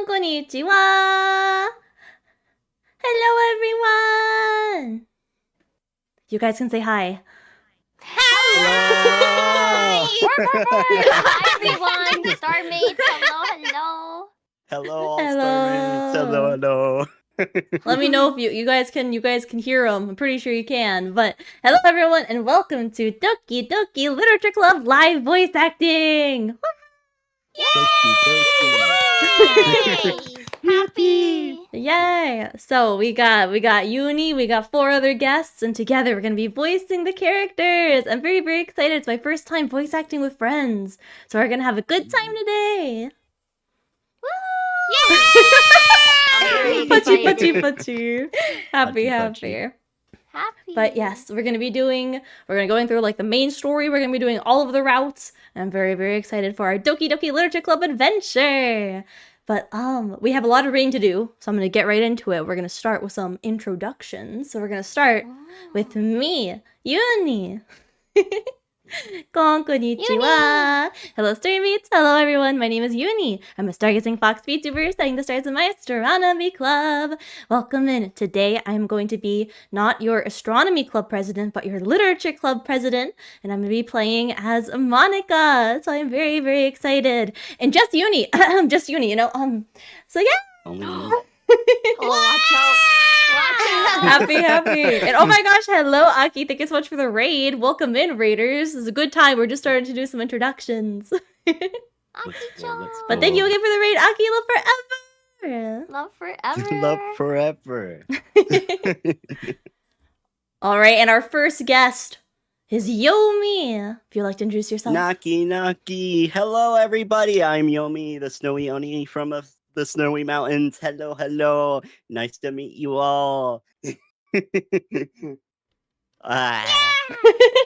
konnichiwa! Hello, everyone! You guys can say hi. Hello! Hi everyone! Starmates, hello! Hello, all Hello. Starmates. Hello. Let me know if you guys can hear them. I'm pretty sure you can. But hello, everyone, and welcome to Doki Doki Literature Club live voice acting. Yay! Happy! Yay! So we got Yuni, we got 4 other guests, and together we're gonna be voicing the characters. I'm very, very excited. It's my first time voice acting with friends, so we're gonna have a good time today. Yay! I'm very excited. Pachi. Happy. But yes, we're gonna going through like the main story. We're gonna be doing all of the routes. And I'm very, very excited for our Doki Doki Literature Club adventure. But we have a lot of reading to do, so I'm gonna get right into it. We're gonna start with some introductions. So we're gonna start with me, Yuni. Konnichiwa! Hello, Starmates! Hello, everyone! My name is Yuni. I'm a Stargazing Fox VTuber studying the stars in my astronomy club. Welcome in. Today, I'm going to be not your astronomy club president, but your literature club president, and I'm going to be playing as Monica. So I'm very, very excited. And just Yuni, you know. So yeah. Watch out! Happy. And oh my gosh, hello, Aki. Thank you so much for the raid. Welcome in, raiders. This is a good time. We're just starting to do some introductions. Aki-chan! But thank you again for the raid, Aki. Love forever. Love forever! Love forever. All right, and our first guest is Yomi. If you'd like to introduce yourself. Naki. Hello, everybody. I'm Yomi, the snowy Oni from the snowy mountains. Hello. Nice to meet you all. Yay!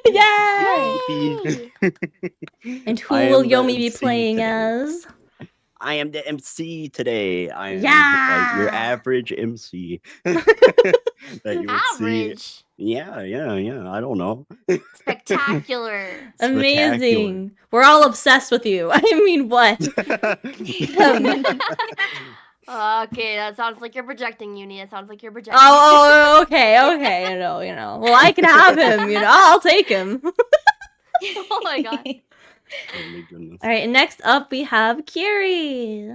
Yay! And who I will am the Yomi be MC playing today. as? I am the MC today. I am Yeah! like your average MC that you would see. Average! Yeah. I don't know. Spectacular! Amazing. We're all obsessed with you. I mean, what? Okay, that sounds like you're projecting, Uni. That sounds like you're projecting. Oh, okay. You know. Well, I can have him. You know, I'll take him. Oh my god. Oh my goodness. All right. Next up, we have Kiri.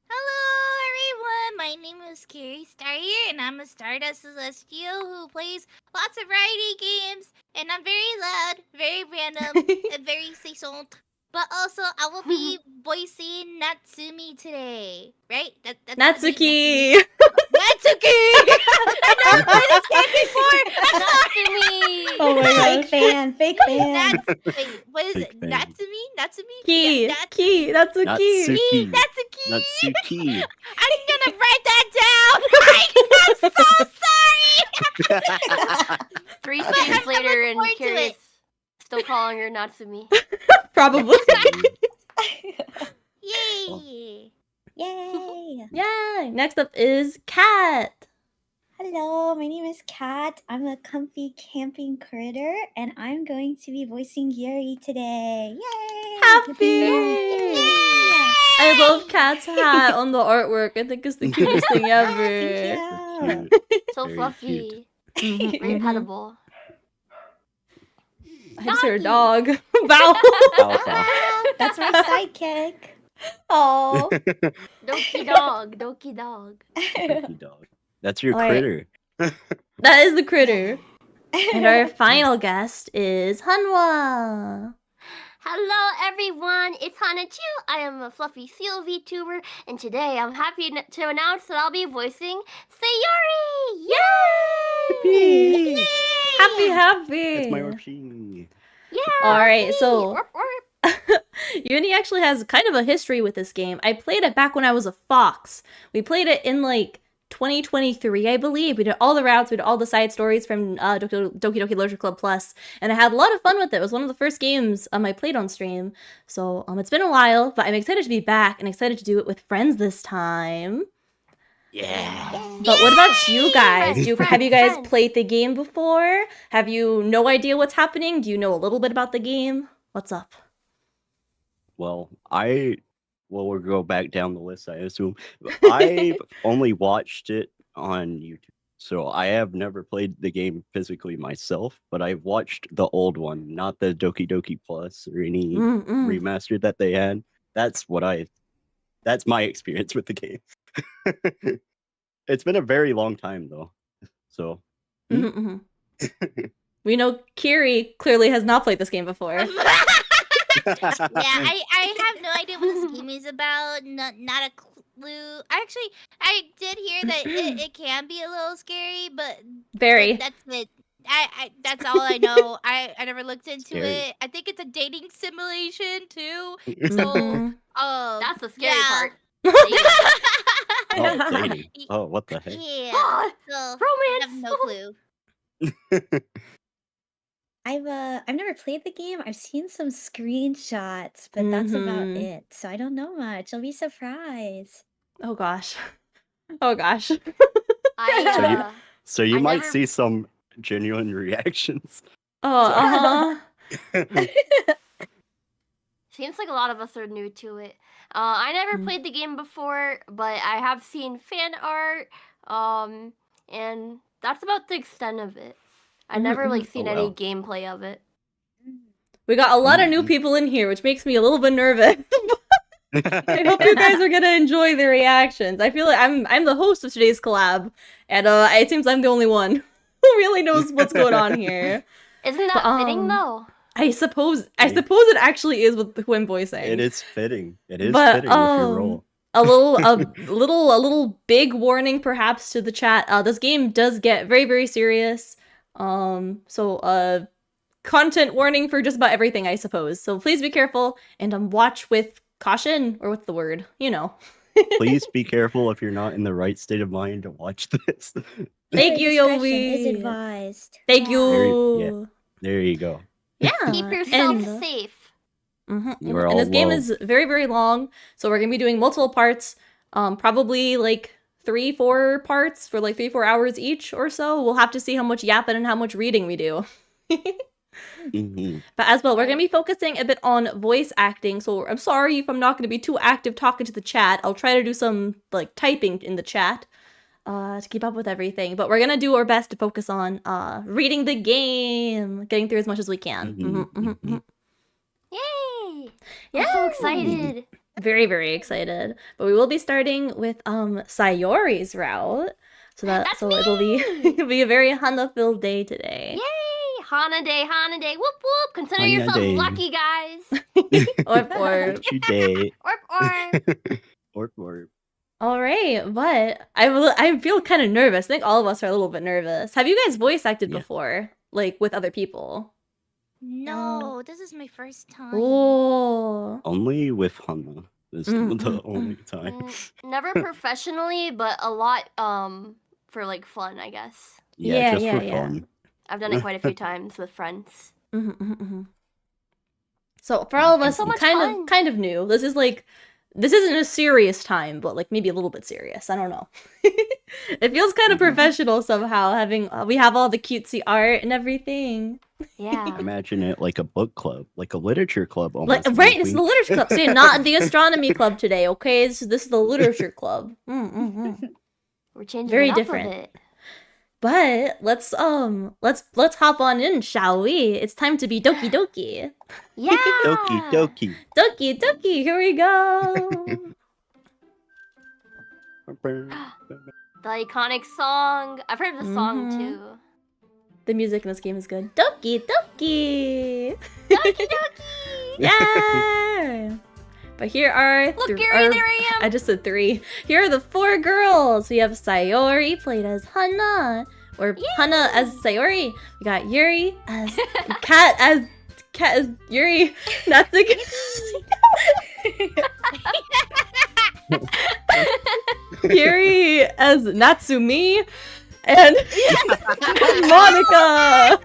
Hello, everyone. My name is Kiri Star here, and I'm a Stardust Celestial who plays lots of variety games. And I'm very loud, very random, and very saisonte. But also, I will be voicing Natsumi today, right? That's the name, Natsuki. Natsuki. I've never played this game before. Natsumi! Oh my gosh. Fake fan. Wait, what is Fake it? fan. Natsumi? Ki. Yeah, Natsuki. Natsuki. Natsuki. Natsuki. I'm gonna write that down. I'm so sorry. 3 I'm seconds later, looking and forward to Kiri is it. still calling her Natsumi. Probably. Yay! Yay! Yay. Next up is Kat. Hello, my name is Kat. I'm a comfy camping critter, and I'm going to be voicing Yuri today. Yay! Happy. I love Kat's hat on the artwork. I think it's the cutest thing ever. Thank you. So Very fluffy. Mhm, Very mhm. petable. I just heard a dog. Bow. That's my sidekick. Oh. Doki dog. Doki dog. That's your All right. critter. That is the critter. And our final guest is Hanwha. Hello everyone, it's Hana Chu. I am a fluffy seal VTuber, and today I'm happy to announce that I'll be voicing Sayori! Yay! Happy. That's my Oshi. Yeah! All right, see? so- Warp, warp. Uni actually has kind of a history with this game. I played it back when I was a fox. We played it in like 2023, I believe. We did all the routes, we did all the side stories from Doki Doki Literature Club Plus, and I had a lot of fun with it. It was one of the first games I played on stream. So it's been a while, but I'm excited to be back and excited to do it with friends this time. Yeah. But what about you guys? Friends, Have you guys friends. played the game before? Have you no idea what's happening? Do you know a little bit about the game? What's up? Well, I well, we'll go back down the list, I assume. I've only watched it on YouTube. So I have never played the game physically myself, but I've watched the old one, not the Doki Doki Plus or any remaster that they had. That's my experience with the game. It's been a very long time though. So we know Kiri clearly has not played this game before. Yeah, I have no idea what this game is about. Not a clue. Actually, I did hear that it can be a little scary, but Very. but that's it. I that's all I know. I never looked into Scary. it. I think it's a dating simulation too. Mhm. That's the scary yeah. part. Oh, dating. Oh, what the heck? Yeah. Ah, So I romance. have no clue. I've never played the game. I've seen some screenshots, but that's about Mhm. it. So I don't know much. I'll be surprised. Oh gosh. Oh gosh. So you I might never- see some genuine reactions. Oh, Seems like a lot of us are new to it. I never played the game before, but I have seen fan art, and that's about the extent of it. I never like seen Oh, any wow. gameplay of it. We got a lot of new people in here, which makes me a little bit nervous. I hope you guys are gonna enjoy the reactions. I feel like I'm the host of today's collab, and it seems I'm the only one who really knows what's going on here. Isn't that fitting though? I suppose it actually is with who I'm voicing. It is fitting. It is But, fitting with your role. a little big warning perhaps to the chat. This game does get very, very serious. So content warning for just about everything, I suppose. So please be careful and watch with caution, or what's the word? You know. Please be careful if you're not in the right state of mind to watch this. Thank you, Discretion is Yomi. advised. Thank Yeah. you. There you go. Yeah. Keep yourself and- safe. We're And all this game low. is very, very long, so we're gonna be doing multiple parts. Probably like 3-4 parts for like 3-4 hours each or so. We'll have to see how much yapping and how much reading we do. Mhm. But as well, we're gonna be focusing a bit on voice acting. So I'm sorry if I'm not gonna be too active talking to the chat. I'll try to do some like typing in the chat to keep up with everything. But we're gonna do our best to focus on reading the game, getting through as much as we can. Yay! Yeah. I'm so excited. Very, very excited. But we will be starting with Sayori's route. So That's it'll be it'll be a very Hana-filled day today. Yay! Hana day, Hana day. Whoop whoop! Consider Hana yourselves day. lucky, guys. Or Today. Or. all right, but I feel kind of nervous. I think all of us are a little bit nervous. Have you guys voice acted Yeah. before, like with other people? No, this is my first time. Oh, Only with Hana is the only time. Never professionally, but a lot for like fun, I guess. Yeah, Just yeah, for yeah. fun. I've done it quite a few times with friends. So for all of us, so much kind fun. of new. This isn't a serious time, but like maybe a little bit serious. I don't know. It feels kind of professional somehow. Having we have all the cutesy art and everything. Yeah. Imagine it like a book club, like a literature club Like almost. right, it's the literature club. See, not the astronomy club today. Okay, this is the literature club. We're changing Very it up different. a bit. But let's hop on in, shall we? It's time to be Doki Doki. Yeah. Doki Doki. Doki Doki, here we go. The iconic song. I've heard the song Mhm. too. The music in this game is good. Doki Doki. Doki Doki. Yeah. But here are Look, Gary, there I am. I just said 3. Here are the 4 girls. We have Sayori played as Hana, or Hana as Sayori. We got Yuri as Kat as Yuri. Natsuki. Yuri as Natsumi, and Monica.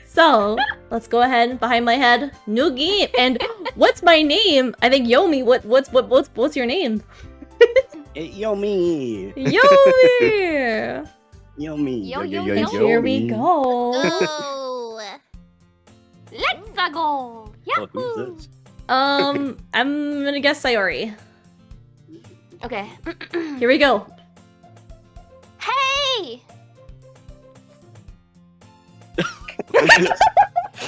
So let's go ahead behind my head. New game. And what's my name? I think Yomi. What's your name? Yomi. Yomi. Yomi. Yo, yo, And here we Yomi. go. Oh. Let's go! Oh, Yahoo! who's this? I'm gonna guess Sayori. Okay. Here we go. Hey!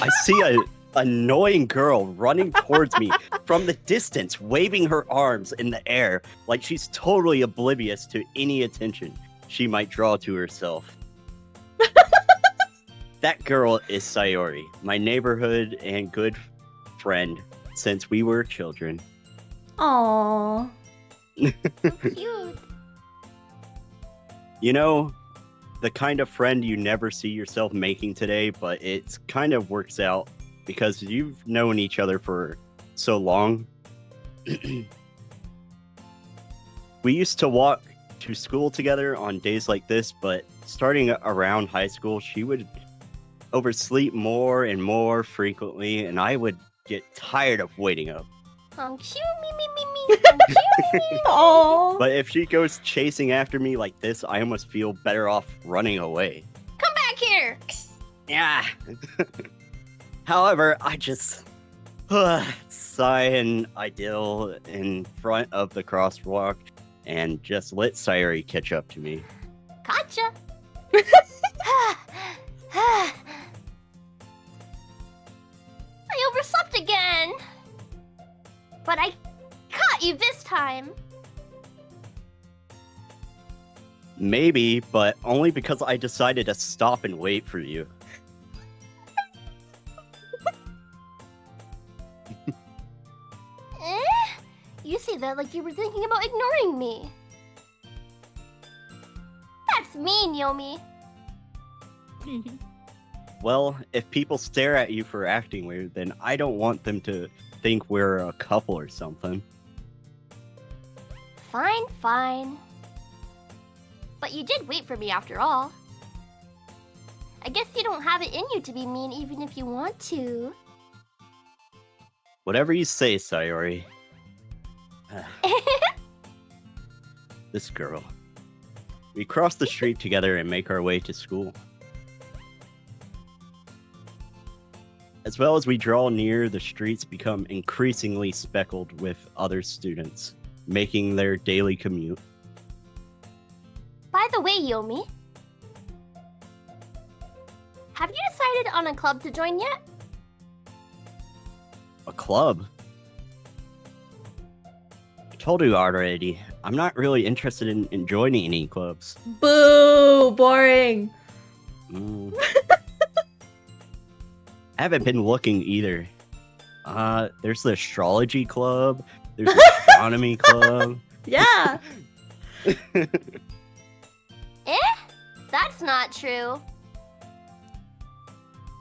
I see a annoying girl running towards me from the distance, waving her arms in the air like she's totally oblivious to any attention she might draw to herself. That girl is Sayori, my neighborhood and good friend since we were children. Aww. Cute. You know, the kind of friend you never see yourself making today, but it kind of works out because you've known each other for so long. We used to walk to school together on days like this, but starting around high school, she would oversleep more and more frequently, and I would get tired of waiting up. Chew me me me me. Chew me. Aww. But if she goes chasing after me like this, I almost feel better off running away. Come back here. Yeah. However, I just sigh and ideal in front of the crosswalk and just let Sayori catch up to me. Gotcha. I overslept again. But I caught you this time. Maybe, but only because I decided to stop and wait for you. You say that like you were thinking about ignoring me. That's mean, Yomi. Well, if people stare at you for acting weird, then I don't want them to think we're a couple or something. Fine, fine. But you did wait for me after all. I guess you don't have it in you to be mean even if you want to. Whatever you say, Sayori. This girl. We cross the street together and make our way to school. As well as we draw near, the streets become increasingly speckled with other students, making their daily commute. By the way, Yomi, have you decided on a club to join yet? A club? I told you already, I'm not really interested in joining any clubs. Boo! Boring. Mm. I haven't been looking either. There's the astrology club, there's the astronomy club. Yeah. That's not true.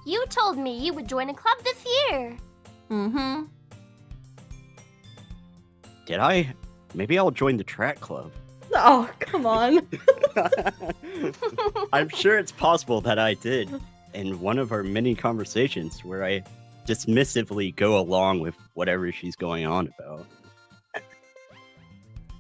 You told me you would join a club this year. Mm-hmm. Did I? Maybe I'll join the track club. Oh, come on. I'm sure it's possible that I did in one of our many conversations where I dismissively go along with whatever she's going on about.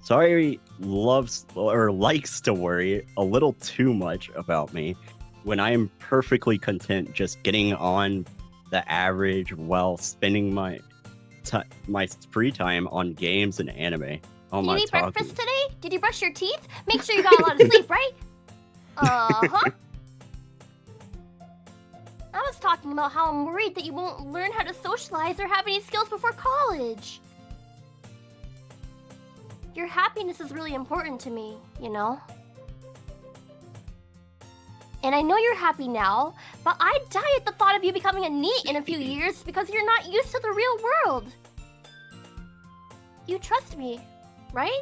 Sayori loves or likes to worry a little too much about me when I am perfectly content just getting on the average while spending my free time on games and anime. Oh Did my you eat talkie. breakfast today? Did you brush your teeth? Make sure you got a lot of sleep, right? Uh-huh. I was talking about how I'm worried that you won't learn how to socialize or have any skills before college. Your happiness is really important to me, you know? And I know you're happy now, but I'd die at the thought of you becoming a NEET in a few years because you're not used to the real world. You trust me, right?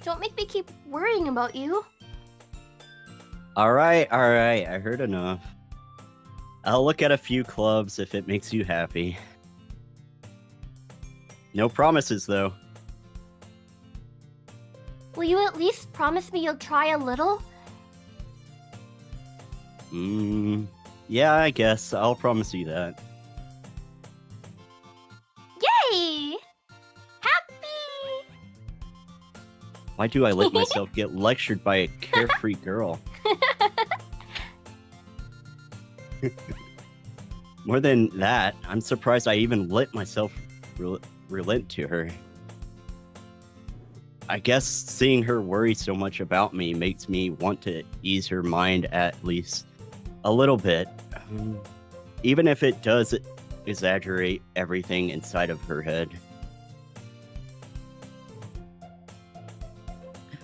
Don't make me keep worrying about you. Alright, I heard enough. I'll look at a few clubs if it makes you happy. No promises, though. Will you at least promise me you'll try a little? Yeah, I guess. I'll promise you that. Yay! Happy! Why do I let myself get lectured by a carefree girl? More than that, I'm surprised I even let myself relent to her. I guess seeing her worry so much about me makes me want to ease her mind at least a little bit. Even if it does exaggerate everything inside of her head.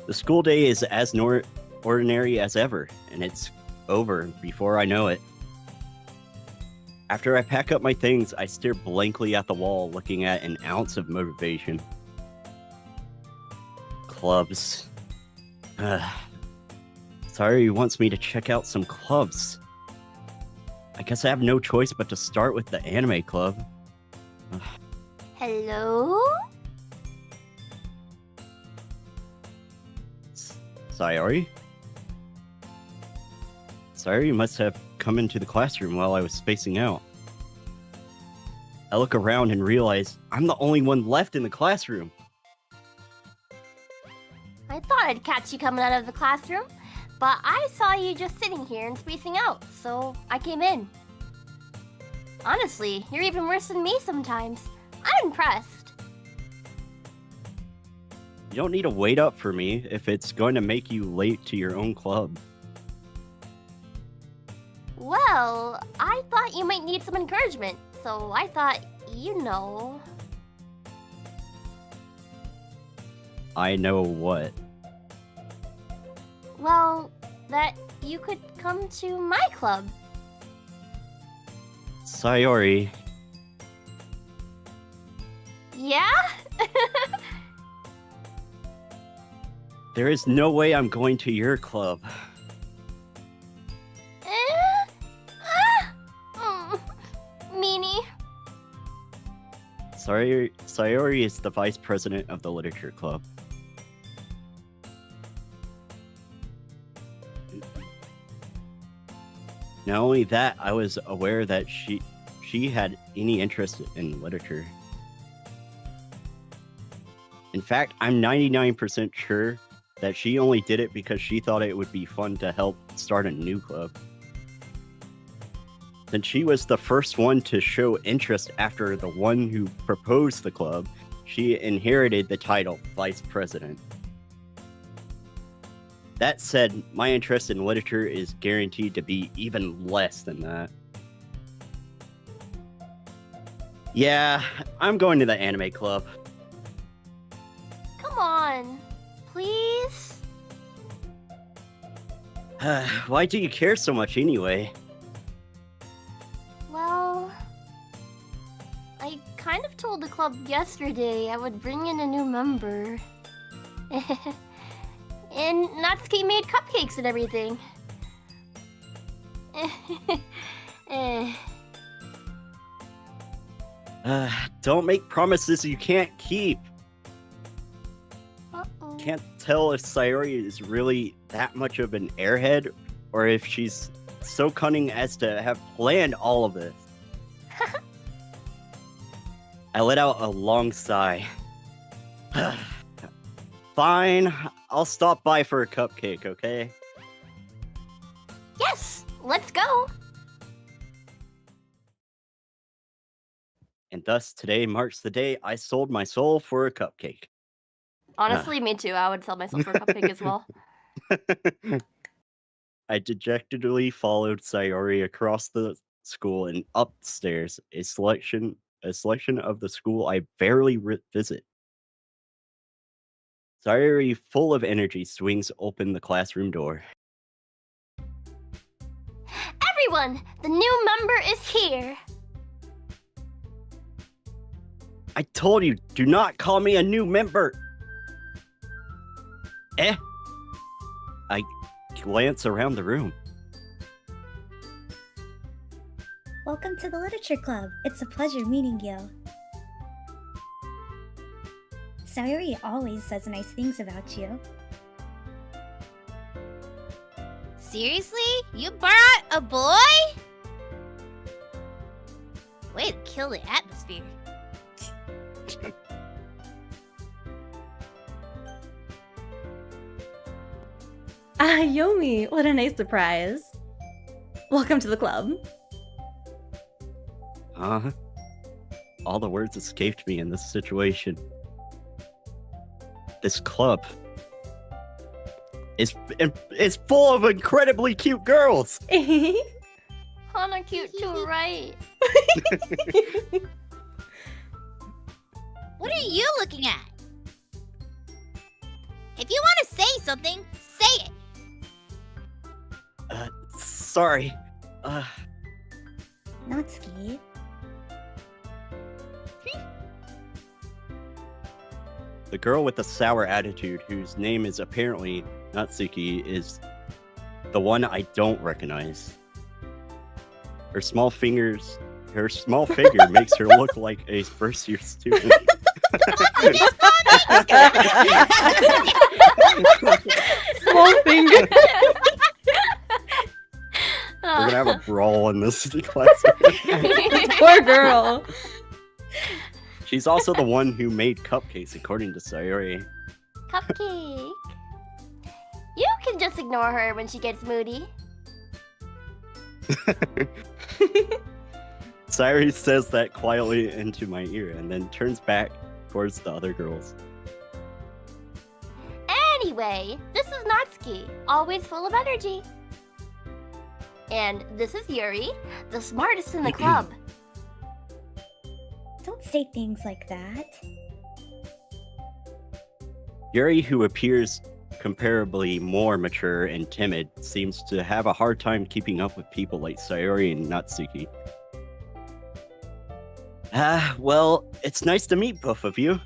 The school day is as ordinary as ever, and it's over before I know it. After I pack up my things, I stare blankly at the wall, looking at an ounce of motivation. Clubs. Sayori wants me to check out some clubs. I guess I have no choice but to start with the anime club. Hello? Sayori? Sayori must have come into the classroom while I was spacing out. I look around and realize I'm the only one left in the classroom. I thought I'd catch you coming out of the classroom, but I saw you just sitting here and spacing out, so I came in. Honestly, you're even worse than me sometimes. I'm impressed. You don't need to wait up for me if it's going to make you late to your own club. Well, I thought you might need some encouragement, so I thought, you know... I know what. Well, that you could come to my club. Sayori. Yeah? There is no way I'm going to your club. Meanie. Sayori is the vice president of the literature club. Not only that, I was aware that she had any interest in literature. In fact, I'm 99% sure that she only did it because she thought it would be fun to help start a new club. Since she was the first one to show interest after the one who proposed the club, she inherited the title Vice President. That said, my interest in literature is guaranteed to be even less than that. Yeah, I'm going to the anime club. Come on. Please? Why do you care so much anyway? Well... I kind of told the club yesterday I would bring in a new member. And Natsuki made cupcakes and everything. Don't make promises you can't keep. Uh-oh. Can't tell if Sayori is really that much of an airhead, or if she's so cunning as to have planned all of this. I let out a long sigh. Fine, I'll stop by for a cupcake, okay? Yes! Let's go! And thus, today marks the day I sold my soul for a cupcake. Honestly, me too. I would sell myself for a cupcake as well. I dejectedly followed Sayori across the school and upstairs, a selection of the school I barely visit. Sayori, full of energy, swings open the classroom door. Everyone, the new member is here. I told you, do not call me a new member. I glance around the room. Welcome to the Literature Club. It's a pleasure meeting you. Sayori always says nice things about you. Seriously? You brought a boy? Way to kill the atmosphere. Yomi, what a nice surprise. Welcome to the club. All the words escaped me in this situation. This club is full of incredibly cute girls. Hana cute too, right? What are you looking at? If you want to say something, say it. Sorry. Natsuki. The girl with the sour attitude, whose name is apparently Natsuki, is the one I don't recognize. Her small figure makes her look like a first-year student. Small finger. We're gonna have a brawl in this class. Poor girl. She's also the one who made cupcakes, according to Sayori. Cupcake. You can just ignore her when she gets moody. Sayori says that quietly into my ear and then turns back towards the other girls. Anyway, this is Natsuki, always full of energy. And this is Yuri, the smartest in the club. Don't say things like that. Yuri, who appears comparably more mature and timid, seems to have a hard time keeping up with people like Sayori and Natsuki. Well, it's nice to meet both of you.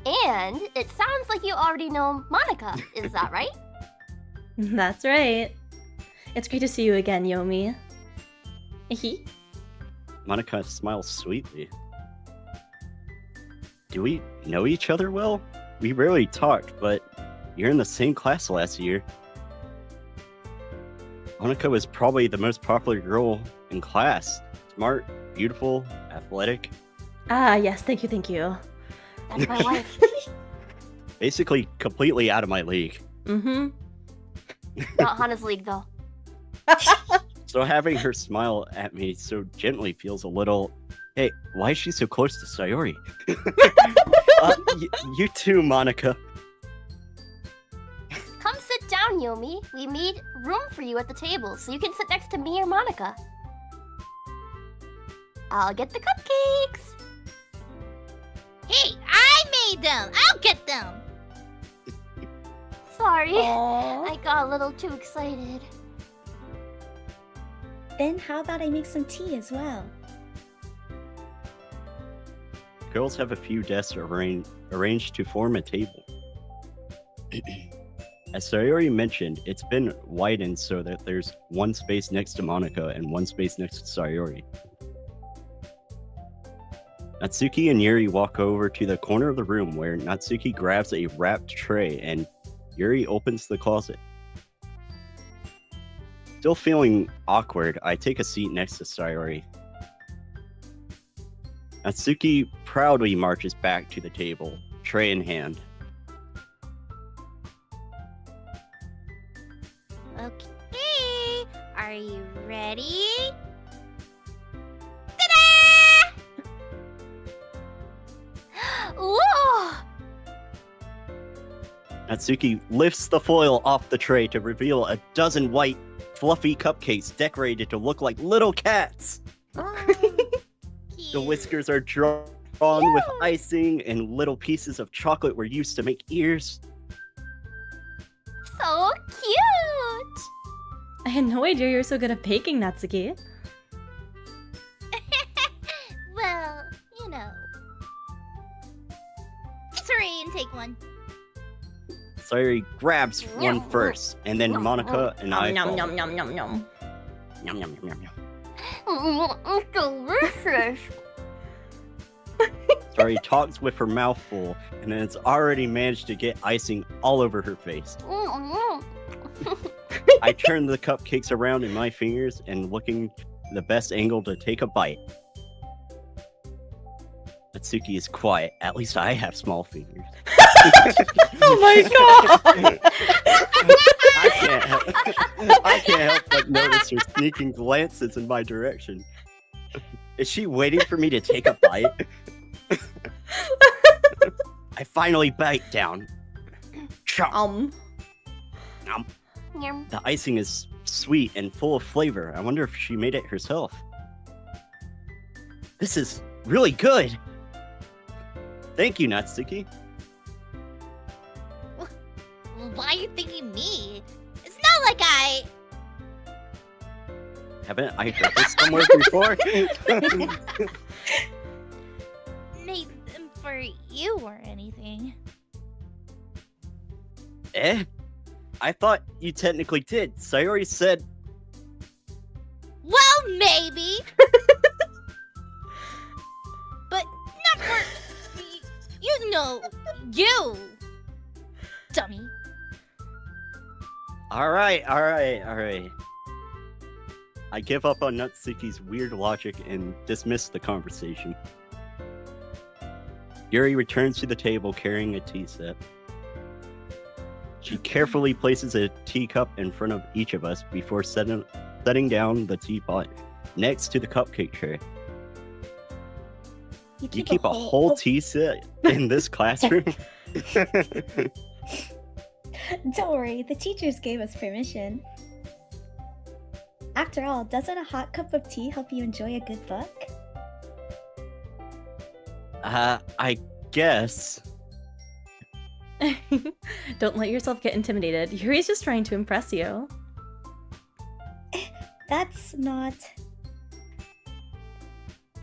And it sounds like you already know Monica, is that right? That's right. It's great to see you again, Yomi. Monica smiles sweetly. Do we know each other well? We rarely talked, but you're in the same class last year. Monica was probably the most popular girl in class. Smart, beautiful, athletic. Ah, yes, thank you. That's my wife. Basically, completely out of my league. Mm-hmm. Not Hana's league, though. So having her smile at me so gently feels a little... Hey, why is she so close to Sayori? You too, Monica. Come sit down, Yomi. We made room for you at the table, so you can sit next to me or Monica. I'll get the cupcakes. Hey, I made them. I'll get them. Sorry, Aww. I got a little too excited. Then how about I make some tea as well? Girls have a few desks arranged to form a table. As Sayori mentioned, it's been widened so that there's one space next to Monica and one space next to Sayori. Natsuki and Yuri walk over to the corner of the room where Natsuki grabs a wrapped tray and Yuri opens the closet. Still feeling awkward, I take a seat next to Sayori. Natsuki proudly marches back to the table, tray in hand. Okay, are you ready? Whoa! Natsuki lifts the foil off the tray to reveal a dozen white, fluffy cupcakes decorated to look like little cats. The whiskers are drawn with icing, and little pieces of chocolate were used to make ears. So cute! I had no idea you were so good at baking, Natsuki. Well, you know. Let's hurry and take one. Sayori grabs one first, and then Monica and I Nom follow. nom nom nom nom. Yum, yum, yum, yum. It's delicious. Sayori talks with her mouth full, and then it's already managed to get icing all over her face. I turn the cupcakes around in my fingers and looking the best angle to take a bite. Natsuki is quiet. At least I have small fingers. Oh my god! I can't help. I can't help but notice her sneaking glances in my direction. Is she waiting for me to take a bite? I finally bite down. Chomp. Yum. The icing is sweet and full of flavor. I wonder if she made it herself. This is really good. Thank you, Natsuki. Why are you thinking me? It's not like I... Haven't I heard this somewhere before? made them for you or anything. Eh? I thought you technically did. Sayori said... Well, maybe. But not for... You know, you. Dummy. Alright. I give up on Natsuki's weird logic and dismiss the conversation. Yuri returns to the table carrying a tea set. She carefully places a teacup in front of each of us before setting down the teapot next to the cupcake tray. You keep a whole tea set in this classroom? Don't worry, the teachers gave us permission. After all, doesn't a hot cup of tea help you enjoy a good book? I guess. Don't let yourself get intimidated. Yuri's just trying to impress you. That's not...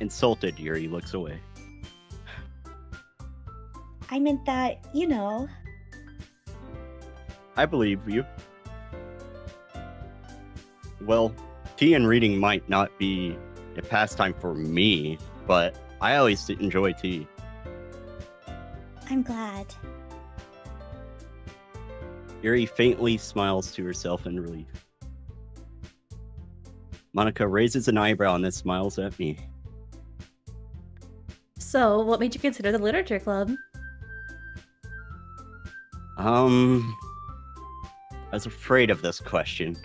Insulted, Yuri looks away. I meant that, you know... I believe you. Well, tea and reading might not be a pastime for me, but I always enjoy tea. I'm glad. Yuri faintly smiles to herself in relief. Monica raises an eyebrow and then smiles at me. So, what made you consider the literature club? I was afraid of this question.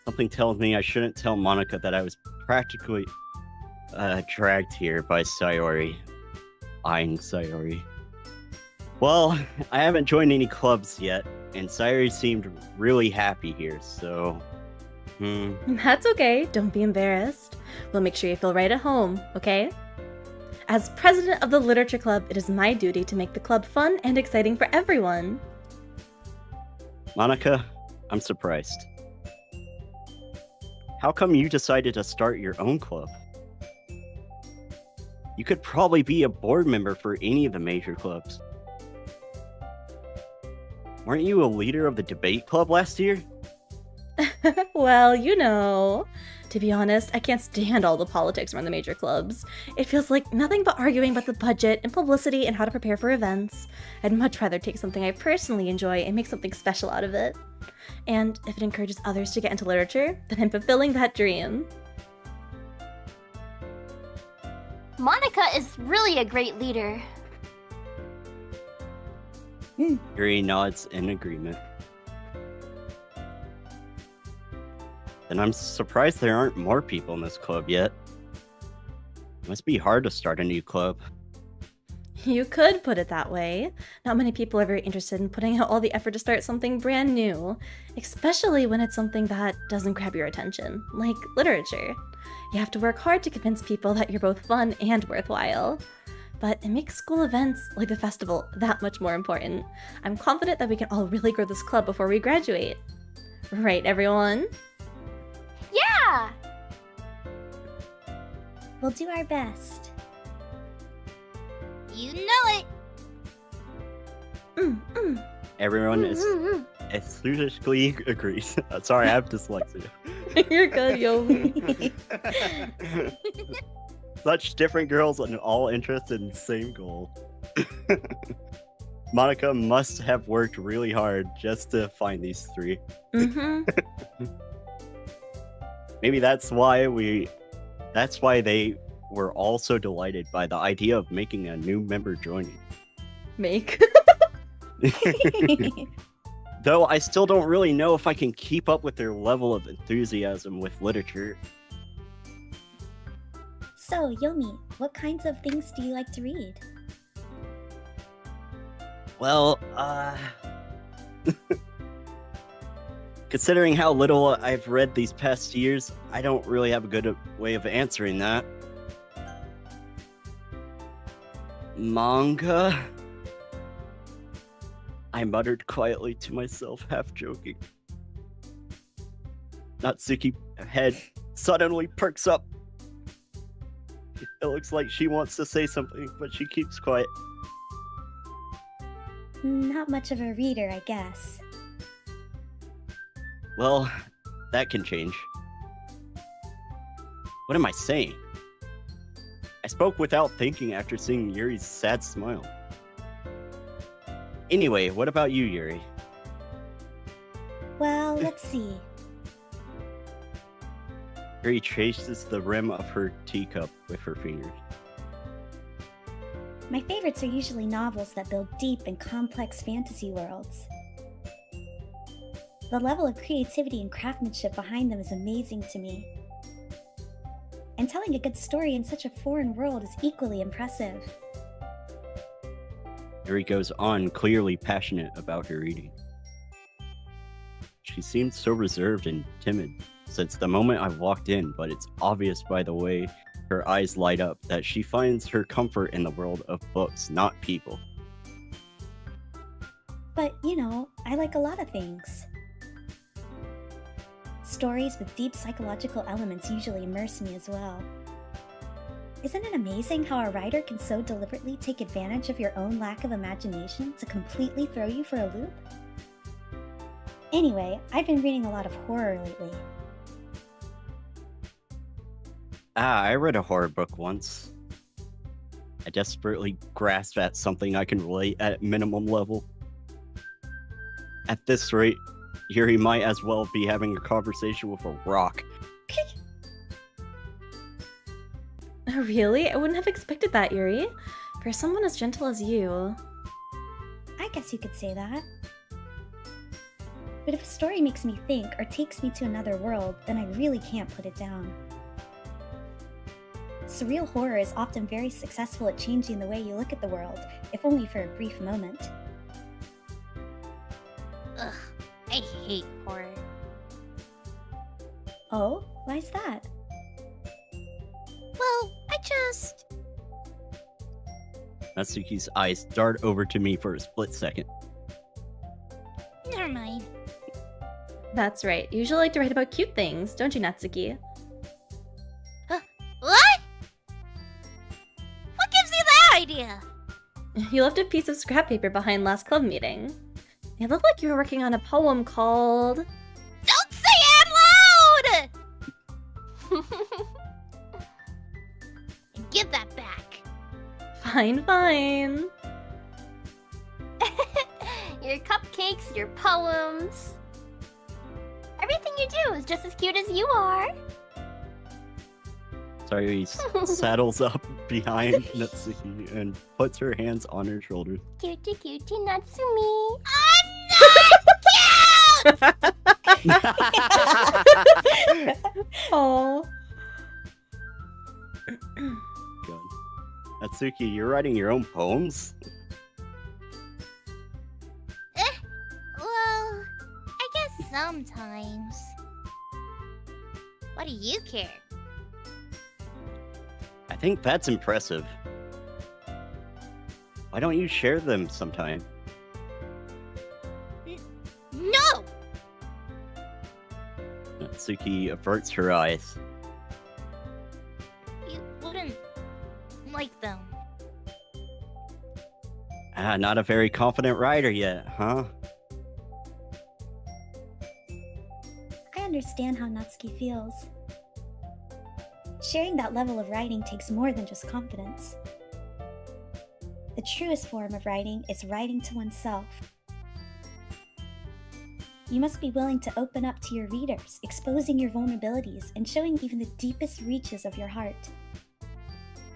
Something tells me I shouldn't tell Monica that I was practically dragged here by Sayori. Eyeing Sayori. Well, I haven't joined any clubs yet, and Sayori seemed really happy here, so... That's okay, don't be embarrassed. We'll make sure you feel right at home, okay? As president of the literature club, it is my duty to make the club fun and exciting for everyone. Monica, I'm surprised. How come you decided to start your own club? You could probably be a board member for any of the major clubs. Weren't you a leader of the debate club last year? Well, you know. To be honest, I can't stand all the politics around the major clubs. It feels like nothing but arguing about the budget and publicity and how to prepare for events. I'd much rather take something I personally enjoy and make something special out of it. And if it encourages others to get into literature, then I'm fulfilling that dream. Monica is really a great leader. Yuri nods in agreement. Then I'm surprised there aren't more people in this club yet. It must be hard to start a new club. You could put it that way. Not many people are very interested in putting out all the effort to start something brand new, especially when it's something that doesn't grab your attention, like literature. You have to work hard to convince people that you're both fun and worthwhile. But it makes school events, like the festival, that much more important. I'm confident that we can all really grow this club before we graduate. Right, everyone? Yeah! We'll do our best. You know it. Everyone is enthusiastically agrees. Sorry, I have dyslexia. You're good, Yomi. Such different girls and all interested in the same goal. Monica must have worked really hard just to find these three. Maybe that's why they were all so delighted by the idea of making a new member joining. Make. Though I still don't really know if I can keep up with their level of enthusiasm with literature. So, Yomi, what kinds of things do you like to read? Well, considering how little I've read these past years, I don't really have a good way of answering that. Manga? I muttered quietly to myself, half joking. Natsuki's head suddenly perks up. It looks like she wants to say something, but she keeps quiet. Not much of a reader, I guess. Well, that can change. What am I saying? I spoke without thinking after seeing Yuri's sad smile. Anyway, what about you, Yuri? Well, let's see. Yuri traces the rim of her teacup with her fingers. My favorites are usually novels that build deep and complex fantasy worlds. The level of creativity and craftsmanship behind them is amazing to me. And telling a good story in such a foreign world is equally impressive. Yuri goes on, clearly passionate about her reading. She seemed so reserved and timid since the moment I walked in, but it's obvious by the way her eyes light up that she finds her comfort in the world of books, not people. But, you know, I like a lot of things. Stories with deep psychological elements usually immerse me as well. Isn't it amazing how a writer can so deliberately take advantage of your own lack of imagination to completely throw you for a loop? Anyway, I've been reading a lot of horror lately. I read a horror book once. I desperately grasped at something I can relate at minimum level. At this rate, Yuri might as well be having a conversation with a rock. Really? I wouldn't have expected that, Yuri. For someone as gentle as you. I guess you could say that. But if a story makes me think or takes me to another world, then I really can't put it down. Surreal horror is often very successful at changing the way you look at the world, if only for a brief moment. Ugh, I hate horror. Oh, why's that? Well, I just... Natsuki's eyes dart over to me for a split second. Never mind. That's right. You usually like to write about cute things, don't you, Natsuki? What? What gives you that idea? You left a piece of scrap paper behind last club meeting. It looked like you were working on a poem called... Don't say it out loud! Give that back. Fine, fine. Your cupcakes, your poems. Everything you do is just as cute as you are. Sorry, he saddles up behind Natsuki and puts her hands on her shoulders. Cutie cutie Natsumi. Oh. God. Natsuki, you're writing your own poems? Well, I guess sometimes. What do you care? I think that's impressive. Why don't you share them sometime? No! Natsuki averts her eyes. You wouldn't like them. Not a very confident writer yet, huh? I understand how Natsuki feels. Sharing that level of writing takes more than just confidence. The truest form of writing is writing to oneself. You must be willing to open up to your readers, exposing your vulnerabilities and showing even the deepest reaches of your heart.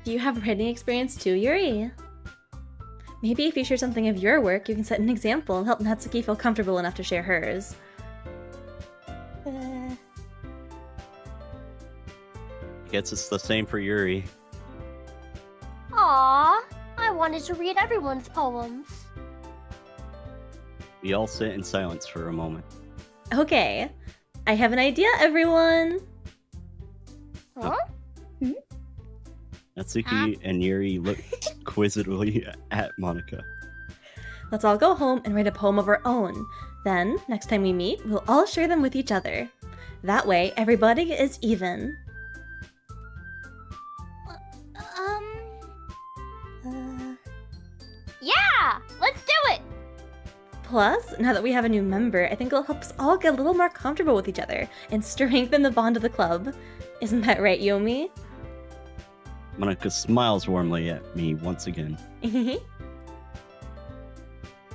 Do you have writing experience too, Yuri? Maybe if you share something of your work, you can set an example and help Natsuki feel comfortable enough to share hers. I guess it's the same for Yuri. Aww, I wanted to read everyone's poems. We all sit in silence for a moment. Okay, I have an idea, everyone! Huh? Natsuki and Yuri look quizzically at Monica. Let's all go home and write a poem of our own. Then, next time we meet, we'll all share them with each other. That way, everybody is even. Yeah, let's do it! Plus, now that we have a new member, I think it'll help us all get a little more comfortable with each other and strengthen the bond of the club. Isn't that right, Yomi? Monica smiles warmly at me once again.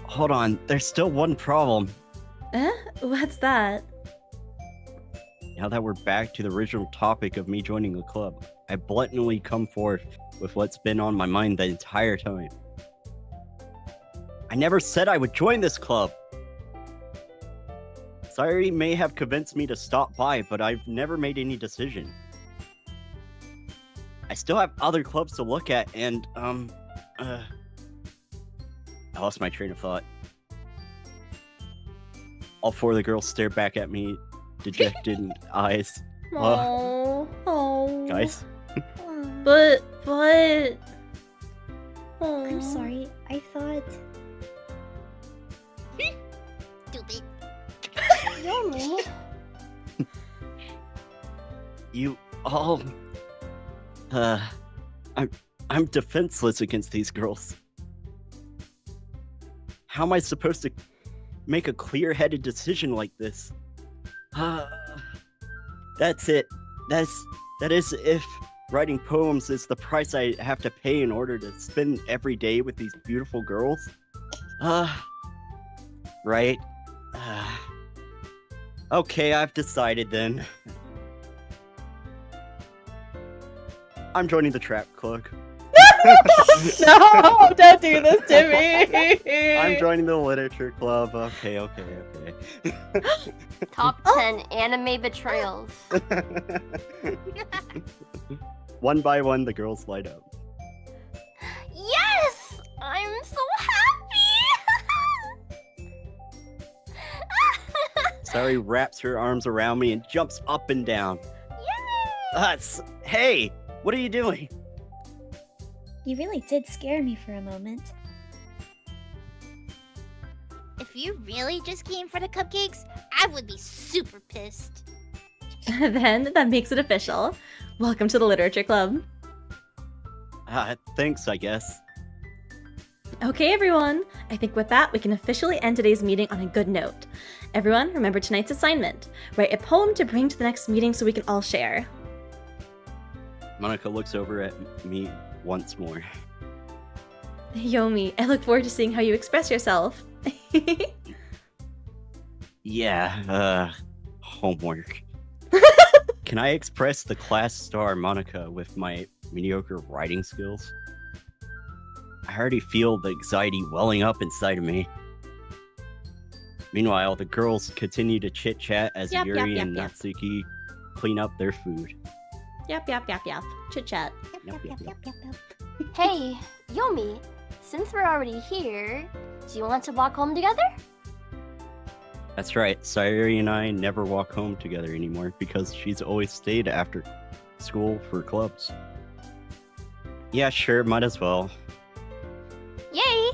Hold on, there's still one problem. What's that? Now that we're back to the original topic of me joining the club, I blatantly come forth with what's been on my mind the entire time. I never said I would join this club! Sayori may have convinced me to stop by, but I've never made any decision. I still have other clubs to look at, and, I lost my train of thought. All four of the girls stare back at me, dejected eyes. Oh, Guys? But... I'm sorry, I thought... Stupid. Yomi. You all... I'm defenseless against these girls. How am I supposed to make a clear-headed decision like this? That's it. That is if writing poems is the price I have to pay in order to spend every day with these beautiful girls. Right. Okay, I've decided then. I'm joining the trap club. No, don't do this to me! I'm joining the literature club. Okay. Top 10 anime betrayals. One by one, the girls light up. Yes! I'm so happy! Sari wraps her arms around me and jumps up and down. Yay! Hey, what are you doing? You really did scare me for a moment. If you really just came for the cupcakes, I would be super pissed. Then that makes it official. Welcome to the literature club. Thanks, I guess. Okay, everyone. I think with that, we can officially end today's meeting on a good note. Everyone, remember tonight's assignment. Write a poem to bring to the next meeting so we can all share. Monica looks over at me once more. Yomi, I look forward to seeing how you express yourself. Yeah, homework. Can I express the class star Monica with my mediocre writing skills? I already feel the anxiety welling up inside of me. Meanwhile, the girls continue to chit-chat as Yap, Yuri yap, and yap, Natsuki clean up their food. Yap. Chit chat. Yep. Hey, Yomi, since we're already here, do you want to walk home together? That's right, Sayuri and I never walk home together anymore because she's always stayed after school for clubs. Yeah, sure, might as well. Yay!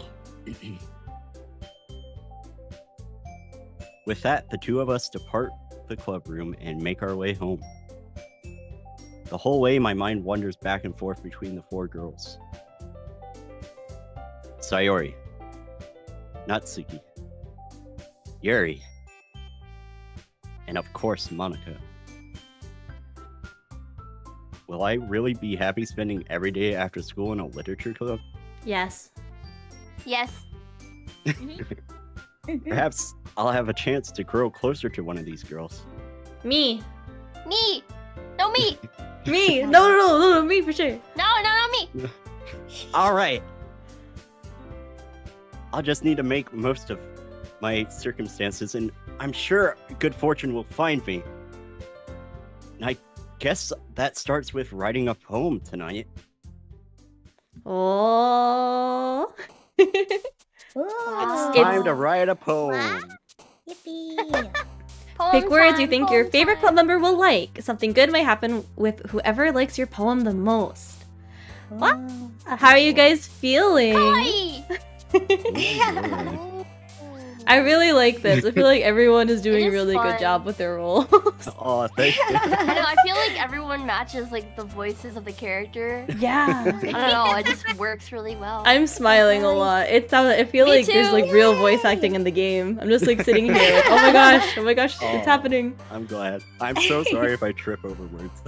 With that, the two of us depart the club room and make our way home. The whole way, my mind wanders back and forth between the four girls. Sayori, Natsuki, Yuri, and of course, Monica. Will I really be happy spending every day after school in a literature club? Yes. Yes. Perhaps I'll have a chance to grow closer to one of these girls. Me. Me! No, me! Me. No, me for sure. No, me! All right. I'll just need to make most of my circumstances, and I'm sure good fortune will find me. And I guess that starts with writing a poem tonight. Oh. Ooh, Wow. Time to write a poem. yippee! Pick Poem words you time, think your poem favorite time. club member will like. Something good might happen with whoever likes your poem the most. What? Ooh. How are you guys feeling? Kawaii. Ooh. I really like this. I feel like everyone is doing a is really fun. good job with their roles. Oh, thank you. I know. I feel like everyone matches like the voices of the character. Yeah. I don't know. It just works really well. I'm smiling a lot. I feel Me like there's too. like real voice acting in the game. I'm just like sitting here like, oh my gosh, Oh. it's happening. I'm glad. I'm so sorry if I trip over words.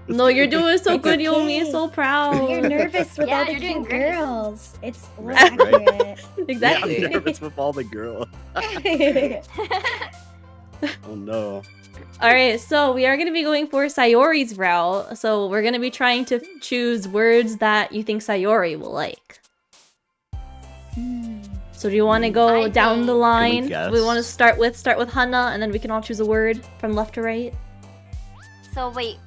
No, you're doing so It's good, Yomi. okay. So proud. You're nervous with Yeah, all the you're doing cute great. girls. It's Right, right. accurate. Exactly. Yeah, I'm nervous with all the girls. Oh no. Alright, so we are going to be going for Sayori's route. So we're going to be trying to choose words that you think Sayori will like. Hmm. So do you want to go I down the think- line? Can We we want to guess? start with Hana, and then we can all choose a word from left to right. So wait,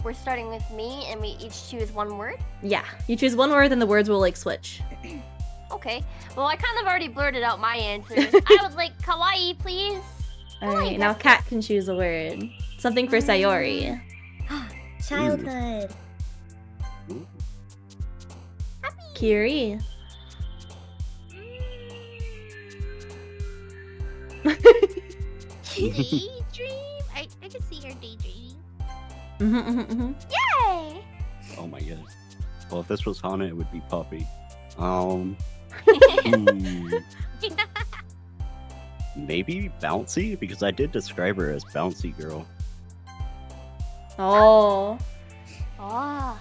we're starting with me, and we each choose one word. Yeah, you choose one word, and the words will like switch. Okay. Well, I kind of already blurted out my answers. I would like kawaii, please. Alright, now Kat can choose a word. Something for Sayori. Childhood. Ooh. Kiri. Daydream? I can see her daydreaming. Yay! Oh my god. Well, if this was Hana, it would be Puppy. Maybe Bouncy? Because I did describe her as Bouncy Girl. Oh. Oh.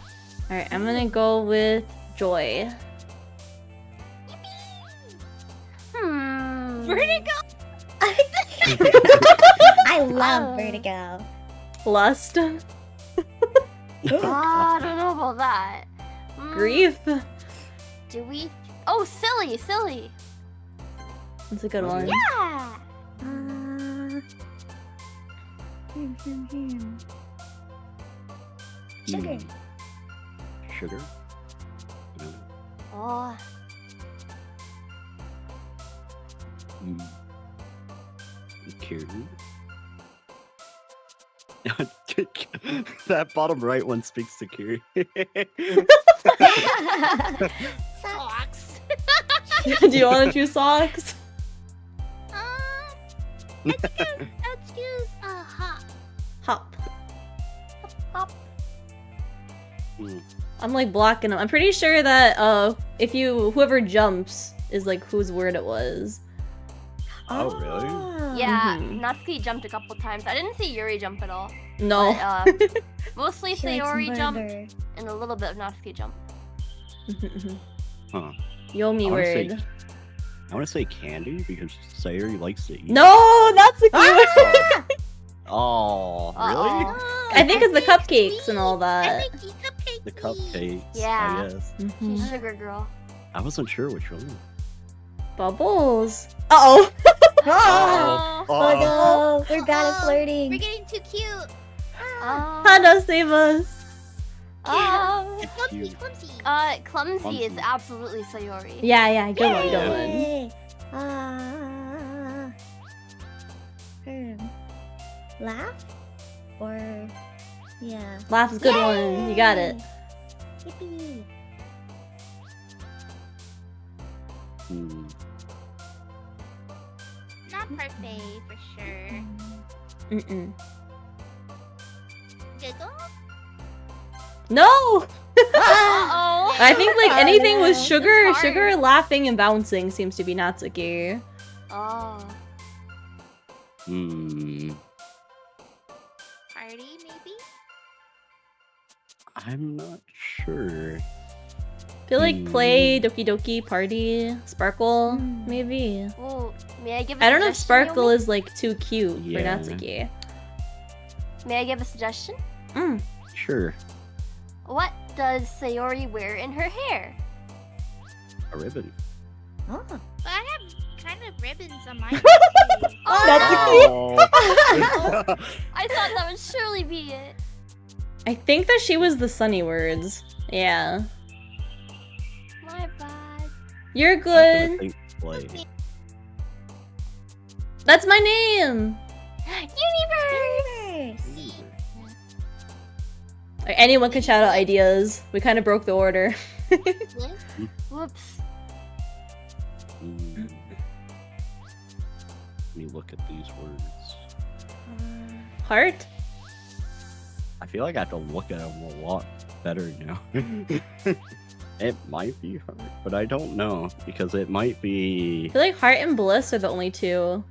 Alright, I'm gonna go with Joy. Vertigo. I love Oh. Vertigo. Lust. I don't know about that. Grief. Do we? Oh, silly, silly. That's a good one. Yeah. Sugar. Sugar? No. Oh. Kiri? That bottom right one speaks to Kiri. Socks. Do you want to choose socks? Let's use a hop. Hop. Hop. Hmm. I'm like blocking them. I'm pretty sure that whoever jumps is like whose word it was. Oh, really? Yeah, Mhm. Natsuki jumped a couple times. I didn't see Yuri jump at all. No. But, mostly She likes Sayori jump murder. and a little bit of Natsuki jump. Huh. Yomi I wanna say- word. I want to say candy because Sayori likes to eat. No, not Suki. Oh, really? Uh-oh. I think it's the think cupcakes and all I that. think the cupcakes. The cupcakes. Yeah. I guess. Mhm. She's sugar girl. I wasn't sure which one. Bubbles. Uh-oh. Oh. Oh no, we're bad at Uh-oh. flirting. We're getting too cute. Hana, save us. Cute. Clumsy. Clumsy is Clumsy. absolutely Sayori. Yeah, good one, good one. Yay. Laugh? Or yeah. Laugh is a good one. You got it. Yippee. Hmm. Not parfait for sure. Mm-mm. Giggle? No! Uh-oh. I think like Oh, anything with no. sugar, It's hard. sugar, laughing, and bouncing seems to be Natsuki. Oh. Hmm. Party, maybe? I'm not sure. Feel like play, Doki Doki, party, sparkle, Hmm. maybe. Ooh, may I give a I don't know if suggestion, Sparkle Yomi? is like too cute Yeah. for Natsuki. May I give a suggestion? Mm. Sure. What does Sayori wear in her hair? A ribbon. Oh. But I have kind of ribbons on mine too. Oh. I thought that would surely be it. I think that she was the Sunny words. Yeah. My bad. You're I good. think play. That's my name. Universe! Like, anyone can shout out ideas. We kind of broke the order. Whoops. Let me look at these words. Heart? I feel like I have to look at them a lot better now. It might be hard, but I don't know because it might I be. feel like heart and bliss are the only two.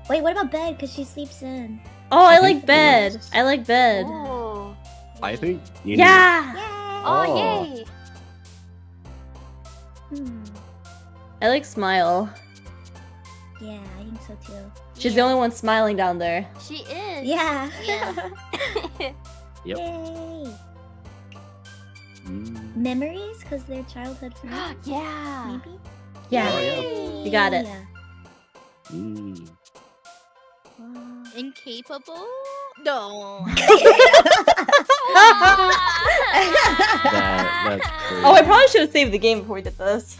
Wait, what about bed? Because she sleeps in. Oh, I I like think bed. bliss. I like bed. Oh. I think. You Yeah. Oh, Oh. yay. I like smile. Yeah, I think so too. She's the only one smiling down there. She is. Yeah. Yeah. Yep. Yay. Mm. Memories? Because they're childhood friends? Yeah. Maybe? Yeah. Oh, yeah. You got it. Yeah. Mm. Wow. Incapable? No. That's crazy. Oh, I probably should have saved the game before we did this.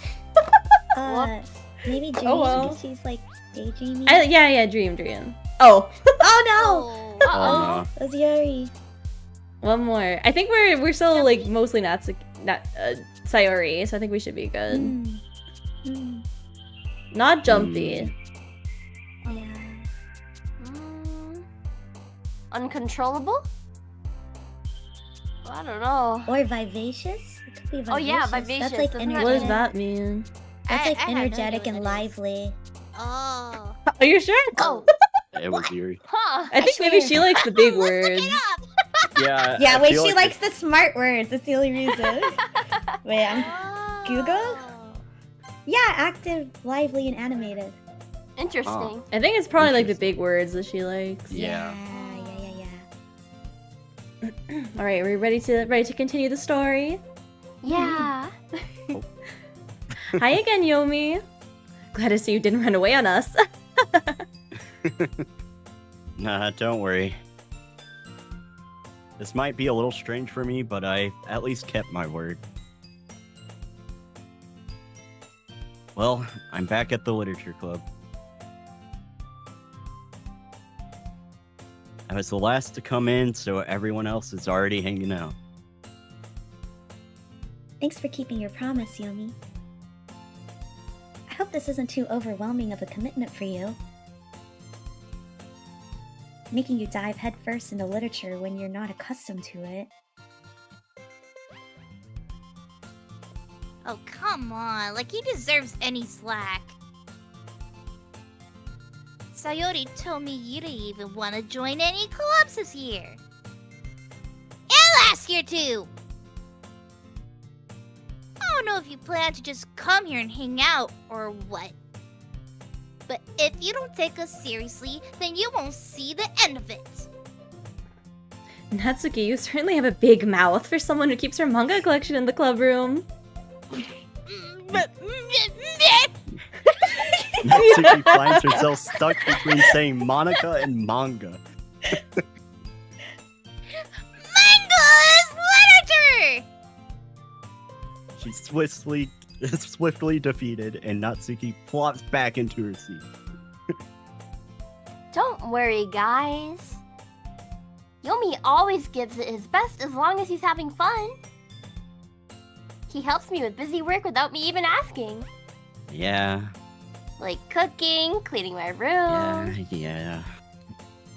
Maybe dreams Oh, well. because she's like daydreaming. Yeah, dream. Oh, Oh no! Oh. Oh, no. That's Yuri. one more. I think we're still like mostly not Sayori, so I think we should be good. Not jumpy. Yeah. Uncontrollable? I don't know. Or vivacious? It could be vivacious. Oh, yeah, vivacious. That's like Doesn't that What does energetic. that mean? That's like I have no idea energetic what and that is. lively. Oh. Are you sure? Oh. It was Yuri. Huh. I think maybe swear. she likes the big Let's words. look it up. Yeah. Yeah, I wait, feel she like likes the smart words. That's the only reason. Wait, Google? Oh. yeah, active, lively, and animated. Interesting. I think it's probably like the big words that she likes. Yeah. Yeah. All right, we're ready to continue the story. Yeah. Hi again, Yomi. Glad to see you didn't run away on us. Nah, don't worry. This might be a little strange for me, but I at least kept my word. Well, I'm back at the literature club. I was the last to come in, so everyone else is already hanging out. Thanks for keeping your promise, Yomi. I hope this isn't too overwhelming of a commitment for you. Making you dive headfirst into literature when you're not accustomed to it. Oh, come on. Like, he deserves any slack. Sayori told me you didn't even want to join any clubs this year. And last year, too. I don't know if you plan to just come here and hang out or what. But if you don't take us seriously, then you won't see the end of it. Natsuki, you certainly have a big mouth for someone who keeps her manga collection in the club room. Natsuki finds herself stuck between saying Monica and manga. Manga is literature! She's swiftly defeated, and Natsuki plops back into her seat. Don't worry, guys. Yomi always gives it his best as long as he's having fun. He helps me with busy work without me even asking. Yeah, Like cooking, cleaning my room. yeah.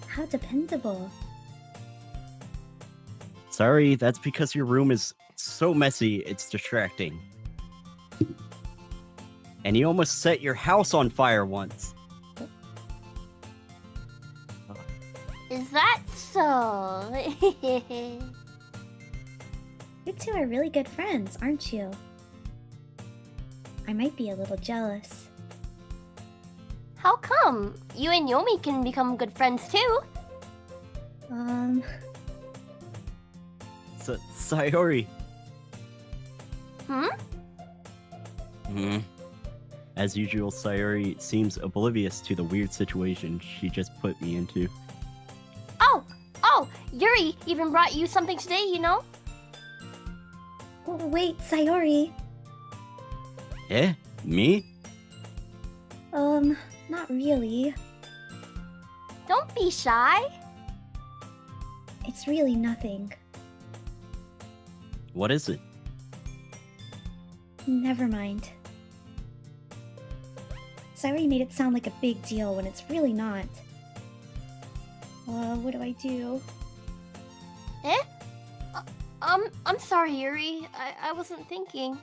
How dependable. Sorry, that's because your room is so messy, it's distracting. And you almost set your house on fire once. Is that so? You two are really good friends, aren't you? I might be a little jealous. How come? You and Yomi can become good friends too. Sayori. Hmm? As usual, Sayori seems oblivious to the weird situation she just put me into. Oh, Yuri even brought you something today, you know? Oh, wait, Sayori. Eh? Me? Not really. Don't be shy. It's really nothing. What is it? Never mind. Sayori made it sound like a big deal when it's really not. What do I do? Eh? I'm sorry, Yuri. I wasn't thinking.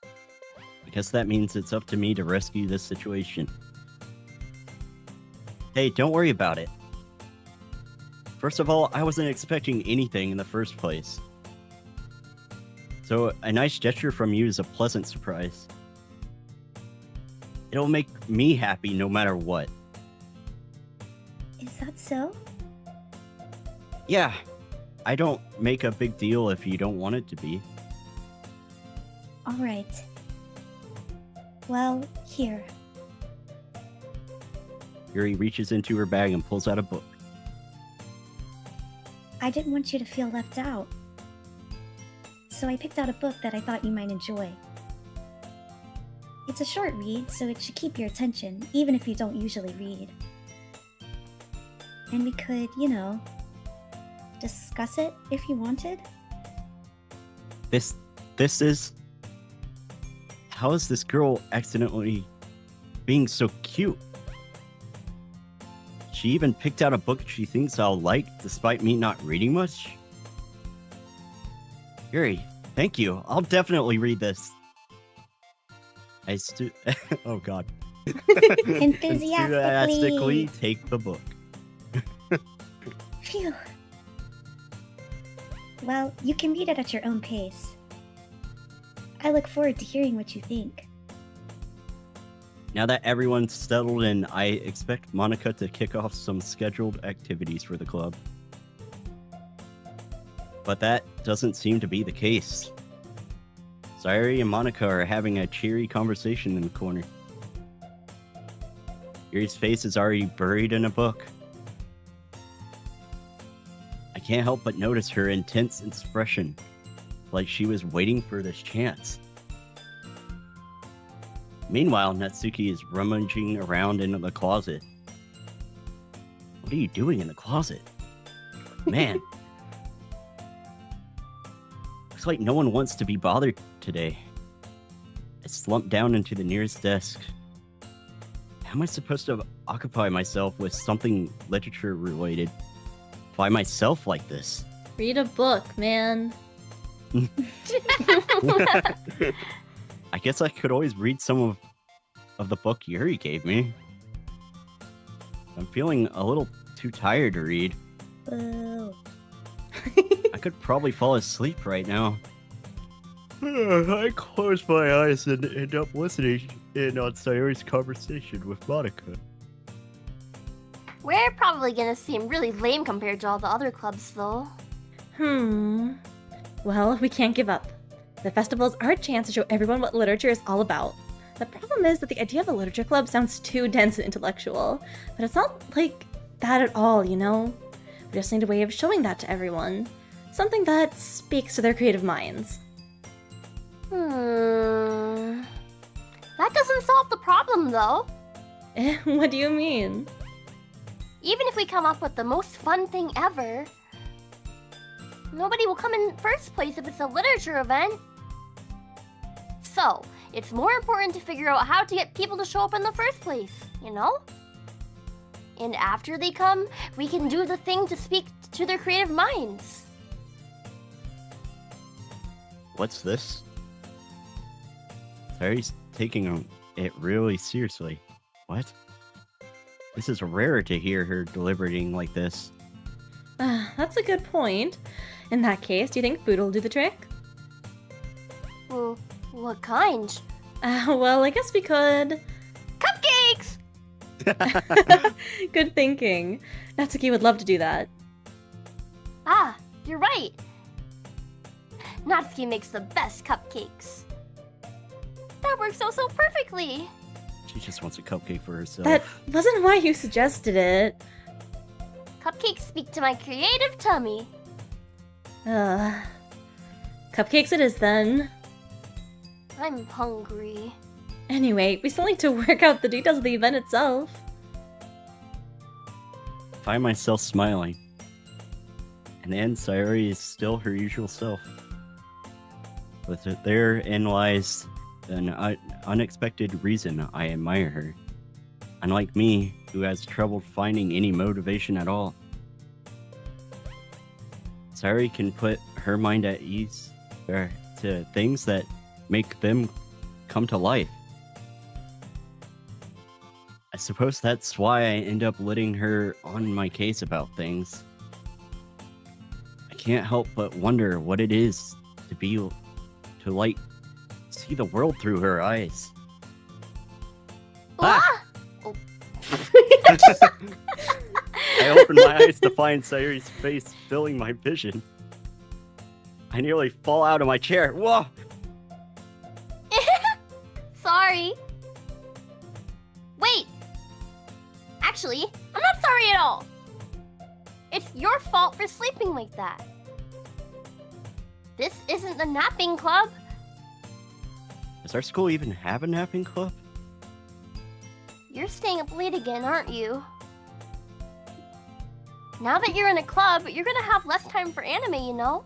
I guess that means it's up to me to rescue this situation. Hey, don't worry about it. First of all, I wasn't expecting anything in the first place. So, a nice gesture from you is a pleasant surprise. It'll make me happy no matter what. Is that so? Yeah, I don't make a big deal if you don't want it to be. Alright. Well, here. Yuri reaches into her bag and pulls out a book. I didn't want you to feel left out. So I picked out a book that I thought you might enjoy. It's a short read, so it should keep your attention, even if you don't usually read. And we could, discuss it if you wanted. This is... How is this girl accidentally being so cute? She even picked out a book she thinks I'll like, despite me not reading much? Yuri, thank you. I'll definitely read this. Oh god. Enthusiastically take the book. Phew. Well, you can read it at your own pace. I look forward to hearing what you think. Now that everyone's settled in, I expect Monica to kick off some scheduled activities for the club. But that doesn't seem to be the case. Sayori and Monica are having a cheery conversation in the corner. Yuri's face is already buried in a book. I can't help but notice her intense expression, like she was waiting for this chance. Meanwhile, Natsuki is rummaging around in the closet. What are you doing in the closet? Man. Looks like no one wants to be bothered today. I slumped down into the nearest desk. How am I supposed to occupy myself with something literature related by myself like this? Read a book, man. I guess I could always read some of the book Yuri gave me. I'm feeling a little too tired to read. Boo. I could probably fall asleep right now. I close my eyes and end up listening in on Sayori's conversation with Monica. We're probably gonna seem really lame compared to all the other clubs, though. Well, we can't give up. The festival's our chance to show everyone what literature is all about. The problem is that the idea of a literature club sounds too dense and intellectual, but it's not like that at all, you know? We just need a way of showing that to everyone. Something that speaks to their creative minds. That doesn't solve the problem, though. What do you mean? Even if we come up with the most fun thing ever, nobody will come in first place if it's a literature event. So, it's more important to figure out how to get people to show up in the first place, you know? And after they come, we can do the thing to speak to their creative minds. What's this? Sayori's taking it really seriously. What? This is rare to hear her deliberating like this. That's a good point. In that case, do you think food will do the trick? Well, what kind? Well, I guess we could. Cupcakes! Good thinking. Natsuki would love to do that. Ah, you're right. Natsuki makes the best cupcakes. That works so perfectly. She just wants a cupcake for herself. That wasn't why you suggested it. Cupcakes speak to my creative tummy. Cupcakes it is then. I'm hungry. Anyway, we still need to work out the details of the event itself. Find myself smiling. And then Sayori is still her usual self. With it, therein lies an unexpected reason I admire her. Unlike me, who has trouble finding any motivation at all. Sayori can put her mind at ease to things that make them come to life. I suppose that's why I end up letting her on my case about things. I can't help but wonder what it is to see the world through her eyes. Ah! Oh, I opened my eyes to find Sayori's face filling my vision. I nearly fall out of my chair. Whoa! sorry. Wait. Actually, I'm not sorry at all. It's your fault for sleeping like that. This isn't the napping club. Does our school even have a napping club? You're staying up late again, aren't you? Now that you're in a club, you're gonna have less time for anime, you know?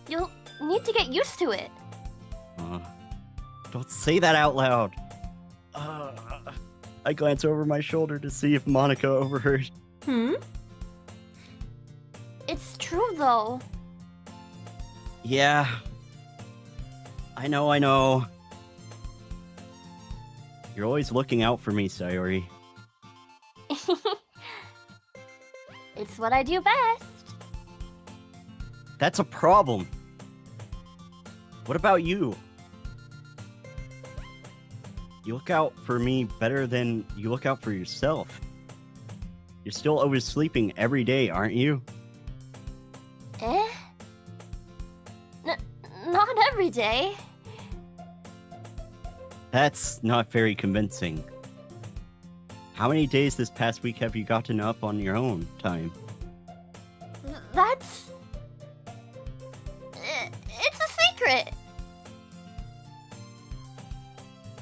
You'll need to get used to it. Don't say that out loud. I glance over my shoulder to see if Monica overheard. It's true, though. Yeah. I know. You're always looking out for me, Sayori. It's what I do best. That's a problem. What about you? You look out for me better than you look out for yourself. You're still oversleeping every day, aren't you? Eh? Not every day. That's not very convincing. How many days this past week have you gotten up on your own time? That's... It's a secret.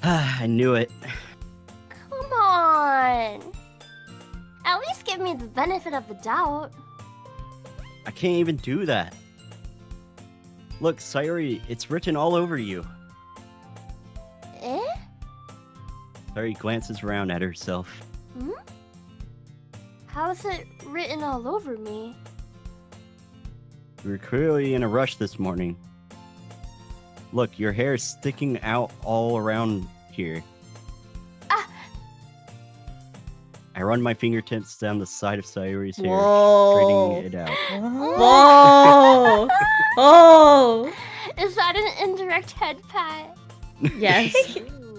I knew it. Come on. At least give me the benefit of the doubt. I can't even do that. Look, Sayori, it's written all over you. Eh? Sayori glances around at herself. Hmm? How's it written all over me? You were clearly in a rush this morning. Look, your hair is sticking out all around here. Ah! I run my fingertips down the side of Sayori's hair, Whoa. straightening it out. Whoa! Oh! Is that an indirect head pat? Yes.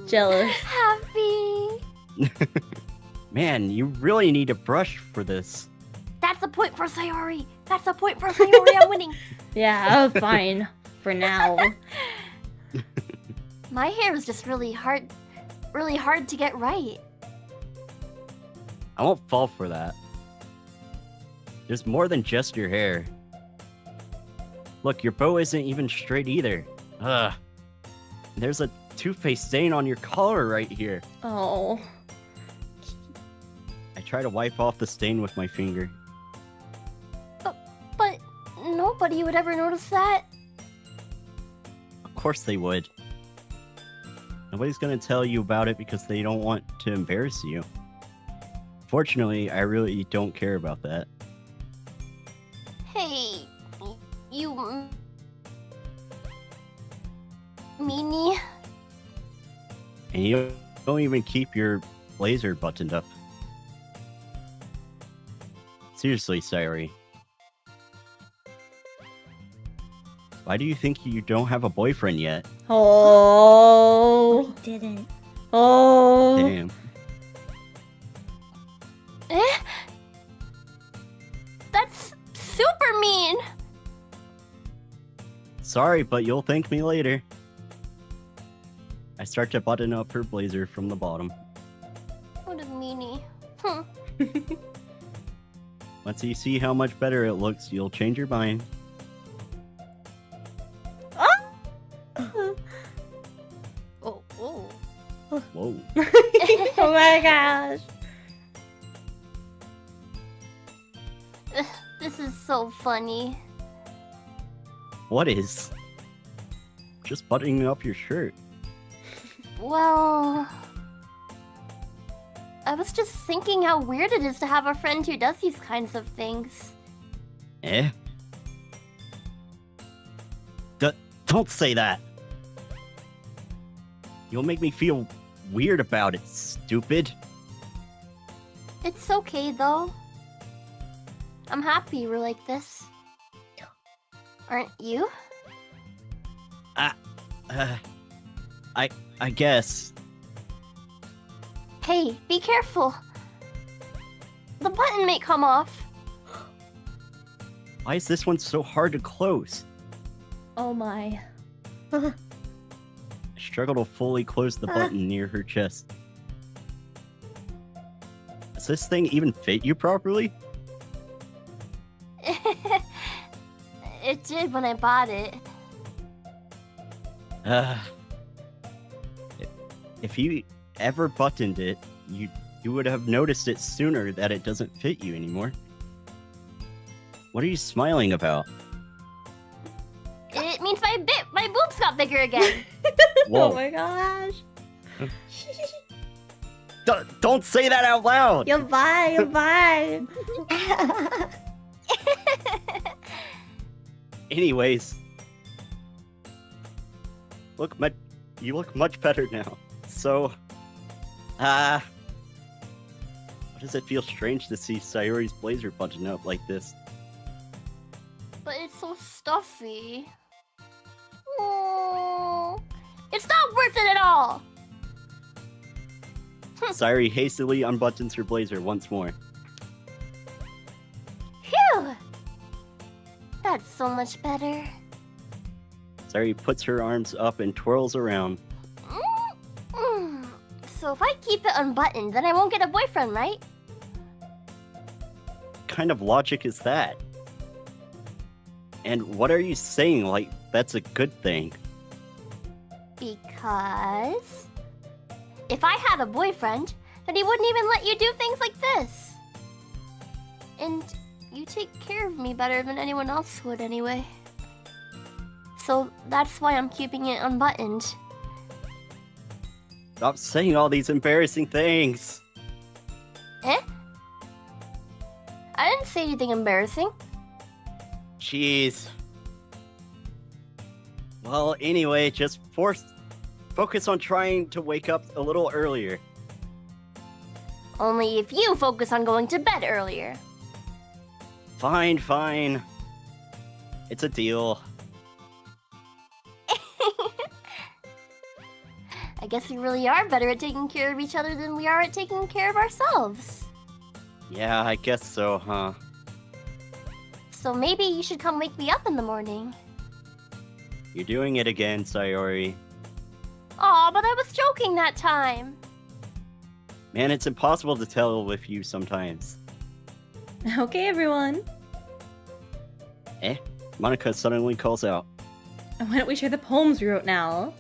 Jealous. Happy. Man, you really need a brush for this. That's a point for Sayori. That's a point for Sayori. I'm winning. Yeah, fine. For now. My hair is just really hard to get right. I won't fall for that. There's more than just your hair. Look, your bow isn't even straight either. Ugh. There's a toothpaste stain on your collar right here. Oh. I try to wipe off the stain with my finger. But nobody would ever notice that. Of course they would. Nobody's gonna tell you about it because they don't want to embarrass you. Fortunately, I really don't care about that. Hey, you... meanie? And you don't even keep your blazer buttoned up. Seriously, Sayori. Why do you think you don't have a boyfriend yet? Oh. I didn't. Oh. Damn. Eh? That's super mean. Sorry, but you'll thank me later. I start to button up her blazer from the bottom. What a meanie. Once you see how much better it looks, you'll change your mind. Oh, oh. Whoa. Oh my gosh. This is so funny. What is? Just buttoning up your shirt. Well, I was just thinking how weird it is to have a friend who does these kinds of things. Eh? Don't say that. You'll make me feel weird about it, stupid. It's okay though. I'm happy we're like this. Aren't you? I guess. Hey, be careful. The button may come off. Why is this one so hard to close? Oh my. I struggle to fully close the button near her chest. Does this thing even fit you properly? It did when I bought it. If you ever buttoned it, you would have noticed it sooner that it doesn't fit you anymore. What are you smiling about? It means my boobs got bigger again. Whoa. Oh my gosh. Don't say that out loud! You'll buy, you'll buy. Anyways. You look much better now. So, why does it feel strange to see Sayori's blazer button up like this? But it's so stuffy. Oh, it's not worth it at all. Sayori hastily unbuttons her blazer once more. Phew! That's so much better. Sayori puts her arms up and twirls around. So if I keep it unbuttoned, then I won't get a boyfriend, right? What kind of logic is that? And what are you saying like that's a good thing? Because if I had a boyfriend, then he wouldn't even let you do things like this. And you take care of me better than anyone else would anyway. So that's why I'm keeping it unbuttoned. Stop saying all these embarrassing things. Eh? I didn't say anything embarrassing. Jeez. Well, anyway, just focus on trying to wake up a little earlier. Only if you focus on going to bed earlier. Fine, fine. It's a deal. I guess we really are better at taking care of each other than we are at taking care of ourselves. Yeah, I guess so, huh? So maybe you should come wake me up in the morning. You're doing it again, Sayori. Aw, but I was joking that time. Man, it's impossible to tell with you sometimes. Okay, everyone. Monica suddenly calls out. Why don't we share the poems we wrote now?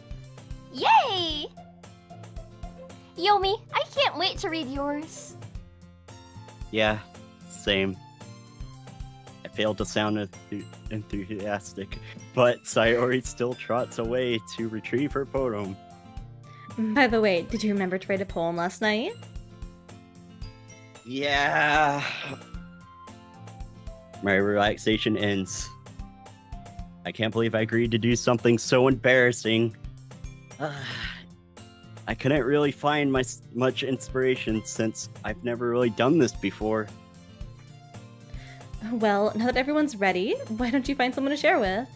Yay! Yomi, I can't wait to read yours. Yeah, same. I failed to sound enthusiastic, but Sayori still trots away to retrieve her poem. By the way, did you remember to write a poem last night? Yeah. My relaxation ends. I can't believe I agreed to do something so embarrassing. I couldn't really find much inspiration since I've never really done this before. Well, now that everyone's ready, why don't you find someone to share with?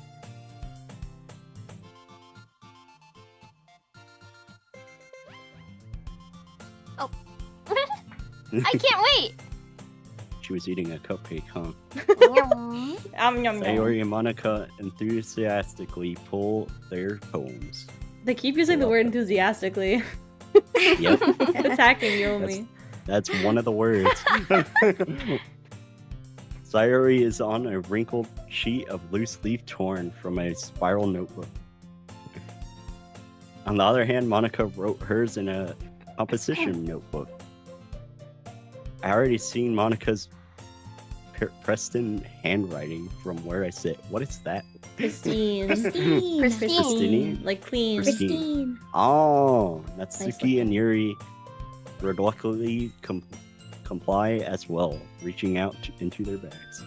Oh. I can't wait! She was eating a cupcake, huh? Yum. Yum, yum. Sayori and Monica enthusiastically pull their poems. They keep using the word enthusiastically. Yep, Attacking Yomi. that's one of the words. Sayori is on a wrinkled sheet of loose leaf torn from a spiral notebook. On the other hand, Monica wrote hers in a composition notebook. I already seen Monica's Preston handwriting from where I sit. What is that? Pristine. Pristine. Pristine? Like clean. Pristine. Oh, Natsuki Nice and Yuri reluctantly comply as well, reaching out into their bags.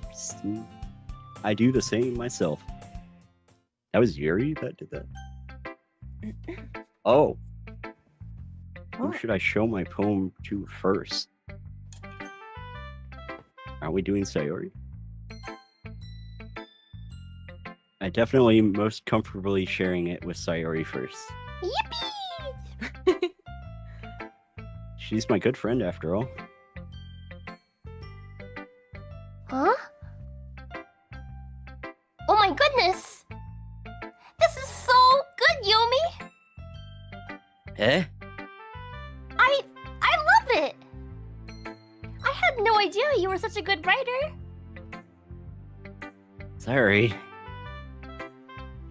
Pristine. I do the same myself. That was Yuri that did that? Oh. Who should I show my poem to first? Are we doing Sayori? I definitely most comfortably sharing it with Sayori first. Yippee! She's my good friend after all. Huh? Oh my goodness! This is so good, Yomi! Eh? I love it! I had no idea you were such a good writer. Sorry.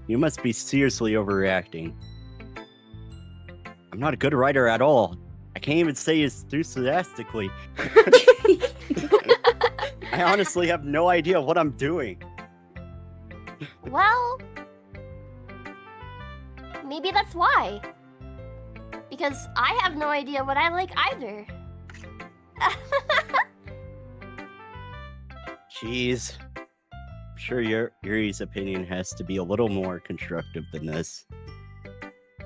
You must be seriously overreacting. I'm not a good writer at all. I can't even say it enthusiastically. I honestly have no idea what I'm doing. Well, maybe that's why. Because I have no idea what I like either. Jeez. I'm sure Yuri's opinion has to be a little more constructive than this.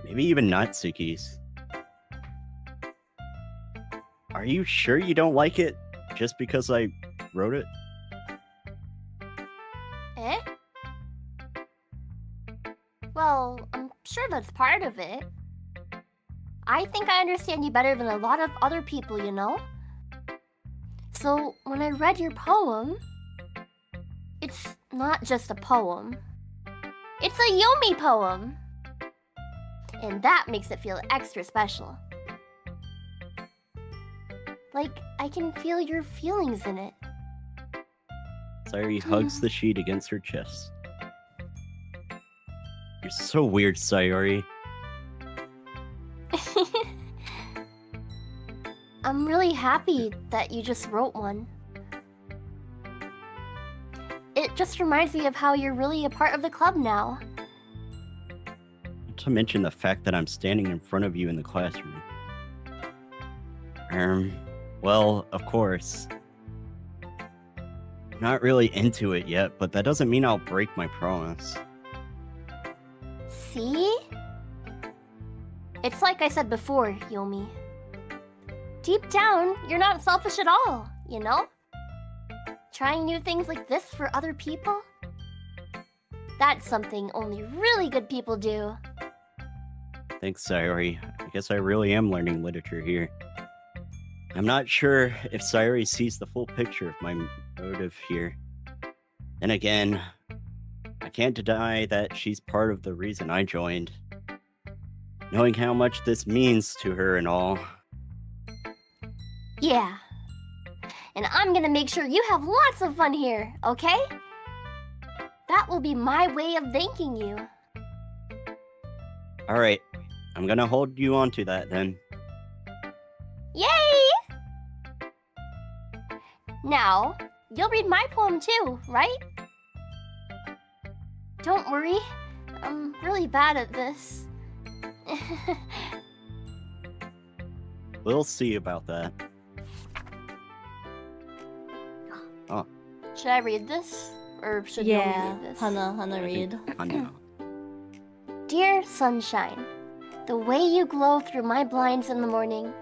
Maybe even Natsuki's. Are you sure you don't like it just because I wrote it? Eh? Well, I'm sure that's part of it. I think I understand you better than a lot of other people, you know? So, when I read your poem, it's not just a poem. It's a Yomi poem! And that makes it feel extra special. Like, I can feel your feelings in it. Sayori hugs the sheet against her chest. You're so weird, Sayori. I'm really happy that you just wrote one. It just reminds me of how you're really a part of the club now. Not to mention the fact that I'm standing in front of you in the classroom. Well, of course. Not really into it yet, but that doesn't mean I'll break my promise. See? It's like I said before, Yomi. Deep down, you're not selfish at all, you know? Trying new things like this for other people? That's something only really good people do. Thanks, Sayori. I guess I really am learning literature here. I'm not sure if Sayori sees the full picture of my motive here. Then again, I can't deny that she's part of the reason I joined. Knowing how much this means to her and all. Yeah. And I'm gonna make sure you have lots of fun here, okay? That will be my way of thanking you. Alright, I'm gonna hold you on to that then. Yay! Now, you'll read my poem too, right? Don't worry, I'm really bad at this. We'll see about that. Should I read this? Or should Yomi Yeah, read this? Hana read. Hana. Dear sunshine, the way you glow through my blinds in the morning,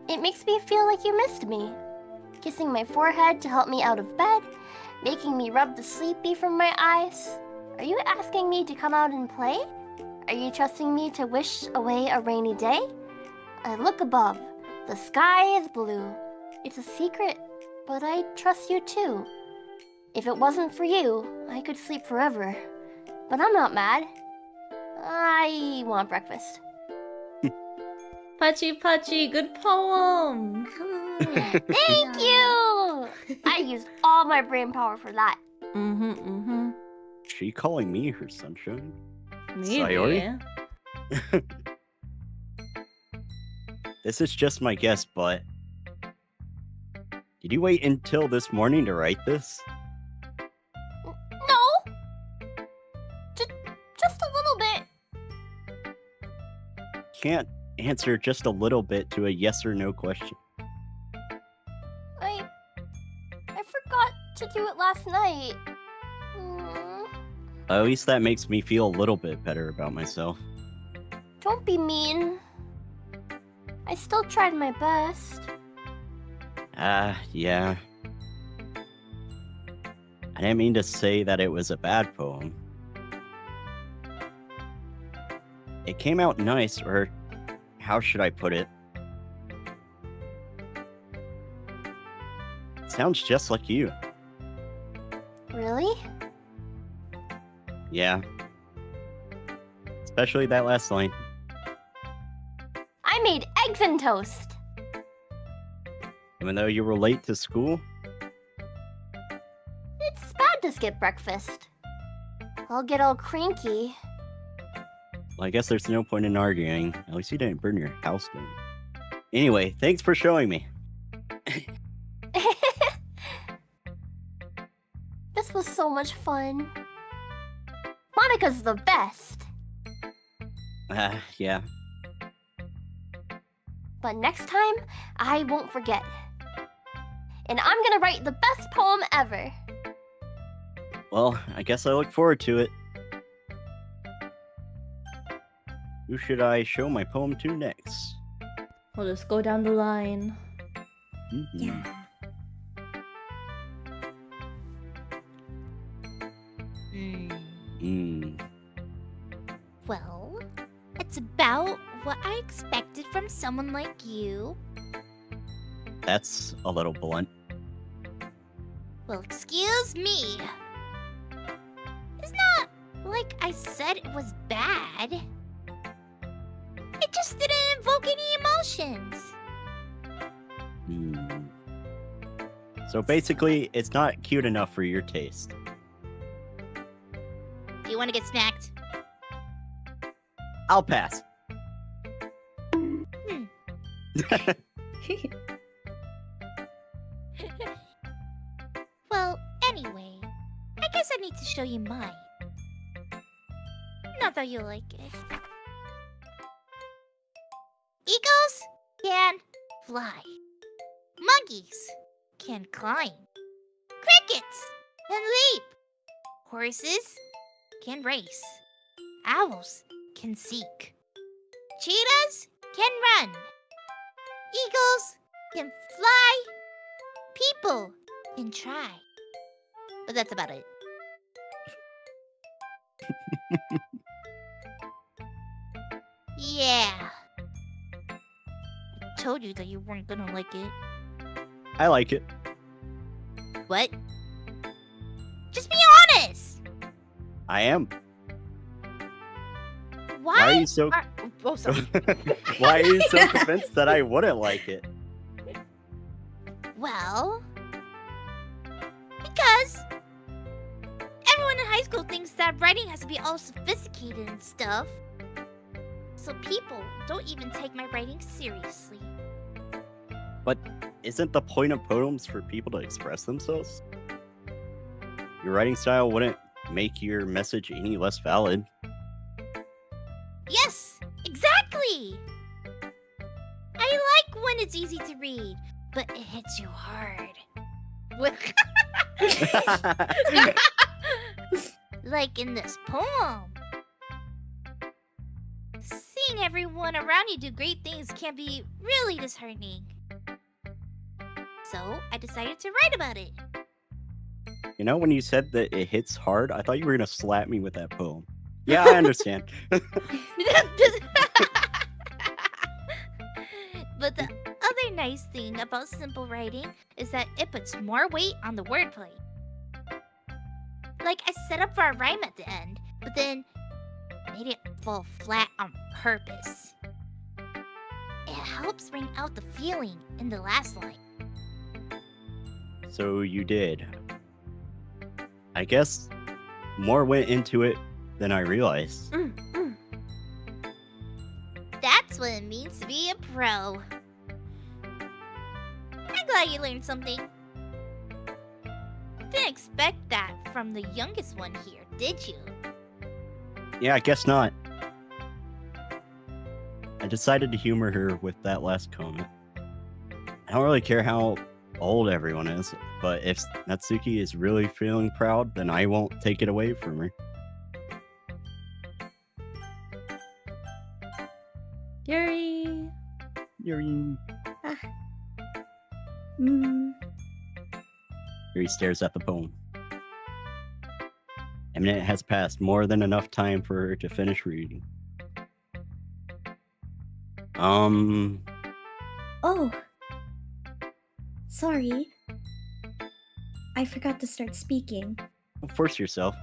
it makes me feel like you missed me. Kissing my forehead to help me out of bed, making me rub the sleepy from my eyes. Are you asking me to come out and play? Are you trusting me to wish away a rainy day? I look above. The sky is blue. It's a secret, but I trust you too. If it wasn't for you, I could sleep forever. But I'm not mad. I want breakfast. Pachi Pachi, good poem. Thank you! I used all my brain power for that. Mm-hmm. She calling me her sunshine? Maybe. Sayori? This is just my guess, but did you wait until this morning to write this? No! Just a little bit. Can't answer just a little bit to a yes or no question. I forgot to do it last night. At least that makes me feel a little bit better about myself. Don't be mean. I still tried my best. Yeah. I didn't mean to say that it was a bad poem. It came out nice, or how should I put it? It sounds just like you. Really? Yeah. Especially that last line. I made eggs and toast. Even though you were late to school? It's bad to skip breakfast. I'll get all cranky. Well, I guess there's no point in arguing. At least you didn't burn your house down. Anyway, thanks for showing me. This was so much fun. Monica's the best. Yeah. But next time, I won't forget. And I'm gonna write the best poem ever. Well, I guess I look forward to it. Who should I show my poem to next? We'll just go down the line. Mhm. Well, it's about what I expected from someone like you. That's a little blunt. Well, excuse me. It's not like I said it was bad. It just didn't invoke any emotions. So basically, it's not cute enough for your taste. Do you want to get smacked? I'll pass. Well, anyway, I guess I need to show you mine. Not that you like it. Eagles can fly. Monkeys can climb. Crickets can leap. Horses can race. Owls can seek. Cheetahs can run. Eagles can fly. People can try. But that's about it. Yeah. I told you that you weren't gonna like it. I like it. What? Just be honest! I am. Why? Why are you so? Oh, sorry. Why are you so convinced that I wouldn't like it? Well, because everyone in high school thinks that writing has to be all sophisticated and stuff. So people don't even take my writing seriously. But isn't the point of poems for people to express themselves? Your writing style wouldn't make your message any less valid. Yes, exactly! I like when it's easy to read, but it hits you hard. Like in this poem. Seeing everyone around you do great things can be really disheartening. So I decided to write about it. You know, when you said that it hits hard, I thought you were gonna slap me with that poem. Yeah, I understand. But the other nice thing about simple writing is that it puts more weight on the wordplay. Like I set up for a rhyme at the end, but then made it fall flat on purpose. It helps bring out the feeling in the last line. So you did. I guess more went into it than I realized. That's what it means to be a pro. I'm glad you learned something. Didn't expect that from the youngest one here, did you? Yeah, I guess not. I decided to humor her with that last comment. I don't really care how old everyone is, but if Natsuki is really feeling proud, then I won't take it away from her. Yuri. Yuri. Yuri stares at the poem. A minute has passed, more than enough time for her to finish reading. Oh. Sorry. I forgot to start speaking. Force yourself.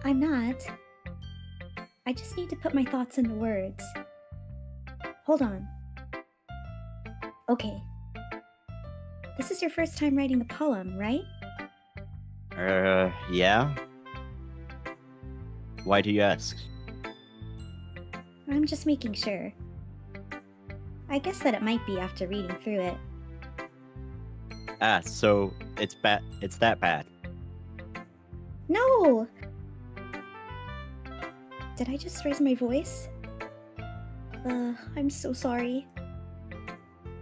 I'm not. I just need to put my thoughts into words. Hold on. Okay. This is your first time writing a poem, right? Yeah? Why do you ask? I'm just making sure. I guess that it might be after reading through it. Ah, so it's bad. It's that bad. No! Did I just raise my voice? I'm so sorry.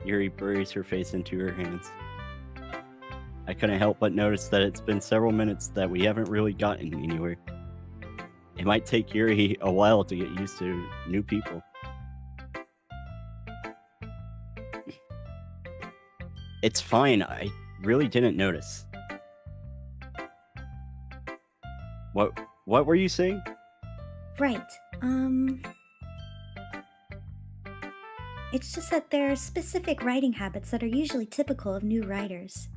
Yuri buries her face into her hands. I couldn't help but notice that it's been several minutes that we haven't really gotten anywhere. It might take Yuri a while to get used to new people. It's fine, I really didn't notice. What were you saying? Right, It's just that there are specific writing habits that are usually typical of new writers.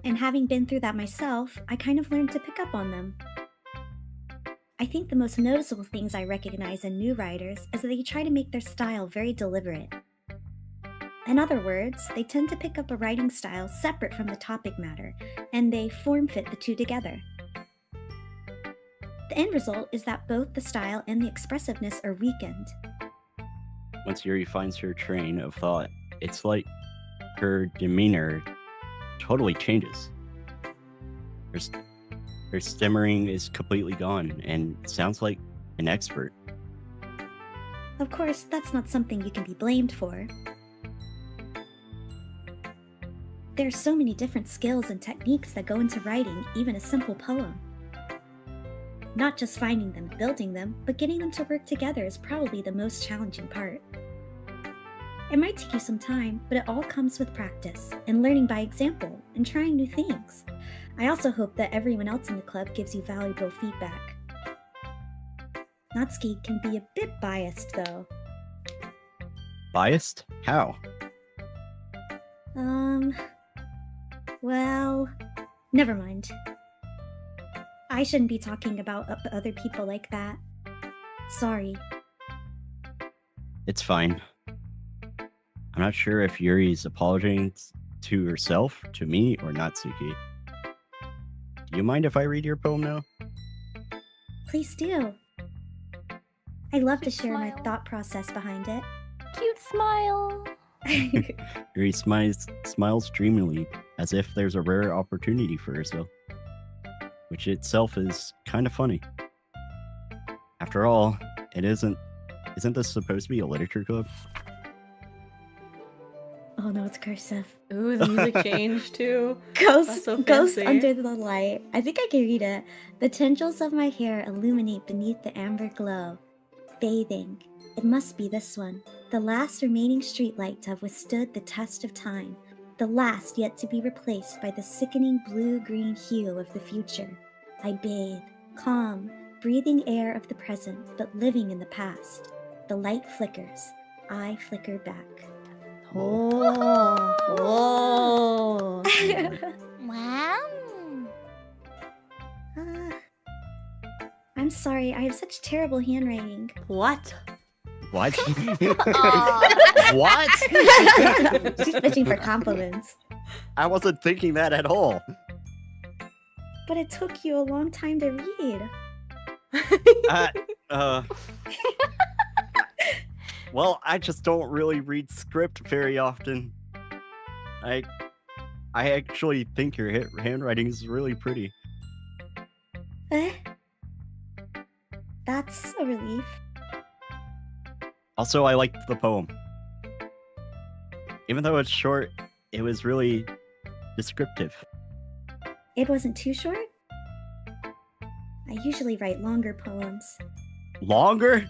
And having been through that myself, I kind of learned to pick up on them. I think the most noticeable things I recognize in new writers is that they try to make their style very deliberate. In other words, they tend to pick up a writing style separate from the topic matter, and they form-fit the two together. The end result is that both the style and the expressiveness are weakened. Once Yuri finds her train of thought, it's like her demeanor totally changes. Her stammering is completely gone and sounds like an expert. Of course, that's not something you can be blamed for. There are so many different skills and techniques that go into writing even a simple poem. Not just finding them and building them, but getting them to work together is probably the most challenging part. It might take you some time, but it all comes with practice, and learning by example, and trying new things. I also hope that everyone else in the club gives you valuable feedback. Natsuki can be a bit biased, though. Biased? How? Well, never mind. I shouldn't be talking about other people like that. Sorry. It's fine. I'm not sure if Yuri's apologizing to herself, to me, or Natsuki. Do you mind if I read your poem now? Please do. I love to Cute share my smile. thought process behind it. Cute smile. Yuri smiles dreamily, as if there's a rare opportunity for herself, which itself is kind of funny. After all, isn't this supposed to be a literature club? Oh no, it's cursive. Ooh, the music changed too. Ghost, That's so ghost fancy. under the light. I think I can read it. The tendrils of my hair illuminate beneath the amber glow. Bathing. It must be this one. The last remaining streetlight to have withstood the test of time. The last yet to be replaced by the sickening blue-green hue of the future. I bathe, calm, breathing air of the present, but living in the past. The light flickers. I flicker back. Oh, oh. Wow. I'm sorry, I have such terrible handwriting. What? What? Aw. What? She's fishing for compliments. I wasn't thinking that at all. But it took you a long time to read. Well, I just don't really read script very often. I actually think your handwriting is really pretty. Eh? That's a relief. Also, I liked the poem. Even though it's short, it was really descriptive. It wasn't too short? I usually write longer poems. Longer?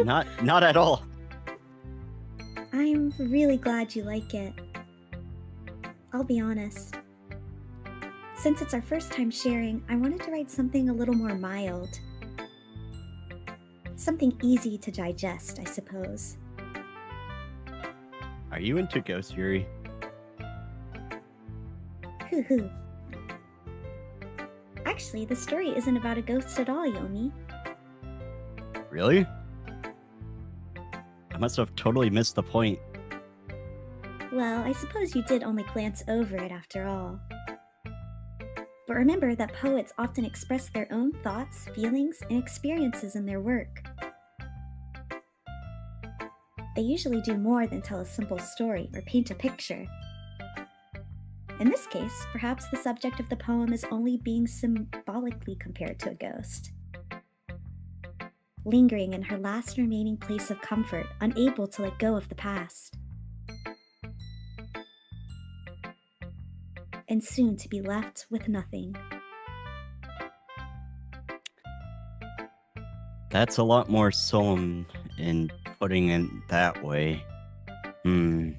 Not at all. I'm really glad you like it. I'll be honest. Since it's our first time sharing, I wanted to write something a little more mild. Something easy to digest, I suppose. Are you into Ghost Yuri? Hoo hoo. Actually, the story isn't about a ghost at all, Yomi. Really? I must have totally missed the point. Well, I suppose you did only glance over it after all. But remember that poets often express their own thoughts, feelings, and experiences in their work. They usually do more than tell a simple story or paint a picture. In this case, perhaps the subject of the poem is only being symbolically compared to a ghost. Lingering in her last remaining place of comfort, unable to let go of the past. And soon to be left with nothing. That's a lot more solemn in putting it that way. I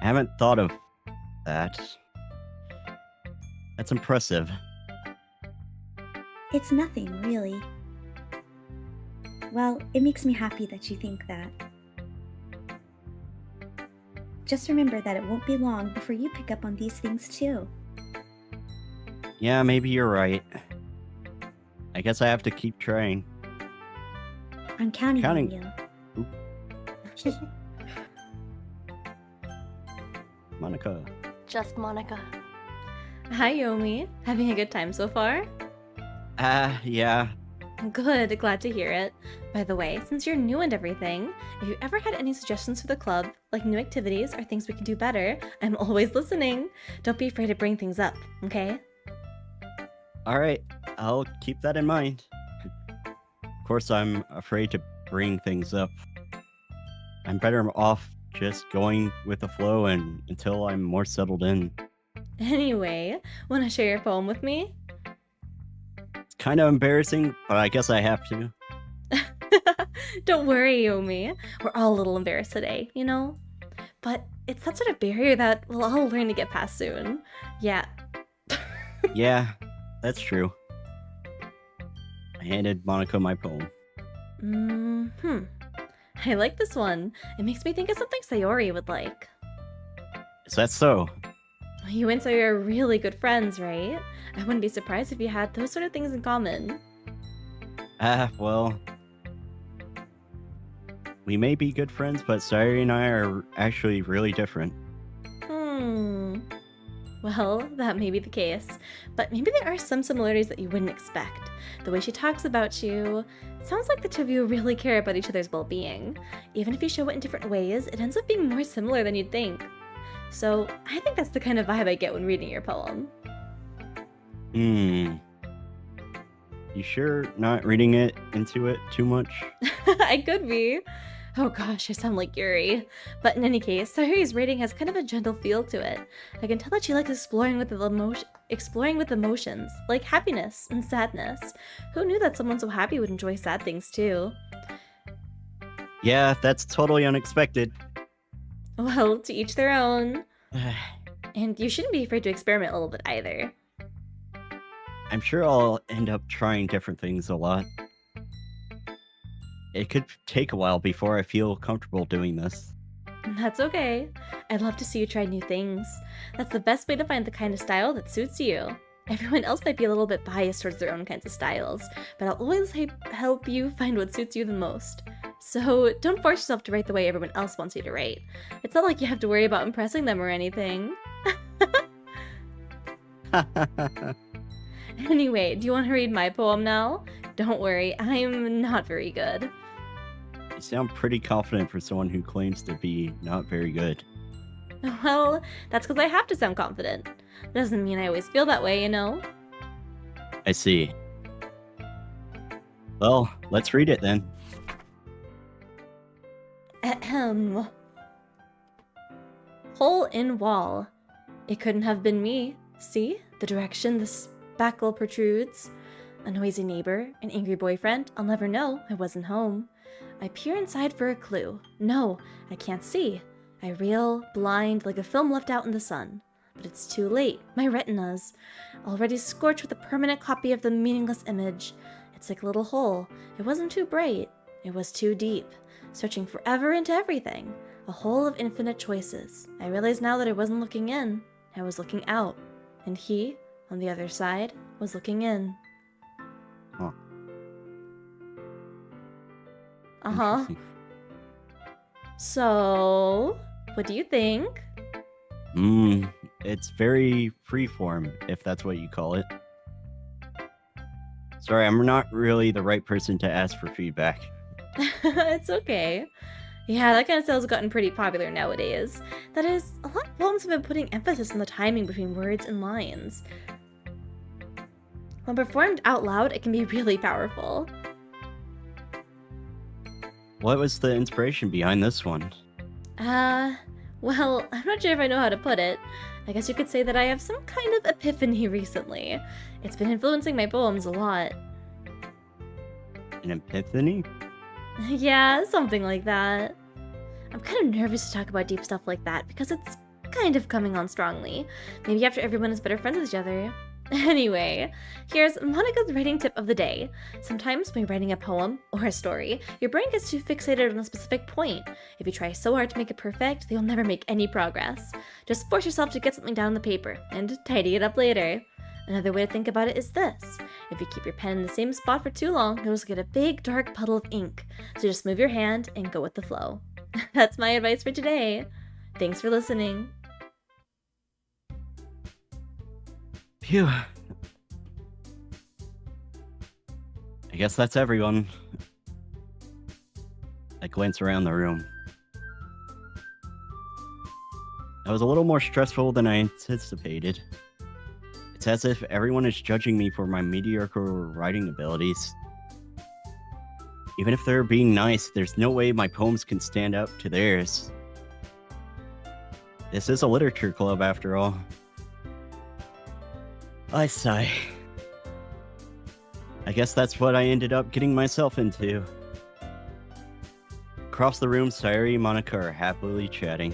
haven't thought of that. That's impressive. It's nothing, really. Well, it makes me happy that you think that. Just remember that it won't be long before you pick up on these things too. Yeah, maybe you're right. I guess I have to keep trying. I'm counting on Counting. you. Monica. Just Monica. Hi, Yomi. Having a good time so far? Yeah. Good, glad to hear it. By the way, since you're new and everything, if you ever had any suggestions for the club, like new activities or things we can do better, I'm always listening. Don't be afraid to bring things up, okay? Alright, I'll keep that in mind. Of course, I'm afraid to bring things up. I'm better off just going with the flow and until I'm more settled in. Anyway, want to share your poem with me? It's kind of embarrassing, but I guess I have to. Don't worry, Yomi. We're all a little embarrassed today, you know? But it's that sort of barrier that we'll all learn to get past soon. Yeah. Yeah, that's true. I handed Monica my poem. I like this one. It makes me think of something Sayori would like. Is that so? You and Sayori are really good friends, right? I wouldn't be surprised if you had those sort of things in common. Well... We may be good friends, but Sayori and I are actually really different. Well, that may be the case, but maybe there are some similarities that you wouldn't expect. The way she talks about you sounds like the two of you really care about each other's well-being. Even if you show it in different ways, it ends up being more similar than you'd think. So I think that's the kind of vibe I get when reading your poem. You sure not reading it into it too much? I could be. Oh gosh, I sound like Yuri. But in any case, Sayori's rating has kind of a gentle feel to it. I can tell that she likes exploring with emotions, like happiness and sadness. Who knew that someone so happy would enjoy sad things too? Yeah, that's totally unexpected. Well, to each their own. And you shouldn't be afraid to experiment a little bit either. I'm sure I'll end up trying different things a lot. It could take a while before I feel comfortable doing this. That's okay. I'd love to see you try new things. That's the best way to find the kind of style that suits you. Everyone else might be a little bit biased towards their own kinds of styles, but I'll always help you find what suits you the most. So don't force yourself to write the way everyone else wants you to write. It's not like you have to worry about impressing them or anything. Anyway, do you want to read my poem now? Don't worry, I'm not very good. You sound pretty confident for someone who claims to be not very good. Well, that's because I have to sound confident. Doesn't mean I always feel that way, you know? I see. Well, let's read it then. Ahem. Hole in wall. It couldn't have been me. See? The direction the spackle protrudes. A noisy neighbor, an angry boyfriend. I'll never know. I wasn't home. I peer inside for a clue. No, I can't see. I reel, blind, like a film left out in the sun. But it's too late. My retina's already scorched with a permanent copy of the meaningless image. It's like a little hole. It wasn't too bright. It was too deep. Searching forever into everything. A hole of infinite choices. I realize now that I wasn't looking in. I was looking out. And he, on the other side, was looking in. Huh. Uh-huh. Interesting. So, what do you think? It's very freeform, if that's what you call it. Sorry, I'm not really the right person to ask for feedback. It's okay. Yeah, that kind of style's gotten pretty popular nowadays. That is, a lot of poems have been putting emphasis on the timing between words and lines. When performed out loud, it can be really powerful. What was the inspiration behind this one? Well, I'm not sure if I know how to put it. I guess you could say that I have some kind of epiphany recently. It's been influencing my poems a lot. An epiphany? Yeah, something like that. I'm kind of nervous to talk about deep stuff like that because it's kind of coming on strongly. Maybe after everyone is better friends with each other. Anyway, here's Monica's writing tip of the day. Sometimes when you're writing a poem or a story, your brain gets too fixated on a specific point. If you try so hard to make it perfect, you'll never make any progress. Just force yourself to get something down on the paper and tidy it up later. Another way to think about it is this. If you keep your pen in the same spot for too long, you'll just get a big dark puddle of ink. So just move your hand and go with the flow. That's my advice for today. Thanks for listening. Phew. I guess that's everyone. I glance around the room. That was a little more stressful than I anticipated. It's as if everyone is judging me for my mediocre writing abilities. Even if they're being nice, there's no way my poems can stand up to theirs. This is a literature club after all. I sigh. I guess that's what I ended up getting myself into. Across the room, Sayuri and Monica are happily chatting.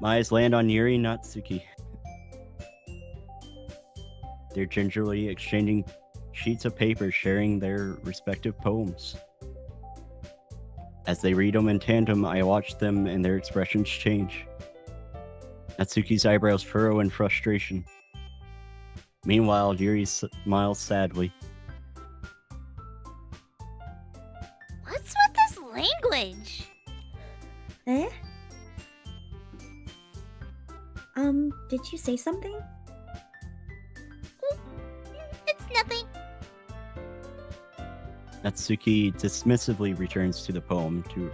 My eyes land on Yuri and Natsuki. They're gingerly exchanging sheets of paper, sharing their respective poems. As they read them in tandem, I watch them and their expressions change. Natsuki's eyebrows furrow in frustration. Meanwhile, Yuri smiles sadly. What's with this language? Eh? Did you say something? It's nothing. Natsuki dismissively returns to the poem to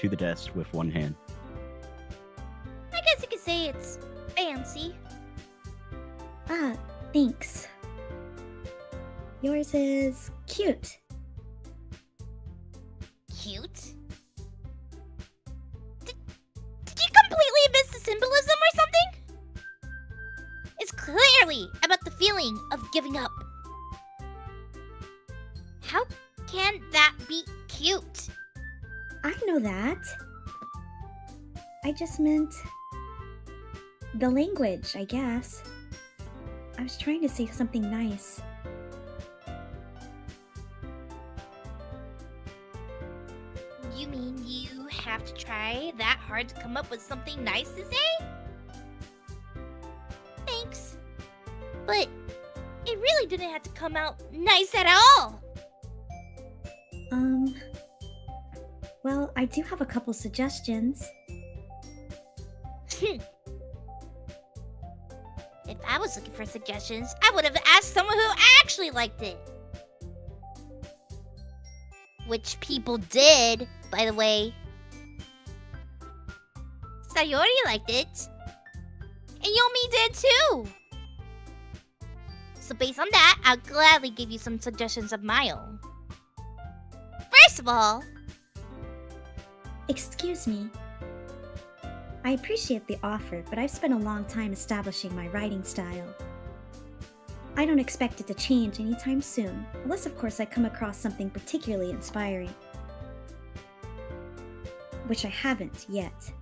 the desk with one hand. I guess you could say it's fancy. Ah, thanks. Yours is cute. Cute? Did you completely miss the symbolism or something? It's clearly about the feeling of giving up. How can that be cute? I know that. I just meant the language, I guess. I was trying to say something nice. You mean you have to try that hard to come up with something nice to say? Thanks. But it really didn't have to come out nice at all. Well, I do have a couple suggestions. If I was looking for suggestions, I would have asked someone who actually liked it. Which people did, by the way. Sayori liked it. And Yomi did too. So based on that, I'll gladly give you some suggestions of my own. First of all... Excuse me. I appreciate the offer, but I've spent a long time establishing my writing style. I don't expect it to change anytime soon, unless of course I come across something particularly inspiring. Which I haven't yet.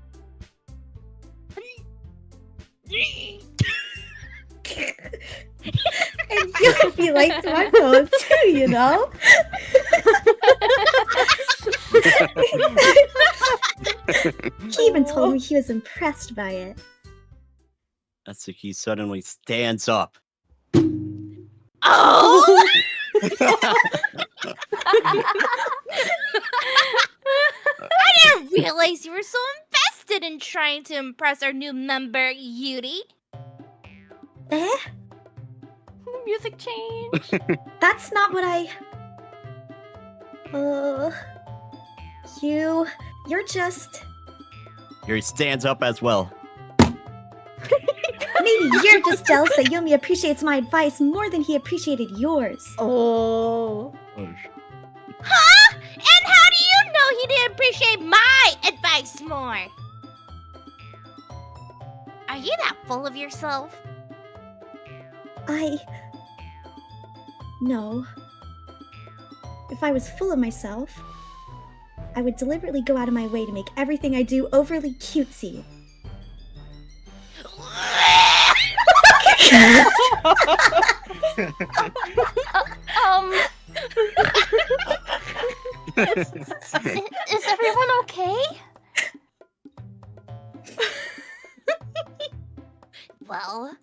And Yomi liked my poem too, you know? He even told me he was impressed by it. Natsuki suddenly stands up. Oh! I didn't realize you were so invested in trying to impress our new member, Yuri. Eh? Music change. That's not what I... You're just... Yuri stands up as well. Maybe you're just jealous that Yomi appreciates my advice more than he appreciated yours. Oh. Huh? And how do you know he didn't appreciate my advice more? Are you that full of yourself? No. If I was full of myself, I would deliberately go out of my way to make everything I do overly cutesy. Is everyone okay? Well,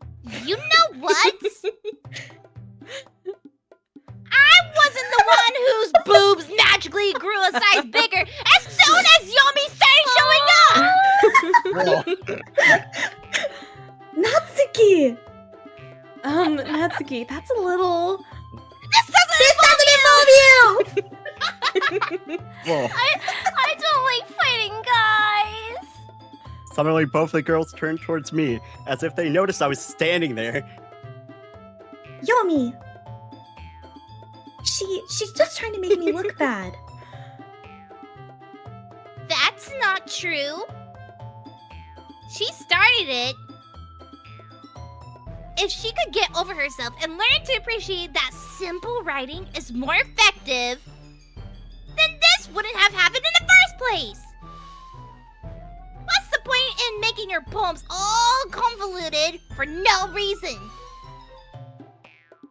you know what? I wasn't the one whose boobs magically grew a size bigger as soon as Yomi started showing up! Natsuki! Natsuki, that's a little... This doesn't involve you! Whoa. I don't like fighting, guys. Suddenly, both the girls turned towards me, as if they noticed I was standing there. Yomi! She's just trying to make me look bad. That's not true. She started it. If she could get over herself and learn to appreciate that simple writing is more effective, then this wouldn't have happened in the first place. What's the point in making your poems all convoluted for no reason?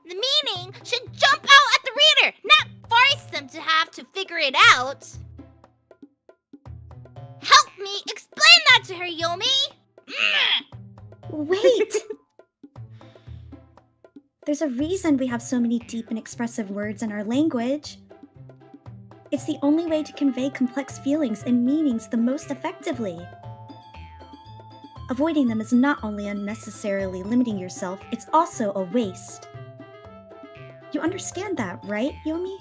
The meaning should jump out at the reader, not force them to have to figure it out. Help me explain that to her, Yomi! Wait! There's a reason we have so many deep and expressive words in our language. It's the only way to convey complex feelings and meanings the most effectively. Avoiding them is not only unnecessarily limiting yourself, it's also a waste. You understand that, right, Yomi?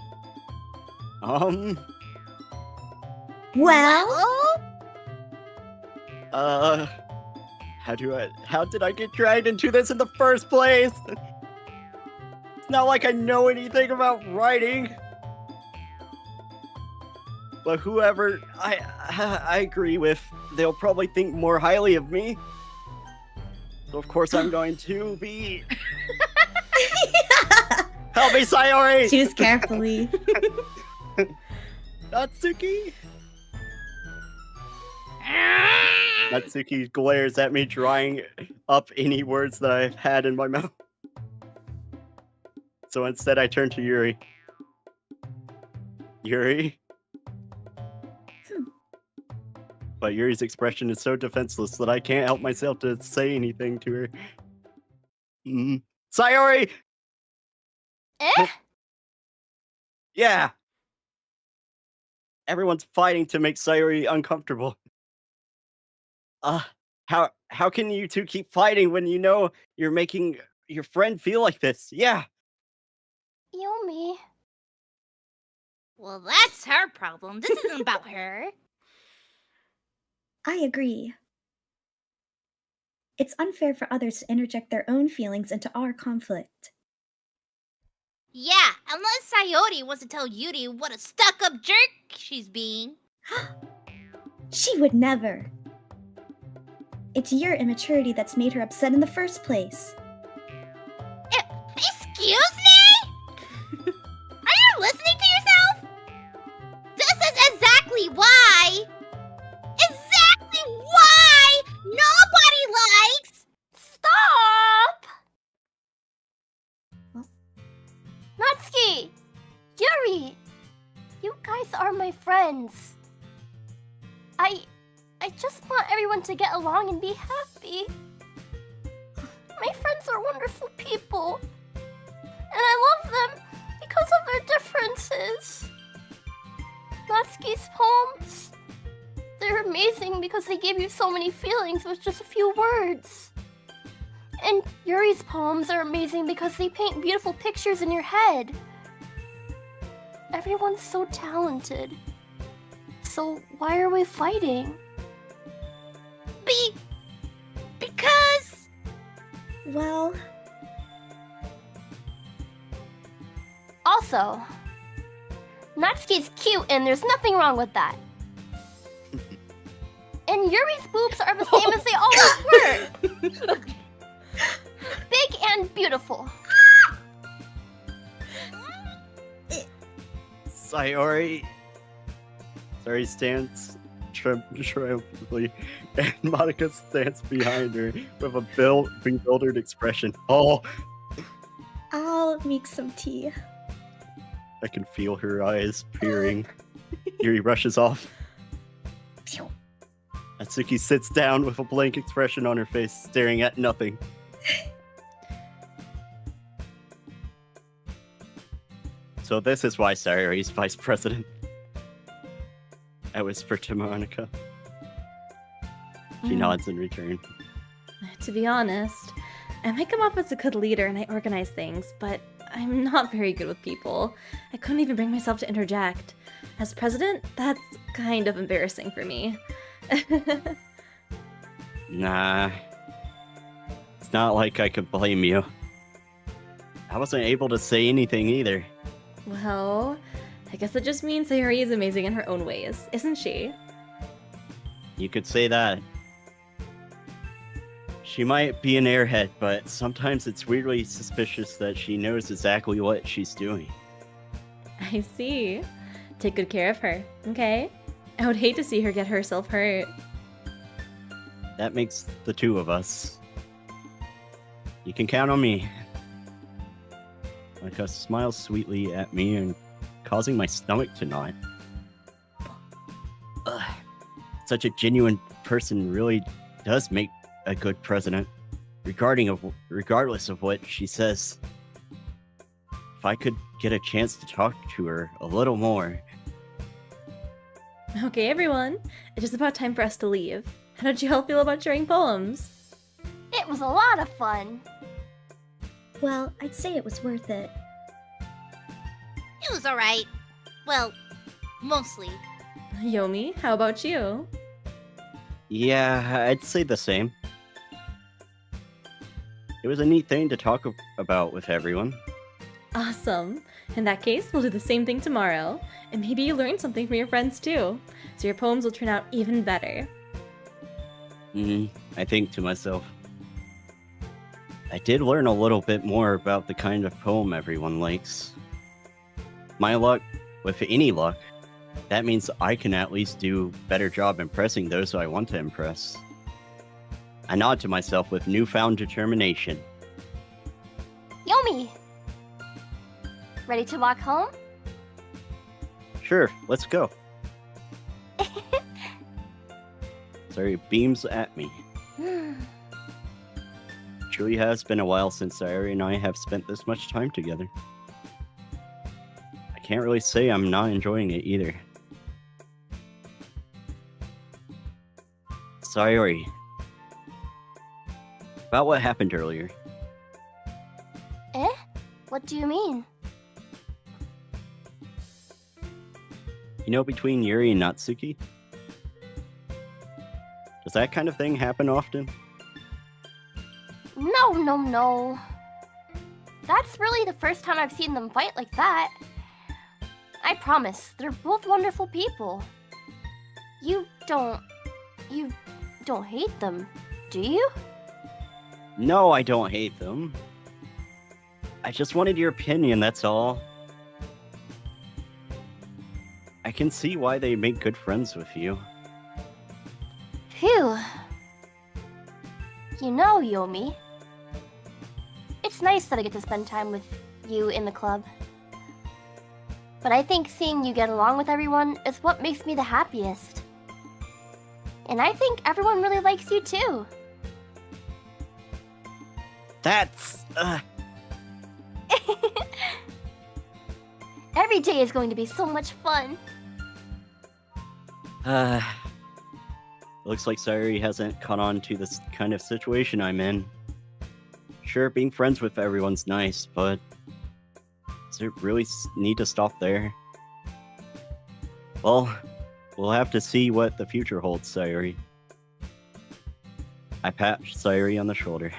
Well? How did I get dragged into this in the first place? It's not like I know anything about writing. But whoever I agree with, they'll probably think more highly of me. So of course I'm going to be... Help me, Sayori! Choose carefully. Natsuki? Natsuki glares at me, drying up any words that I've had in my mouth. So instead I turn to Yuri. Yuri? But Yuri's expression is so defenseless that I can't help myself to say anything to her. Sayori! Eh? Yeah! Everyone's fighting to make Sayori uncomfortable. How can you two keep fighting when you know you're making your friend feel like this? Yeah! Yomi. Well, that's her problem. This isn't about her. I agree. It's unfair for others to interject their own feelings into our conflict. Yeah, unless Sayori wants to tell Yuri what a stuck-up jerk she's being. She would never. It's your immaturity that's made her upset in the first place. Excuse me? Are you listening to yourself? This is exactly why nobody likes. Stop! Well- Natsuki! Yuri! You guys are my friends. I just want everyone to get along and be happy. My friends are wonderful people. And I love them because of their differences. Natsuki's poems, they're amazing because they give you so many feelings with just a few words. And Yuri's poems are amazing because they paint beautiful pictures in your head. Everyone's so talented. So why are we fighting? Because Well, Also, Natsuki's cute and there's nothing wrong with that. And Yuri's boobs are the same as they always were. Big and beautiful. Sayori stands triumphantly, and Monica stands behind her with a bewildered expression. Oh, I'll make some tea. I can feel her eyes peering. Yuri rushes off. Phew. Atsuki sits down with a blank expression on her face, staring at nothing. So this is why Sayori's vice president. I whisper to Monica. She nods in return. To be honest, I might come off as a good leader and I organize things, but I'm not very good with people. I couldn't even bring myself to interject. As president, that's kind of embarrassing for me. Nah. It's not like I could blame you. I wasn't able to say anything either. Well, I guess that just means Sayori is amazing in her own ways, isn't she? You could say that. She might be an airhead, but sometimes it's weirdly suspicious that she knows exactly what she's doing. I see. Take good care of her, okay? I would hate to see her get herself hurt. That makes the two of us. You can count on me. Monica smiles sweetly at me and causing my stomach to knot. Ugh. Such a genuine person really does make a good president, regardless of what she says. If I could get a chance to talk to her a little more. Okay, everyone, it's just about time for us to leave. How did you all feel about sharing poems? It was a lot of fun. Well, I'd say it was worth it. it was alright. Well, mostly. Yomi, how about you? Yeah, I'd say the same. It was a neat thing to talk about with everyone. Awesome. In that case, we'll do the same thing tomorrow. And maybe you learned something from your friends too. So your poems will turn out even better. I think to myself. I did learn a little bit more about the kind of poem everyone likes. My luck, with any luck, that means I can at least do a better job impressing those I want to impress. I nod to myself with newfound determination. Yomi! Ready to walk home? Sure, let's go. Sorry, beams at me. truly has been a while since Sayori and I have spent this much time together. I can't really say I'm not enjoying it either. Sayori. About what happened earlier. Eh? What do you mean? You know, between Yuri and Natsuki? Does that kind of thing happen often? No. That's really the first time I've seen them fight like that. I promise, they're both wonderful people. You don't hate them, do you? No, I don't hate them. I just wanted your opinion, that's all. I can see why they make good friends with you. Phew. You know, Yomi, it's nice that I get to spend time with you in the club. But I think seeing you get along with everyone is what makes me the happiest. And I think everyone really likes you too. That's... Every day is going to be so much fun. Looks like Sayori hasn't caught on to this kind of situation I'm in. Sure, being friends with everyone's nice, but does it really need to stop there? Well, we'll have to see what the future holds, Sayori. I pat Sayori on the shoulder.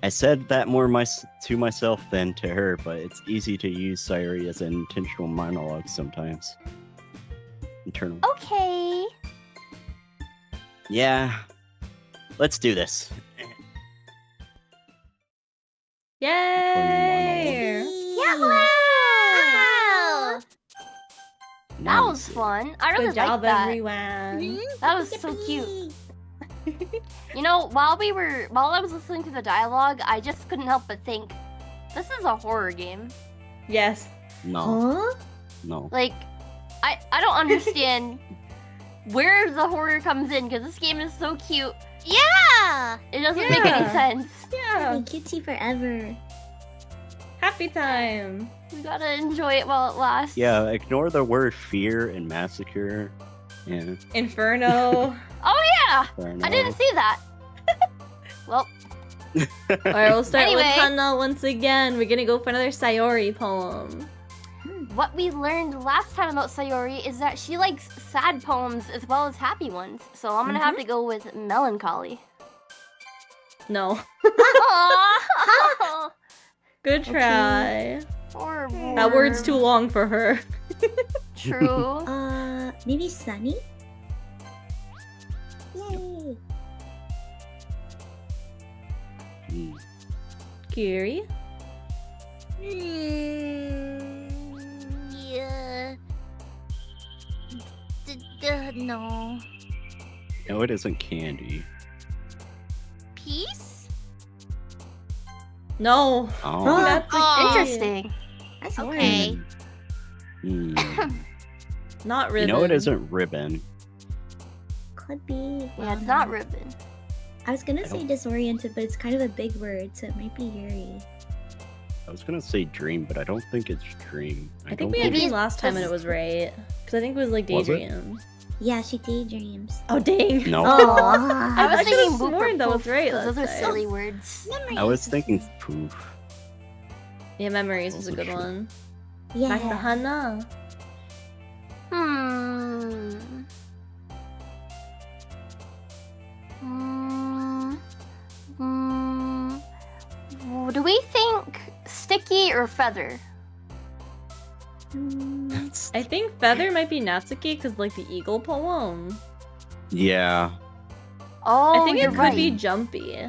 I said that more to myself than to her, but it's easy to use Sayori as an intentional monologue sometimes. Internal. Okay. Yeah. Let's do this. Yay! Yeah! Wow! That was fun. I really Good job, liked that. everyone. That was so cute. You know, while I was listening to the dialogue, I just couldn't help but think, this is a horror game. Yes. No. Huh? No. Like, I don't understand where the horror comes in, because this game is so cute. Yeah! It doesn't make any Yeah. sense. Yeah. Be cutesy forever. Happy time. We gotta enjoy it while it lasts. Yeah, ignore the word fear and massacre. Yeah. Inferno. Oh yeah! Fair I enough. didn't see that. Well, Alright, we'll start with Anyway. Hana once again. We're gonna go for another Sayori poem. what we learned last time about Sayori is that she likes sad poems as well as happy ones. So I'm gonna have to go with melancholy. No. Aww. Good try. Poor That word's worm. too long for her. True. Maybe Sunny? Yay! Hmm. Kiri. Yeah. No. No, it isn't candy. Peace? No. Oh. That's Oh. Interesting. That's Okay. Hmm. Not You ribbon. know it isn't ribbon. Could be. Yeah, it's not ribbon. I was gonna I say don't- disoriented, but it's kind of a big word, so it might be Yuri. I was gonna say dream, but I don't think it's dream. I don't think we had Maybe dream last time and this- it was right. Because I think it was like Was it? daydream. Yeah, she daydreams. Oh, dang. No. I Oh, was I thinking could've boop or sworn that was poof, right 'cause those are last time. silly words. I was thinking poof. Yeah, memories is a Also good true. one. yeah. Back to Hana. Hmm. Hmm. Hmm. Do we think sticky or feather? Mm, That's... I think Feather might be Natsuki because, like, the eagle poem. Yeah. Oh, I think you're it could right. be Jumpy.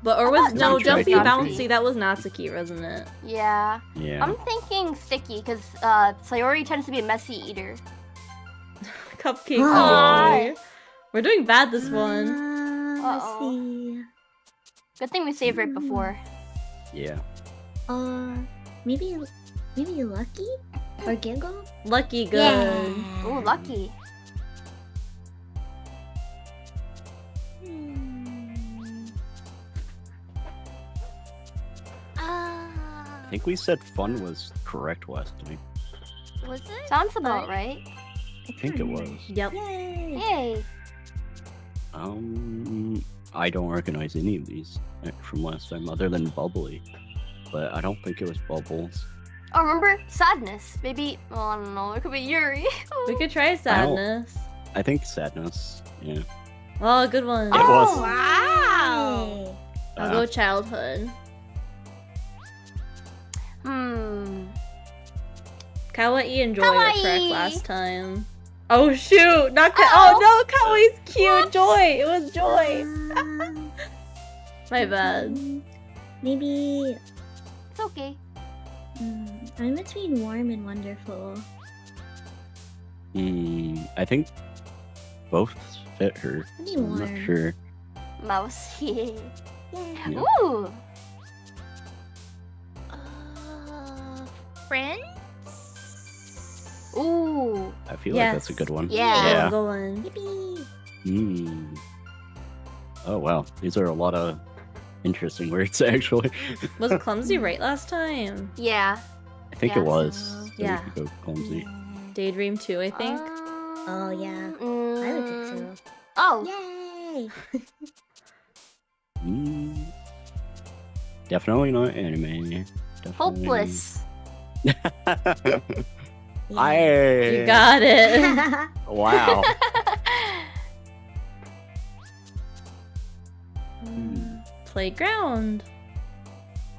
But, or I was, thought no, Jumpy Jumpy might be Bouncy, that was Natsuki, wasn't it? Yeah. Yeah. I'm thinking sticky because Sayori tends to be a messy eater. Cupcake. Aw. Sayori. We're doing bad this one. Let's Uh-oh. see. Good thing we saved right before. Yeah. Maybe Lucky or Giggle. Lucky good. Ooh, lucky. I think we said fun was correct last time. Was it? Sounds about right. I think it was. Yep. Yay! Yay. I don't recognize any of these from last time other than Bubbly. But I don't think it was Bubbles. Oh, remember? Sadness. Maybe, well, I don't know. It could be Yuri. We could try sadness. I think Sadness. Yeah. Oh, good one. It was. Wow. I'll go childhood. Kawaii and Joy were correct Kawaii. last time. Oh shoot! Not oh no, Kawaii's cute. Joy. It was Joy. My bad. Maybe It's okay. I'm between warm and wonderful. I think both fit her. Maybe So I'm not warm. sure. Mouse. Yeah. Yeah. Ooh. Friends? Ooh. I feel like that's a good one. Yeah. Good one. Yippee! Oh wow, these are a lot of interesting words actually. Was clumsy right last time? Yeah. I think Yeah, it was. so- So Yeah. we could go clumsy. Daydream 2, I think. Oh yeah, I would think so. Oh. Yay! Definitely not anime. Definitely... Hopeless. You got it. Wow. Playground.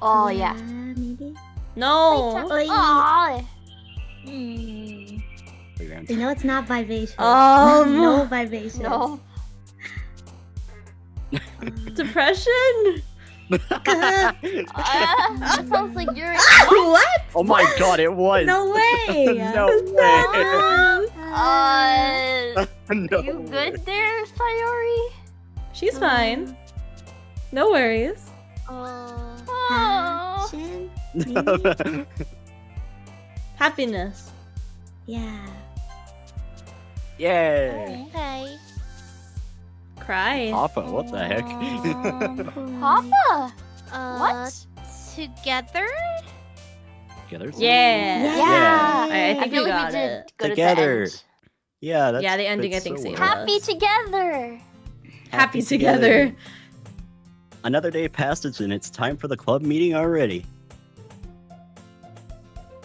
Oh, yeah. Maybe. No. Aw. Playground. You know it's not vivacious. No. no vivacious. No. Depression. That sounds like Yuri. What? Oh my god, it was. No way. No way. No You way. good there, Sayori? She's fine. No worries. Oh. Passion? Maybe? Happiness. Yeah. Yay. Okay. Cry. Papa, what the heck? Papa? What? Together? Together? Yeah. Yeah. I think feel you like got we did it. good Together. at the end. Yeah, that's Yeah, the ending, fits I think, so saved well. us. Happy together. Happy together. Another day passes and it's time for the club meeting already.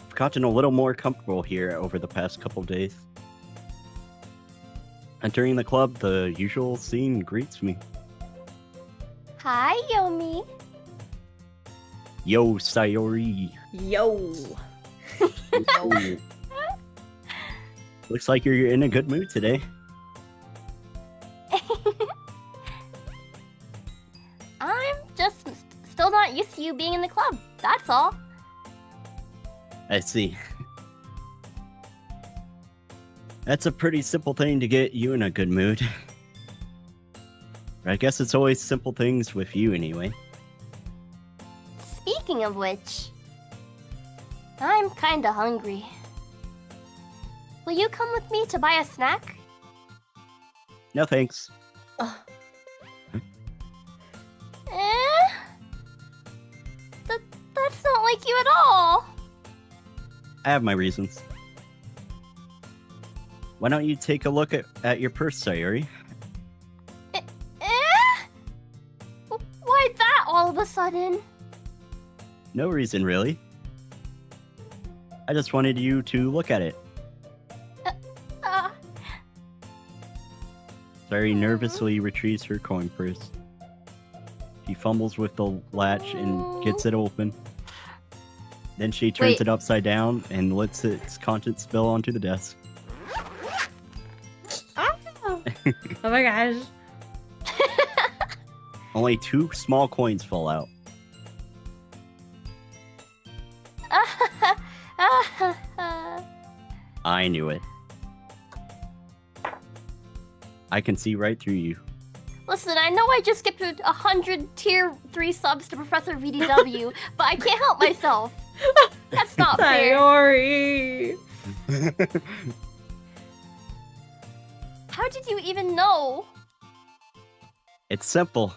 I've gotten a little more comfortable here over the past couple days. Entering the club, the usual scene greets me. Hi, Yomi. Yo, Sayori. Yo. Yo. Looks like you're in a good mood today. I'm just still not used to you being in the club. That's all. I see. That's a pretty simple thing to get you in a good mood. I guess it's always simple things with you anyway. Speaking of which, I'm kinda hungry. Will you come with me to buy a snack? No thanks. That's not like you at all. I have my reasons. Why don't you take a look at your purse, Sayori? Why that all of a sudden? No reason, really. I just wanted you to look at it. Uh, Sayori nervously retrieves her coin purse. She fumbles with the latch and gets it open. Then she turns Wait. it upside down and lets its contents spill onto the desk. Oh my gosh. Only 2 small coins fall out. I knew it. I can see right through you. Listen, I know I just skipped 100 tier 3 subs to Professor VDW, but I can't help myself. That's not fair. Sayori. How did you even know? It's simple.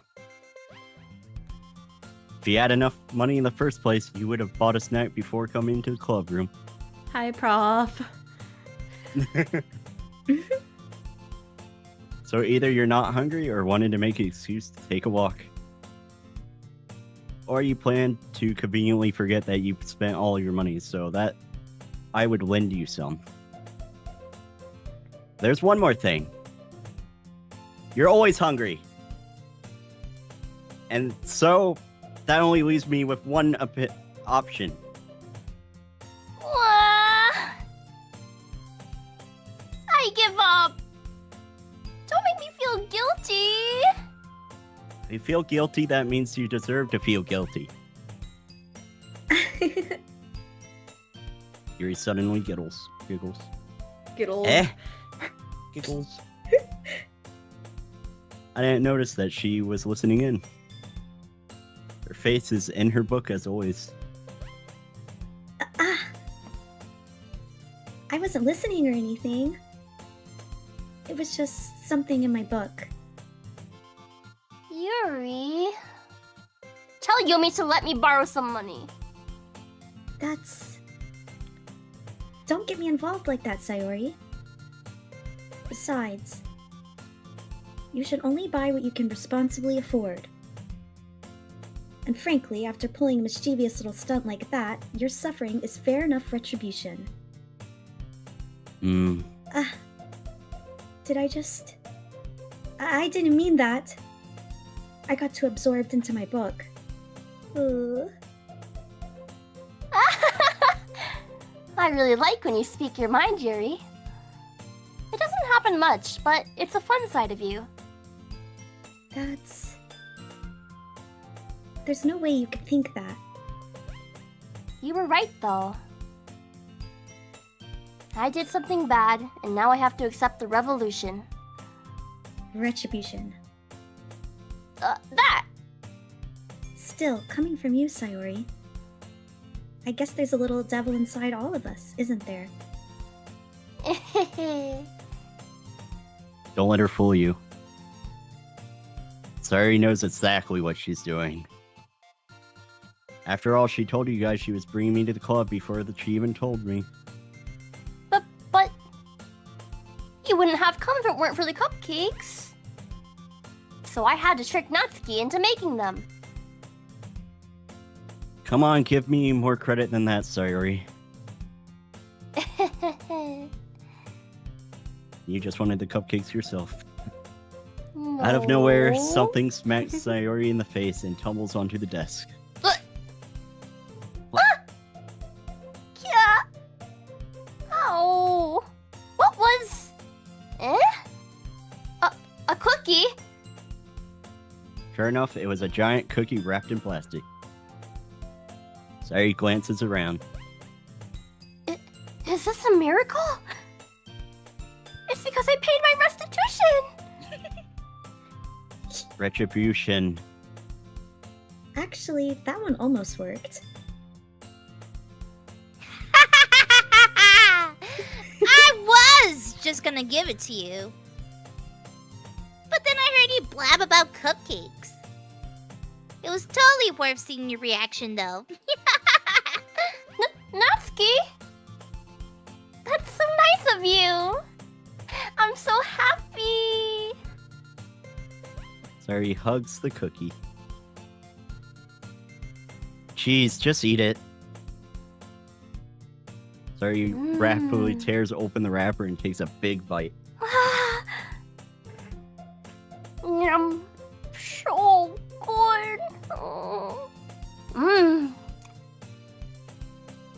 If you had enough money in the first place, you would have bought a snack before coming to the club room. Hi, Prof. So either you're not hungry or wanted to make an excuse to take a walk. Or you plan to conveniently forget that you spent all your money, so that I would lend you some. There's one more thing. You're always hungry. And so, that only leaves me with one option. I give up. Don't make me feel guilty. If you feel guilty, that means you deserve to feel guilty. Yuri suddenly giggles. Good Giggles. I didn't notice that she was listening in. Her face is in her book as always. I wasn't listening or anything. It was just something in my book. Yuri. Tell Yomi to let me borrow some money. That's... Don't get me involved like that, Sayori. Besides, you should only buy what you can responsibly afford. And frankly, after pulling a mischievous little stunt like that, your suffering is fair enough retribution. Did I just... I didn't mean that. I got too absorbed into my book. I really like when you speak your mind, Yuri. It doesn't happen much, but it's a fun side of you. That's... There's no way you could think that. You were right, though. I did something bad, and now I have to accept the revolution. Retribution. That! Still, coming from you, Sayori. I guess there's a little devil inside all of us, isn't there? Don't let her fool you. Sayori knows exactly what she's doing. After all, she told you guys she was bringing me to the club before she even told me. But... You wouldn't have come if it weren't for the cupcakes. So I had to trick Natsuki into making them. Come on, give me more credit than that, Sayori. You just wanted the cupcakes yourself. No. Out of nowhere, something smacks Sayori in the face and tumbles onto the desk. Yeah. Oh. What was... A cookie? Sure enough, it was a giant cookie wrapped in plastic. Sayori glances around. Is this a miracle? It's because I paid my restitution! Retribution. Actually, that one almost worked. I was just gonna give it to you. But then I heard you blab about cupcakes. It was totally worth seeing your reaction, though. Natsuki? That's so nice of you! I'm so happy! Sayori hugs the cookie. Jeez, just eat it. Sayori rapidly tears open the wrapper and takes a big bite. Yum. So good. Mmm.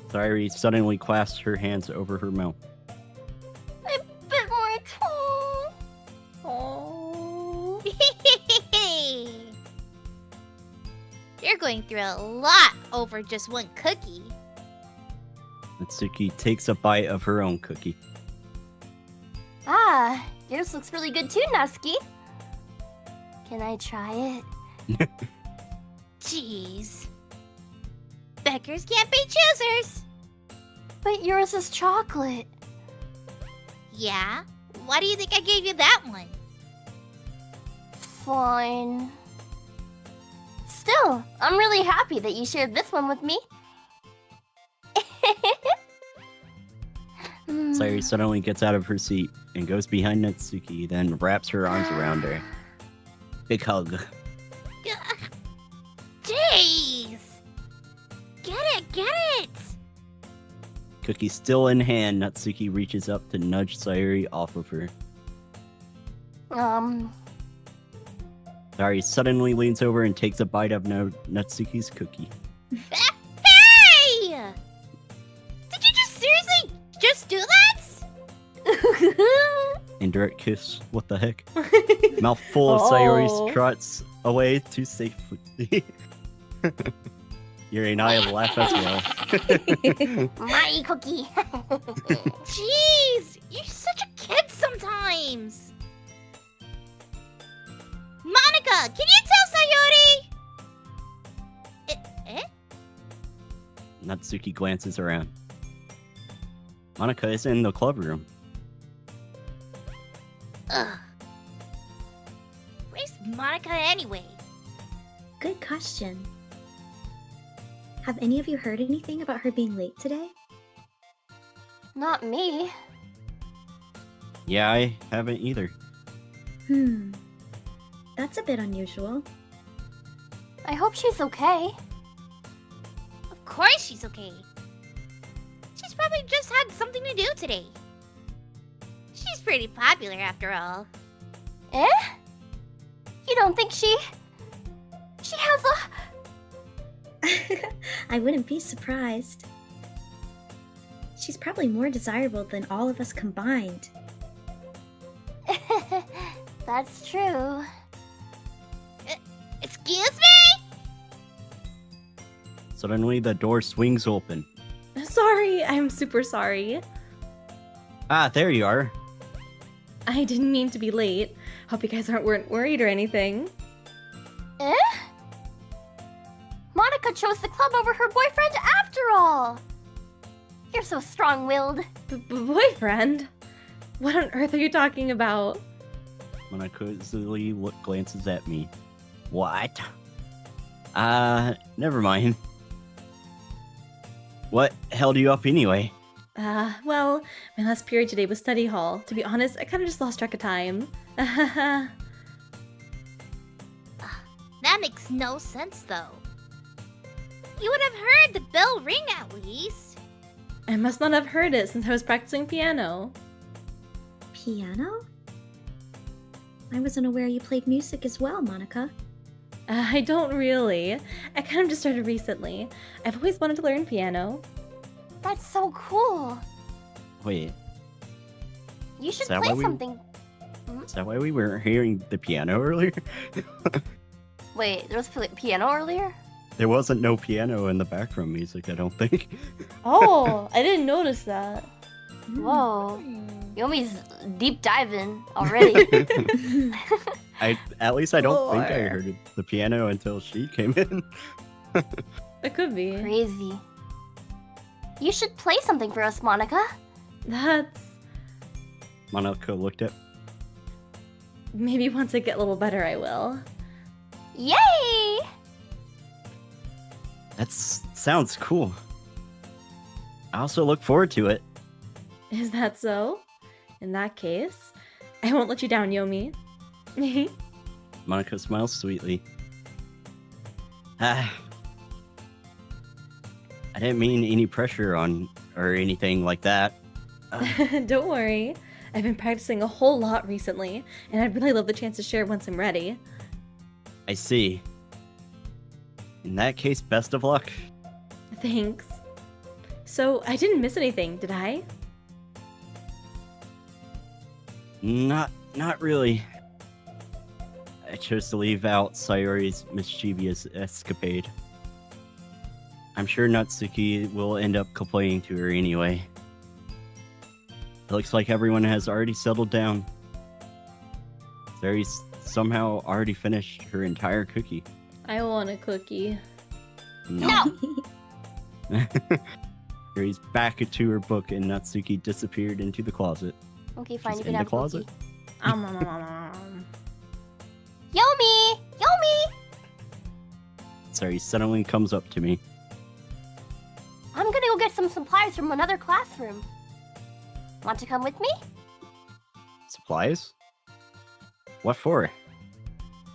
Sayori suddenly clasps her hands over her mouth. I bit my tongue. Oh. You're going through a lot over just one cookie. Natsuki takes a bite of her own cookie. Ah, yours looks really good too, Natsuki. Can I try it? Jeez. Beggars can't be choosers. But yours is chocolate. Yeah? Why do you think I gave you that one? Fine. Still, I'm really happy that you shared this one with me. Sayuri suddenly gets out of her seat and goes behind Natsuki, then wraps her arms around her. Big hug. Jeez! Get it! Cookie still in hand, Natsuki reaches up to nudge Sayuri off of her. Sayuri suddenly leans over and takes a bite of Natsuki's cookie. Hey! Did you just seriously just do that? Indirect kiss. What the heck? Mouth full of Sayuri struts away to safety. Yuri and I laugh as well. My cookie. Jeez, you're such a kid sometimes. Monica, can you tell Sayuri? Natsuki glances around. Monica is in the club room. Ugh. Where's Monica anyway? Good question. Have any of you heard anything about her being late today? Not me. Yeah, I haven't either. That's a bit unusual. I hope she's okay. Of course she's okay. She's probably just had something to do today. She's pretty popular after all. Eh? You don't think she has I wouldn't be surprised. She's probably more desirable than all of us combined. a... That's true. Excuse me? Suddenly, the door swings open. Sorry, I'm super sorry. Ah, there you are. I didn't mean to be late. Hope you guys weren't worried or anything. Eh? Monica chose the club over her boyfriend after all. You're so strong-willed. Boyfriend? What on earth are you talking about? Monica easily glances at me. What? Never mind. What held you up anyway? Well, my last period today was study hall. To be honest, I kind of just lost track of time. That makes no sense, though. You would have heard the bell ring at least. I must not have heard it since I was practicing piano. Piano? I wasn't aware you played music as well, Monica. I don't really. I kind of just started recently. I've always wanted to learn piano. That's so cool. Wait, You should Is that play why we- something. is that why we weren't hearing the piano earlier? Wait, there was piano earlier? There wasn't no piano in the background music, I don't think. Oh, I didn't notice that. Whoa. Yomi's deep diving already. At least I don't think I Lord. heard the piano until she came in. It could be. Crazy. You should play something for us, Monica. That's... Monica looked at. Maybe once I get a little better, I will. Yay! That sounds cool. I also look forward to it. Is that so? In that case, I won't let you down, Yomi. Monica smiles sweetly. I didn't mean any pressure on or anything like that. Don't worry. I've been practicing a whole lot recently, and I'd really love the chance to share once I'm ready. I see. In that case, best of luck. Thanks. So, I didn't miss anything, did I? Not really. I chose to leave out Sayori's mischievous escapade. I'm sure Natsuki will end up complaining to her anyway. It looks like everyone has already settled down. Sayori's somehow already finished her entire cookie. I want a cookie. No. Sayori's back to her book and Natsuki disappeared into the closet. Okay, fine, She's you in can the have closet. cookie. Yomi! Yomi! Sorry, suddenly comes up to me. I'm gonna go get some supplies from another classroom. Want to come with me? Supplies? What for?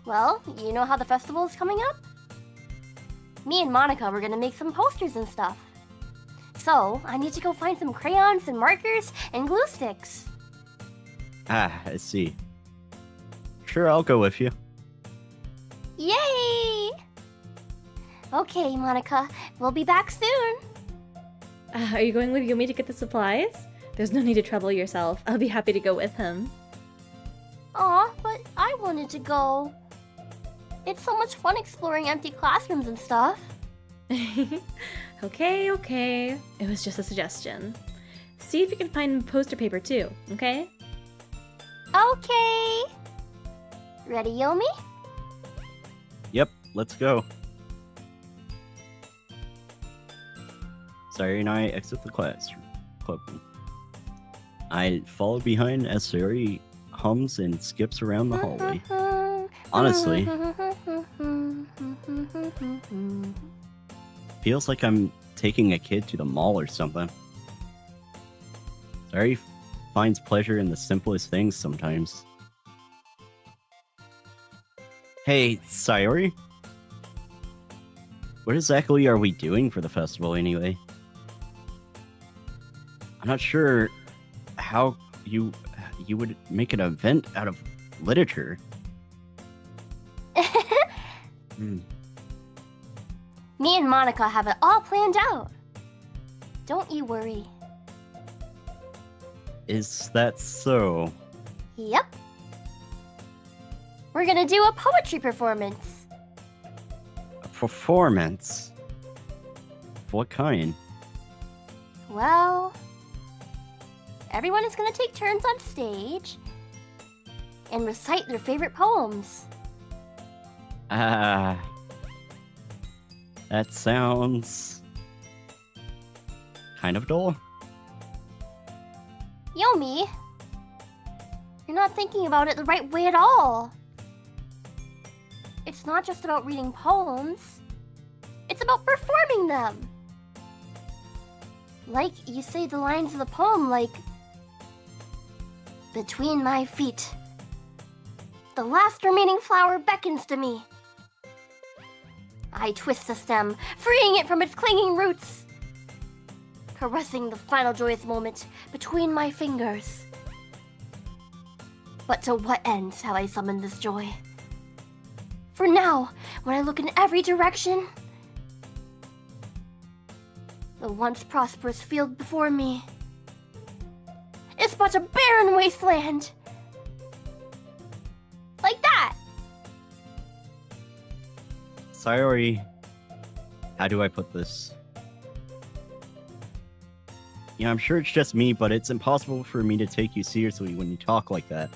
Well, you know how the festival is coming up? Me and Monica were gonna make some posters and stuff. So, I need to go find some crayons and markers and glue sticks. Ah, I see. Sure, I'll go with you. Yay! Okay, Monica, we'll be back soon. Are you going with Yomi to get the supplies? There's no need to trouble yourself. I'll be happy to go with him. Aw, but I wanted to go. It's so much fun exploring empty classrooms and stuff. Okay. It was just a suggestion. See if you can find poster paper too, okay? Okay. Ready, Yomi? Yep, let's go. Sayori and I exit the classroom. I follow behind as Sayori hums and skips around the hallway. Honestly, feels like I'm taking a kid to the mall or something. Sayori finds pleasure in the simplest things sometimes. Hey, Sayori? What exactly are we doing for the festival anyway? I'm not sure how you would make an event out of literature. Me and Monica have it all planned out. Don't you worry. Is that so? Yep. We're gonna do a poetry performance. A performance? What kind? Well, everyone is gonna take turns on stage and recite their favorite poems. That sounds kind of dull. Yomi, you're not thinking about it the right way at all. It's not just about reading poems. It's about performing them. Like you say the lines of the poem like, between my feet, the last remaining flower beckons to me. I twist the stem, freeing it from its clinging roots, caressing the final joyous moment between my fingers. But to what ends have I summoned this joy? For now, when I look in every direction, the once prosperous field before me is but a barren wasteland. Like that! Sayori, how do I put this? Yeah, I'm sure it's just me, but it's impossible for me to take you seriously when you talk like that.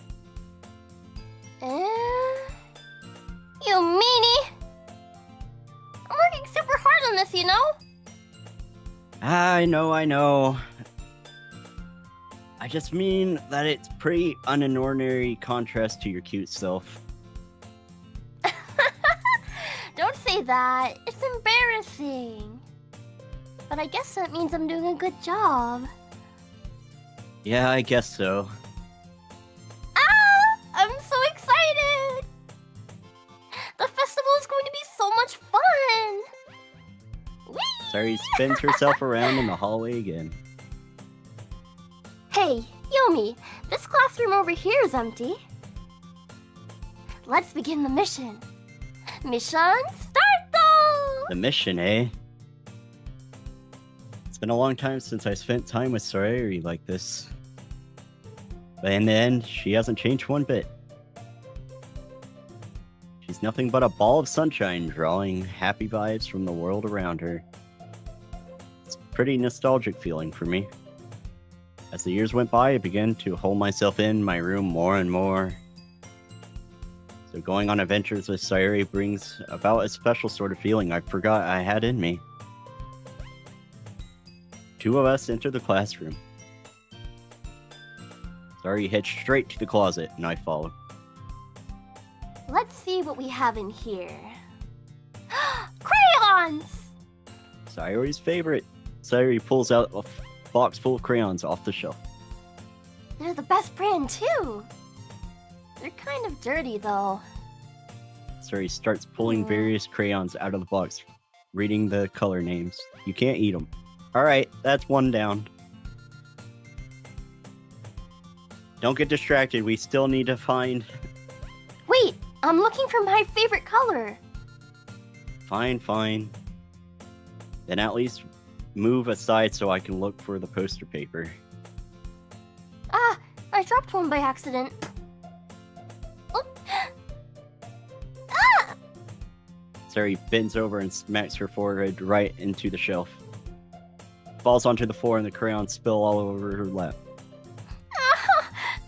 You meanie! I'm working super hard on this, you know? I know. I just mean that it's pretty unordinary contrast to your cute self. Don't say that. It's embarrassing. But I guess that means I'm doing a good job. Yeah, I guess so. I'm so excited! The festival is going to be so much fun! Whee! Sayori spins herself around in the hallway again. Hey, Yomi, this classroom over here is empty. Let's begin the mission. Mission start though! The mission, eh? It's been a long time since I spent time with Sayori like this. But in the end, she hasn't changed one bit. She's nothing but a ball of sunshine, drawing happy vibes from the world around her. It's a pretty nostalgic feeling for me. As the years went by, I began to hold myself in my room more and more. So going on adventures with Sayori brings about a special sort of feeling I forgot I had in me. Two of us enter the classroom. Sayori heads straight to the closet, and I follow. Let's see what we have in here. Crayons! crayons. Sayori's favorite. Sayori pulls out a box full of crayons off the shelf. They're the best brand, too. They're kind of dirty, though. Sayori starts pulling various crayons out of the box, reading the color names. You can't eat them. Alright, that's one down. Don't get distracted, we still need to find... Wait, I'm looking for my favorite color. Fine, fine. Then at least move aside so I can look for the poster paper. Ah, I dropped one by accident. Oh. Ah! Sayori bends over and smacks her forehead right into the shelf. Falls onto the floor and the crayons spill all over her lap. Ow!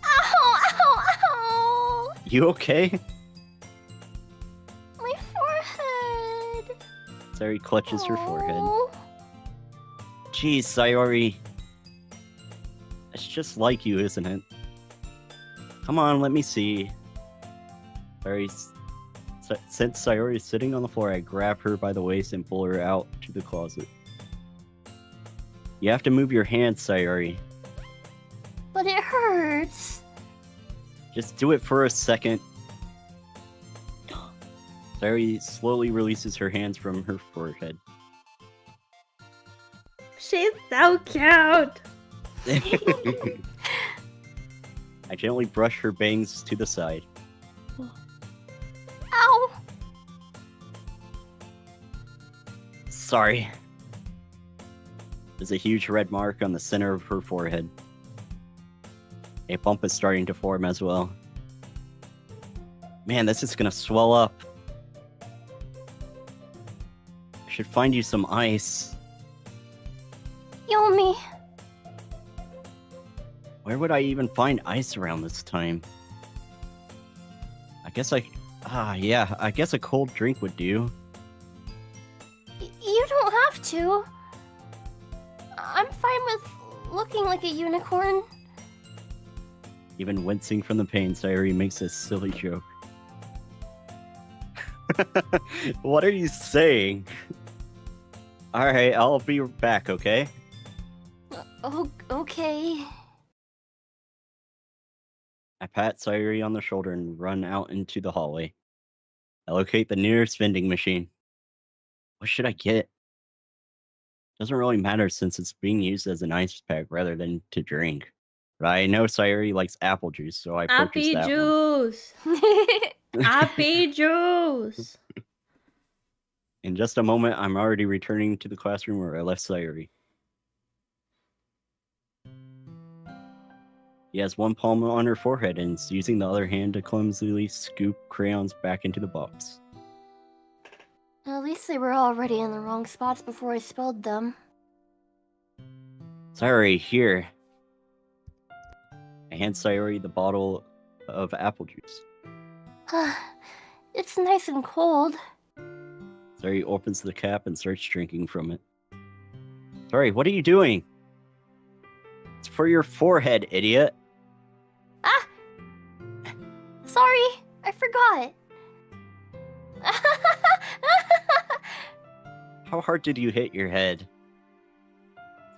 Ow! Ow! Ow! You okay? My forehead. Sayori clutches her forehead. Oh. Jeez, Sayori. It's just like you, isn't it? Come on, let me see. Since Sayori is sitting on the floor, I grab her by the waist and pull her out to the closet. You have to move your hands, Sayori. But it hurts. Just do it for a second. Sayori slowly releases her hands from her forehead. She's so cute. I gently brush her bangs to the side. Ow! Sorry. There's a huge red mark on the center of her forehead. A bump is starting to form as well. Man, this is gonna swell up. I should find you some ice. Yomi. Where would I even find ice around this time? I guess I guess a cold drink would do. You don't have to. I'm fine with looking like a unicorn. Even wincing from the pain, Sayori makes a silly joke. What are you saying? Alright, I'll be back, okay? Oh, okay. I pat Sayori on the shoulder and run out into the hallway. I locate the nearest vending machine. What should I get? Doesn't really matter since it's being used as an ice pack rather than to drink. But I know Sayori likes apple juice, so I purchased Happy that one. juice. Happy juice. In just a moment, I'm already returning to the classroom where I left Sayori. He has one palm on her forehead and is using the other hand to clumsily scoop crayons back into the box. At least they were already in the wrong spots before I spilled them. Sayori, here. I hand Sayori the bottle of apple juice. It's nice and cold. Sayori opens the cap and starts drinking from it. Sorry, what are you doing? It's for your forehead, idiot. Ah! Sorry, I forgot. How hard did you hit your head?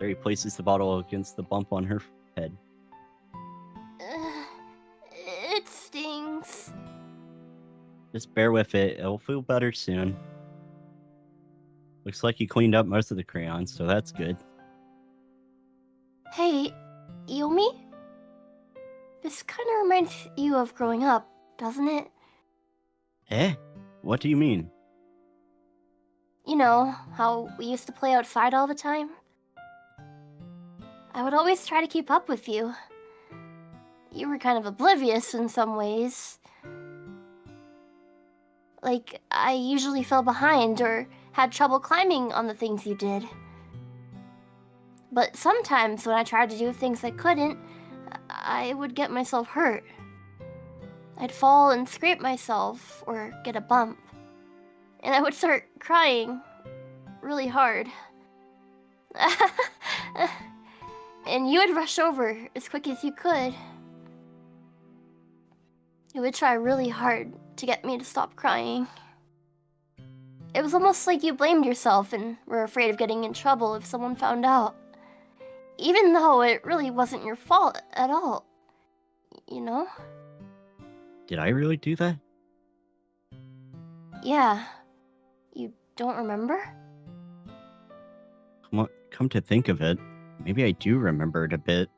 Sayori places the bottle against the bump on her head. It stings. Just bear with it, it'll feel better soon. Looks like you cleaned up most of the crayons, so that's good. Hey, Yomi? This kind of reminds you of growing up, doesn't it? Eh? What do you mean? You know, how we used to play outside all the time? I would always try to keep up with you. You were kind of oblivious in some ways. Like, I usually fell behind or had trouble climbing on the things you did. But sometimes when I tried to do things I couldn't, I would get myself hurt. I'd fall and scrape myself or get a bump. And I would start crying really hard. And you would rush over as quick as you could. You would try really hard to get me to stop crying. It was almost like you blamed yourself and were afraid of getting in trouble if someone found out. Even though it really wasn't your fault at all. You know? Did I really do that? Yeah. You don't remember? Come to think of it, maybe I do remember it a bit.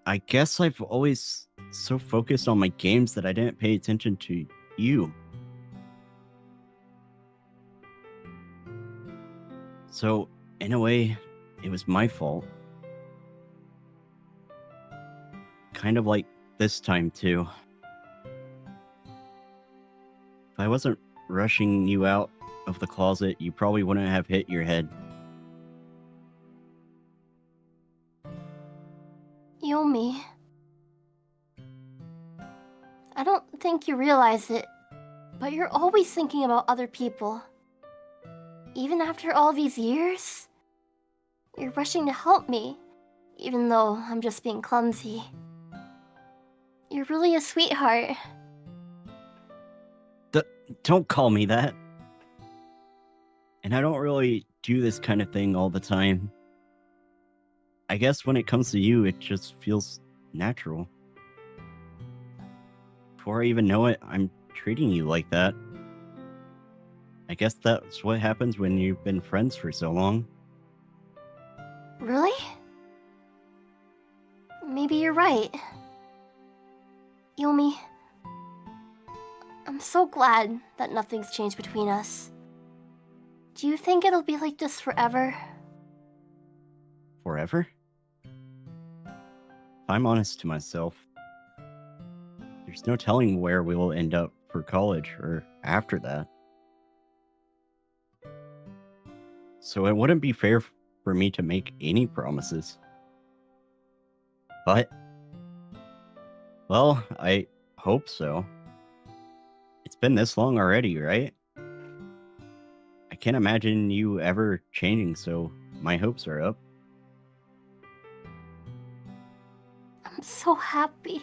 I guess I've always so focused on my games that I didn't pay attention to you. So, in a way, it was my fault. Kind of like this time, too. If I wasn't rushing you out of the closet, you probably wouldn't have hit your head. Yomi. I don't think you realize it, but you're always thinking about other people. Even after all these years, you're rushing to help me, even though I'm just being clumsy. You're really a sweetheart. Don't call me that. And I don't really do this kind of thing all the time. I guess when it comes to you, it just feels natural. Before I even know it, I'm treating you like that. I guess that's what happens when you've been friends for so long. Really? Maybe you're right. Yomi, I'm so glad that nothing's changed between us. Do you think it'll be like this forever? Forever? If I'm honest to myself, there's no telling where we will end up for college or after that. So it wouldn't be fair for me to make any promises. But, well, I hope so. It's been this long already, right? I can't imagine you ever changing, so my hopes are up. I'm so happy.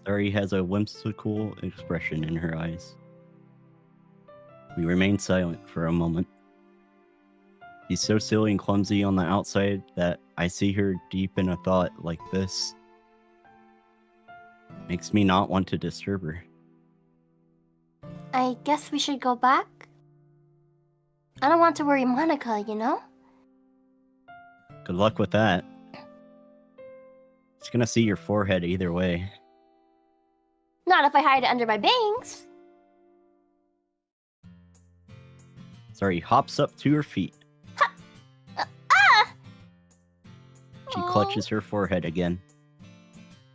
Sari has a whimsical expression in her eyes. We remain silent for a moment. She's so silly and clumsy on the outside that I see her deep in a thought like this. Makes me not want to disturb her. I guess we should go back? I don't want to worry Monica, you know? Good luck with that. She's gonna see your forehead either way. Not if I hide it under my bangs. Sari hops up to her feet. She Aw. clutches her forehead again.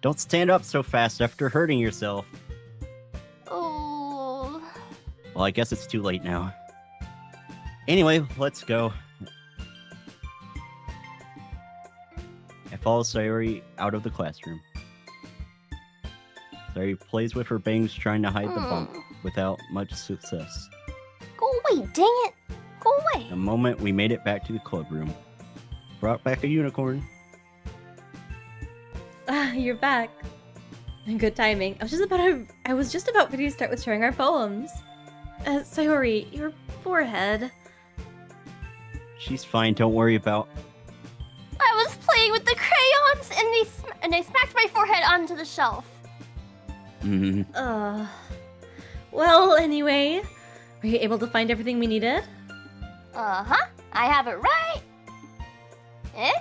Don't stand up so fast after hurting yourself. Oh. Well, I guess it's too late now. Anyway, let's go. I follow Sayori out of the classroom. Sayori plays with her bangs trying to hide the bump without much success. Go away, dang it. Go away. The moment we made it back to the club room, brought back a unicorn. Ah, you're back. Good timing. I was just about ready to start with sharing our poems. Sayori, your forehead. She's fine, don't worry about. I was playing with the crayons and they smacked my forehead onto the shelf. Well, anyway, were you able to find everything we needed? Uh-huh. I have it right. Eh?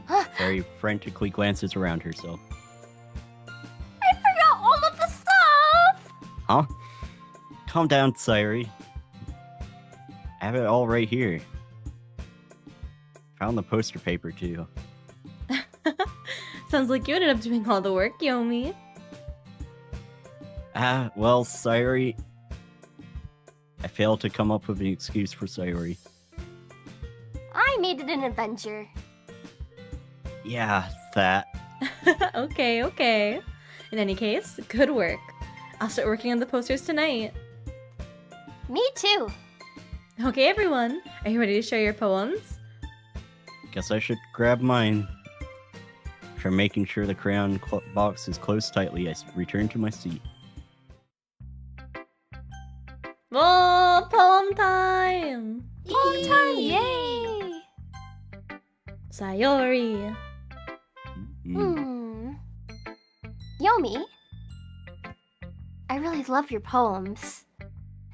Sayori frantically glances around herself. I forgot all of the stuff! Huh? Calm down, Sayori. I have it all right here. Found the poster paper, too. Sounds like you ended up doing all the work, Yomi. Well, Sayori. I failed to come up with an excuse for Sayori. I made it an adventure. Yeah, that. Okay. In any case, good work. I'll start working on the posters tonight. Me too. Okay, everyone. Are you ready to share your poems? Guess I should grab mine. After making sure the crayon box is closed tightly, I return to my seat. Oh, poem time! Poem time! Yay! Sayori. Yomi, I really love your poems.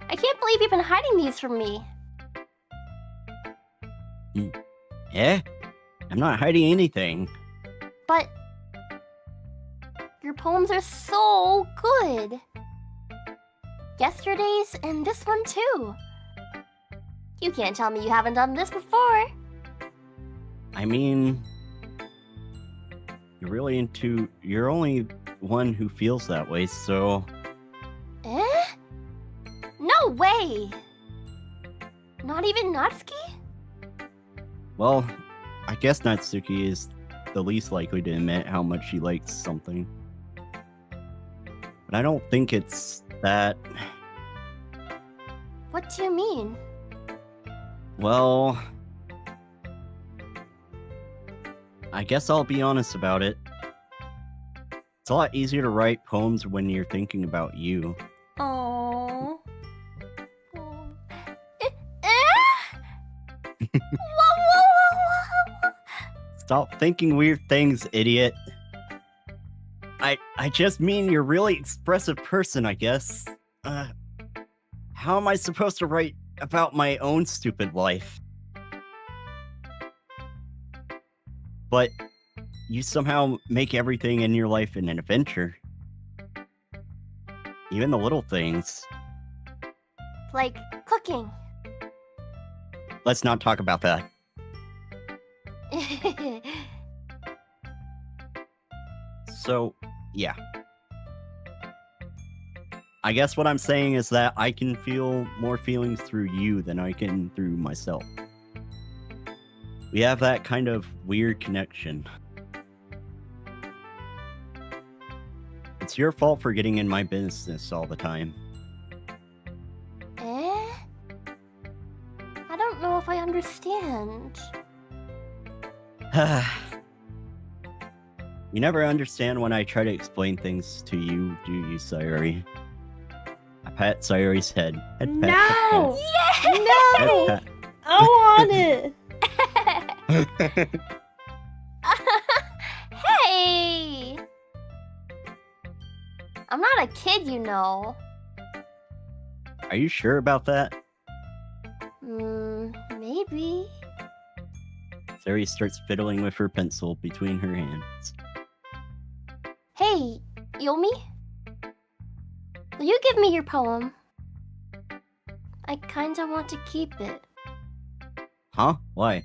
I can't believe you've been hiding these from me. Yeah? I'm not hiding anything. But your poems are so good. Yesterday's and this one too. You can't tell me you haven't done this before. I mean, you're only one who feels that way, so... Eh? No way! Not even Natsuki? Well, I guess Natsuki is the least likely to admit how much she likes something. But I don't think it's that... What do you mean? Well... I guess I'll be honest about it. It's a lot easier to write poems when you're thinking about you. Aww. Stop thinking weird things, idiot. I just mean you're a really expressive person, I guess. How am I supposed to write about my own stupid life? But you somehow make everything in your life an adventure. Even the little things. Like cooking. Let's not talk about that. So, yeah. I guess what I'm saying is that I can feel more feelings through you than I can through myself. We have that kind of weird connection. It's your fault for getting in my business all the time. Eh? I don't know if I understand. You never understand when I try to explain things to you, do you, Sayori? I pat Sayori's head. Head pat, No! Yay! No! Head I want it! pat. Hey! I'm not a kid, you know. Are you sure about that? Maybe. Sayori starts fiddling with her pencil between her hands. Hey, Yomi? Will you give me your poem? I kinda want to keep it. Huh? Why?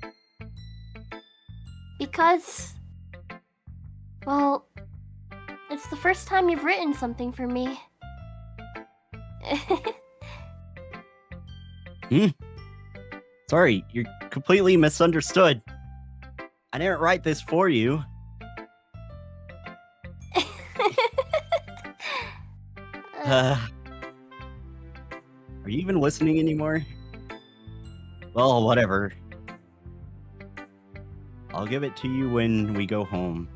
Because... well... it's the first time you've written something for me. Sorry, you're completely misunderstood. I didn't write this for you. Are you even listening anymore? Well, whatever. I'll give it to you when we go home.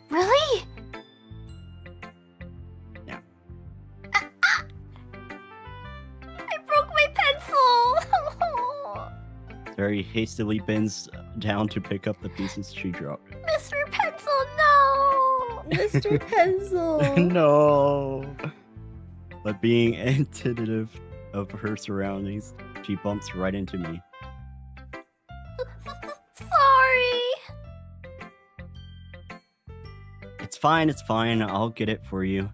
Really? Yeah. I broke my pencil! Sayori hastily bends down to pick up the pieces she dropped. Mr. Pencil, no! Mr. Pencil! No! But being attentive of her surroundings, she bumps right into me. Sorry! It's fine, I'll get it for you.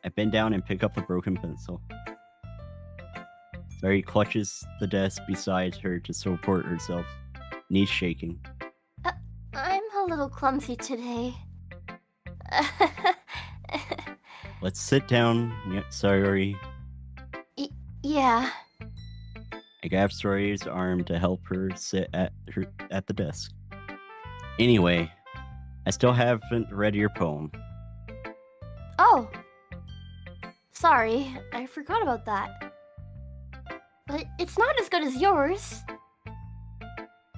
I bend down and pick up the broken pencil. Sayori clutches the desk beside her to support herself, knees shaking. I'm a little clumsy today. Let's sit down, Sayori. Yeah. I grab Sayori's arm to help her sit at the desk. Anyway, I still haven't read your poem. Oh. Sorry, I forgot about that. But it's not as good as yours.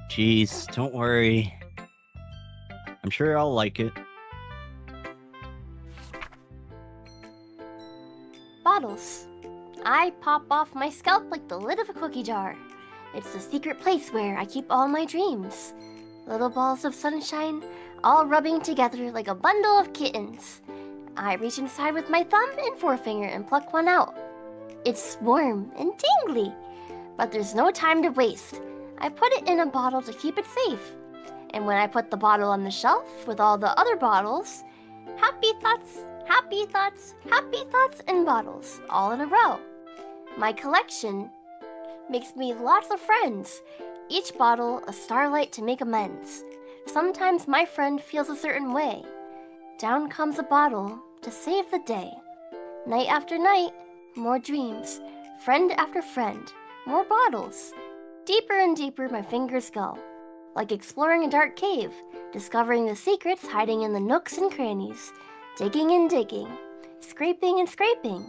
Jeez, don't worry. I'm sure I'll like it. Bottles. I pop off my scalp like the lid of a cookie jar. It's the secret place where I keep all my dreams. Little balls of sunshine, all rubbing together like a bundle of kittens. I reach inside with my thumb and forefinger and pluck one out. It's warm and tingly, but there's no time to waste. I put it in a bottle to keep it safe. And when I put the bottle on the shelf with all the other bottles, happy thoughts, happy thoughts, happy thoughts in bottles, all in a row. My collection makes me lots of friends. Each bottle a starlight to make amends. Sometimes my friend feels a certain way. Down comes a bottle to save the day. Night after night, more dreams. Friend after friend, more bottles. Deeper and deeper my fingers go. Like exploring a dark cave, discovering the secrets hiding in the nooks and crannies. Digging and digging, scraping and scraping.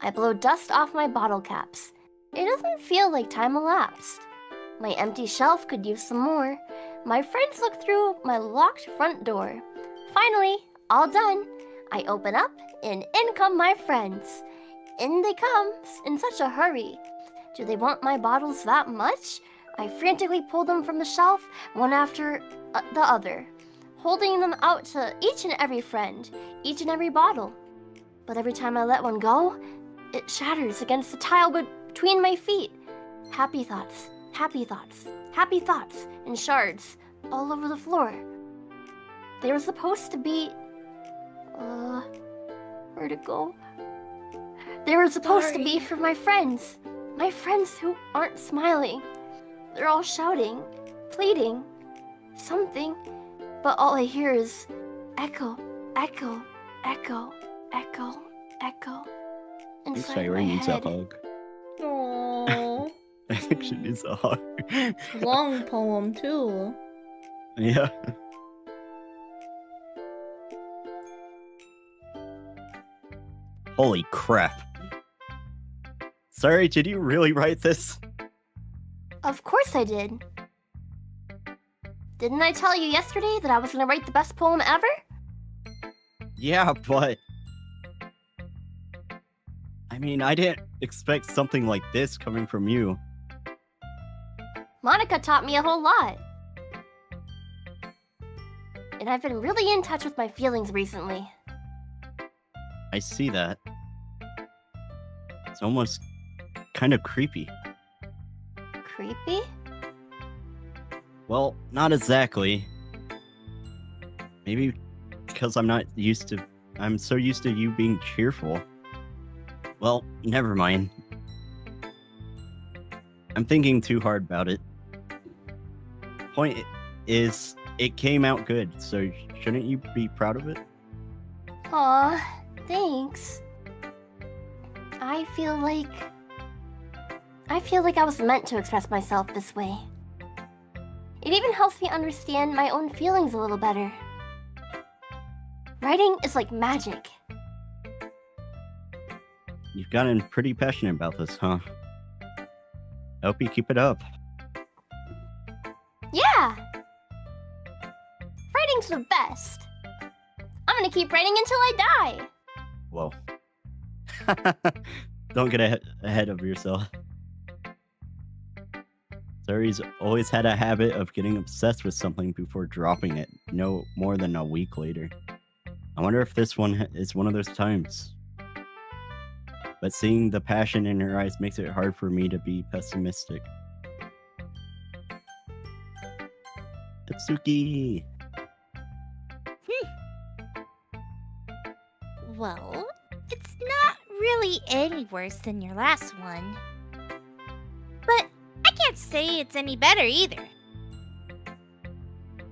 I blow dust off my bottle caps. It doesn't feel like time elapsed. My empty shelf could use some more. My friends look through my locked front door. Finally, all done. I open up and in come my friends. In they come in such a hurry. Do they want my bottles that much? I frantically pull them from the shelf, one after the other, holding them out to each and every friend, each and every bottle. But every time I let one go, it shatters against the tile between my feet. Happy thoughts, happy thoughts, happy thoughts in shards all over the floor. They were supposed to be... where'd it go? They were supposed to be for my friends who aren't smiling. They're all shouting, pleading, something, but all I hear is echo, echo, echo, echo, echo. Inside my needs a head. hug. Aww. I think she needs a hug. Long poem, too. Yeah. Holy crap. Sorry, did you really write this? Of course I did. Didn't I tell you yesterday that I was gonna write the best poem ever? Yeah, but... I mean, I didn't expect something like this coming from you. Monica taught me a whole lot. And I've been really in touch with my feelings recently. I see that. It's almost kind of creepy. Creepy? Well, not exactly. Maybe because I'm so used to you being cheerful. Well, never mind. I'm thinking too hard about it. Point is, it came out good, so shouldn't you be proud of it? Aw, thanks. I feel like I was meant to express myself this way. It even helps me understand my own feelings a little better. Writing is like magic. You've gotten pretty passionate about this, huh? I hope you keep it up. Yeah! Writing's the best. I'm gonna keep writing until I die. Whoa. Don't get ahead of yourself. Sari's always had a habit of getting obsessed with something before dropping it, no more than a week later. I wonder if this one is one of those times. But seeing the passion in her eyes makes it hard for me to be pessimistic. Itsuki! Well, it's not really any worse than your last one. But I can't say it's any better either.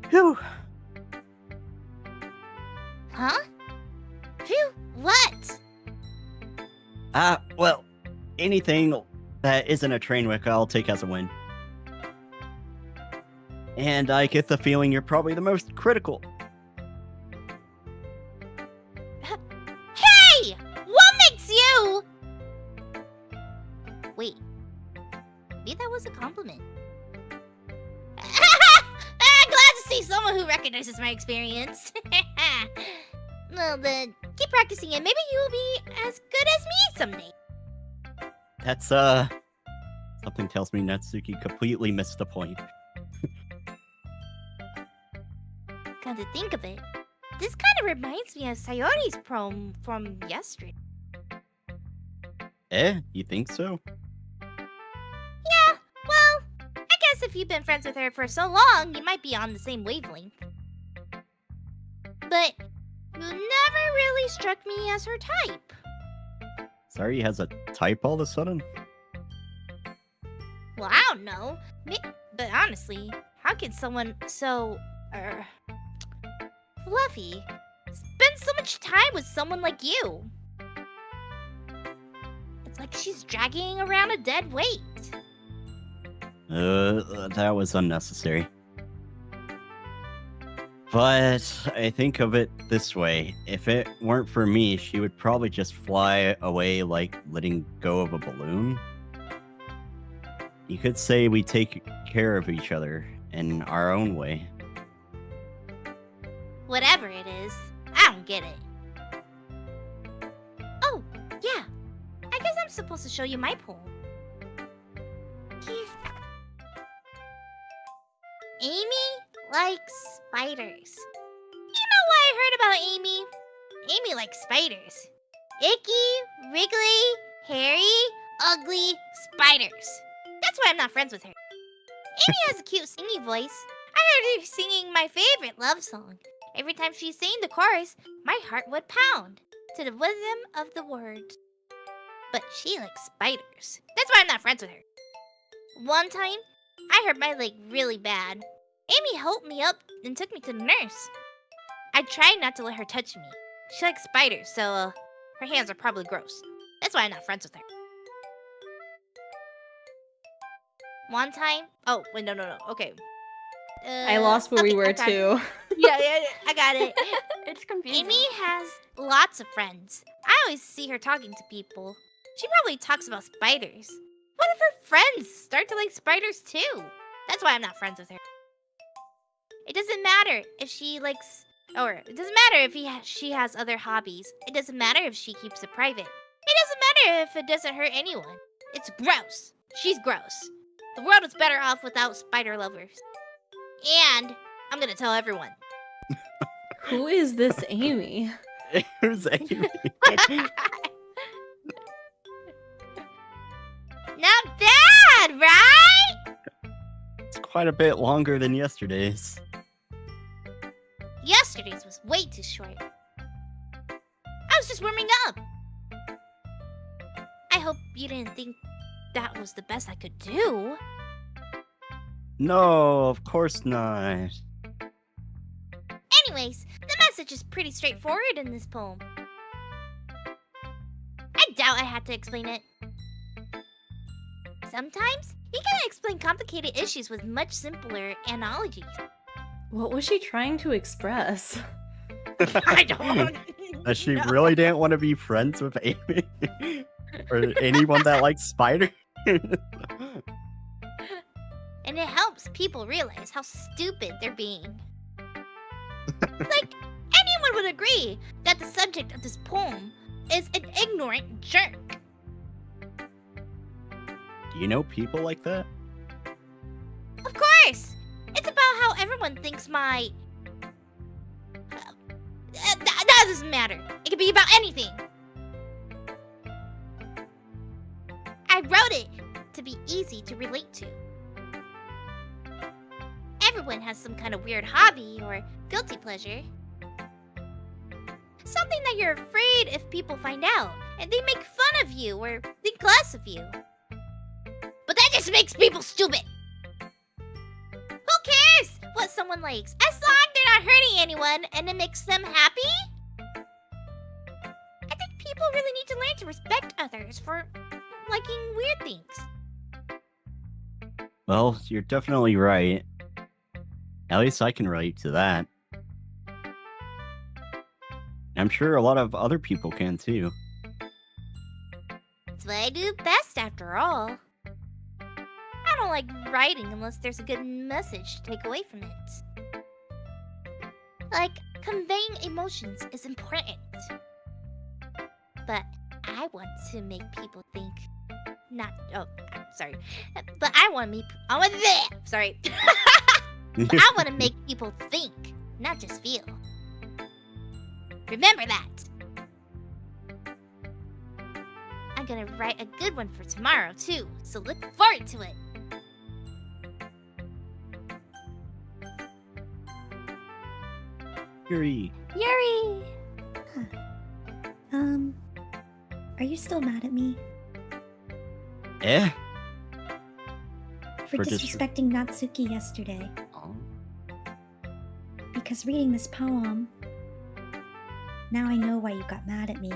Phew! Huh? Phew, what? Well, anything that isn't a train wreck I'll take as a win. And I get the feeling you're probably the most critical. Hey! What makes you? Wait. Maybe that was a compliment. Glad to see someone who recognizes my experience. Well, then, keep practicing and maybe you'll be as good as me someday. That's, something tells me Natsuki completely missed the point. Come to think of it, this kind of reminds me of Sayori's prom from yesterday. You think so? Yeah, well, I guess if you've been friends with her for so long, you might be on the same wavelength. But you never really struck me as her type. Sorry, he has a type all of a sudden? Well, I don't know. But honestly, how can someone so, fluffy spend so much time with someone like you? It's like she's dragging around a dead weight. That was unnecessary. But I think of it this way. If it weren't for me, she would probably just fly away like letting go of a balloon. You could say we take care of each other in our own way. Whatever it is, I don't get it. Oh, yeah. I guess I'm supposed to show you my poem. Here. Amy likes spiders. You know what I heard about Amy? Amy likes spiders. Icky, wriggly, hairy, ugly spiders. That's why I'm not friends with her. Amy has a cute singing voice. I heard her singing my favorite love song. Every time she sang the chorus, my heart would pound to the rhythm of the words. But she likes spiders. That's why I'm not friends with her. One time, I hurt my leg really bad. Amy helped me up and took me to the nurse. I tried not to let her touch me. She likes spiders, so her hands are probably gross. That's why I'm not friends with her. One time... Oh, wait, no. Okay. I lost where we okay, were I got it. too. Yeah, I got it. It's confusing. Amy has lots of friends. I always see her talking to people. She probably talks about spiders. What if her friends start to like spiders too? That's why I'm not friends with her. It doesn't matter if she likes... Or, it doesn't matter if she has other hobbies. It doesn't matter if she keeps it private. It doesn't matter if it doesn't hurt anyone. It's gross. She's gross. The world is better off without spider lovers. And I'm gonna tell everyone. Who is this Amy? Who's Amy? Not bad, right? It's quite a bit longer than yesterday's. Yesterday's was way too short. I was just warming up. I hope you didn't think that was the best I could do. No, of course not. Anyways, the message is pretty straightforward in this poem. I doubt I had to explain it. Sometimes, you can explain complicated issues with much simpler analogies. What was she trying to express? I don't That she know. really didn't want to be friends with Amy? Or anyone that likes spiders? And it helps people realize how stupid they're being. Like, anyone would agree that the subject of this poem is an ignorant jerk. Do you know people like that? Of course! It's about how everyone thinks my... that doesn't matter. It could be about anything. I wrote it to be easy to relate to. Everyone has some kind of weird hobby or guilty pleasure. Something that you're afraid if people find out and they make fun of you or think less of you. But that just makes people stupid. Who cares what someone likes as long as they're not hurting anyone and it makes them happy? I think people really need to learn to respect others for liking weird things. Well, you're definitely right. At least I can relate to that. I'm sure a lot of other people can too. It's what I do best after all. I don't like writing unless there's a good message to take away from it. Like, conveying emotions is important. But I want to make people think. Sorry. But I want sorry. I want to make people think, not just feel. Remember that. I'm gonna write a good one for tomorrow, too, so look forward to it. Kiri. Yuri! Are you still mad at me Eh? for For disrespecting Natsuki yesterday? Oh. Because reading this poem, now I know why you got mad at me.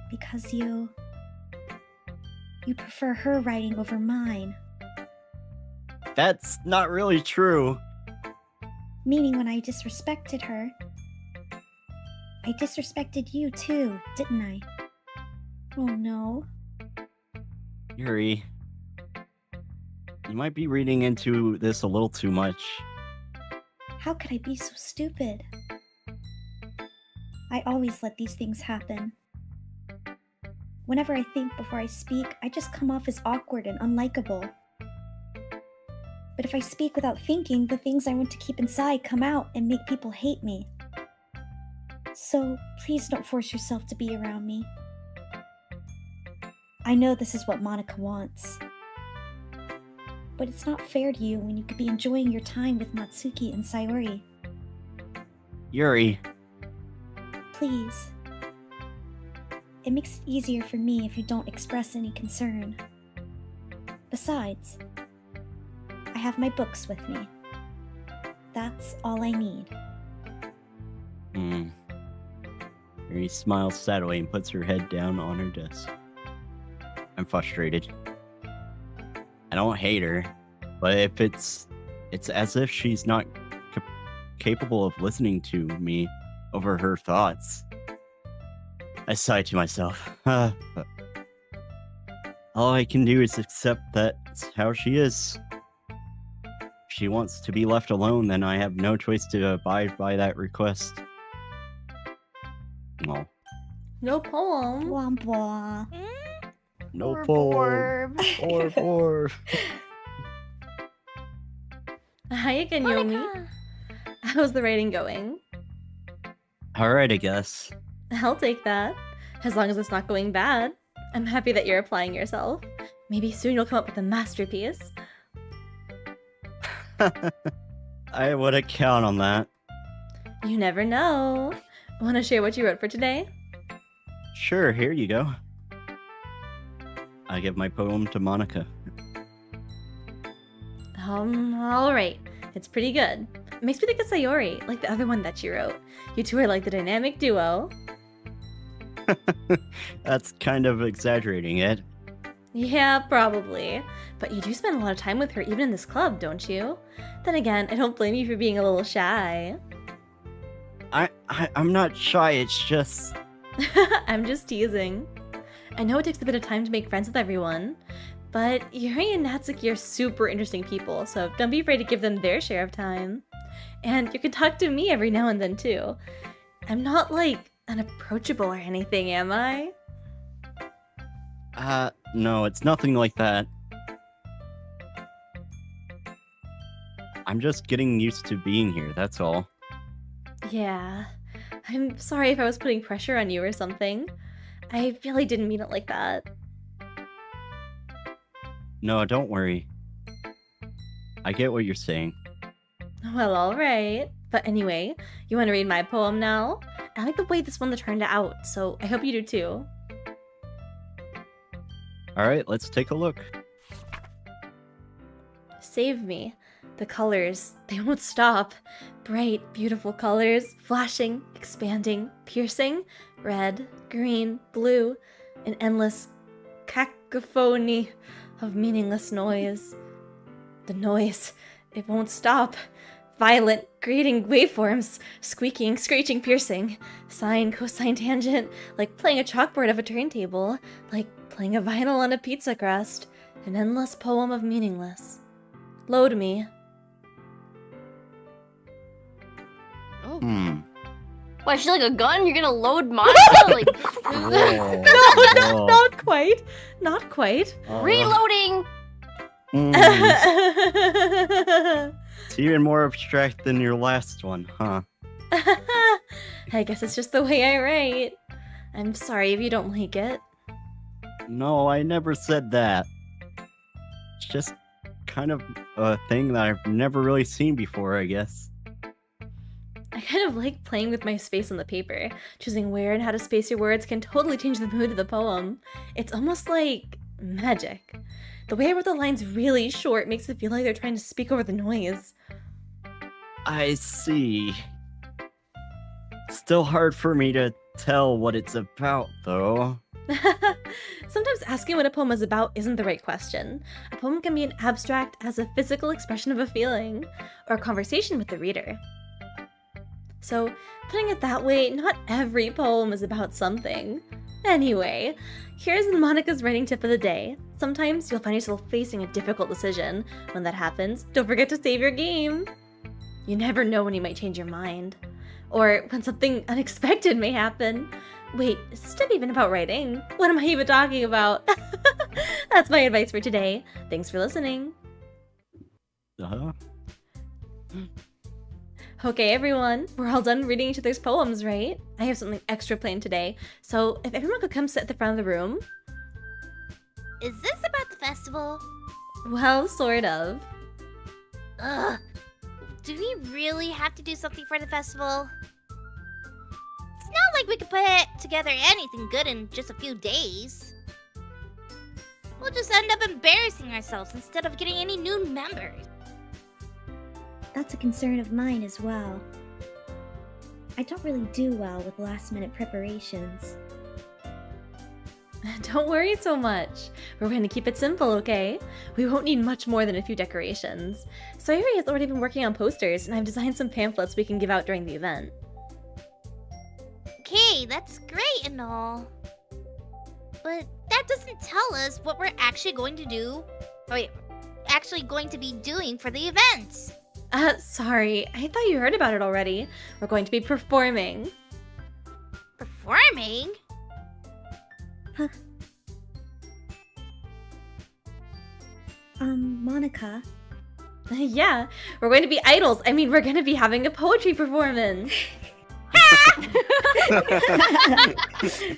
Because you prefer her writing over mine. That's not really true. Meaning when I disrespected her, I disrespected you too, didn't I? Oh no. Yuri, you might be reading into this a little too much. How could I be so stupid? I always let these things happen. Whenever I think before I speak, I just come off as awkward and unlikable. But if I speak without thinking, the things I want to keep inside come out and make people hate me. So please don't force yourself to be around me. I know this is what Monica wants. But it's not fair to you when you could be enjoying your time with Natsuki and Sayori. Yuri, Please. It makes it easier for me if you don't express any concern. Besides, I have my books with me. That's all I need. Yuri smiles sadly and puts her head down on her desk. I'm frustrated. I don't hate her, but if it's as if she's not capable of listening to me over her thoughts. I sigh to myself. All I can do is accept that's how she is. If she wants to be left alone, then I have no choice to abide by that request. Oh. No poem. Womp womp. No Poor poem. Or. Hi again, Yomi. Monica! How's the writing going? Alright, I guess. I'll take that. As long as it's not going bad. I'm happy that you're applying yourself. Maybe soon you'll come up with a masterpiece. I wouldn't count on that. You never know. Want to share what you wrote for today? Sure, here you go. I give my poem to Monica. Alright. It's pretty good. It makes me think of Sayori, like the other one that you wrote. You two are like the dynamic duo. That's kind of exaggerating it. Yeah, probably. But you do spend a lot of time with her even in this club, don't you? Then again, I don't blame you for being a little shy. I'm not shy, it's just... I'm just teasing. I know it takes a bit of time to make friends with everyone, but Yuri and Natsuki are super interesting people, so don't be afraid to give them their share of time. And you can talk to me every now and then too. I'm not, like, unapproachable or anything, am I? No, it's nothing like that. I'm just getting used to being here, that's all. Yeah. I'm sorry if I was putting pressure on you or something. I really didn't mean it like that. No, don't worry. I get what you're saying. Well, alright. But anyway, you want to read my poem now? I like the way this one turned out, so I hope you do too. Alright, let's take a look. Save me. The colors, they won't stop. Bright, beautiful colors, flashing, expanding, piercing. Red, green, blue, an endless cacophony of meaningless noise. The noise, it won't stop. Violent, grating waveforms, squeaking, screeching, piercing. Sine, cosine, tangent, like playing a chalkboard of a turntable, like playing a vinyl on a pizza crust. An endless poem of meaningless. Load me. Why, she's like a gun? You're gonna load Monica? Like, Whoa. No, not quite. Not quite. reloading! It's even more abstract than your last one, huh? I guess it's just the way I write. I'm sorry if you don't like it. No, I never said that. It's just kind of a thing that I've never really seen before, I guess. I kind of like playing with my space on the paper. Choosing where and how to space your words can totally change the mood of the poem. It's almost like magic. The way I wrote the lines really short makes it feel like they're trying to speak over the noise. I see. Still hard for me to tell what it's about, though. Sometimes asking what a poem is about isn't the right question. A poem can be an abstract as a physical expression of a feeling, or a conversation with the reader. So, putting it that way, not every poem is about something. Anyway, here's Monica's writing tip of the day. Sometimes you'll find yourself facing a difficult decision. When that happens, don't forget to save your game. You never know when you might change your mind. Or when something unexpected may happen. Wait, is this tip even about writing? What am I even talking about? That's my advice for today. Thanks for listening. Okay, everyone, we're all done reading each other's poems, right? I have something extra planned today, so if everyone could come sit at the front of the room. Is this about the festival? Well, sort of. Ugh. Do we really have to do something for the festival? It's not like we could put together anything good in just a few days. We'll just end up embarrassing ourselves instead of getting any new members. That's a concern of mine as well. I don't really do well with last-minute preparations. Don't worry so much. We're going to keep it simple, okay? We won't need much more than a few decorations. Sayuri has already been working on posters, and I've designed some pamphlets we can give out during the event. Okay, that's great and all. But that doesn't tell us what we're actually going to do. Wait, actually going to be doing for the event. Sorry. I thought you heard about it already. We're going to be performing. Performing? Huh. Monica. Yeah, we're going to be idols. I mean, we're going to be having a poetry performance.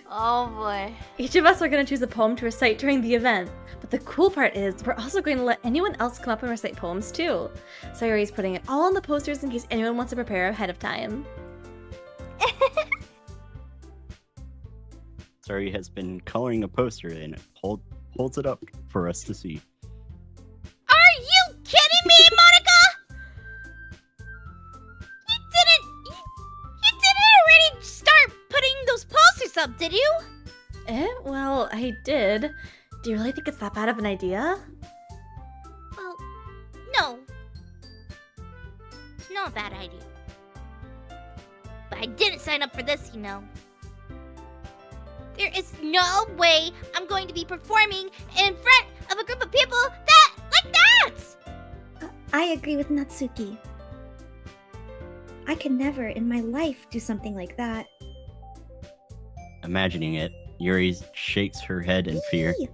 Oh boy. Each of us are going to choose a poem to recite during the event. But the cool part is, we're also going to let anyone else come up and recite poems too. Sayuri's putting it all on the posters in case anyone wants to prepare ahead of time. Sayuri has been coloring a poster and it holds it up for us to see. Are you kidding me, Monica? You didn't already start putting those posters up, did you? Well, I did. Do you really think it's that bad of an idea? Well, no. It's not a bad idea. But I didn't sign up for this, you know. There is no way I'm going to be performing in front of a group of people like that! I agree with Natsuki. I can never in my life do something like that. Imagining it, Yuri shakes her head in fear. Eee!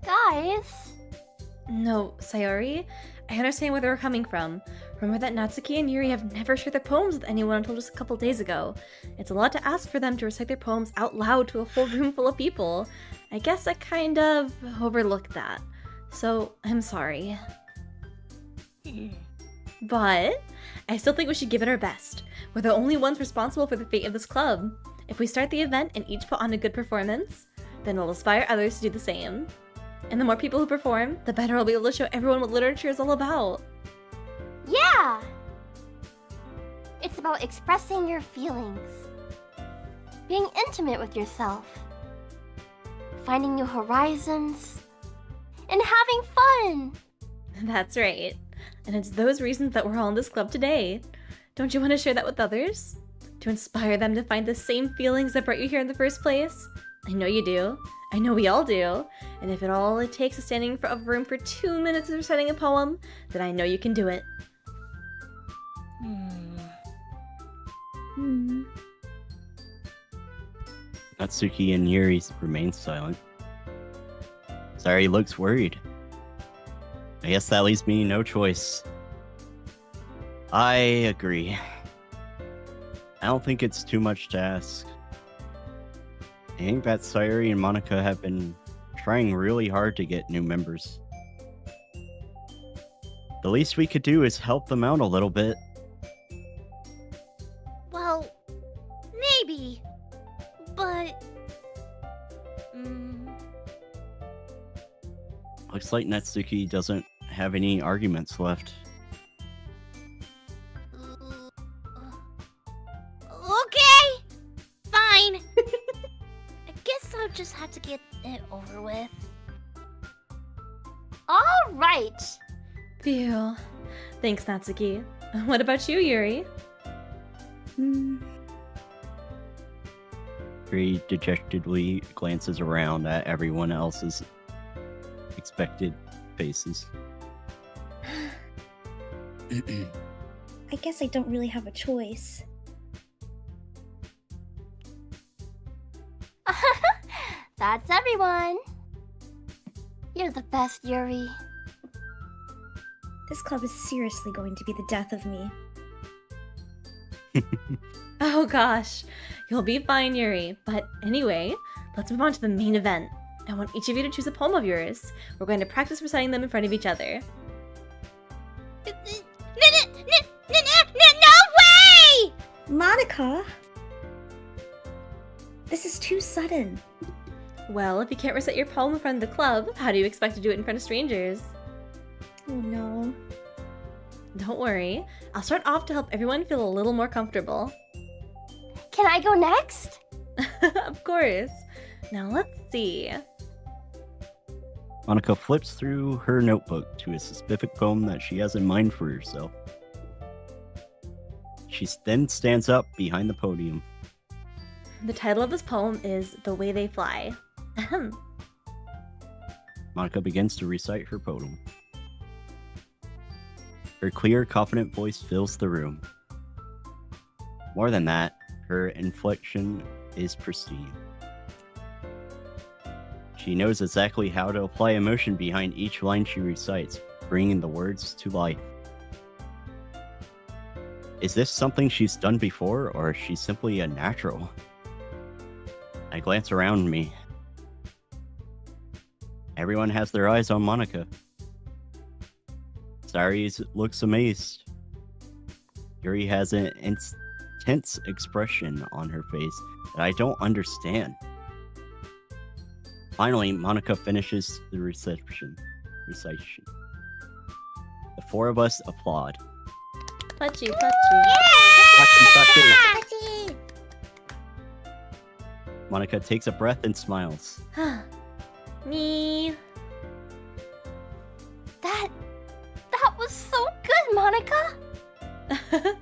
Guys. No, Sayuri, I understand where they were coming from. Remember that Natsuki and Yuri have never shared their poems with anyone until just a couple days ago. It's a lot to ask for them to recite their poems out loud to a whole room full of people. I guess I kind of overlooked that. So, I'm sorry. But I still think we should give it our best. We're the only ones responsible for the fate of this club. If we start the event and each put on a good performance, then it'll inspire others to do the same. And the more people who perform, the better we'll be able to show everyone what literature is all about. Yeah. It's about expressing your feelings. Being intimate with yourself. Finding new horizons. And having fun. That's right. And it's those reasons that we're all in this club today. Don't you want to share that with others? To inspire them to find the same feelings that brought you here in the first place? I know you do. I know we all do. And if all it takes is standing in front of a room for 2 minutes and reciting a poem, then I know you can do it. Hmm. Natsuki and Yuri remain silent. Sayori looks worried. I guess that leaves me no choice. I agree. I don't think it's too much to ask. I think that Sayori and Monica have been trying really hard to get new members. The least we could do is help them out a little bit. Well, maybe. But... Looks like Natsuki doesn't have any arguments left. Okay! Fine. I guess I'll just have to get it over with. All right. Phew. Thanks, Natsuki. What about you, Yuri? Hmm. Yuri dejectedly glances around at everyone else's expected faces. I guess I don't really have a choice. That's everyone. You're the best, Yuri. This club is seriously going to be the death of me. Oh gosh, you'll be fine, Yuri. But anyway, let's move on to the main event. I want each of you to choose a poem of yours. We're going to practice reciting them in front of each other. No way! Monica! This is too sudden. Well, if you can't recite your poem in front of the club, how do you expect to do it in front of strangers? Oh no. Don't worry, I'll start off to help everyone feel a little more comfortable. Can I go next? Of course. Now let's see. Monica flips through her notebook to a specific poem that she has in mind for herself. She then stands up behind the podium. The title of this poem is The Way They Fly. Ahem. Monica begins to recite her poem. Her clear, confident voice fills the room. More than that, her inflection is pristine. She knows exactly how to apply emotion behind each line she recites, bringing the words to life. Is this something she's done before, or is she simply a natural? I glance around me. Everyone has their eyes on Monica. Sayori looks amazed. Yuri has an intense expression on her face that I don't understand. Finally, Monica finishes the recitation. The four of us applaud. Putchy, putchy. Putchy. Monica takes a breath and smiles. Me. That was so good, Monica.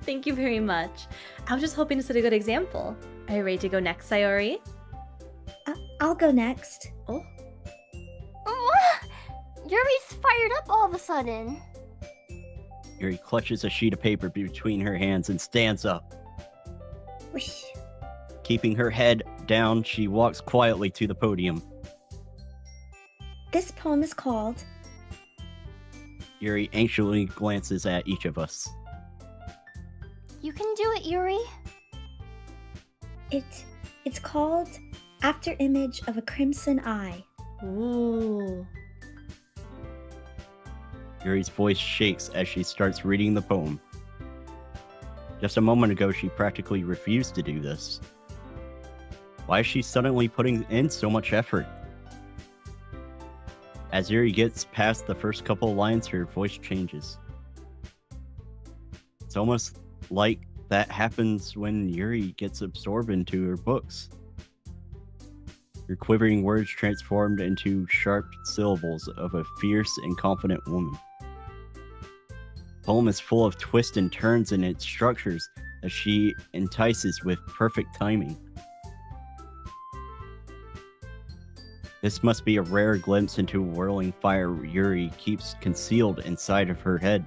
Thank you very much. I was just hoping to set a good example. Are you ready to go next, Sayori? I'll go next. Oh, Yuri's fired up all of a sudden. Yuri clutches a sheet of paper between her hands and stands up. Whoosh. Keeping her head down, she walks quietly to the podium. This poem is called... Yuri anxiously glances at each of us. You can do it, Yuri. It's called After Image of a Crimson Eye. ooh. Yuri's voice shakes as she starts reading the poem. Just a moment ago, she practically refused to do this. Why is she suddenly putting in so much effort? As Yuri gets past the first couple lines, her voice changes. It's almost like that happens when Yuri gets absorbed into her books. Her quivering words transformed into sharp syllables of a fierce and confident woman. The poem is full of twists and turns in its structures that she entices with perfect timing. This must be a rare glimpse into whirling fire Yuri keeps concealed inside of her head.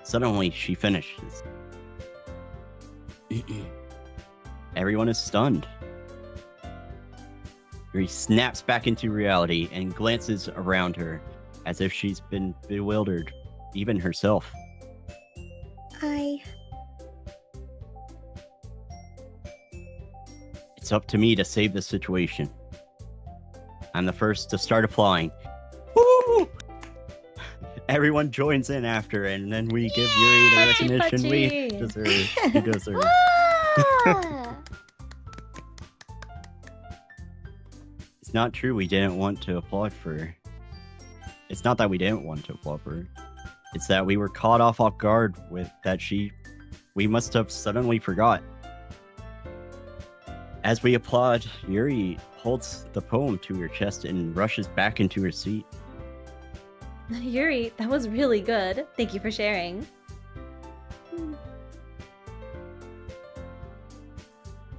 Suddenly, she finishes. Everyone is stunned. Yuri snaps back into reality and glances around her as if she's been bewildered, even herself. It's up to me to save the situation. I'm the first to start applying. Woo! Everyone joins in after, and then we give Yuri the recognition we deserve. He deserves. Ah! It's not true we didn't want to applaud for her. It's not that we didn't want to applaud for her. It's that we were caught off guard with that we must have suddenly forgot. As we applaud, Yuri holds the poem to her chest and rushes back into her seat. Yuri, that was really good. Thank you for sharing.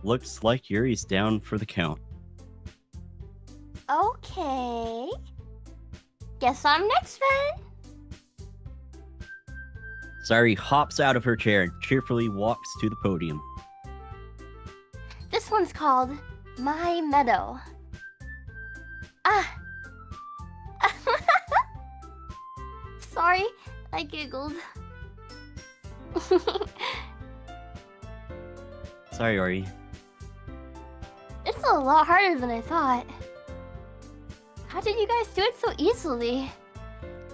Looks like Yuri's down for the count. Okay. Guess I'm next then. Sayori hops out of her chair and cheerfully walks to the podium. This one's called My Meadow. Ah. Sorry, I giggled. Sorry, Ori. It's a lot harder than I thought. How did you guys do it so easily?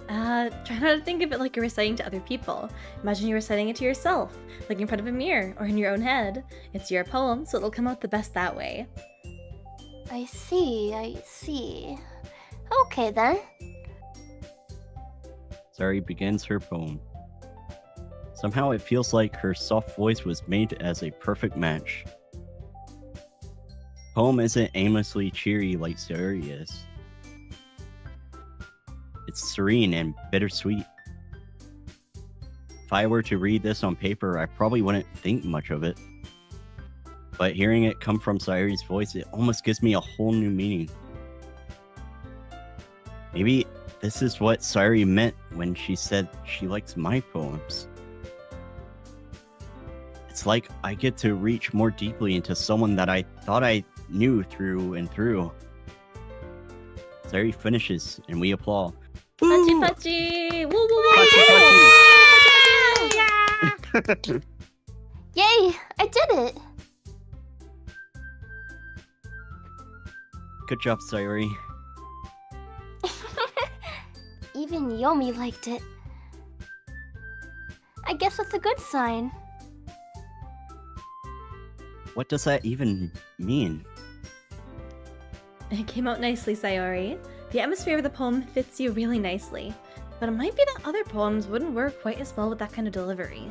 Try not to think of it like you're reciting to other people. Imagine you're reciting it to yourself, like in front of a mirror or in your own head. It's your poem, so it'll come out the best that way. I see. Okay then. Sayori begins her poem. Somehow it feels like her soft voice was made as a perfect match. Poem isn't aimlessly cheery like Sayori is. It's serene and bittersweet. If I were to read this on paper, I probably wouldn't think much of it. But hearing it come from Sayori's voice, it almost gives me a whole new meaning. Maybe this is what Sayori meant when she said she likes my poems. It's like I get to reach more deeply into someone that I thought I knew through and through. Sayori finishes and we applaud. Pachi Woo! pachi! Woo woo woo! Pachi, pachi. Yay! I did it! Good job, Sayori. Even Yomi liked it. I guess that's a good sign. What does that even mean? It came out nicely, Sayori. The atmosphere of the poem fits you really nicely. But it might be that other poems wouldn't work quite as well with that kind of delivery.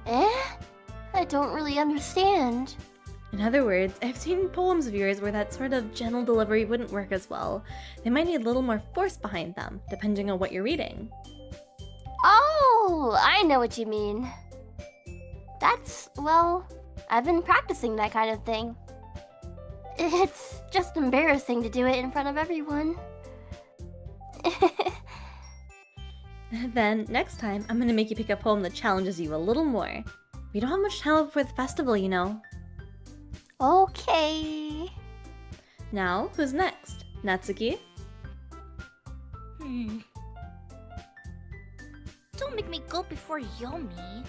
I don't really understand. In other words, I've seen poems of yours where that sort of gentle delivery wouldn't work as well. They might need a little more force behind them, depending on what you're reading. Oh, I know what you mean. Well, I've been practicing that kind of thing. It's just embarrassing to do it in front of everyone. Then, next time, I'm gonna make you pick a poem that challenges you a little more. We don't have much time before the festival, you know. Okay. Now, who's next? Natsuki? Don't make me go before Yomi.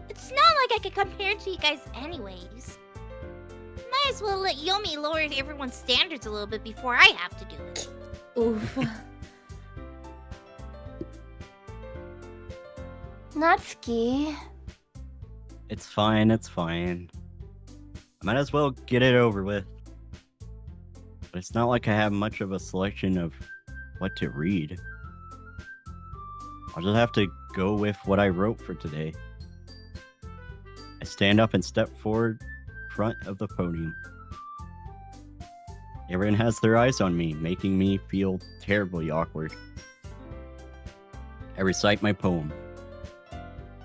It's not like I can compare to you guys anyways. Might as well let Yomi lower everyone's standards a little bit before I have to do it. Oof. Natsuki. It's fine, it's fine. I might as well get it over with. But it's not like I have much of a selection of what to read. I'll just have to go with what I wrote for today. I stand up and step forward front of the podium. Everyone has their eyes on me, making me feel terribly awkward. I recite my poem.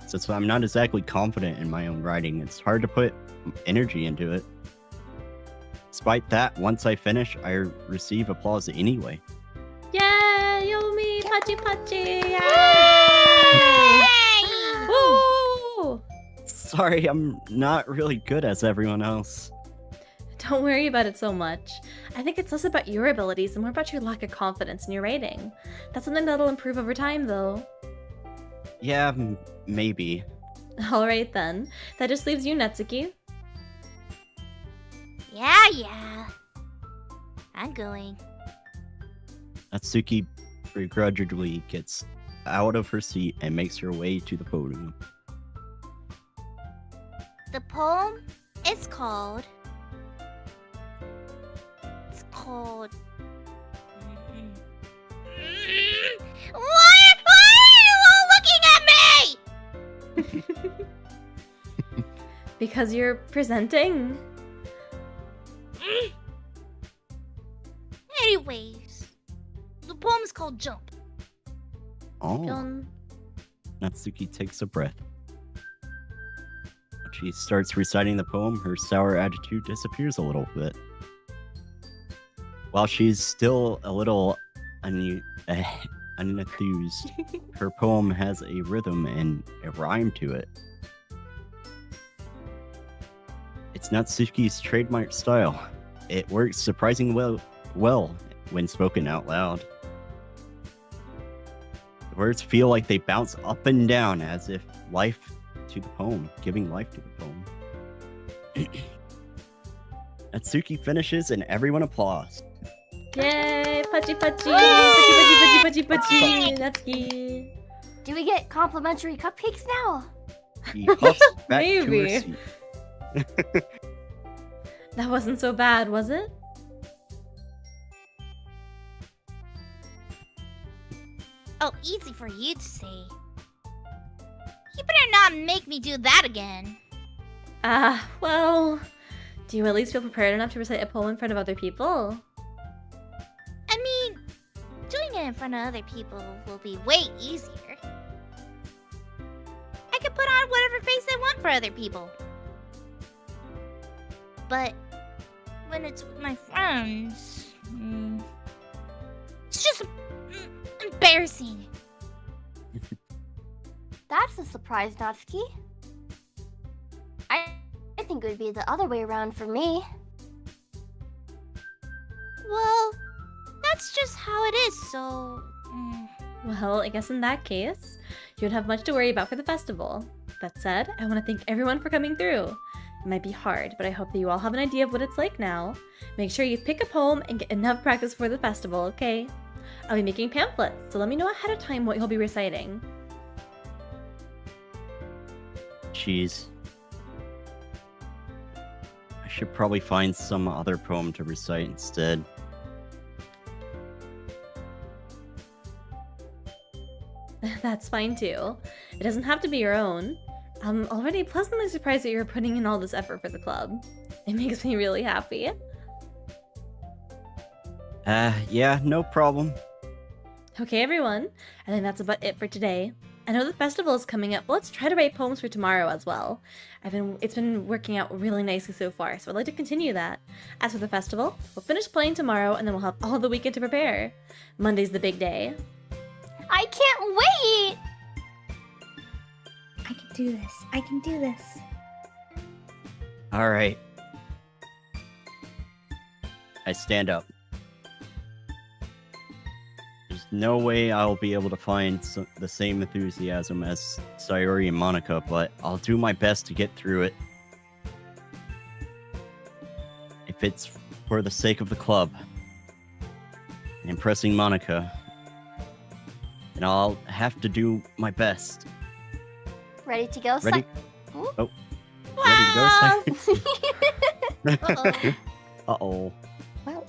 Since I'm not exactly confident in my own writing, it's hard to put energy into it. Despite that, once I finish, I receive applause anyway. Yeah, Yomi! Pachi pachi! Yay! Woo! sorry, I'm not really good as everyone else. Don't worry about it so much. I think it's less about your abilities and more about your lack of confidence in your writing. That's something that'll improve over time, though. Yeah, maybe. Alright then. That just leaves you, Natsuki. Yeah. I'm going. Natsuki begrudgingly gets out of her seat and makes her way to the podium. The poem is called... It's called... Why are you all looking at me? Because you're presenting. Anyways, the poem is called Jump. Oh, John. Natsuki takes a breath. When she starts reciting the poem, her sour attitude disappears a little bit. While she's still a little unenthused, her poem has a rhythm and a rhyme to it. It's Natsuki's trademark style. It works surprisingly well when spoken out loud. The words feel like they bounce up and down as if life to the poem, giving life to the poem. Natsuki finishes and everyone applauds. Yay! Pachi pachi! Pachi pachi pachi pachi! Natsuki! Do we get complimentary cupcakes now? He huffs back to her Maybe. seat. That wasn't so bad, was it? Oh, easy for you to say. You better not make me do that again. Well... Do you at least feel prepared enough to recite a poem in front of other people? I mean, doing it in front of other people will be way easier. I can put on whatever face I want for other people. But when it's with my friends, it's just embarrassing. That's a surprise, Natsuki. I think it would be the other way around for me. Well, that's just how it is, so... Well, I guess in that case, you don't have much to worry about for the festival. That said, I want to thank everyone for coming through. It might be hard, but I hope that you all have an idea of what it's like now. Make sure you pick a poem and get enough practice for the festival, okay? I'll be making pamphlets, so let me know ahead of time what you'll be reciting. Jeez. I should probably find some other poem to recite instead. That's fine too. It doesn't have to be your own. I'm already pleasantly surprised that you're putting in all this effort for the club. It makes me really happy. Yeah, no problem. Okay, everyone. I think that's about it for today. I know the festival is coming up, but let's try to write poems for tomorrow as well. It's been working out really nicely so far, so I'd like to continue that. As for the festival, we'll finish playing tomorrow, and then we'll have all the weekend to prepare. Monday's the big day. I can't wait! I can do this. I can do this. Alright. I stand up. There's no way I'll be able to find the same enthusiasm as Sayori and Monica, but I'll do my best to get through it. If it's for the sake of the club and impressing Monica, then I'll have to do my best. Ready to go? Ready? Ooh. Oh. Wow. Ready to go? Uh-oh. Uh-oh. Well,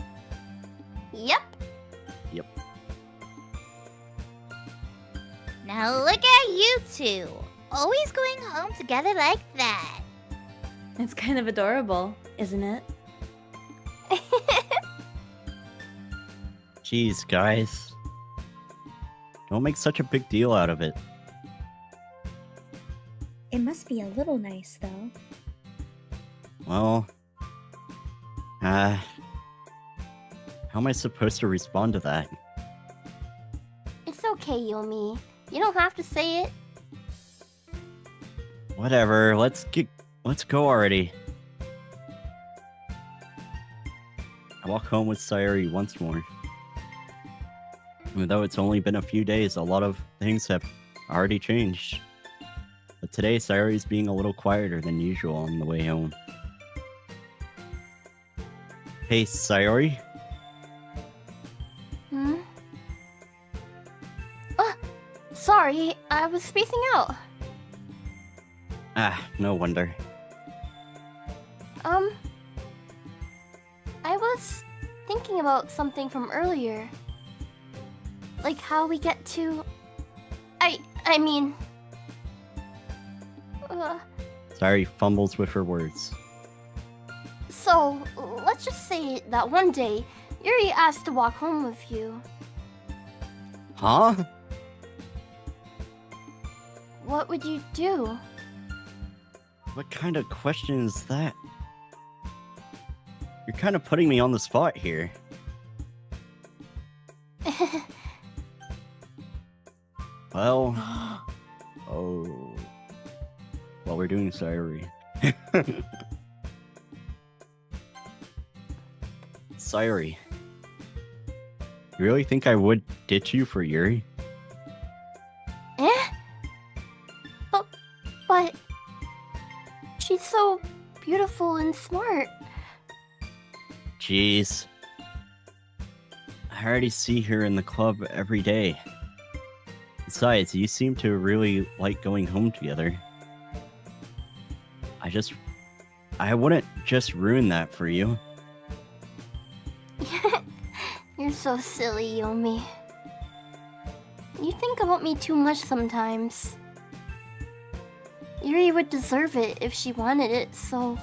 Yep. Now look at you two. Always going home together like that. It's kind of adorable, isn't it? Jeez, guys. Don't make such a big deal out of it. it must be a little nice, though. Well... how am I supposed to respond to that? It's okay, Yomi. You don't have to say it. Whatever. Let's go already. I walk home with Sayuri once more. Even though it's only been a few days, a lot of things have already changed. But today, Sayuri's being a little quieter than usual on the way home. Hey, Sayuri? Hmm? Sorry, I was spacing out. Ah, no wonder. I was thinking about something from earlier. Like how we get to... I mean... Sayuri fumbles with her words. So, let's just say that one day, Yuri asked to walk home with you. Huh? What would you do? What kind of question is that? You're kind of putting me on the spot here. Well... Oh... Well, we're doing Sayuri. Sayuri. You really think I would ditch you for Yuri? Eh? But... She's so beautiful and smart. Jeez. I already see her in the club every day. Besides, you seem to really like going home together. I wouldn't just ruin that for you. You're so silly, Yomi. You think about me too much sometimes. Yuri would deserve it if she wanted it, so...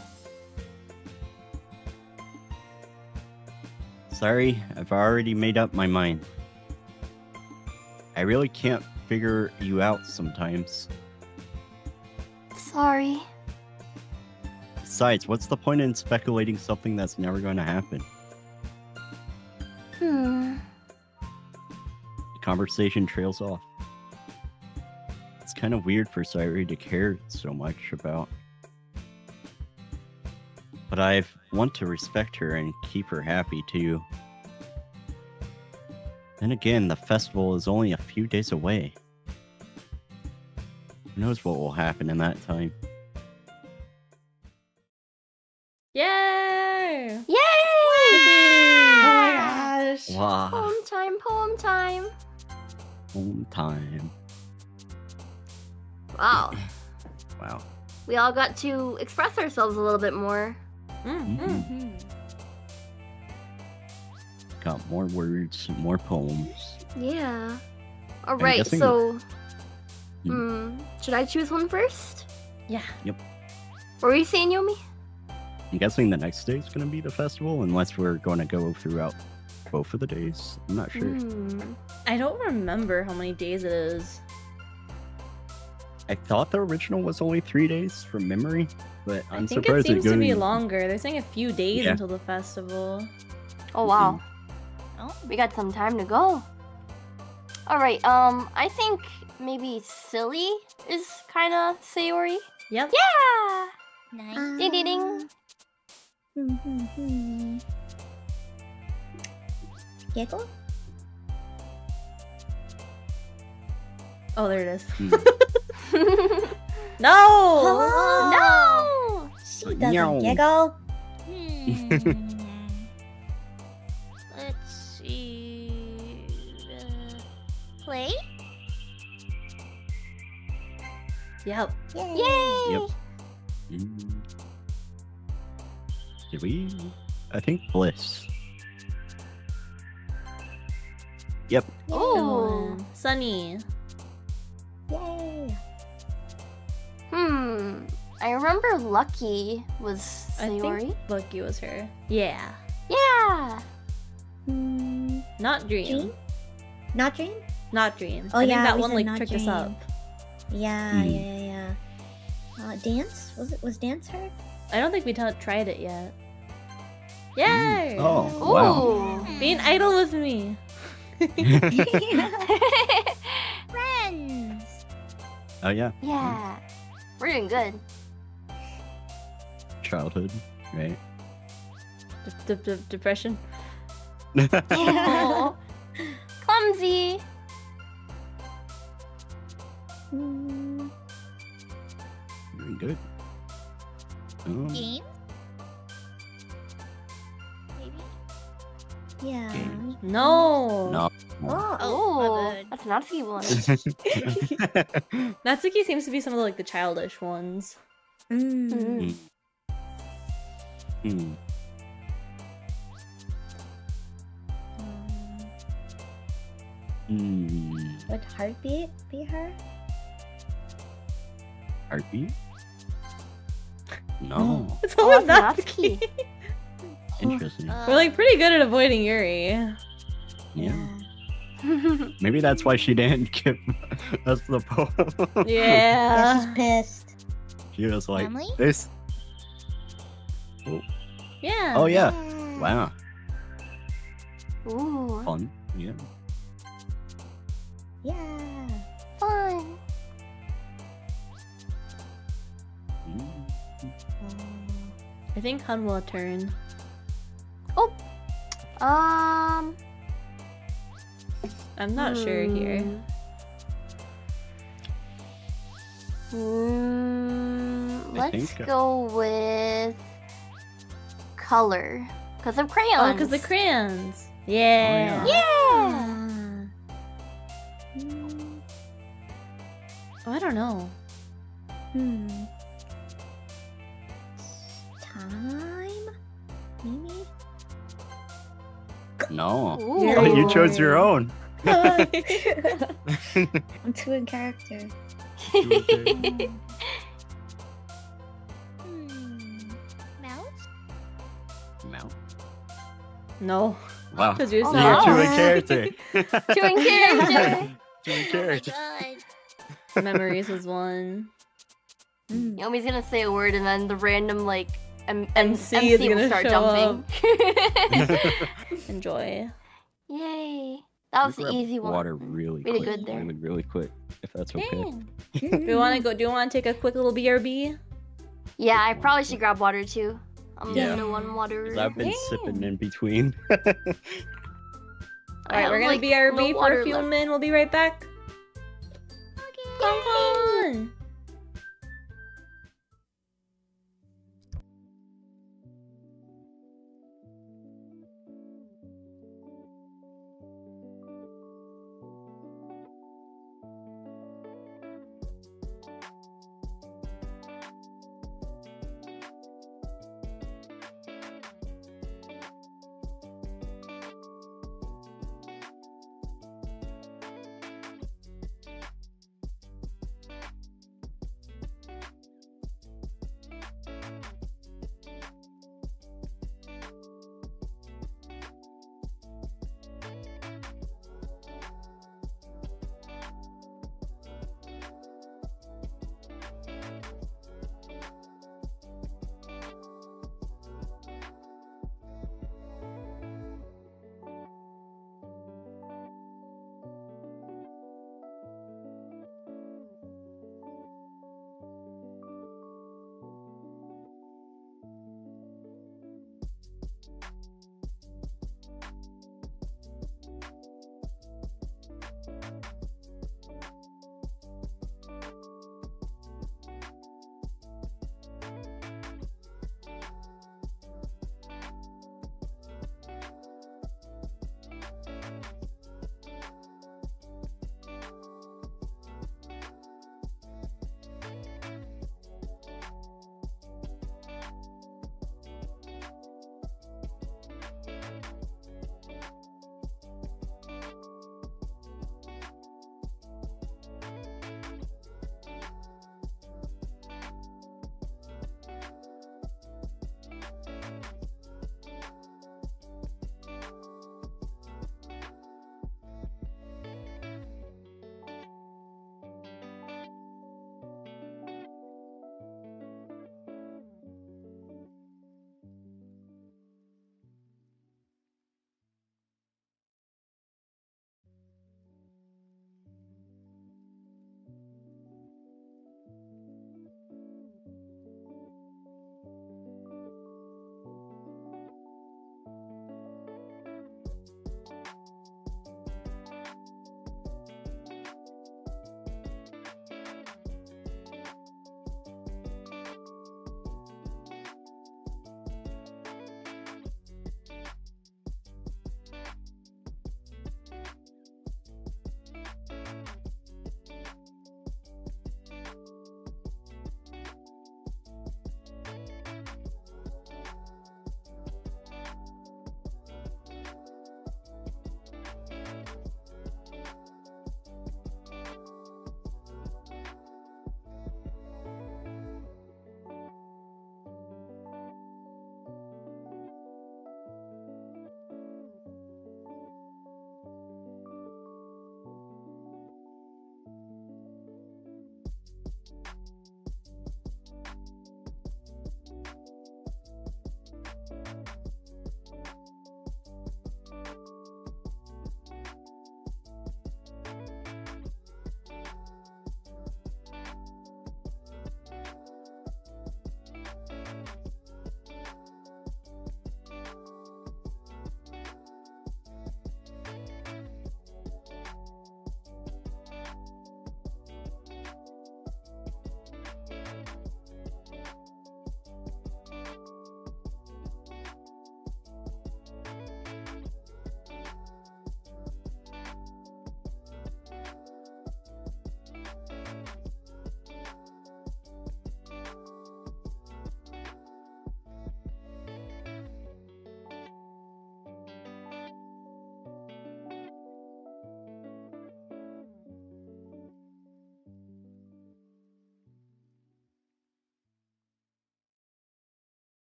Sorry, I've already made up my mind. I really can't figure you out sometimes. Sorry. Besides, what's the point in speculating something that's never going to happen? The conversation trails off. It's kind of weird for Sayuri to care so much about. But I want to respect her and keep her happy too. Then again, the festival is only a few days away. Who knows what will happen in that time? Yay! Yay! Oh my gosh. Wow. Poem time, poem time. Home time. Wow. Wow. We all got to express ourselves a little bit more. Mm-hmm. Got more words, more poems. Yeah. I'm Alright, guessing- so... should I choose one first? Yeah. What were you saying, Yomi? I'm guessing the next day is going to be the festival, unless we're going to go throughout both of the days. I'm not sure. I don't remember how many days it is. I thought the original was only 3 days from memory, but I'm I think it surprised seems it's to be going longer. They're saying a few days Yeah. until the festival. Oh, wow. Oh, We got some time to go. Alright, I think maybe silly is kind of Sayori. Yep. Yeah! nice. Ding ding ding. Giggle? Oh, there it is. Hmm. No! No! She doesn't Meow. giggle. Let's see. Play? Yep. Yay! Yay! Yep. Mm. Did we? I think Bliss. Yep. Oh. Sunny. Yay! I remember Lucky was I Sayori. think Lucky was her. Yeah. Yeah! Not Dream. Dream? Not Dream? Not Dream. Oh, I think yeah, that we one said like not tricked us Dream. up. Yeah, yeah. Dance? Was Dance her? I don't think we tried it yet. Yay! Oh, wow. Ooh. Be an idol with me. Friends! Oh, yeah. Yeah. We're doing good. Childhood, right? Depression. Aw. Clumsy. Doing good. Games? Maybe? Yeah. Games. No. No. Oh. Oh, my bad. that's an nasty one. Natsuki seems to be some of the childish ones. Mm. Hmm. Hmm. Would Heartbeat be her? Heartbeat? No. It's Oh, always that's Natsuki. Interesting. We're like pretty good at avoiding Yuri. Yeah. Maybe that's why she didn't give us the poem. Yeah. She's pissed. She was like, Family? this. Yeah. Oh, yeah. Wow. Ooh, Fun. Yeah. Yeah. fun. Mm. I think Han will turn. I'm not sure here. Let's think, go with color, because of Oh, crayons. because the crayons. Yeah. Yeah. Oh, I don't know. Time? Maybe? No. Ooh. Oh, you chose your own. I'm too in character. Mouse? Mount. No. Wow. Because you're Oh, so You're wow. too in character. Too in character. Too in Oh my character. god. Memories was one. Yomi's gonna say a word and then the random like MC is will gonna start show jumping. Enjoy. Yay! That was We the grab easy one. Water really Really quick. good there. Really quick, if that's okay. Dang. Do you want to go? Do you want to take a quick little BRB? Yeah, I probably should grab water too. I'm Yeah. gonna one water. 'Cause I've been sipping in between. All right, we're gonna like, BRB no for water a few left. minutes. We'll be right back. Fun, fun.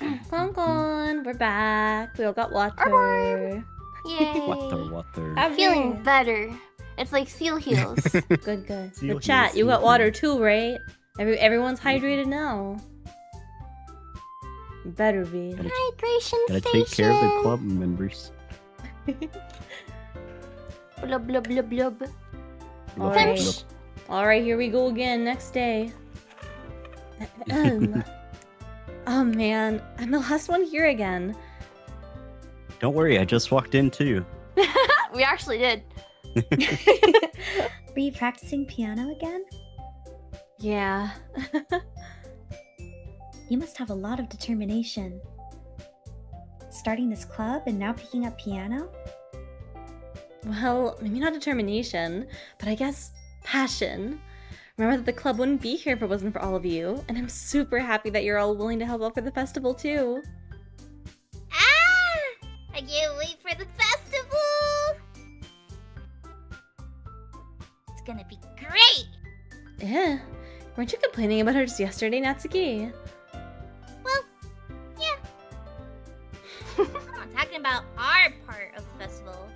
Konkon, we're back. We all got water. Yay. Water. Have Feeling you? better. It's like seal heals. Good, good. Seal The chat, heals, you got seal water heals. too, right? Everyone's hydrated now. Better be. Hydration Gotta station. take care of the club members. Blub blub blub blub. All Finish. right. All right, here we go again. Next day. Oh man, I'm the last one here again. Don't worry, I just walked in too. We actually did. Were you practicing piano again? Yeah. You must have a lot of determination. Starting this club and now picking up piano? Well, maybe not determination, but I guess passion. Remember that the club wouldn't be here if it wasn't for all of you, and I'm super happy that you're all willing to help out for the festival too. Ah! I can't wait for the festival! It's gonna be great! Yeah. Weren't you complaining about her just yesterday, Natsuki? Well, yeah. I'm talking about our part of the festival.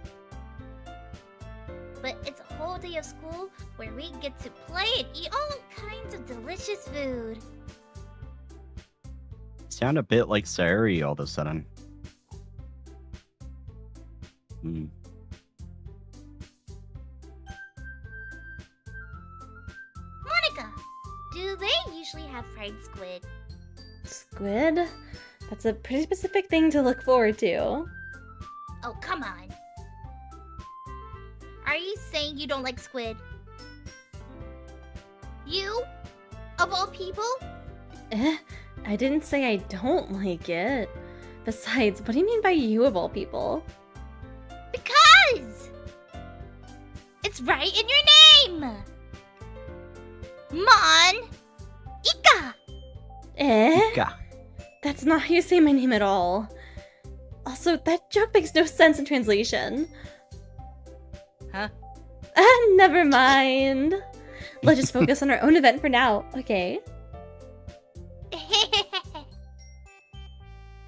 But it's a whole day of school where we get to play and eat all kinds of delicious food. Sound a bit like Sayuri all of a sudden. Monica, do they usually have fried squid? Squid? That's a pretty specific thing to look forward to. Oh, come on. Are you saying you don't like squid? You? Of all people? I didn't say I don't like it. Besides, what do you mean by you of all people? Because! It's right in your name! Mon! Ika! Ga. That's not how you say my name at all. Also, that joke makes no sense in translation. Huh? Never mind. Let's just focus on our own event for now, okay?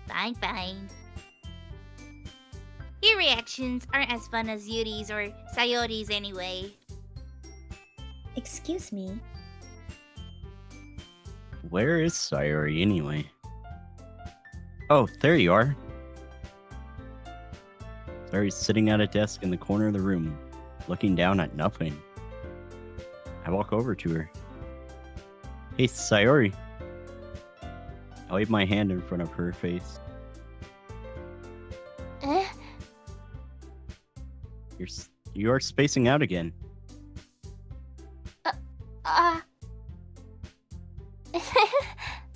Fine, fine. Your reactions aren't as fun as Yuri's or Sayori's anyway. Excuse me. Where is Sayuri anyway? Oh, there you are. Sayuri's sitting at a desk in the corner of the room, looking down at nothing. I walk over to her. Hey, Sayori. I wave my hand in front of her face. You're spacing out again.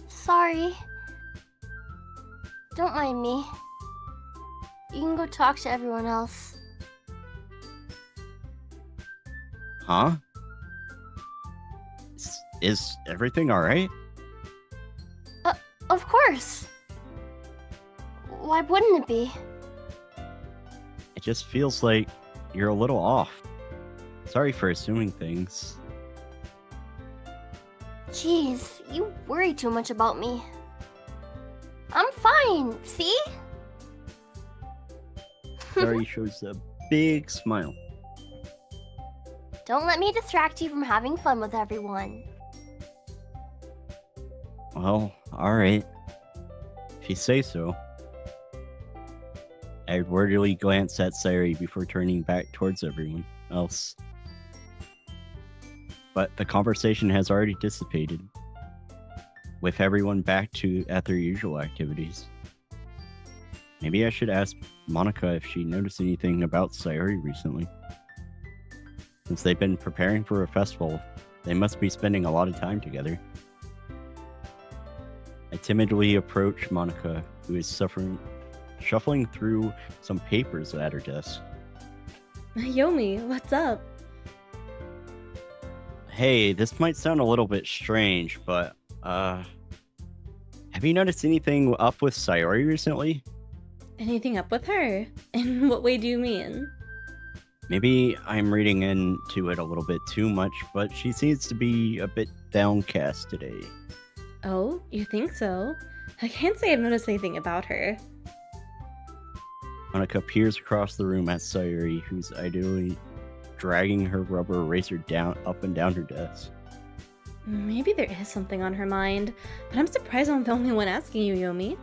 Sorry. Don't mind me. You can go talk to everyone else. Huh? Is everything alright? Of course. Why wouldn't it be? It just feels like you're a little off. Sorry for assuming things. Jeez, you worry too much about me. I'm fine, see? Sayuri shows a big smile. Don't let me distract you from having fun with everyone. Well, alright. If you say so. I worriedly glance at Sayuri before turning back towards everyone else. But the conversation has already dissipated, with everyone back at their usual activities. Maybe I should ask Monica if she noticed anything about Sayuri recently. Since they've been preparing for a festival, they must be spending a lot of time together. I timidly approach Monica, who is shuffling through some papers at her desk. Yomi, what's up? Hey, this might sound a little bit strange, but, have you noticed anything up with Sayori recently? Anything up with her? In what way do you mean? Maybe I'm reading into it a little bit too much, but she seems to be a bit downcast today. Oh, you think so? I can't say I've noticed anything about her. Monica peers across the room at Sayuri, who's idly dragging her rubber eraser down up and down her desk. Maybe there is something on her mind, but I'm surprised I'm the only one asking you, Yomi.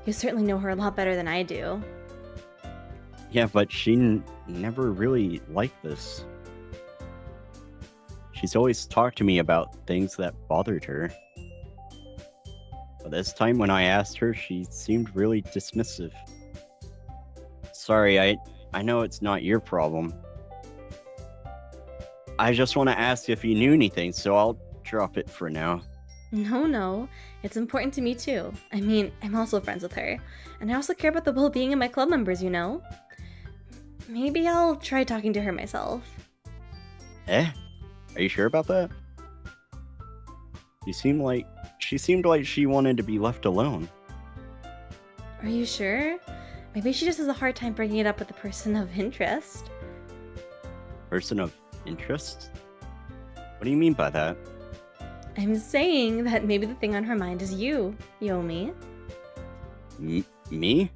You certainly know her a lot better than I do. Yeah, but she never really liked this. She's always talked to me about things that bothered her. But this time when I asked her, she seemed really dismissive. Sorry, I know it's not your problem. I just want to ask if you knew anything, so I'll drop it for now. No. It's important to me too. I mean, I'm also friends with her. And I also care about the well-being of my club members, you know? Maybe I'll try talking to her myself. Eh? Are you sure about that? She seemed like she wanted to be left alone. Are you sure? Maybe she just has a hard time bringing it up with the person of interest. Person of interest? What do you mean by that? I'm saying that maybe the thing on her mind is you, Yomi. Me?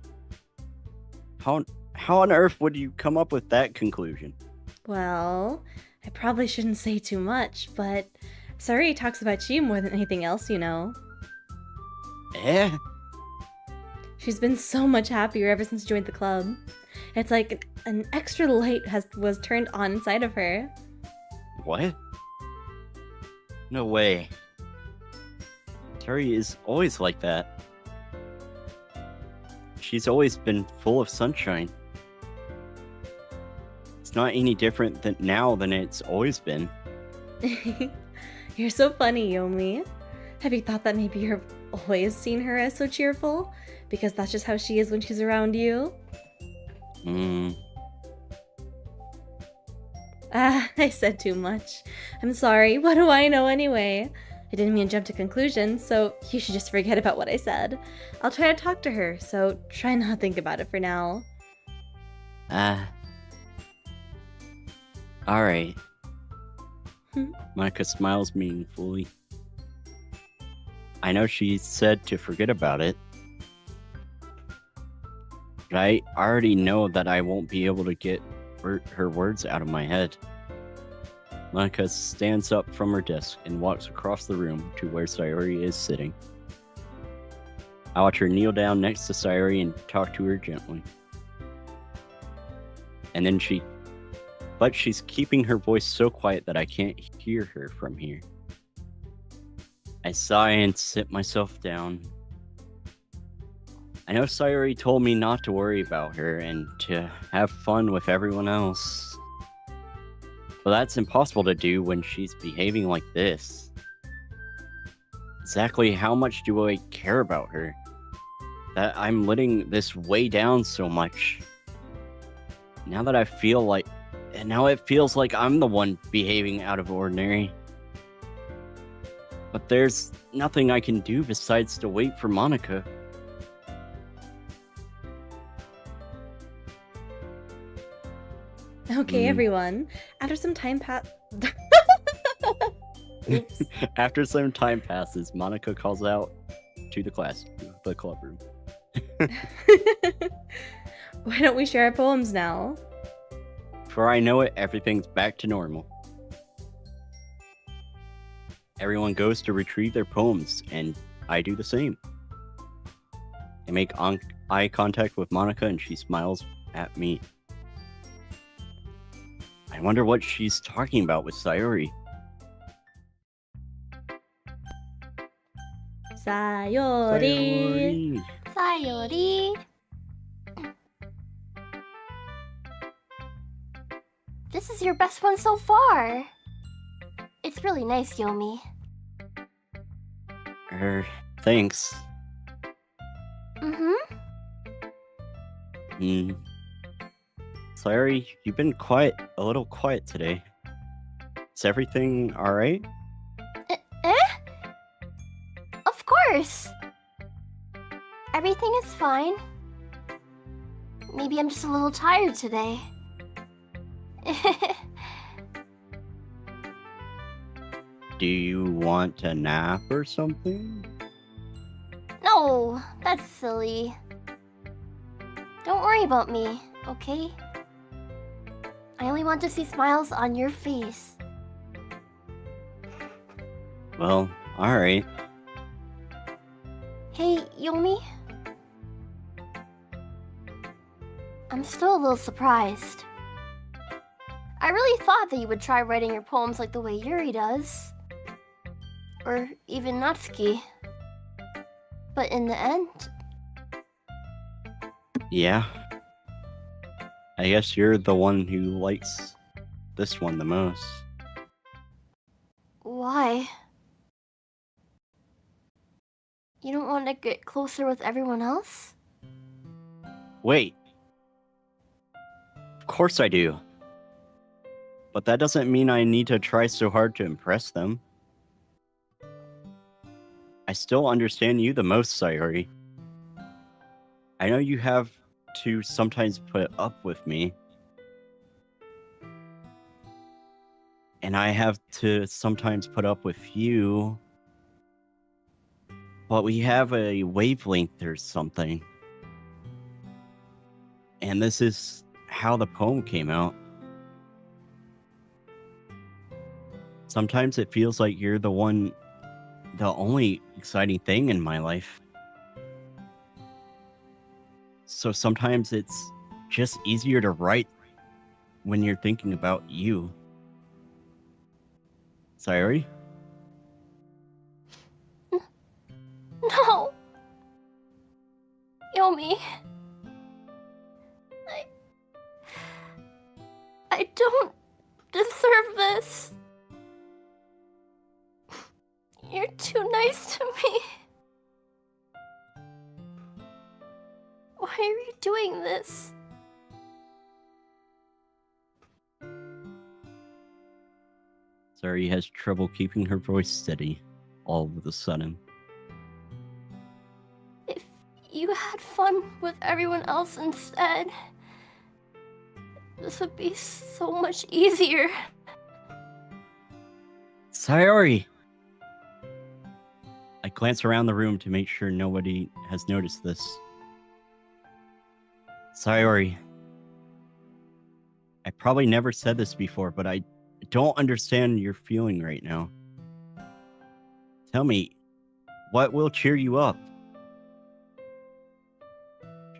How on earth would you come up with that conclusion? Well, I probably shouldn't say too much, but Sayuri talks about you more than anything else, you know. Eh? She's been so much happier ever since she joined the club. It's like an extra light was turned on inside of her. What? No way. Terry is always like that. She's always been full of sunshine. It's not any different now than it's always been. You're so funny, Yomi. Have you thought that maybe you've always seen her as so cheerful? Because that's just how she is when she's around you? I said too much. I'm sorry. What do I know anyway? I didn't mean to jump to conclusions, so you should just forget about what I said. I'll try to talk to her, so try not to think about it for now. Alright. Monica smiles meaningfully. I know she said to forget about it, but I already know that I won't be able to get her words out of my head. Monica stands up from her desk and walks across the room to where Sayuri is sitting. I watch her kneel down next to Sayuri and talk to her gently. And then but she's keeping her voice so quiet that I can't hear her from here. I sigh and sit myself down. I know Sayuri told me not to worry about her and to have fun with everyone else. But that's impossible to do when she's behaving like this. Exactly how much do I care about her? That I'm letting this weigh down so much. Now it feels like I'm the one behaving out of ordinary. But there's nothing I can do besides to wait for Monica. Okay, everyone. After some time After some time passes, Monica calls out to the club room. Why don't we share our poems now? Before I know it, everything's back to normal. Everyone goes to retrieve their poems, and I do the same. I make eye contact with Monica, and she smiles at me. I wonder what she's talking about with Sayuri. Sayori. Sayori. This is your best one so far. It's really nice, Yomi. Thanks. Sayuri, you've been a little quiet today. Is everything alright? Of course. Everything is fine. Maybe I'm just a little tired today. Do you want a nap or something? No, Oh, that's silly. Don't worry about me, okay? I only want to see smiles on your face. Well, alright. Hey, Yomi? I'm still a little surprised. I really thought that you would try writing your poems like the way Yuri does. Or even Natsuki. But in the end... Yeah. I guess you're the one who likes this one the most. Why? You don't want to get closer with everyone else? Wait. Of course I do. But that doesn't mean I need to try so hard to impress them. I still understand you the most, Sayori. I know you have to sometimes put up with me. And I have to sometimes put up with you. But we have a wavelength or something. And this is how the poem came out. Sometimes it feels like you're the only exciting thing in my life. So sometimes it's just easier to write when you're thinking about you. Sayori? No! Yomi... I don't deserve this. You're too nice to me. Why are you doing this? Sayori has trouble keeping her voice steady all of a sudden. If you had fun with everyone else instead, this would be so much easier. Sayori! I glance around the room to make sure nobody has noticed this. Sayori. I probably never said this before, but I don't understand your feeling right now. Tell me, what will cheer you up?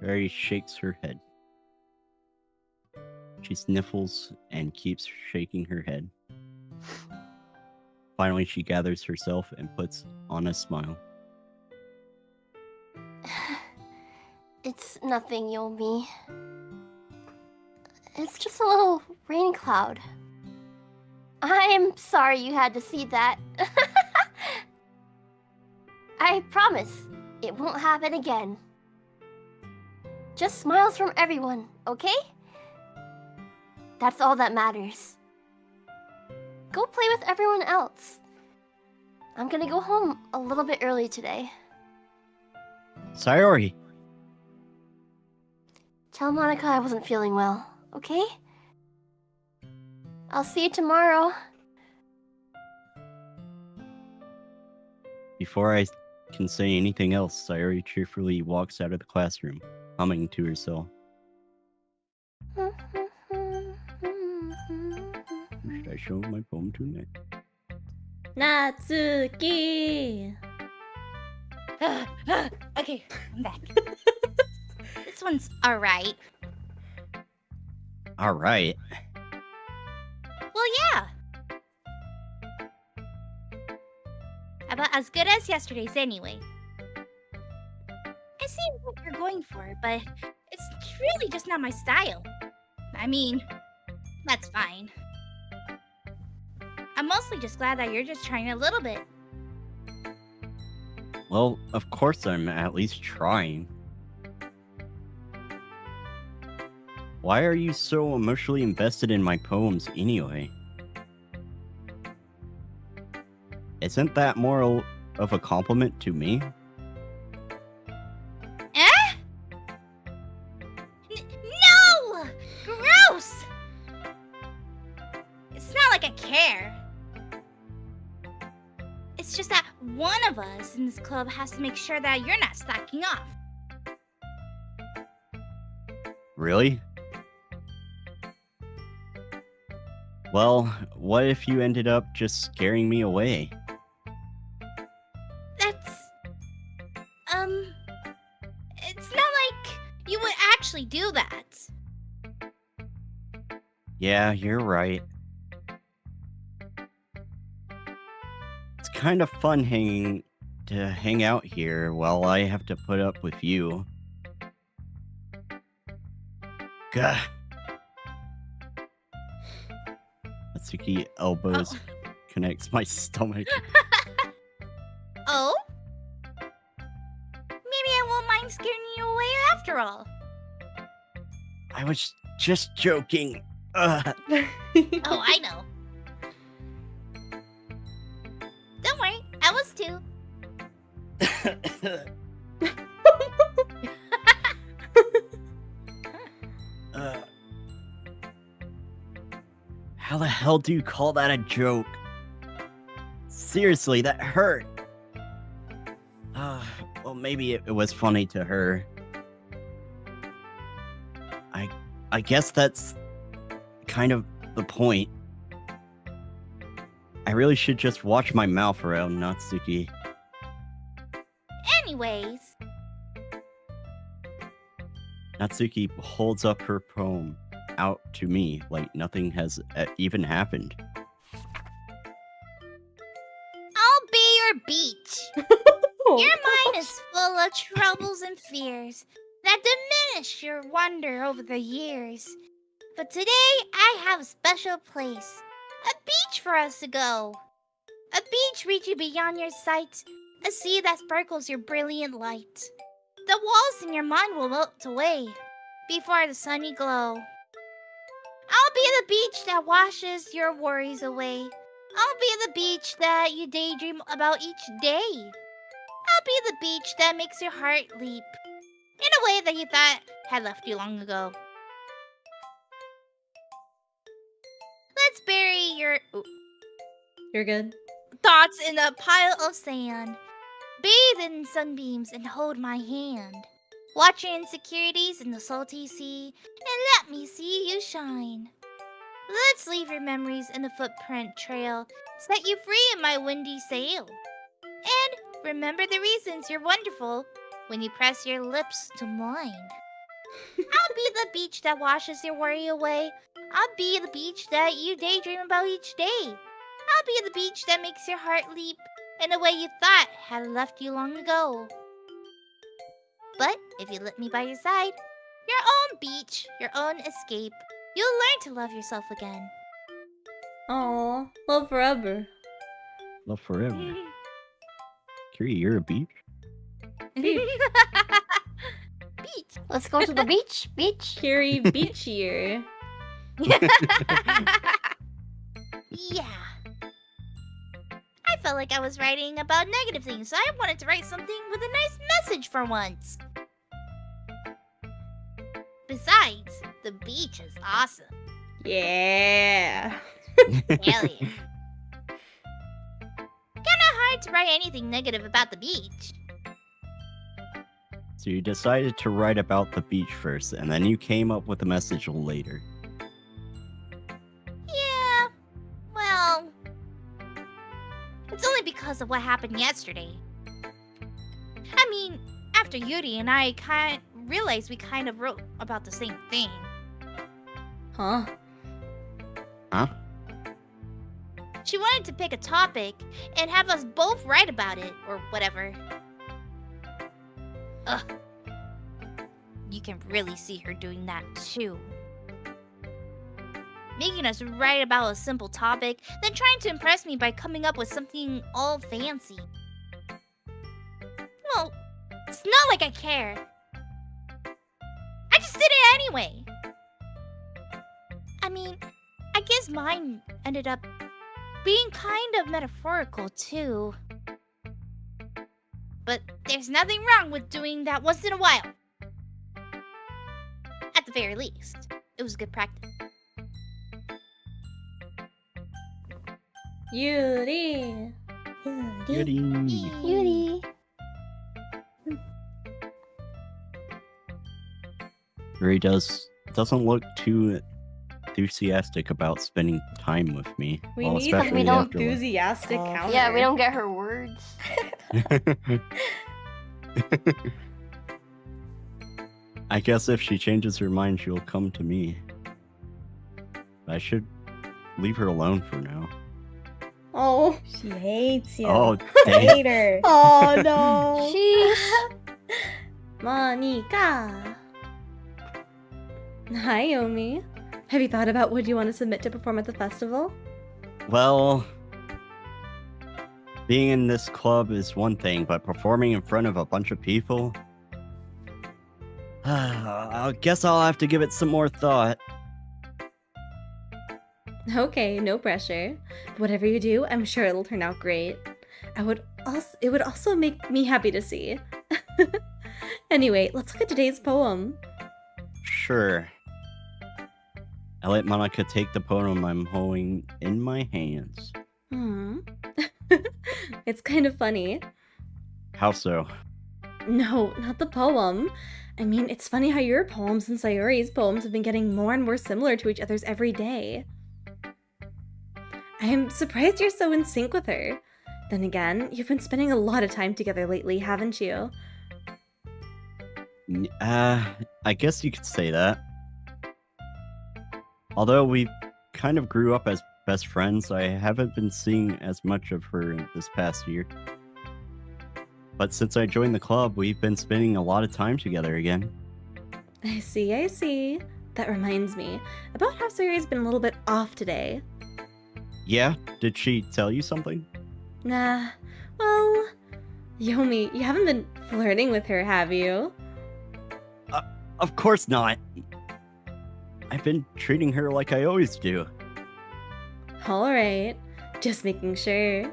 Sayori shakes her head. She sniffles and keeps shaking her head. Finally, she gathers herself and puts on a smile. It's nothing, Yomi. It's just a little rain cloud. I'm sorry you had to see that. I promise it won't happen again. Just smiles from everyone, okay? That's all that matters. Go play with everyone else. I'm gonna go home a little bit early today. Sayori! Tell Monica I wasn't feeling well, okay? I'll see you tomorrow. Before I can say anything else, Sayori cheerfully walks out of the classroom, humming to herself. Who should I show my poem to next? Natsuki! Okay, I'm back. This one's alright. Alright. Well, yeah. About as good as yesterday's anyway. I see what you're going for, but it's really just not my style. I mean, that's fine. I'm mostly just glad that you're just trying a little bit. Well, of course I'm at least trying. Why are you so emotionally invested in my poems anyway? Isn't that more of a compliment to me? Eh? No! Gross! It's not like I care. It's just that one of us in this club has to make sure that you're not slacking off. Really? Well, what if you ended up just scaring me away? That's... It's not like you would actually do that. Yeah, you're right. It's kind of fun to hang out here while I have to put up with you. Gah. Natsuki elbows connects my stomach. Oh? Maybe I won't mind scaring you away after all. I was just joking. Ugh. Oh, I know. Don't worry, I was too. How the hell do you call that a joke? Seriously, that hurt. Well, maybe it was funny to her. I guess that's kind of the point. I really should just watch my mouth around Natsuki. Anyways, Natsuki holds up her poem out to me like nothing has even happened. I'll be your beach. Your mind is full of troubles and fears that diminish your wonder over the years. But today, I have a special place. A beach for us to go. A beach reaching beyond your sight. A sea that sparkles your brilliant light. The walls in your mind will melt away before the sunny glow. I'll be the beach that washes your worries away. I'll be the beach that you daydream about each day. I'll be the beach that makes your heart leap in a way that you thought had left you long ago. Let's bury your You're good. thoughts in a pile of sand. Bathe in sunbeams and hold my hand. Watch your insecurities in the salty sea and let me see you shine. Let's leave your memories in the footprint trail, set you free in my windy sail. And remember the reasons you're wonderful when you press your lips to mine. I'll be the beach that washes your worry away. I'll be the beach that you daydream about each day. I'll be the beach that makes your heart leap in a way you thought had left you long ago. But if you let me by your side, your own beach, your own escape, you'll learn to love yourself again. Aw, love forever. Love forever. Kiri, you're a beach? Beach. Let's go to the beach. Beach. Kiri beachier. Yeah. I felt like I was writing about negative things, so I wanted to write something with a nice message for once. Besides, the beach is awesome. Yeah. Hell yeah. Kinda hard to write anything negative about the beach. So you decided to write about the beach first, and then you came up with a message later. Yeah, well, it's only because of what happened yesterday. I mean, after Yuri and I realized we kind of wrote about the same thing. Huh? Huh? She wanted to pick a topic and have us both write about it, or whatever. Ugh. You can really see her doing that too. Making us write about a simple topic, then trying to impress me by coming up with something all fancy. Well, it's not like I care. I just did it anyway. I mean, I guess mine ended up being kind of metaphorical too. But there's nothing wrong with doing that once in a while. At the very least, it was good practice. Yuri. Goody. Yuri. Yuni. Yuri doesn't look too enthusiastic about spending time with me. We well, need especially we don't after what- enthusiastic Oh. counter. Yeah, we don't get her words. I guess if she changes her mind, she'll come to me. I should leave her alone for now. Oh. She hates you. Oh, dang. Hate her. Oh no. Sheesh. Monica. Hi, Yomi. Have you thought about what you want to submit to perform at the festival? Well, being in this club is one thing, but performing in front of a bunch of people? I guess I'll have to give it some more thought. Okay, no pressure. Whatever you do, I'm sure it'll turn out great. It would also make me happy to see. Anyway, let's look at today's poem. Sure. I let Monica take the poem I'm holding in my hands. It's kind of funny. How so? No, not the poem. I mean, it's funny how your poems and Sayori's poems have been getting more and more similar to each other's every day. I am surprised you're so in sync with her. Then again, you've been spending a lot of time together lately, haven't you? I guess you could say that. Although we kind of grew up as best friends, I haven't been seeing as much of her this past year. But since I joined the club, we've been spending a lot of time together again. I see. That reminds me about how Sayori's been a little bit off today. Yeah? Did she tell you something? Nah, well, Yomi, you haven't been flirting with her, have you? Of course not. I've been treating her like I always do. Alright, just making sure.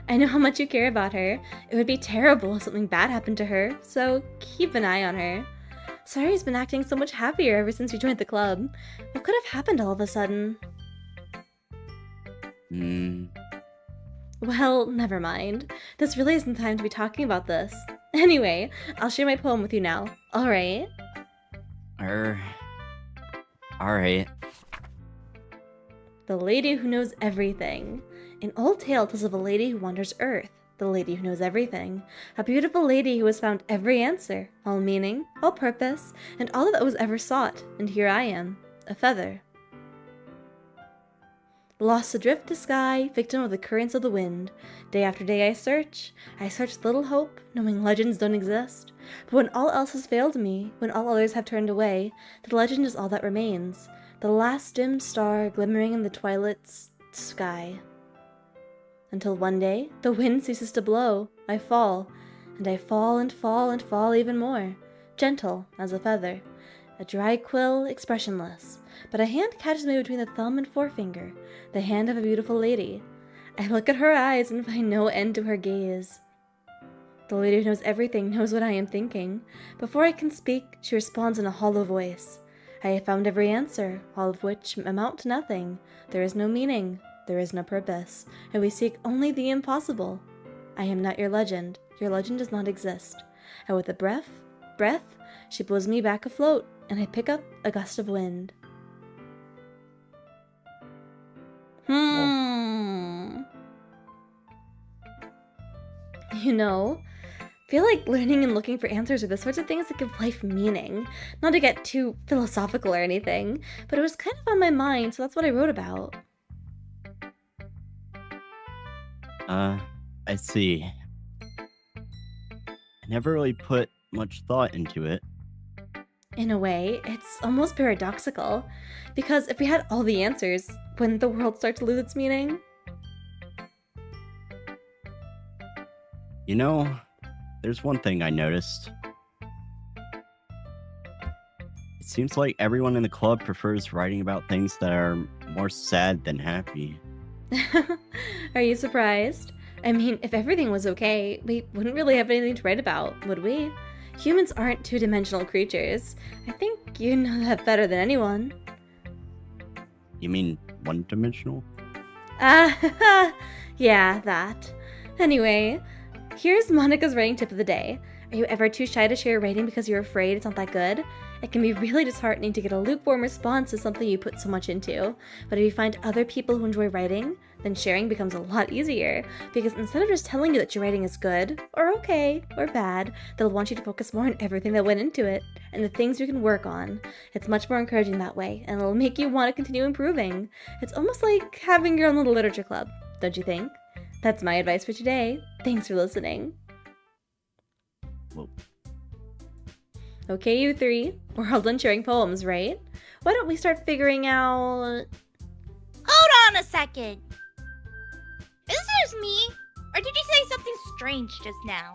I know how much you care about her. It would be terrible if something bad happened to her, so keep an eye on her. Sayori's been acting so much happier ever since you joined the club. What could have happened all of a sudden? Well, never mind. This really isn't time to be talking about this. Anyway, I'll share my poem with you now. Alright? Alright. The Lady Who Knows Everything. An old tale tells of a lady who wanders Earth. The lady who knows everything. A beautiful lady who has found every answer, all meaning, all purpose, and all that was ever sought. And here I am, a feather. Lost adrift to sky, victim of the currents of the wind. Day after day I search with little hope, knowing legends don't exist. But when all else has failed me, when all others have turned away, the legend is all that remains. The last dim star glimmering in the twilight's sky. Until one day, the wind ceases to blow, I fall, and I fall and fall and fall even more, gentle as a feather, a dry quill, expressionless. But a hand catches me between the thumb and forefinger, the hand of a beautiful lady. I look at her eyes and find no end to her gaze. The lady who knows everything knows what I am thinking. Before I can speak, she responds in a hollow voice. I have found every answer, all of which amount to nothing. There is no meaning, there is no purpose, and we seek only the impossible. I am not your legend does not exist. And with a breath, she blows me back afloat, and I pick up a gust of wind. You know, I feel like learning and looking for answers are the sorts of things that give life meaning. Not to get too philosophical or anything, but it was kind of on my mind, so that's what I wrote about. I see. I never really put much thought into it. In a way, it's almost paradoxical. Because if we had all the answers, wouldn't the world start to lose its meaning? You know, there's one thing I noticed. It seems like everyone in the club prefers writing about things that are more sad than happy. Are you surprised? I mean, if everything was okay, we wouldn't really have anything to write about, would we? Humans aren't two-dimensional creatures. I think you know that better than anyone. You mean one-dimensional? Yeah, that. Anyway, here's Monica's writing tip of the day. Are you ever too shy to share your writing because you're afraid it's not that good? It can be really disheartening to get a lukewarm response to something you put so much into. But if you find other people who enjoy writing, then sharing becomes a lot easier. Because instead of just telling you that your writing is good, or okay, or bad, they'll want you to focus more on everything that went into it, and the things you can work on. It's much more encouraging that way, and it'll make you want to continue improving. It's almost like having your own little literature club, don't you think? That's my advice for today. Thanks for listening. Well, Okay, you three. We're all done sharing poems, right? Why don't we start figuring out... Hold on a second. Is this just me? Or did you say something strange just now?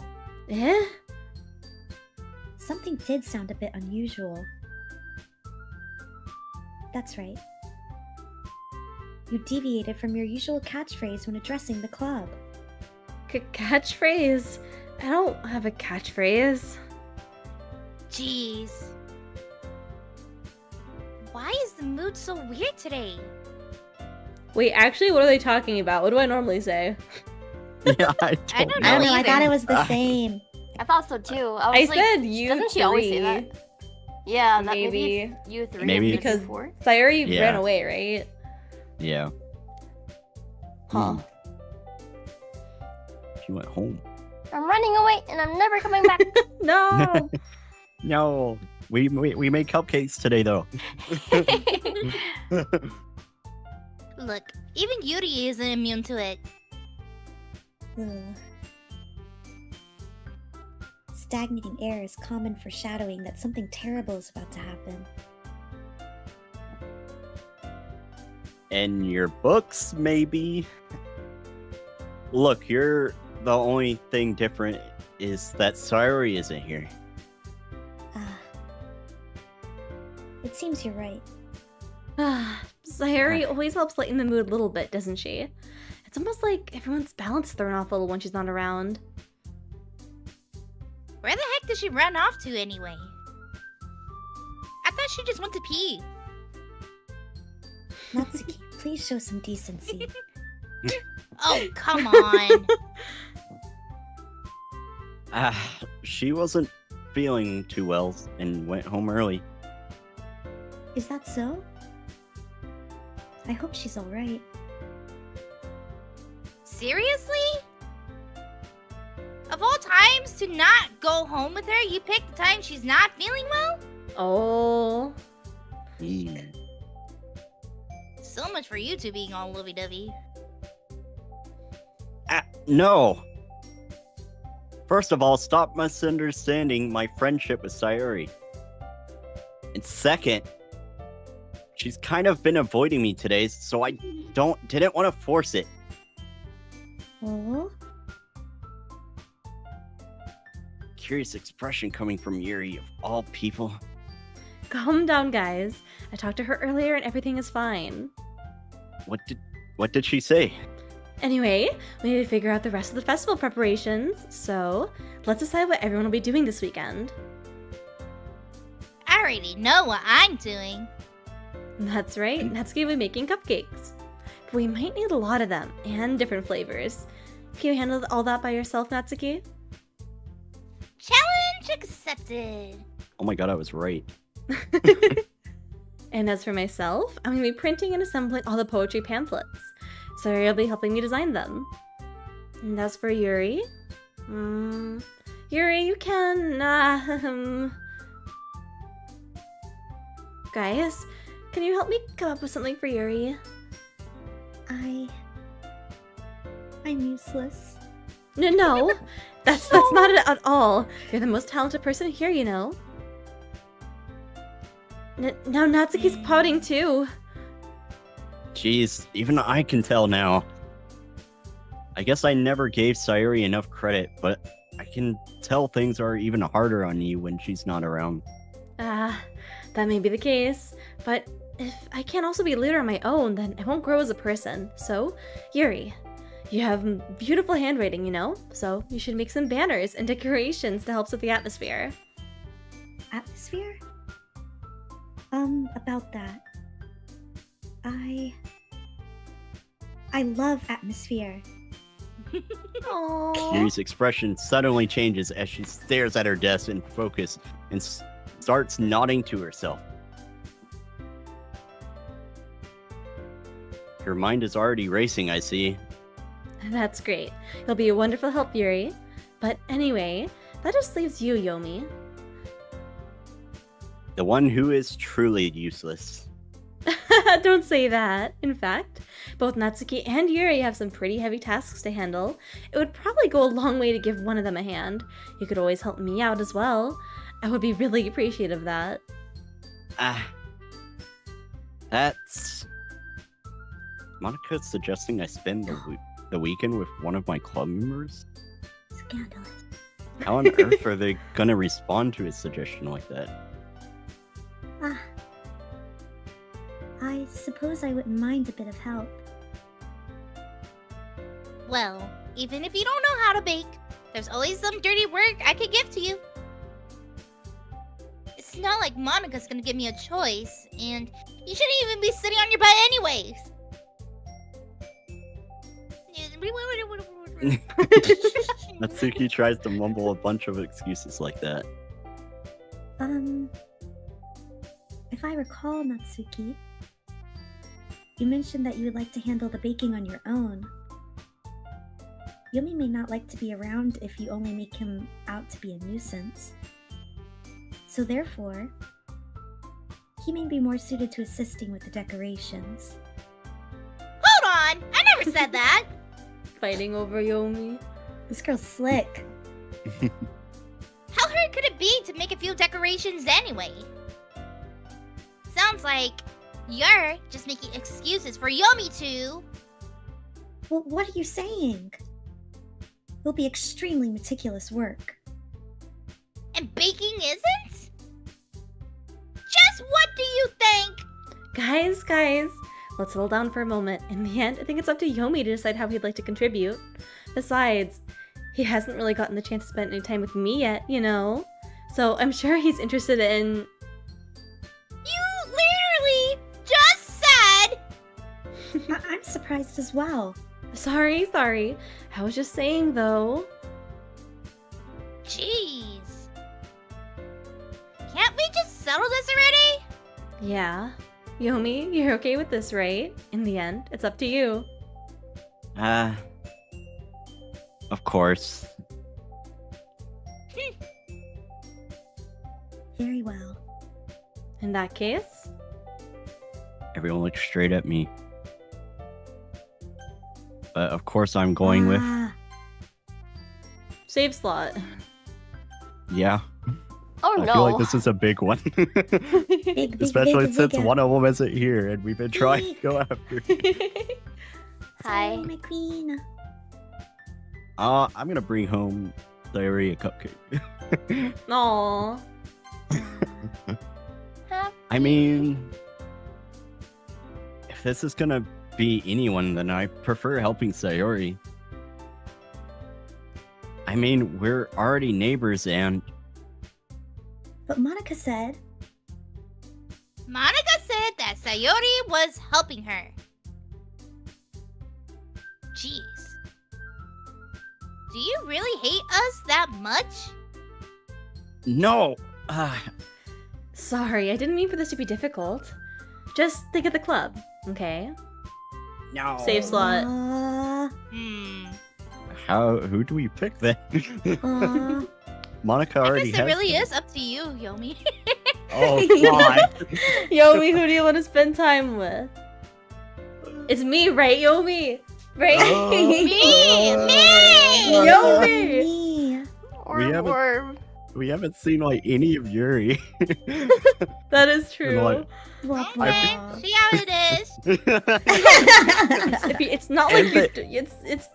Eh? Something did sound a bit unusual. That's right. You deviated from your usual catchphrase when addressing the club. Catchphrase? I don't have a catchphrase. Jeez. Why is the mood so weird today? Wait, actually, what are they talking about? What do I normally say? yeah, I I don't don't know. I don't know, I either. thought it was the same. I thought so too. I I was like, said you doesn't she three. always say that? Yeah, that maybe Maybe. it's you three. Maybe. and Because you four. Sayuri Yeah. ran away, right? Yeah. Huh. She went home. I'm running away and I'm never coming back. No! No, we made cupcakes today though. Look, even Yuri isn't immune to it. Ugh. Stagnating air is common foreshadowing that something terrible is about to happen. In your books, maybe. Look, you're the only thing different is that Sayuri isn't here. Ah. It seems you're right. Sayuri always helps lighten the mood a little bit, doesn't she? It's almost like everyone's balance is thrown off a little when she's not around. Where the heck did she run off to anyway? I thought she just went to pee. Natsuki, please show some decency. Oh, come on. She wasn't feeling too well and went home early. Is that so? I hope she's alright. Seriously? Of all times to not go home with her, you picked the time she's not feeling well? Oh. Mm. So much for you two being all lovey-dovey. No. First of all, stop misunderstanding my friendship with Sayuri. And second, she's kind of been avoiding me today, so I didn't want to force it. Oh? Curious expression coming from Yuri of all people. Calm down, guys. I talked to her earlier and everything is fine. What did she say? Anyway, we need to figure out the rest of the festival preparations, so let's decide what everyone will be doing this weekend. I already know what I'm doing. That's right, Natsuki will be making cupcakes. But we might need a lot of them, and different flavors. Can you handle all that by yourself, Natsuki? Challenge accepted. Oh my god, I was right. And as for myself, I'm going to be printing and assembling all the poetry pamphlets. So Yuri will be helping me design them. And as for Yuri... Yuri, you can... Guys, can you help me come up with something for Yuri? I'm useless. No, that's not it at all. You're the most talented person here, you know. Now Natsuki's pouting too. Jeez, even I can tell now. I guess I never gave Sayuri enough credit, but I can tell things are even harder on you when she's not around. That may be the case, but if I can't also be a leader on my own, then I won't grow as a person. So, Yuri, you have beautiful handwriting, you know? So you should make some banners and decorations to help with the atmosphere. Atmosphere? About that. I love atmosphere. Aww. Kiri's expression suddenly changes as she stares at her desk in focus and starts nodding to herself. Her mind is already racing, I see. That's great. You'll be a wonderful help, Yuri. But anyway, that just leaves you, Yomi. The one who is truly useless. Don't say that. In fact, both Natsuki and Yuri have some pretty heavy tasks to handle. It would probably go a long way to give one of them a hand. You could always help me out as well. I would be really appreciative of that. That's... Monica's suggesting I spend the weekend with one of my club members? Scandalous. How on earth are they gonna respond to a suggestion like that? I suppose I wouldn't mind a bit of help. Well, even if you don't know how to bake, there's always some dirty work I could give to you. It's not like Monica's gonna give me a choice, and you shouldn't even be sitting on your butt anyways. Natsuki tries to mumble a bunch of excuses like that. If I recall, Natsuki, you mentioned that you would like to handle the baking on your own. Yomi may not like to be around if you only make him out to be a nuisance. So therefore, he may be more suited to assisting with the decorations. Hold on! I never said that! Fighting over Yomi. This girl's slick. How hard could it be to make a few decorations anyway? Sounds like you're just making excuses for Yomi to... Well, what are you saying? It'll be extremely meticulous work. And baking isn't? Just what do you think? Guys, let's settle down for a moment. In the end, I think it's up to Yomi to decide how he'd like to contribute. Besides, he hasn't really gotten the chance to spend any time with me yet, you know? So I'm sure he's interested in... You literally just said... I'm surprised as well. Sorry. I was just saying, though. Jeez. Can't we just settle this already? Yeah. Yomi, you're okay with this, right? In the end, it's up to you. Of course. Very well. In that case, Everyone looks straight at me. But of course I'm going with... save slot. Yeah. Oh I no. feel like this is a big one. Big, Especially big, since big. one of them isn't here and we've been trying to go after. Hi. Hello, my queen. I'm gonna bring home Sayori a cupcake. Aww. I mean, if this is gonna be anyone, then I prefer helping Sayori. I mean, we're already neighbors and... But Monica said... Monica said that Sayori was helping her. Jeez. Do you really hate us that much? No! Sorry, I didn't mean for this to be difficult. Just think of the club, okay? No! Save slot. Who do we pick then? Monica I already guess it has really them. is up to you, Yomi. Oh, God. Yomi, who do you want to spend time with? It's me, right, Yomi? Right? Yomi! Me. We haven't seen, like, any of Yuri. That is true. Like- Blah, Okay, blah. see how it is. It's not like And you. the- It's.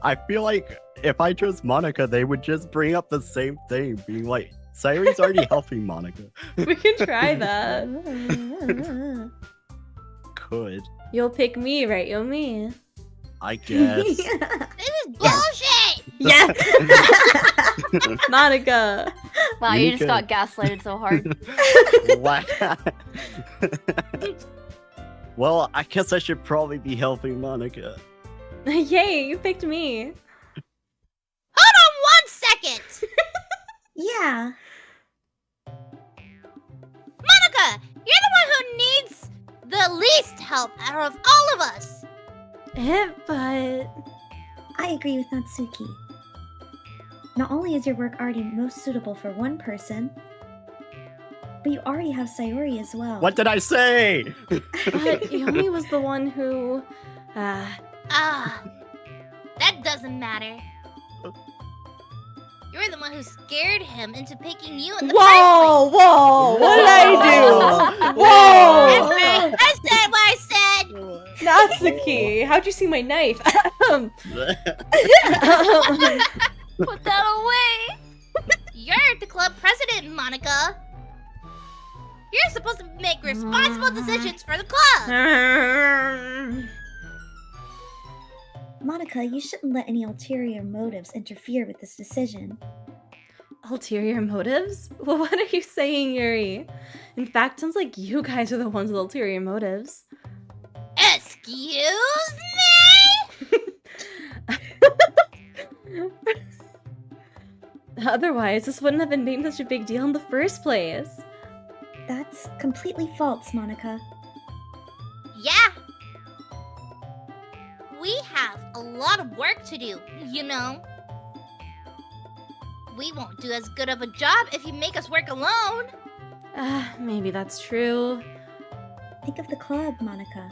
I feel like if I chose Monica, they would just bring up the same thing, being like, Sayori's already helping Monica. We can try that. Could. You'll pick me, right, Yomi? I guess. This is bullshit! Yes! Monica! Wow, you just Monica. got gaslighted so hard. Well, I guess I should probably be helping Monica. Yay, you picked me. Hold on 1 second! Yeah. Monica, you're the one who needs the least help out of all of us. But... I agree with Natsuki. Not only is your work already most suitable for one person, but you already have Sayori as well. What did I say? But Yomi was the one who... That doesn't matter. You're the one who scared him into picking you in the first Whoa! What did I do? place. Whoa! I said what I said. Natsuki, how'd you see my knife? Put that away. You're the club president, Monica. You're supposed to make responsible decisions for the club. Monica, you shouldn't let any ulterior motives interfere with this decision. Ulterior motives? Well, what are you saying, Yuri? In fact, sounds like you guys are the ones with ulterior motives. Excuse me? Otherwise, this wouldn't have been made such a big deal in the first place. That's completely false, Monica. Yeah. We have a lot of work to do, you know. We won't do as good of a job if you make us work alone. Maybe that's true. Think of the club, Monica.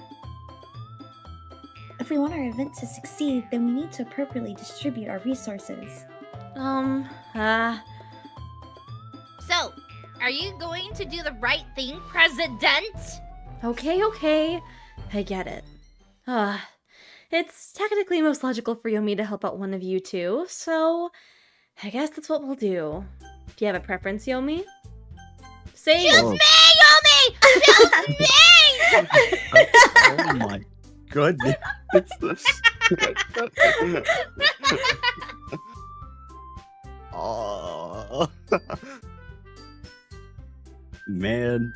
If we want our event to succeed, then we need to appropriately distribute our resources. So, are you going to do the right thing, President? Okay. I get it. It's technically most logical for Yomi to help out one of you two, so I guess that's what we'll do. Do you have a preference, Yomi? Say Choose me, Yomi! Choose me! Oh my goodness. Oh. Man.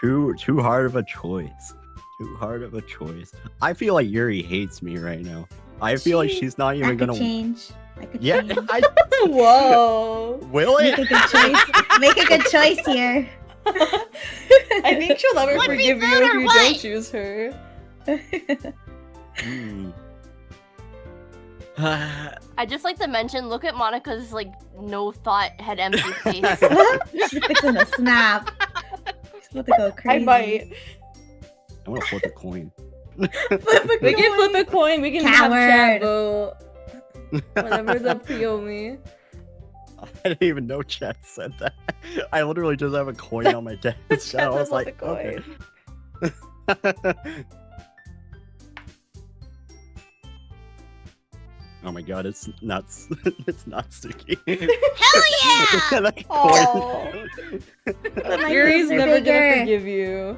Too hard of a choice. Too hard of a choice. I feel like Yuri hates me right now. I feel like she's not even That gonna. could change. That could Yeah, change. Whoa. will Make a it? good choice. Make a good choice here. I think she'll never Would we forgive you vote if or you what? don't choose her. I just like to mention, look at Monica's like no thought head empty face. She's fixing a snap. She's about to go I crazy. might. I want to flip a coin. We can flip a coin. We can have chat Coward. vote. Whatever's up to Yomi. I didn't even know chat said that. I literally just have a coin on my desk. Chat I was said like, flip a okay. Oh my god, it's nuts. It's not sticky. Hell yeah! That Aw. coin. My Yuri's boobs are never bigger. gonna forgive you.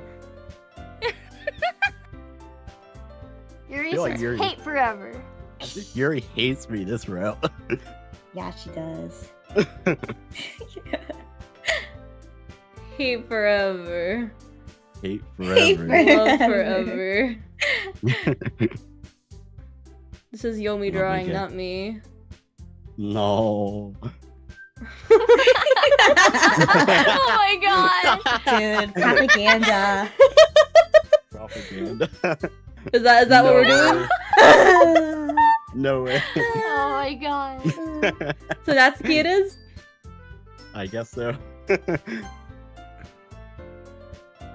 Yuri feel like says Yuri- hate forever. Yuri hates me this route. Yeah, she does. Hate forever. Hate Hate forever. Love Forever. forever. This is Yomi Oh my drawing, God. not me. No. Oh my god. Dude, propaganda. Propaganda. Is that what we're doing? No way. Oh my god. So that's the key it is? I guess so.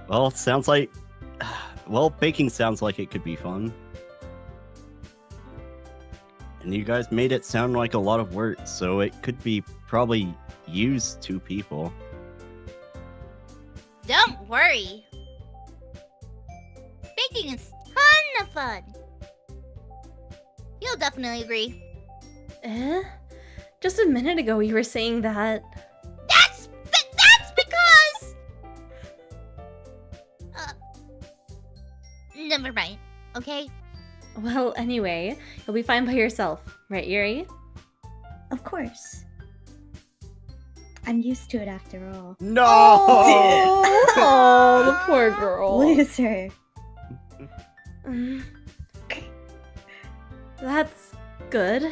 Well, it sounds like. Well, baking sounds like it could be fun. And you guys made it sound like a lot of work, so it could be probably used 2 people. Don't worry. Baking is ton of fun. You'll definitely agree. Just a minute ago you were saying that. That's because. Never mind. Okay. Well, anyway, you'll be fine by yourself, right, Yuri? Of course. I'm used to it after all. No! Oh, the poor girl. Loser. Mm. That's good.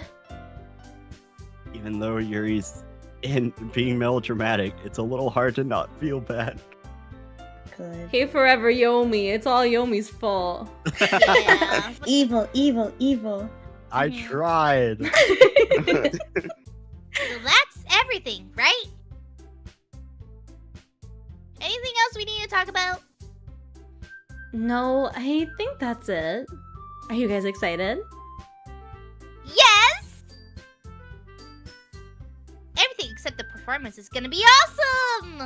Even though Yuri's being melodramatic, it's a little hard to not feel bad. Good. Hey, forever Yomi. It's all Yomi's fault. Yeah. Evil, evil, evil. I Mhm. tried. So that's everything, right? Anything else we need to talk about? No, I think that's it. Are you guys excited? Yes! Everything except the performance is gonna be awesome!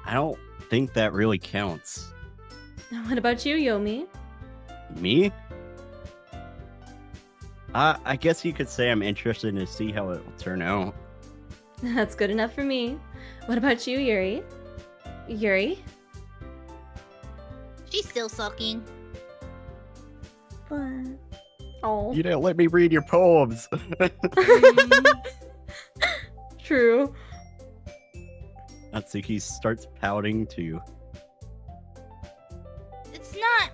I don't think that really counts. What about you, Yomi? Me? I guess you could say I'm interested to see how it will turn out. That's good enough for me. What about you, Yuri? Yuri? She's still sulking. What? Oh, You didn't let me read your poems. true. Natsuki starts pouting too. It's not...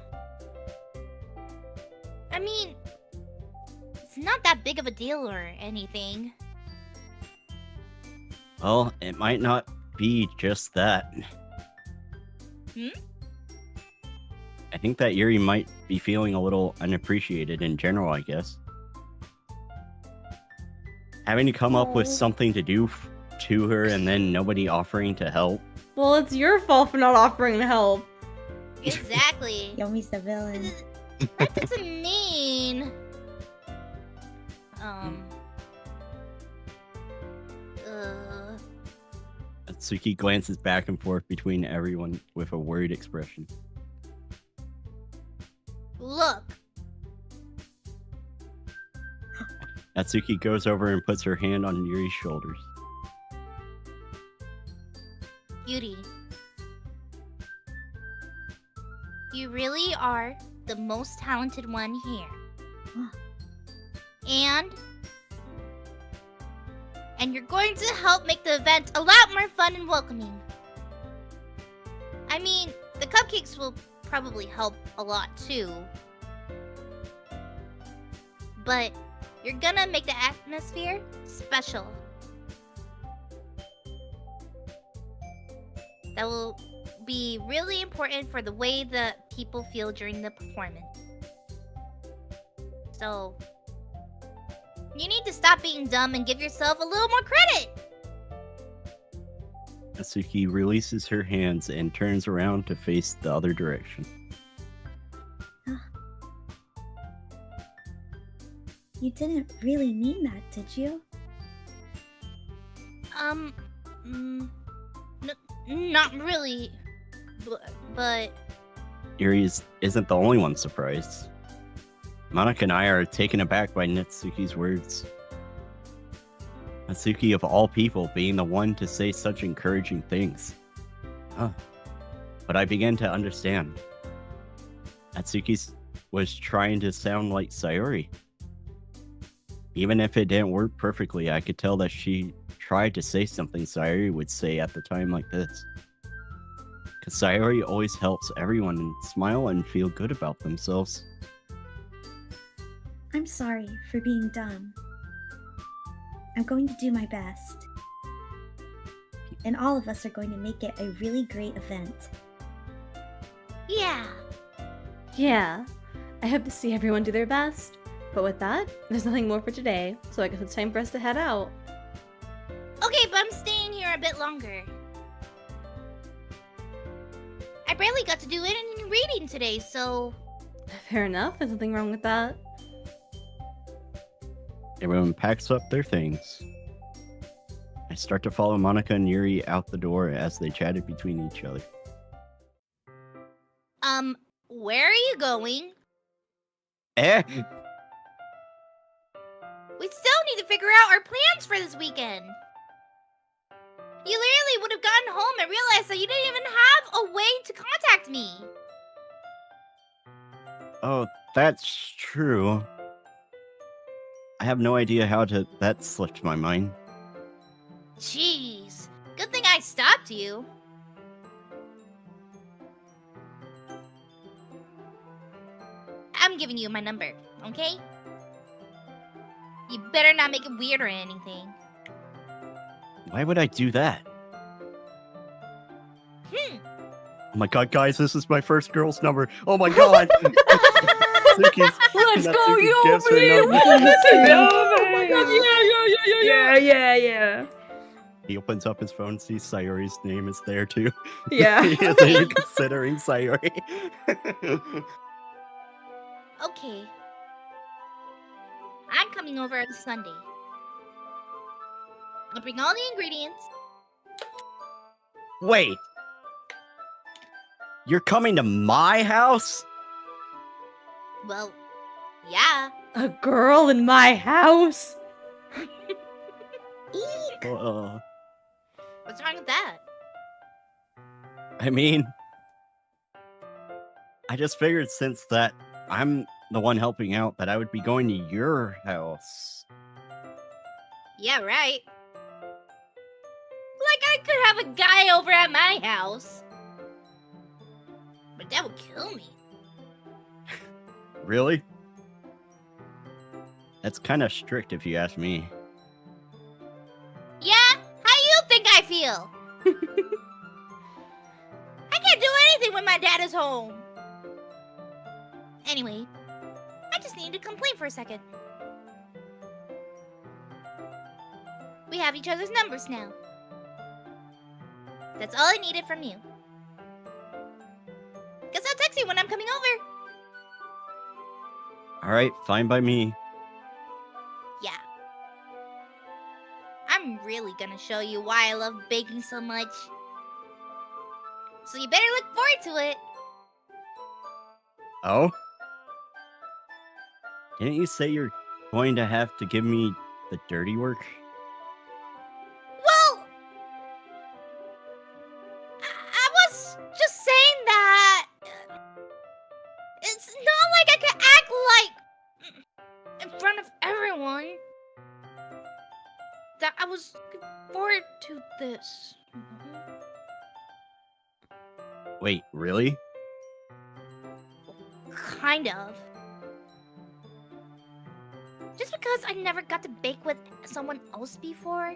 I mean... It's not that big of a deal or anything. Well, it might not be just that. Hmm? I think that Yuri might be feeling a little unappreciated in general, I guess. Having to come up with Oh. something to do to her and then nobody offering to help. Well, it's your fault for not offering to help. Exactly. Yomi's the villain. That doesn't mean... Natsuki glances back and forth between everyone with a worried expression. Look. Natsuki goes over and puts her hand on Yuri's shoulders. Yuri. You really are the most talented one here. And you're going to help make the event a lot more fun and welcoming. I mean, the cupcakes will probably help a lot too. But you're gonna make the atmosphere special. That will be really important for the way that people feel during the performance. So, you need to stop being dumb and give yourself a little more credit! Natsuki releases her hands and turns around to face the other direction. You didn't really mean that, did you? Not really. But Yuri isn't the only one surprised. Monica and I are taken aback by Natsuki's words. Natsuki, of all people, being the one to say such encouraging things. But I began to understand. Natsuki was trying to sound like Sayori. Even if it didn't work perfectly, I could tell that she tried to say something Sayori would say at the time like this. Because Sayori always helps everyone smile and feel good about themselves. I'm sorry for being dumb. I'm going to do my best. And all of us are going to make it a really great event. yeah. Yeah, I hope to see everyone do their best. But with that, there's nothing more for today, so I guess it's time for us to head out. Okay, but I'm staying here a bit longer. I barely got to do any reading today, so... Fair enough, there's nothing wrong with that. Everyone packs up their things. I start to follow Monica and Yuri out the door as they chatted between each other. Where are you going? Eh? We still need to figure out our plans for this weekend. You literally would have gotten home and realized that you didn't even have a way to contact me. Oh, that's true. I have no idea how to... That slipped my mind. Jeez. Good thing I stopped you. I'm giving you my number, okay? You better not make it weird or anything. Why would I do that? Hmm. Oh my god, guys, this is my first girl's number. Oh my god. Natsuki's- Let's go, Natsuki gives her Yomi! number. Let's go! Oh my god, yeah. He opens up his phone, sees Sayori's name is there too. Yeah. He isn't even considering Sayori. Okay. I'm coming over on Sunday. I'll bring all the ingredients. Wait. You're coming to my house? Well, yeah. A girl in my house? What's wrong with that? I mean, I just figured since that I'm the one helping out that I would be going to your house. Yeah, right. Like I could have a guy over at my house. But that would kill me. Really? That's kind of strict if you ask me. Yeah? How you think I feel? I can't do anything when my dad is home. Anyway, I just need to complain for a second. We have each other's numbers now. That's all I needed from you. Guess I'll text you when I'm coming over. Alright, fine by me. Yeah. I'm really gonna show you why I love baking so much. So you better look forward to it. Oh? Didn't you say you're going to have to give me the dirty work? Well, I was just saying that it's not like I can act like in front of everyone that I was looking forward to this. Wait, really? Kind of. Just because I never got to bake with someone else before.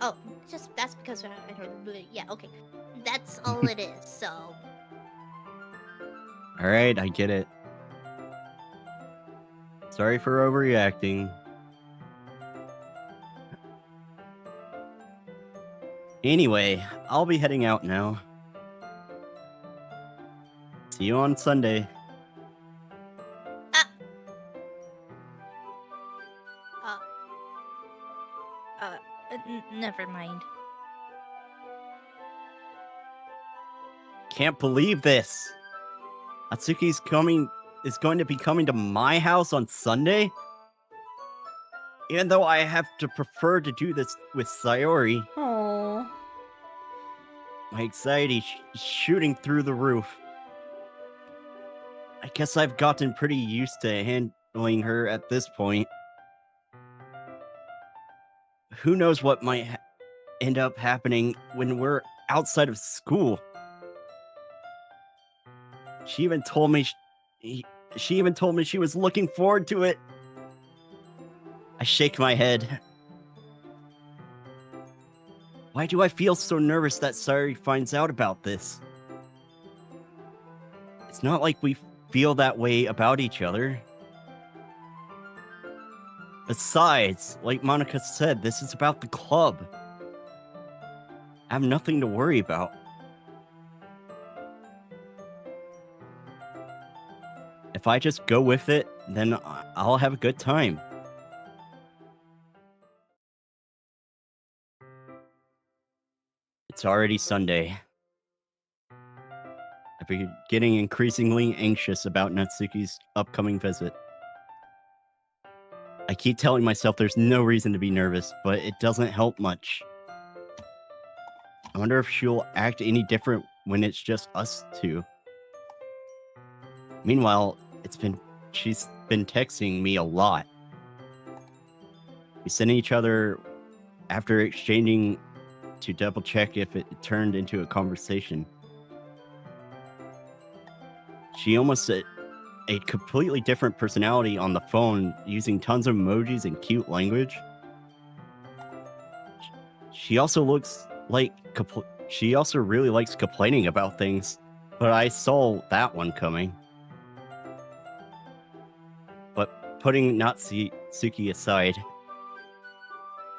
Oh, that's because I heard. Yeah, okay. That's all it is. So. Alright, I get it. Sorry for overreacting. Anyway, I'll be heading out now. See you on Sunday. Never mind. Can't believe this. Atsuki's is going to be coming to my house on Sunday? Even though I have to prefer to do this with Sayori, Aww. my anxiety shooting through the roof. I guess I've gotten pretty used to handling her at this point. Who knows what might end up happening when we're outside of school. She even told me she was looking forward to it. I shake my head. Why do I feel so nervous that Sayori finds out about this? It's not like we feel that way about each other. Besides, like Monica said, this is about the club. I have nothing to worry about. If I just go with it, then I'll have a good time. It's already Sunday. I've been getting increasingly anxious about Natsuki's upcoming visit. I keep telling myself there's no reason to be nervous, but it doesn't help much. I wonder if she'll act any different when it's just us two. Meanwhile, she's been texting me a lot. We sent each other after exchanging to double check if it turned into a conversation. She almost a completely different personality on the phone using tons of emojis and cute language. She also looks like she also really likes complaining about things, but I saw that one coming. But putting Natsuki aside,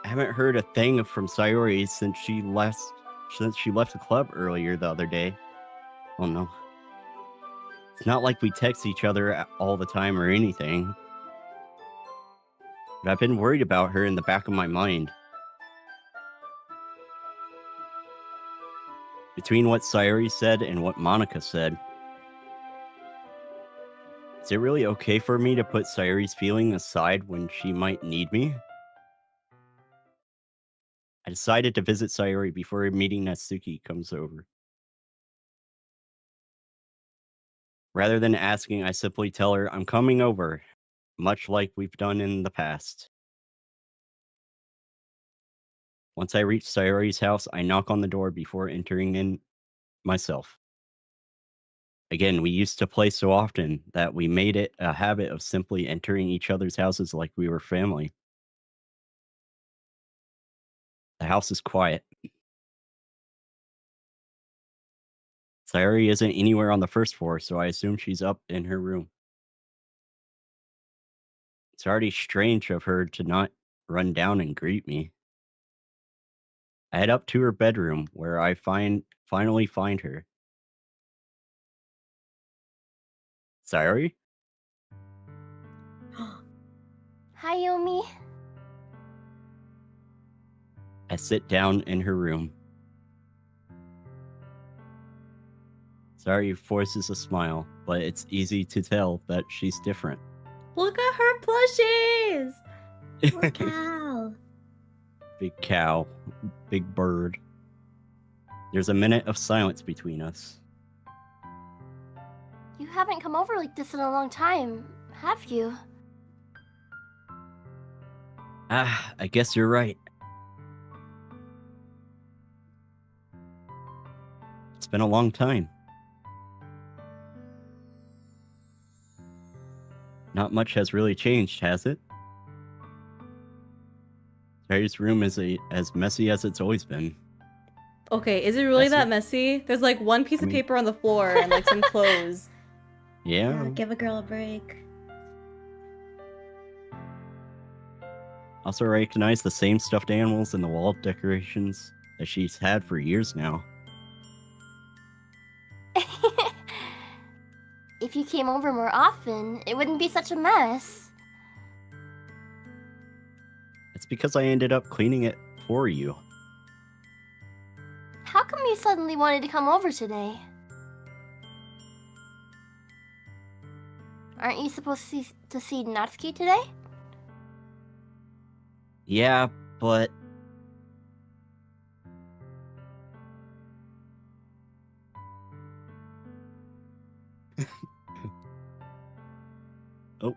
I haven't heard a thing from Sayori since she left the club earlier the other day. Oh no. It's not like we text each other all the time or anything. But I've been worried about her in the back of my mind. Between what Sayori said and what Monica said, is it really okay for me to put Sayori's feeling aside when she might need me? I decided to visit Sayori before meeting Natsuki comes over. Rather than asking, I simply tell her I'm coming over, much like we've done in the past. Once I reach Sayori's house, I knock on the door before entering in myself. Again, we used to play so often that we made it a habit of simply entering each other's houses like we were family. The house is quiet. Sayori isn't anywhere on the first floor, so I assume she's up in her room. It's already strange of her to not run down and greet me. I head up to her bedroom, where I finally find her. Sayori? Hi, Yomi. I sit down in her room. Sayori forces a smile, but it's easy to tell that she's different. Look at her plushies! Poor cow. Big cow, big bird. There's a minute of silence between us. You haven't come over like this in a long time, have you? I guess you're right. It's been a long time. Not much has really changed, has it? Sayori's room is as messy as it's always been. Okay, is it really Messy? that messy? There's like one piece of paper on the floor and like some clothes. Yeah. Give a girl a break. Also recognize the same stuffed animals and the wall decorations that she's had for years now. If you came over more often, it wouldn't be such a mess. It's because I ended up cleaning it for you. How come you suddenly wanted to come over today? Aren't you supposed to see Natsuki today? Yeah, but... Oh.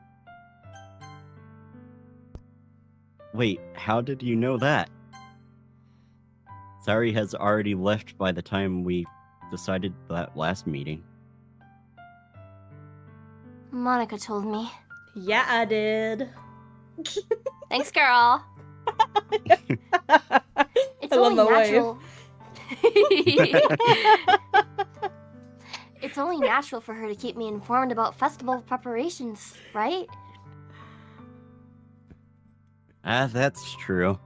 Wait, how did you know that? Sayori has already left by the time we decided that last meeting. Monica told me. Yeah, I did. Thanks, girl. It's I love only my wife. natural. It's only natural for her to keep me informed about festival preparations, right? That's true.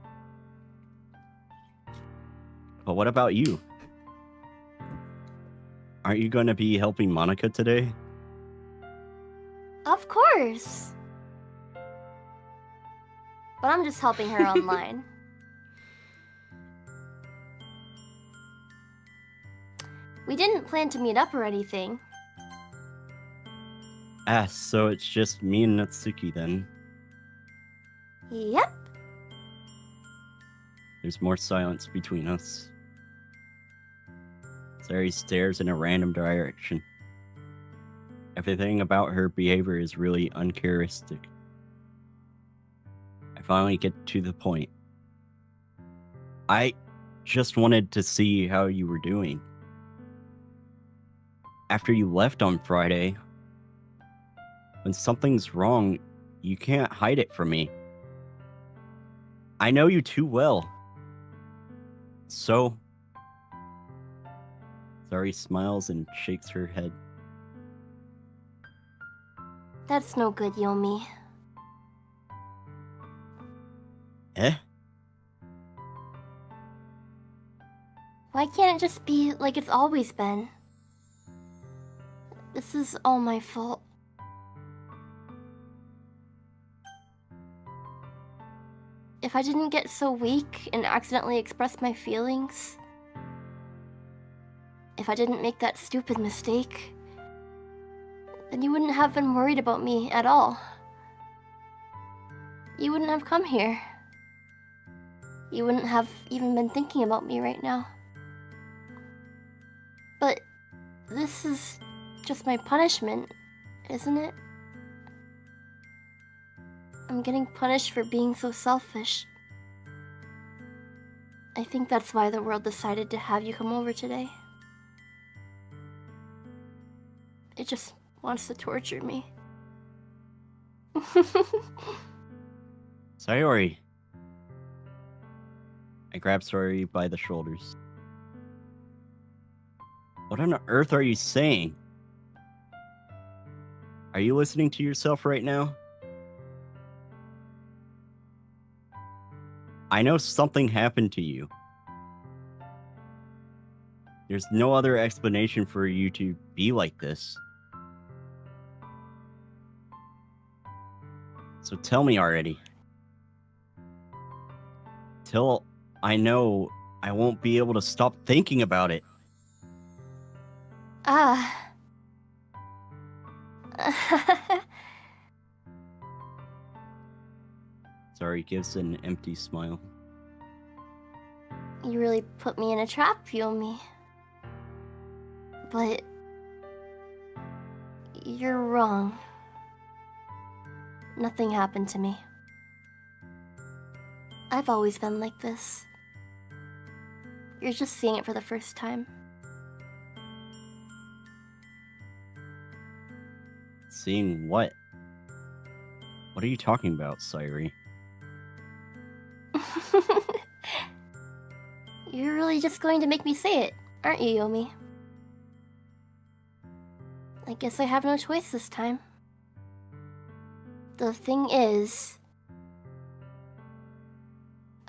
But what about you? Aren't you going to be helping Monica today? Of course. But I'm just helping her online. We didn't plan to meet up or anything. So it's just me and Natsuki then. Yep. There's more silence between us. Sayori stares in a random direction. Everything about her behavior is really uncharacteristic. I finally get to the point. I just wanted to see how you were doing. After you left on Friday, When something's wrong, you can't hide it from me. I know you too well. So... Sari smiles and shakes her head. That's no good, Yomi. Eh? Why can't it just be like it's always been? This is all my fault. If I didn't get so weak and accidentally express my feelings, if I didn't make that stupid mistake, then you wouldn't have been worried about me at all. You wouldn't have come here. You wouldn't have even been thinking about me right now. But this is just my punishment, isn't it? I'm getting punished for being so selfish. I think that's why the world decided to have you come over today. It just wants to torture me. Sayori. I grab Sayori by the shoulders. What on earth are you saying? Are you listening to yourself right now? I know something happened to you. There's no other explanation for you to be like this. So tell me already. Till I know, I won't be able to stop thinking about it. Sorry, gives an empty smile. You really put me in a trap, Yomi. But you're wrong. Nothing happened to me. I've always been like this. You're just seeing it for the first time. Seeing what? What are you talking about, Sayori? You're really just going to make me say it, aren't you, Yomi? I guess I have no choice this time. The thing is,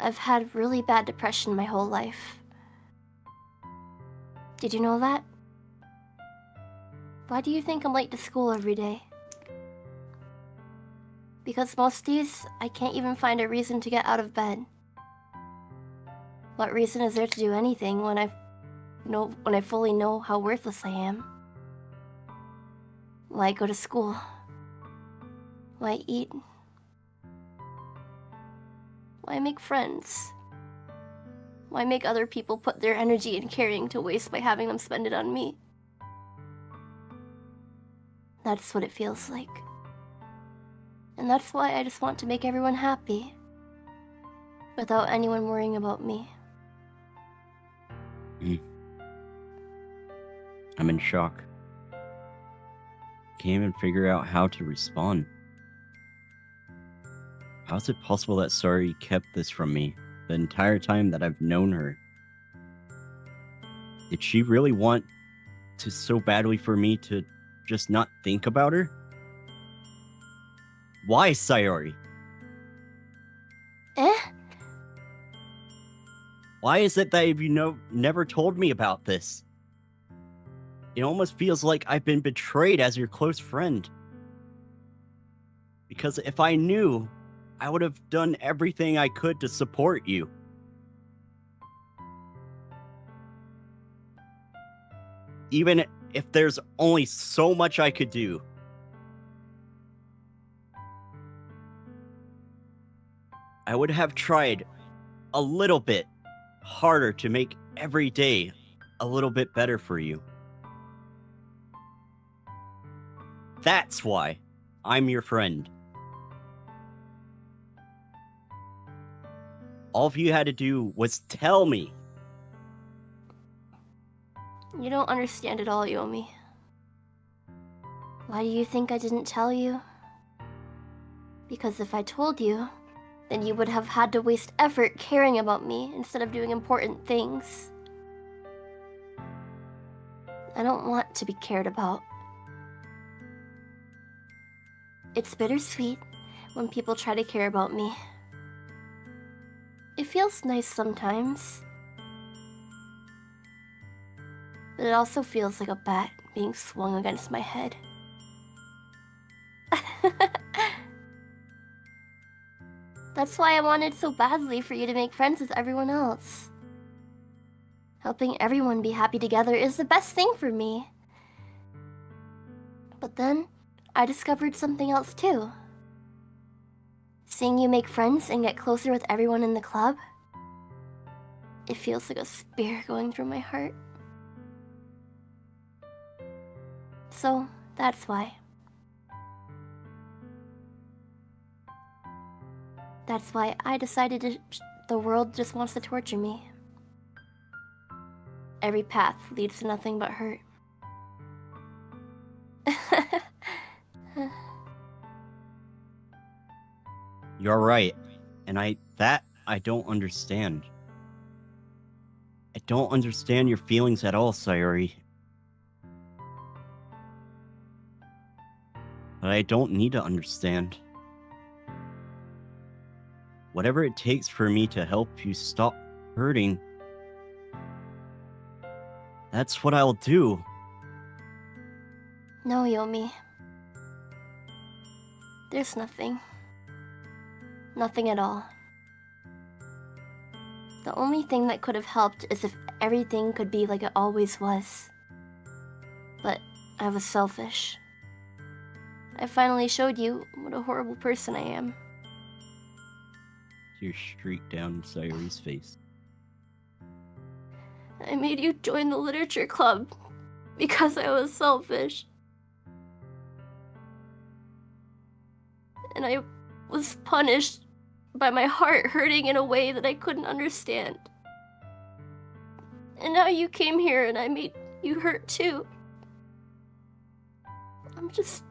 I've had really bad depression my whole life. Did you know that? Why do you think I'm late to school every day? Because most days, I can't even find a reason to get out of bed. What reason is there to do anything when I fully know how worthless I am? Why go to school? Why eat? Why make friends? Why make other people put their energy and caring to waste by having them spend it on me? That's what it feels like. And that's why I just want to make everyone happy. Without anyone worrying about me. I'm in shock. Can't even figure out how to respond. How is it possible that Sayori kept this from me the entire time that I've known her? Did she really want to so badly for me to just not think about her? Why, Sayori? Eh? Why is it that you never told me about this? It almost feels like I've been betrayed as your close friend. Because if I knew, I would have done everything I could to support you. Even if there's only so much I could do. I would have tried a little bit harder to make every day a little bit better for you. That's why I'm your friend. All you had to do was tell me. You don't understand it all, Yomi. Why do you think I didn't tell you? Because if I told you, then you would have had to waste effort caring about me instead of doing important things. I don't want to be cared about. It's bittersweet when people try to care about me. It feels nice sometimes. But it also feels like a bat being swung against my head. That's why I wanted so badly for you to make friends with everyone else. Helping everyone be happy together is the best thing for me. But then, I discovered something else too. Seeing you make friends and get closer with everyone in the club, it feels like a spear going through my heart. So, that's why. That's why I decided the world just wants to torture me. Every path leads to nothing but hurt. You're right. And I don't understand. I don't understand your feelings at all, Sayori. But I don't need to understand. Whatever it takes for me to help you stop hurting, that's what I'll do. No, Yomi. There's nothing. Nothing at all. The only thing that could have helped is if everything could be like it always was. But I was selfish. I finally showed you what a horrible person I am. Tears streak down Sayori's face. I made you join the literature club because I was selfish. And I was punished by my heart hurting in a way that I couldn't understand. And now you came here and I made you hurt too. I'm just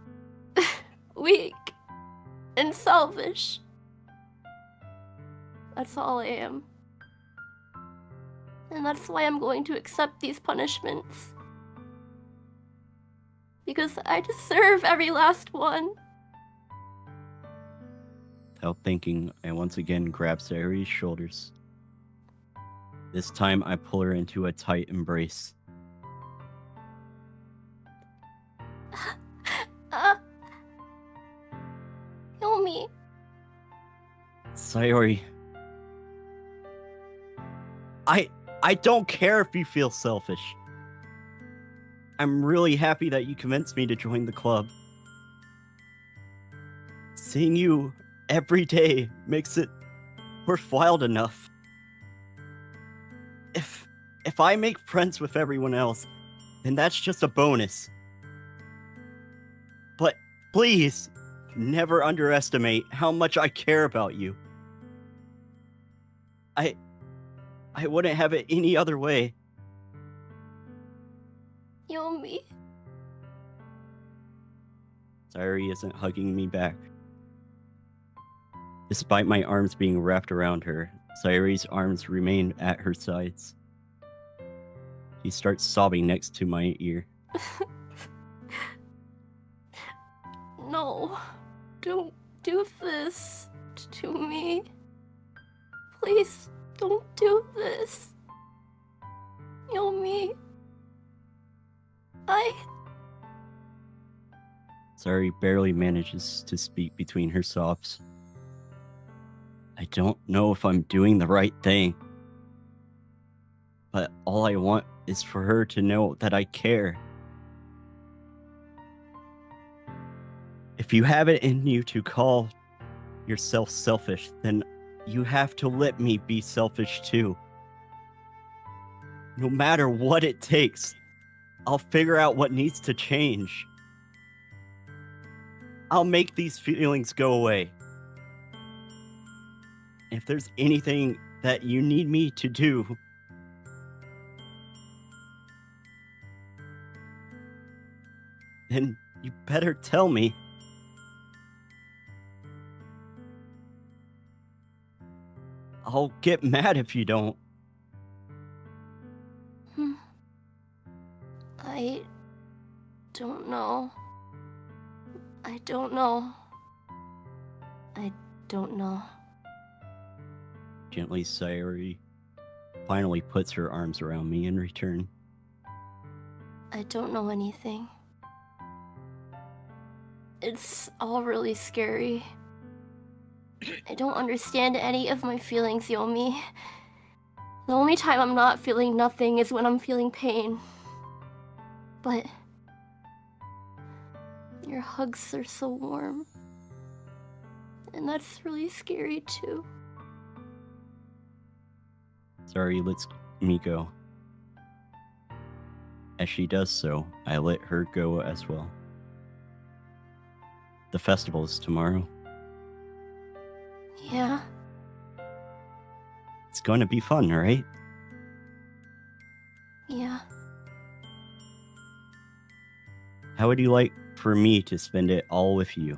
weak and selfish. That's all I am. And that's why I'm going to accept these punishments. Because I deserve every last one. Without thinking, I once again grab Sayori's shoulders. This time, I pull her into a tight embrace. Yomi. Sayori. I don't care if you feel selfish. I'm really happy that you convinced me to join the club. Seeing you every day makes it worthwhile enough. If I make friends with everyone else, then that's just a bonus. But please, never underestimate how much I care about you. I wouldn't have it any other way. Yomi. Sayori isn't hugging me back. Despite my arms being wrapped around her, Sayori's arms remain at her sides. She starts sobbing next to my ear. No, don't do this to me. Please don't do this. Yomi. Sayori barely manages to speak between her sobs. I don't know if I'm doing the right thing. But all I want is for her to know that I care. If you have it in you to call yourself selfish, then you have to let me be selfish too. No matter what it takes, I'll figure out what needs to change. I'll make these feelings go away. If there's anything that you need me to do, then You better tell me. I'll get mad if you don't. I don't know. I don't know. I don't know. Gently, Sayori finally puts her arms around me in return. I don't know anything. It's all really scary. I don't understand any of my feelings, Yomi. The only time I'm not feeling nothing is when I'm feeling pain. But your hugs are so warm. And that's really scary too. Sayori lets me go. As she does so, I let her go as well. The festival is tomorrow. Yeah. It's going to be fun, right? Yeah. How would you like for me to spend it all with you?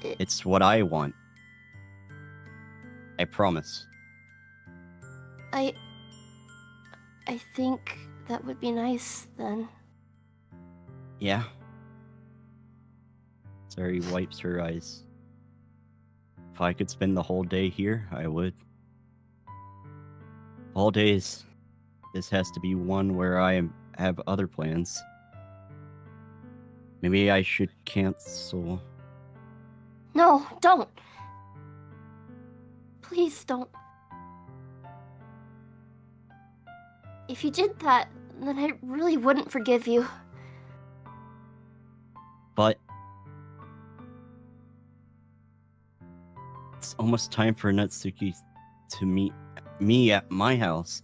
It's what I want. I promise. I think that would be nice then. Yeah? Sayori wipes her eyes. If I could spend the whole day here, I would. All days. This has to be one where I have other plans. Maybe I should cancel. No, don't. Please don't. If you did that, then I really wouldn't forgive you. But it's almost time for Natsuki to meet me at my house.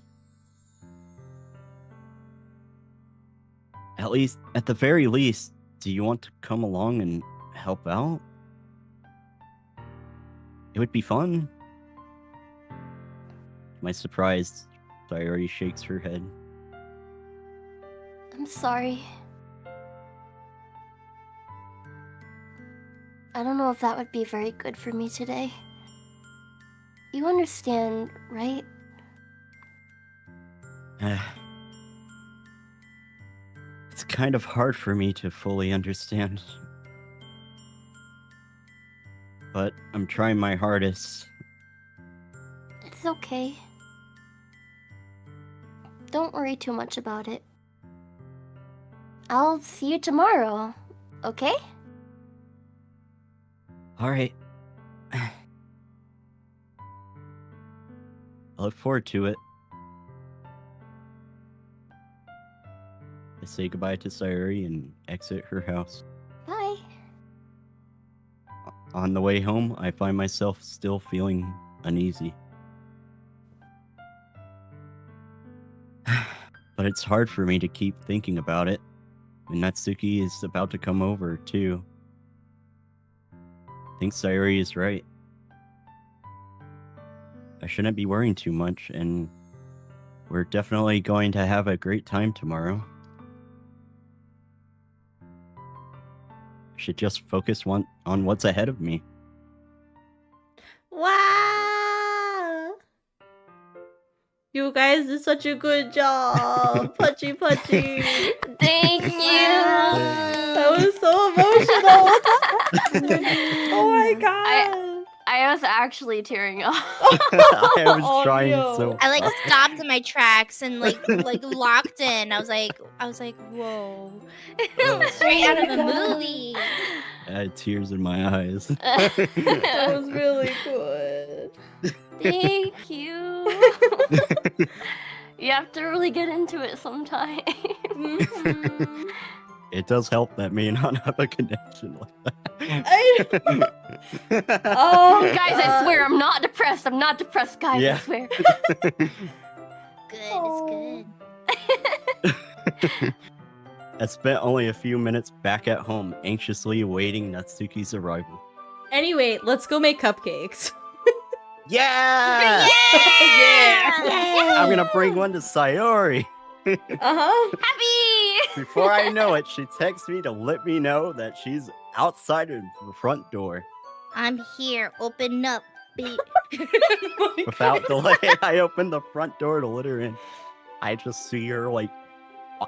At the very least, do you want to come along and help out? It would be fun. To my surprise, Sayori shakes her head. I'm sorry. I don't know if that would be very good for me today. You understand, right? It's kind of hard for me to fully understand. But I'm trying my hardest. It's okay. Don't worry too much about it. I'll see you tomorrow, okay? Alright. I look forward to it. I say goodbye to Sayori and exit her house. Bye. On the way home, I find myself still feeling uneasy. But it's hard for me to keep thinking about it. And Natsuki is about to come over, too. I think Sayori is right. I shouldn't be worrying too much, and we're definitely going to have a great time tomorrow. I should just focus on what's ahead of me. Wow! You guys did such a good job. Pudgy pudgy. Thank you. That was so emotional. Oh my god. I was actually tearing up. I was Oh, trying no. so I like hard. stopped in my tracks and like locked in. I was like, whoa. Straight out of a movie. I had tears in my eyes. That was really good. Thank you. You have to really get into it sometime. Mhm. It does help that me and Hana have a connection like that. Oh, Guys, I swear I'm not depressed. I'm not depressed, guys. Yeah. I swear. Good, Oh. it's good. I spent only a few minutes back at home, anxiously awaiting Natsuki's arrival. Anyway, let's go make cupcakes. Yeah! Yeah. I'm gonna bring one to Sayori. Uh-huh. Happy! Before I know it, she texts me to let me know that she's outside of the front door. I'm here. Open up, beat. Without delay, I open the front door to let her in. I just see her like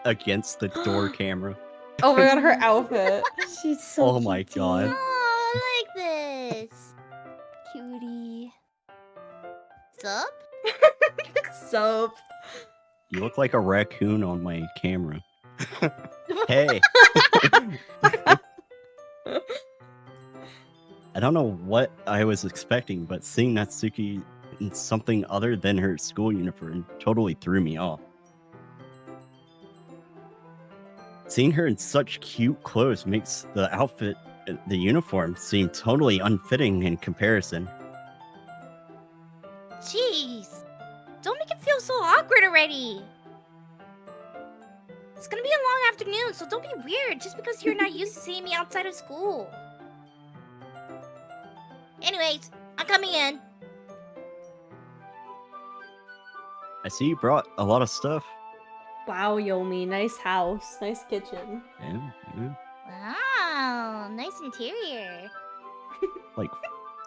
against the door camera. Oh my god, her outfit. She's so Oh my cute. god. Oh, I like this. Cutie. Sup? Soap. You look like a raccoon on my camera. Hey. I don't know what I was expecting, but seeing Natsuki in something other than her school uniform totally threw me off. Seeing her in such cute clothes makes the outfit, the uniform, seem totally unfitting in comparison. Jeez. Don't make it feel so awkward already. It's gonna be a long afternoon, so don't be weird just because you're not used to seeing me outside of school. Anyways, I'm coming in. I see you brought a lot of stuff. Wow, Yomi. Nice house. Nice kitchen. Yeah, yeah. Wow, nice interior. Like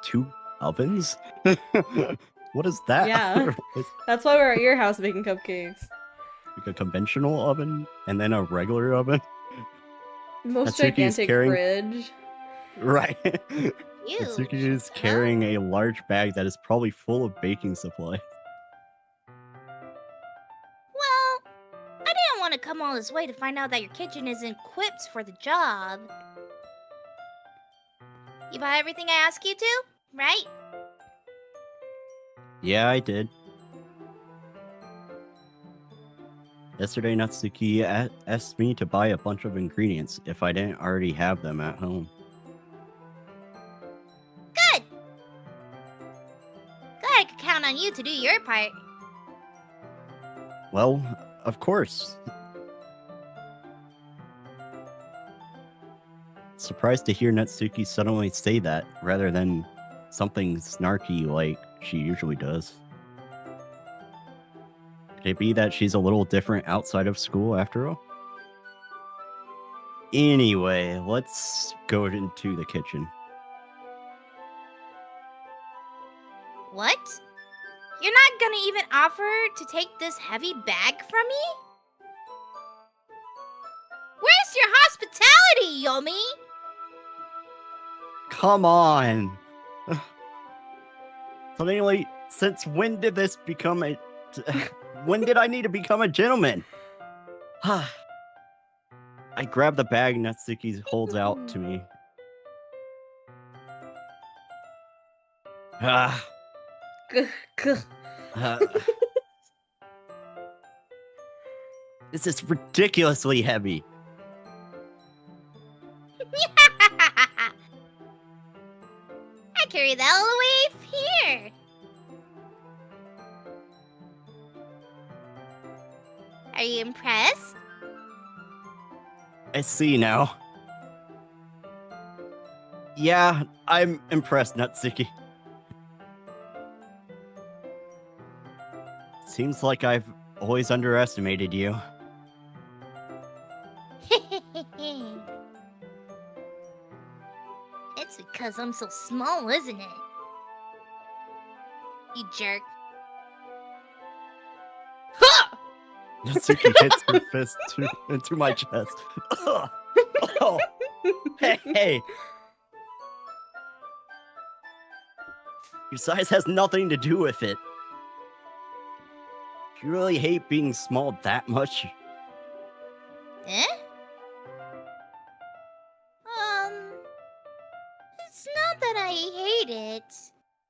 2 ovens? What is that? Yeah. It's That's why we're at your house making cupcakes. like a conventional oven and then a regular oven. Most Natsuki is gigantic carrying- fridge. Right. Huge. Natsuki is carrying a large bag that is probably full of baking supplies. Well, I didn't want to come all this way to find out that your kitchen isn't equipped for the job. You buy everything I ask you to, right? Yeah, I did. Yesterday, Natsuki asked me to buy a bunch of ingredients if I didn't already have them at home. Good. Glad I could count on you to do your part. Well, of course. Surprised to hear Natsuki suddenly say that rather than something snarky like she usually does. Could it be that she's a little different outside of school after all? Anyway, let's go into the kitchen. What? You're not gonna even offer to take this heavy bag from me? Where's your hospitality, Yomi? Come on! Suddenly, since when did this become a... when did I need to become a gentleman? I grab the bag Natsuki holds out to me. Ah, uh, this is ridiculously heavy. I carry that all the way here. Are you impressed? I see now. Yeah, I'm impressed, Natsuki. Seems like I've always underestimated you. It's because I'm so small, isn't it? You jerk. Natsuki hits her fist into my chest. Ugh. Oh. Hey. Your size has nothing to do with it. Do you really hate being small that much? Eh? It's not that I hate it.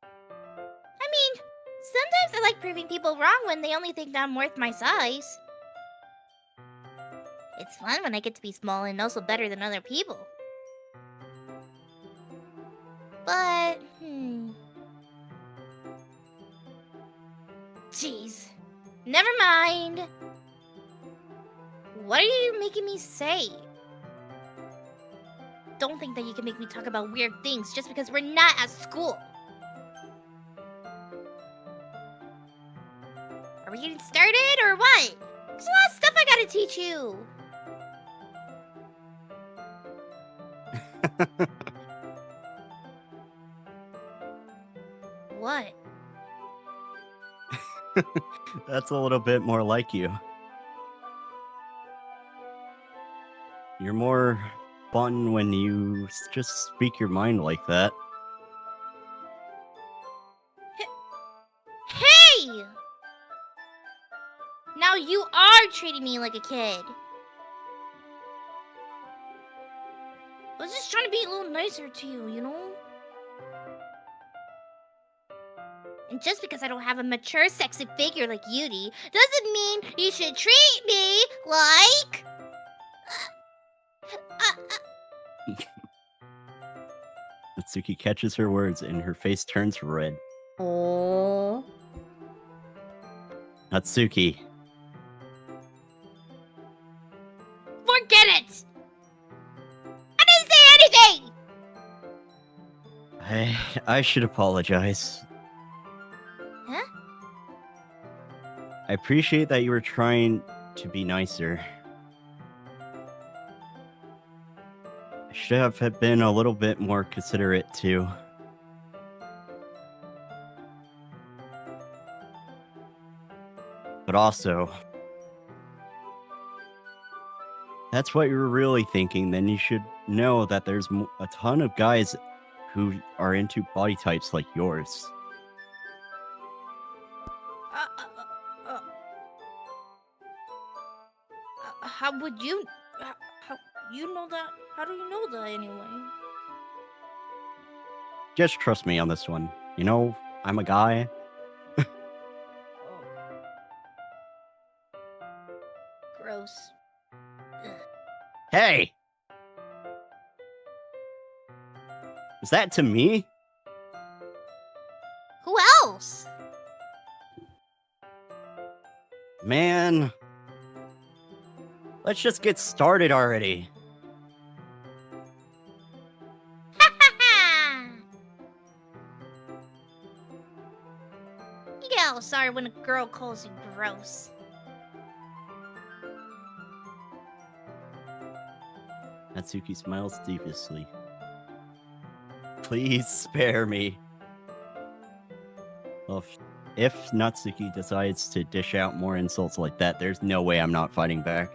I mean, sometimes I like proving people wrong when they only think I'm worth my size. It's fun when I get to be small and also better than other people. But, Jeez. Never mind. What are you making me say? Don't think that you can make me talk about weird things just because we're not at school. we getting started or what? There's a lot of stuff I gotta teach you. What? That's a little bit more like you. You're more fun when you just speak your mind like that. Hey! Now you are treating me like a kid. I was just trying to be a little nicer to you, you know? And just because I don't have a mature, sexy figure like Yuni doesn't mean you should treat me like... Natsuki catches her words and her face turns red. Oh. Natsuki, Forget it! I didn't say anything! I should apologize. Huh? I appreciate that you were trying to be nicer. I should have been a little bit more considerate too. But also, that's what you're really thinking, then you should know that there's a ton of guys who are into body types like yours. How would you... How you know that? How do you know that anyway? Just trust me on this one. You know, I'm a guy. Gross. Hey! Is that to me? Who else? Man. Let's just get started already. You get all sorry when a girl calls you gross. Natsuki smiles deviously. Please spare me. Well, if Natsuki decides to dish out more insults like that, there's no way I'm not fighting back.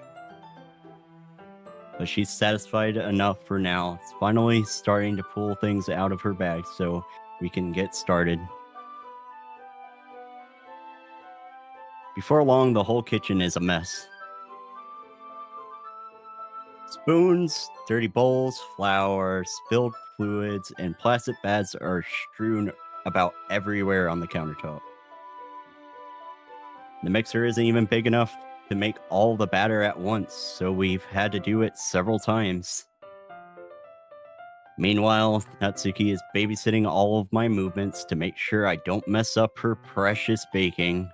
But she's satisfied enough for now. It's finally starting to pull things out of her bag so we can get started. Before long, the whole kitchen is a mess. Spoons, dirty bowls, flour, spilled fluids, and plastic bags are strewn about everywhere on the countertop. The mixer isn't even big enough to make all the batter at once, so we've had to do it several times. Meanwhile, Natsuki is babysitting all of my movements to make sure I don't mess up her precious baking.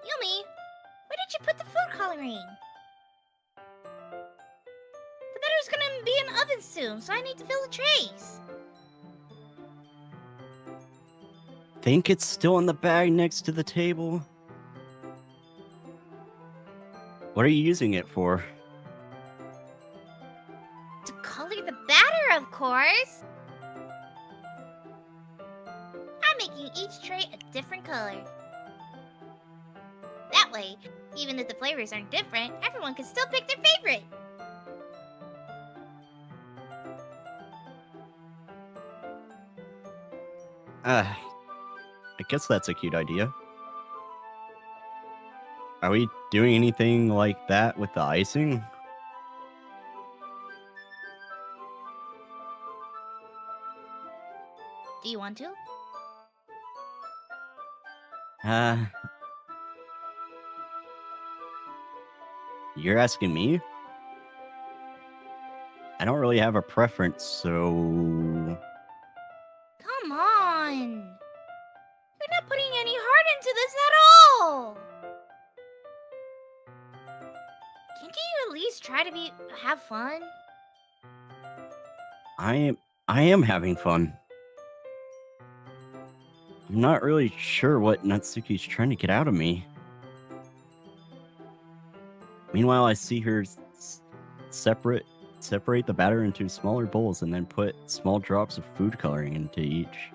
Yomi, where did you put the food coloring? The batter's gonna be in the oven soon, so I need to fill the trays. Think it's still in the bag next to the table? What are you using it for? To color the batter, of course. I'm making each tray a different color. That way, even if the flavors aren't different, everyone can still pick their favorite. I guess that's a cute idea. Are we doing anything like that with the icing? Do you want to? You're asking me? I don't really have a preference, so... Come on. You're not putting any heart into this at all. Can't you at least try to have fun? I am having fun. I'm not really sure what Natsuki's trying to get out of me. Meanwhile, I see her separate the batter into smaller bowls and then put small drops of food coloring into each.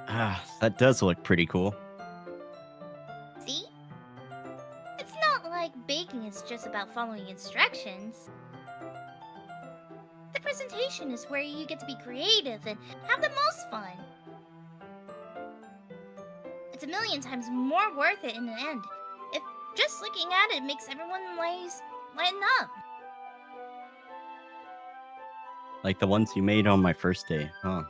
Ah, that does look pretty cool. See? It's not like baking is just about following instructions. The presentation is where you get to be creative and have the most fun. It's a million times more worth it in the end. If just looking at it makes everyone lighten up. Like the ones you made on my first day, huh?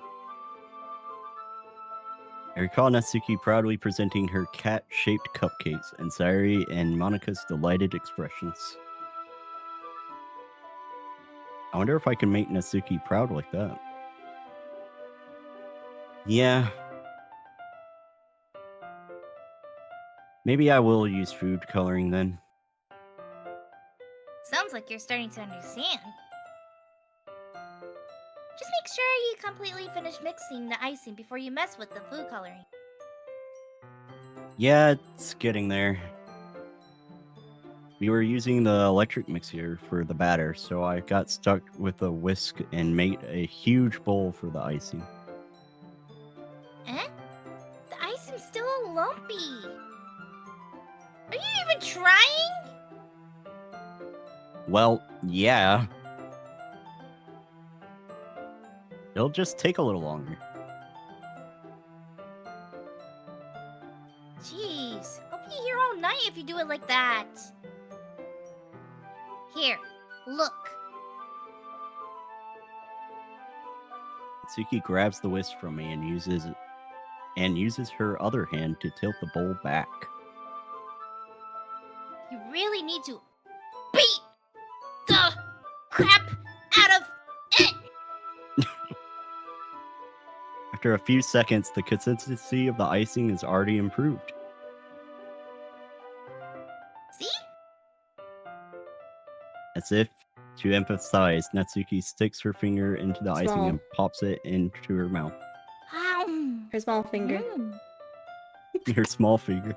I recall Natsuki proudly presenting her cat-shaped cupcakes and Sayuri and Monika's delighted expressions. I wonder if I can make Natsuki proud like that. Yeah. Maybe I will use food coloring then. Sounds like you're starting to understand. Just make sure you completely finish mixing the icing before you mess with the food coloring. Yeah, it's getting there. We were using the electric mixer for the batter, so I got stuck with a whisk and made a huge bowl for the icing. Eh? The icing's still all lumpy. Are you even trying? Well, yeah. It'll just take a little longer. Jeez, I'll be here all night if you do it like that. Here, look. Natsuki grabs the whisk from me and uses her other hand to tilt the bowl back. You really need to beat the crap out of it! After a few seconds, the consistency of the icing is already improved. See? As if to emphasize, Natsuki sticks her finger into the icing Small. and pops it into her mouth. Her small finger. Her small finger.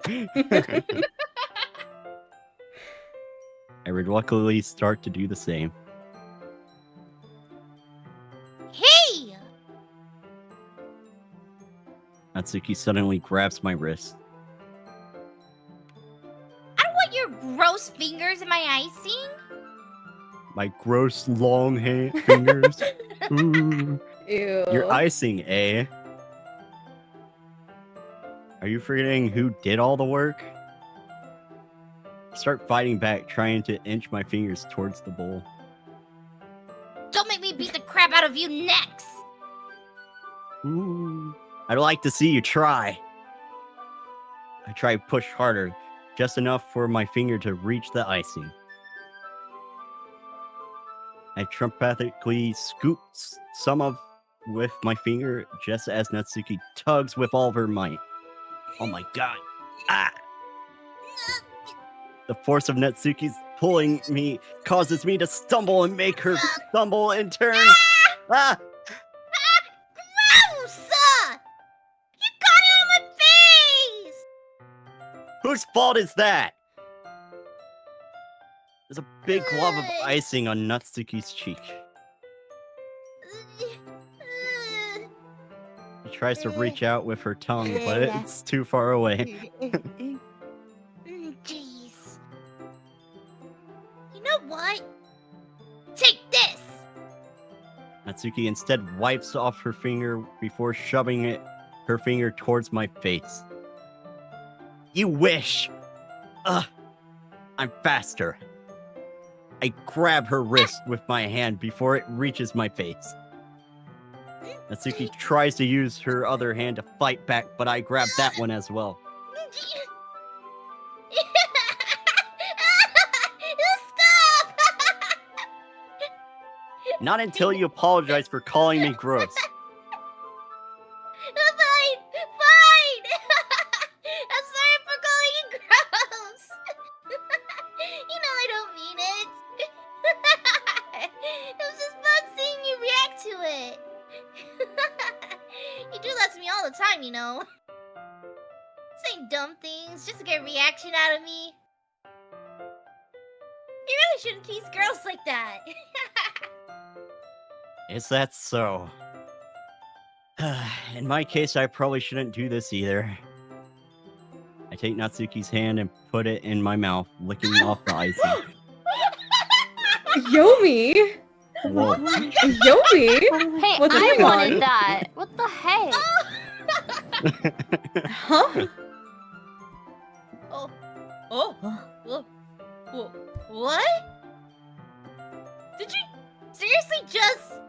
I reluctantly start to do the same. Hey! Natsuki suddenly grabs my wrist. I don't want your gross fingers in my icing. My gross long fingers. Ooh. Ew. You're icing, eh? Are you forgetting who did all the work? Start fighting back, trying to inch my fingers towards the bowl. Don't make me beat the crap out of you next. Ooh. I'd like to see you try. I try to push harder, just enough for my finger to reach the icing. I telepathically scoop some of with my finger just as Natsuki tugs with all of her might. Oh my god. Ah! The force of Natsuki's pulling me causes me to stumble and make her stumble in turn. Ah! Gross! You got it on my face! Whose fault is that? There's a big glob of icing on Natsuki's cheek. She tries to reach out with her tongue, but it's too far away. Jeez. You know what? Take this! Natsuki instead wipes off her finger before shoving her finger towards my face. You wish! Ugh! I'm faster. I grab her wrist with my hand before it reaches my face. Natsuki tries to use her other hand to fight back, but I grab that one as well. Stop! Not until you apologize for calling me gross. Fine! Fine! I'm sorry for calling you gross! You know I don't mean it. It was just fun seeing you react to it. time, you know. Saying dumb things just to get a reaction out of me. You really shouldn't tease girls like that. Is that so? In my case, I probably shouldn't do this either. I take Natsuki's hand and put it in my mouth, licking off the icing. Yomi? Whoa. Yomi? Hey, What's I going wanted on? that. What the heck? Huh? What? Did you seriously just...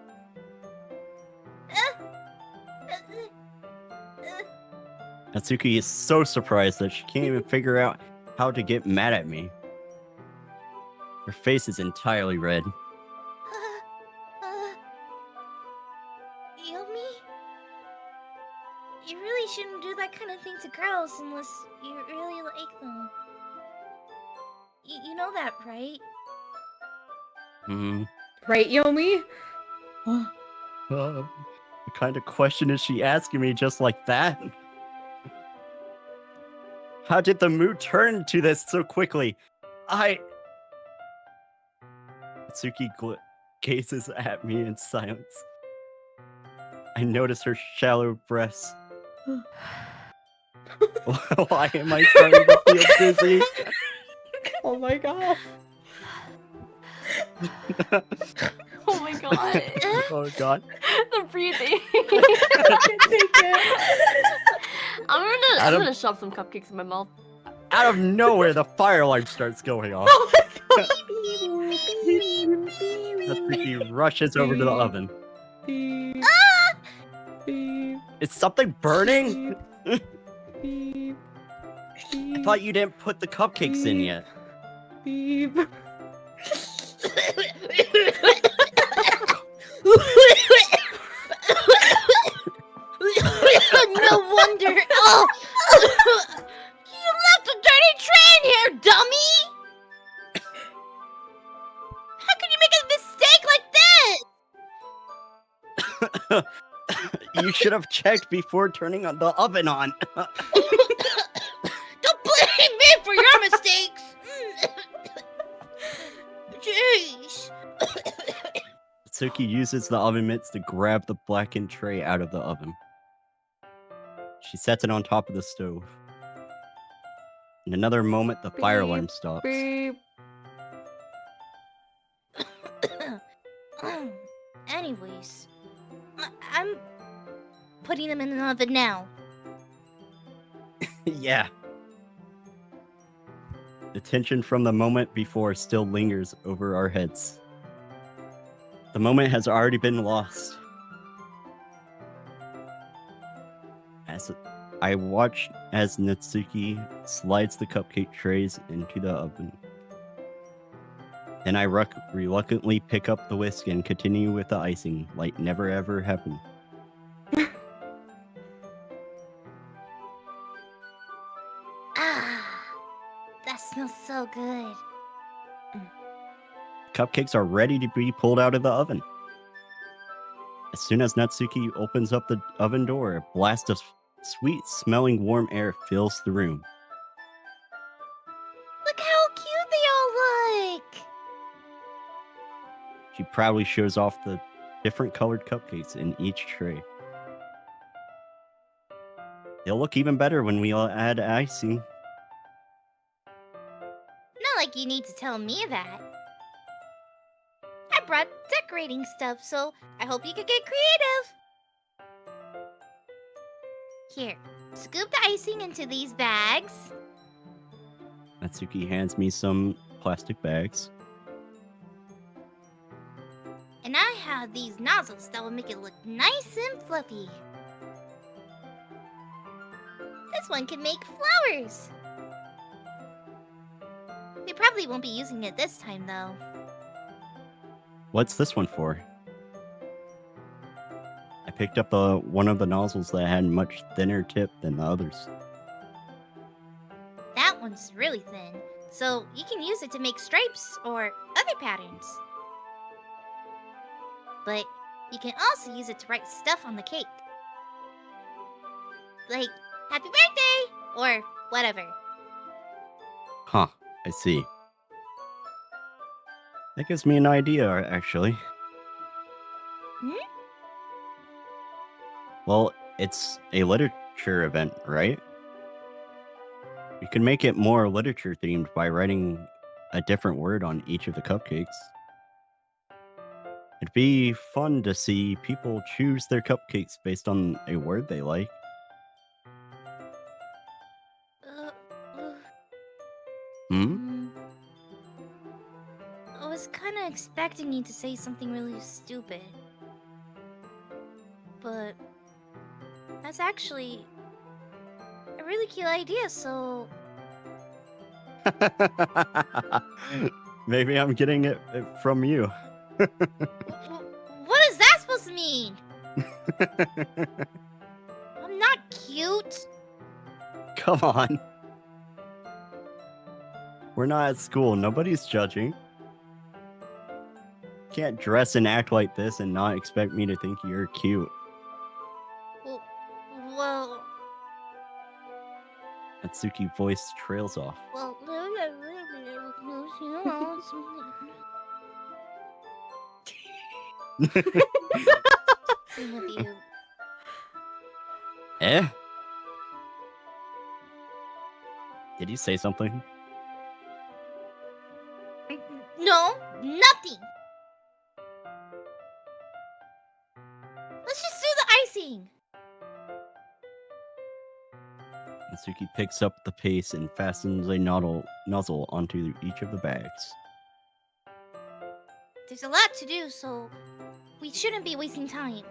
Natsuki is so surprised that she can't even figure out how to get mad at me. Her face is entirely red. Yomi? You really shouldn't do that kind of thing to girls unless you really like them. You know that, right? Right, Yomi? What kind of question is she asking me just like that? How did the mood turn to this so quickly? Natsuki gazes at me in silence. I notice her shallow breaths. Why am I starting to feel dizzy? Oh my god. Oh my god. Oh god. The breathing. I can't take it. I'm gonna shove some cupcakes in my mouth. Out of nowhere, the fire alarm starts going off. Natsuki rushes over to the oven. Beep. Beep. Is something burning? Beep. I thought you didn't put the cupcakes in yet. Beep. No wonder. Oh! You left a dirty tray in here, dummy! How can you make a mistake like this? You should have checked before turning on the oven on. Don't blame me for your mistakes! Jeez. Natsuki uses the oven mitts to grab the blackened tray out of the oven. She sets it on top of the stove. In another moment, the fire alarm stops. Beep. Anyways, I'm putting them in the oven now. Yeah. The tension from the moment before still lingers over our heads. The moment has already been lost. As I watch as Natsuki slides the cupcake trays into the oven. Then I reluctantly pick up the whisk and continue with the icing like never ever happened. Ah, that smells so good. Cupcakes are ready to be pulled out of the oven. As soon as Natsuki opens up the oven door, a blast of sweet-smelling warm air fills the room. Look how cute they all look! She proudly shows off the different colored cupcakes in each tray. They'll look even better when we add icing. Not like you need to tell me that. I brought decorating stuff, so I hope you could get creative. Here, scoop the icing into these bags. Natsuki hands me some plastic bags. And I have these nozzles that will make it look nice and fluffy. This one can make flowers. We probably won't be using it this time, though. What's this one for? I picked up one of the nozzles that had much thinner tip than the others. That one's really thin, so you can use it to make stripes or other patterns. But you can also use it to write stuff on the cake. like, happy birthday! Or whatever. Huh, I see. That gives me an idea, actually. Hmm? Well, it's a literature event, right? You can make it more literature themed by writing a different word on each of the cupcakes. It'd be fun to see people choose their cupcakes based on a word they like. Hmm? I was kind of expecting you to say something really stupid. But that's actually a really cute idea, so... Maybe I'm getting it from you. What is that supposed to mean? I'm not cute. Come on. We're not at school. Nobody's judging. Can't dress and act like this and not expect me to think you're cute. Well... Natsuki voice trails off. Well... Same with you. Eh? Did you say something? No, nothing. Let's just do the icing. Natsuki picks up the pace and fastens a nozzle onto each of the bags. There's a lot to do, so we shouldn't be wasting time.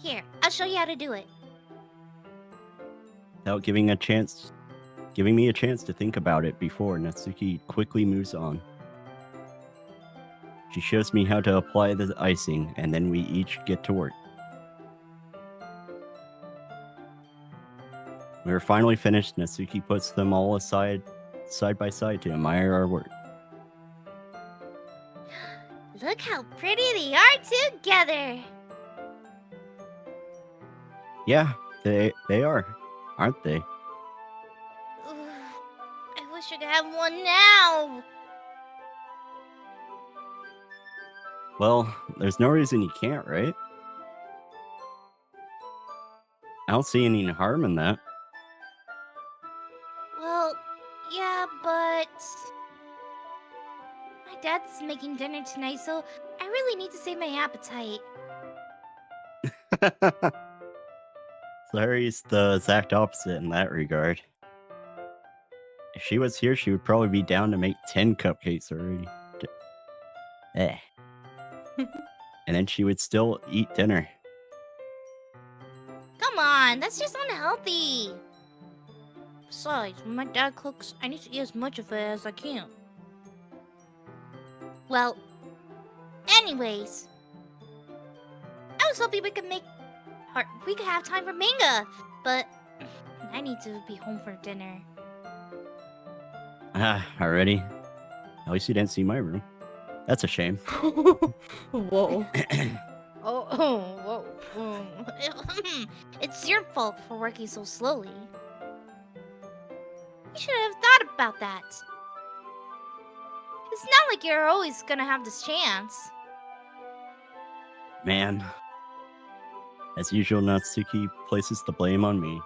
Here, I'll show you how to do it. Without giving me a chance to think about it before, Natsuki quickly moves on. She shows me how to apply the icing, and then we each get to work. We are finally finished. Natsuki puts them all aside, side by side, to admire our work. Look how pretty they are together. Yeah, they are, aren't they? I wish I could have one now. Well, there's no reason you can't, right? I don't see any harm in that. Well, yeah, but my dad's making dinner tonight, so I really need to save my appetite. Larry's the exact opposite in that regard. If she was here, she would probably be down to make 10 cupcakes already. And then she would still eat dinner. Come on, that's just unhealthy. Besides, when my dad cooks, I need to eat as much of it as I can. Well, anyways, I was hoping we could have time for manga, but I need to be home for dinner. Already? At least you didn't see my room. That's a shame. Whoa. Whoa. It's your fault for working so slowly. You should have thought about that. It's not like you're always gonna have this chance. Man. As usual, Natsuki places the blame on me.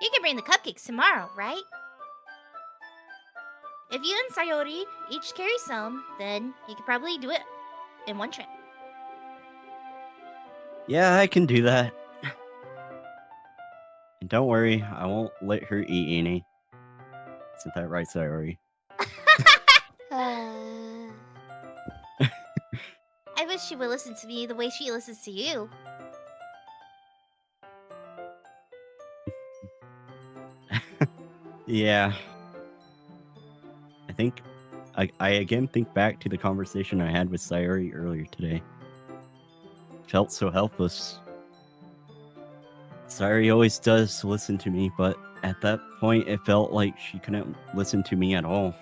You can bring the cupcakes tomorrow, right? If you and Sayori each carry some, then you could probably do it in one trip. Yeah, I can do that. And don't worry, I won't let her eat any. Isn't that right, Sayori? I wish she would listen to me the way she listens to you. Yeah. I again think back to the conversation I had with Sayori earlier today. Felt so helpless. Sayori always does listen to me, but at that point it felt like she couldn't listen to me at all.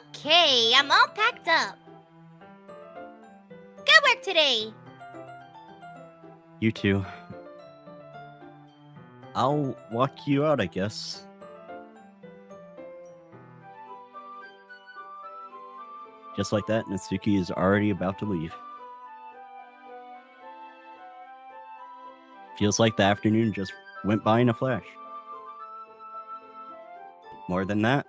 Okay, I'm all packed up. Good work today. You too. I'll walk you out, I guess. Just like that, Natsuki is already about to leave. Feels like the afternoon just went by in a flash. More than that,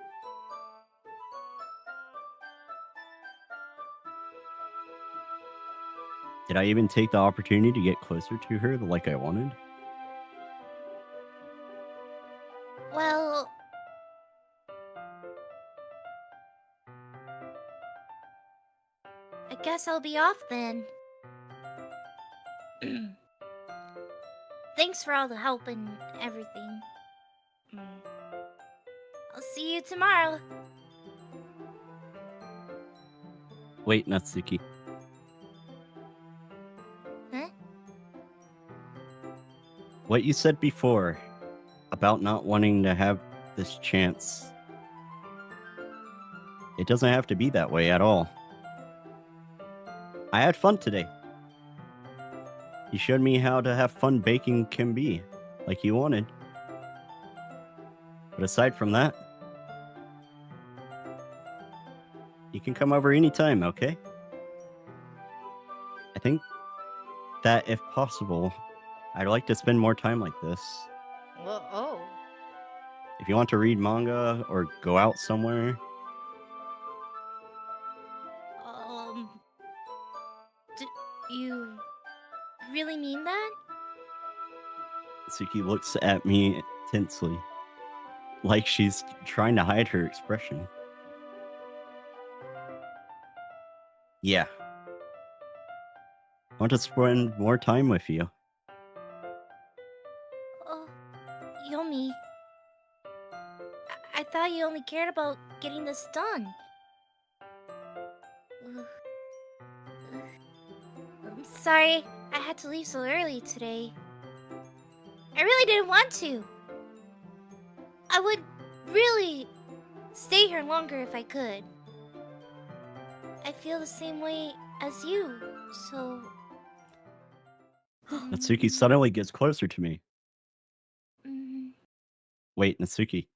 did I even take the opportunity to get closer to her like I wanted? Well, I guess I'll be off then. Thanks for all the help and everything. I'll see you tomorrow. Wait, Natsuki. Huh? What you said before about not wanting to have this chance, it doesn't have to be that way at all. I had fun today. You showed me how to have fun baking can be, like you wanted. But aside from that, you can come over anytime, okay? I think that if possible, I'd like to spend more time like this. Oh. If you want to read manga or go out somewhere, Do you really mean that? Suki looks at me tensely, like she's trying to hide her expression. Yeah. I want to spend more time with you. Oh, Yomi. I thought you only cared about getting this done. I'm sorry I had to leave so early today. I really didn't want to. I would really stay here longer if I could. I feel the same way as you, so... Natsuki suddenly gets closer to me. Wait, Natsuki.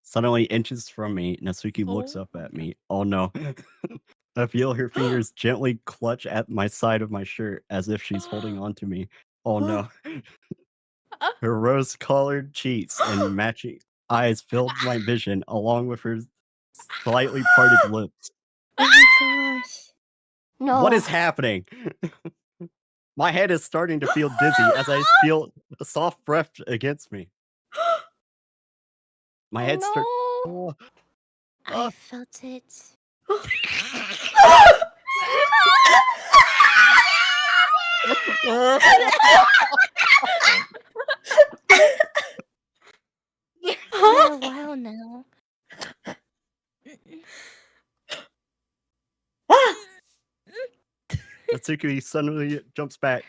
Suddenly inches from me, Natsuki looks up at me. Oh no. I feel her fingers gently clutch at my side of my shirt as if she's holding on to me. Oh no. Her rose-colored cheeks and matching eyes filled my vision, along with her slightly parted lips. Oh my gosh. No. What is happening? My head is starting to feel dizzy as I feel a soft breath against me. My head starts. No. I felt it. For a while now. Natsuki suddenly jumps back.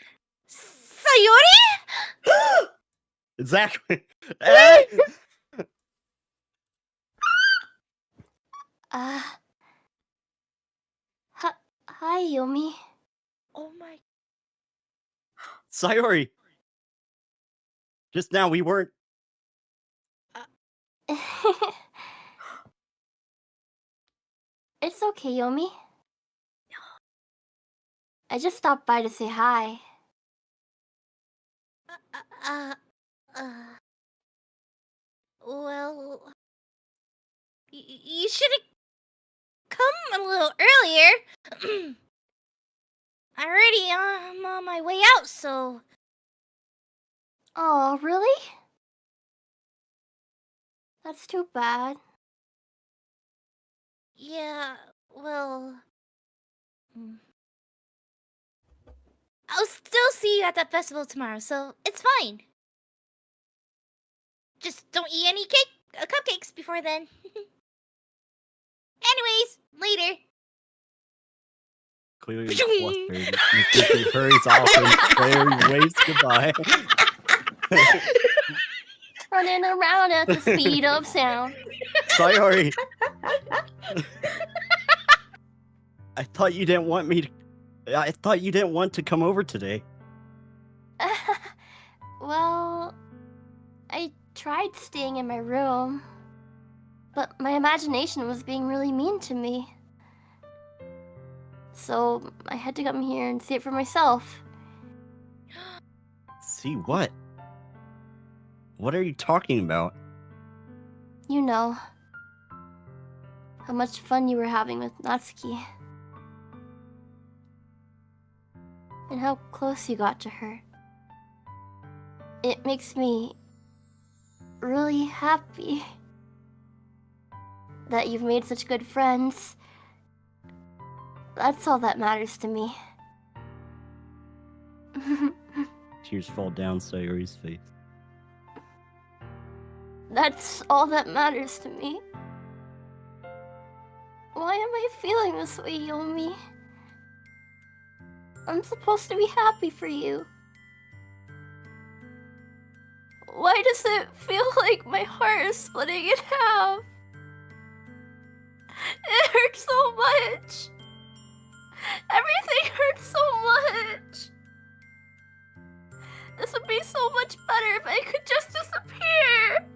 Sayori? Exactly. Eh! Hi, Yomi. Oh my... Sayori. Just now we weren't. It's okay, Yomi. I just stopped by to say hi. Well... You should have come a little earlier. I already am on my way out, so... Oh, really? That's too bad. Yeah, well... I'll still see you at that festival tomorrow, so it's fine. Just don't eat any cupcakes before then. Anyways, later. Clearly flustered. Natsuki hurries off and Sayori waves goodbye. Running around at the speed of sound. Sayori. I thought you didn't want me to. I thought you didn't want to come over today. Well, I tried staying in my room, but my imagination was being really mean to me. So I had to come here and see it for myself. See what? What are you talking about? You know, how much fun you were having with Natsuki. And how close you got to her. It makes me really happy that you've made such good friends. That's all that matters to me. Tears fall down Sayori's face. That's all that matters to me. Why am I feeling this way, Yomi? I'm supposed to be happy for you. Why does it feel like my heart is splitting in half? It hurts so much. Everything hurts so much. This would be so much better if I could just disappear.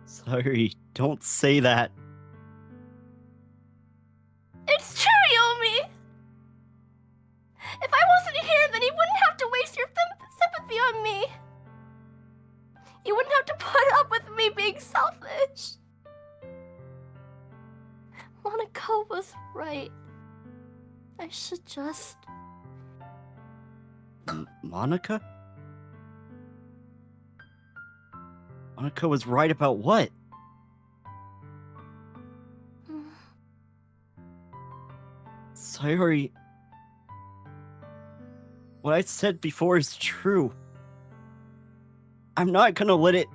Sorry, don't say that. It's true, Yomi. If I wasn't here, then you wouldn't have to waste your sympathy on me. You wouldn't have to put up with me being selfish. Monica was right. I should just... Monica? Monica was right about what? Sayori... What I said before is true. I'm not gonna let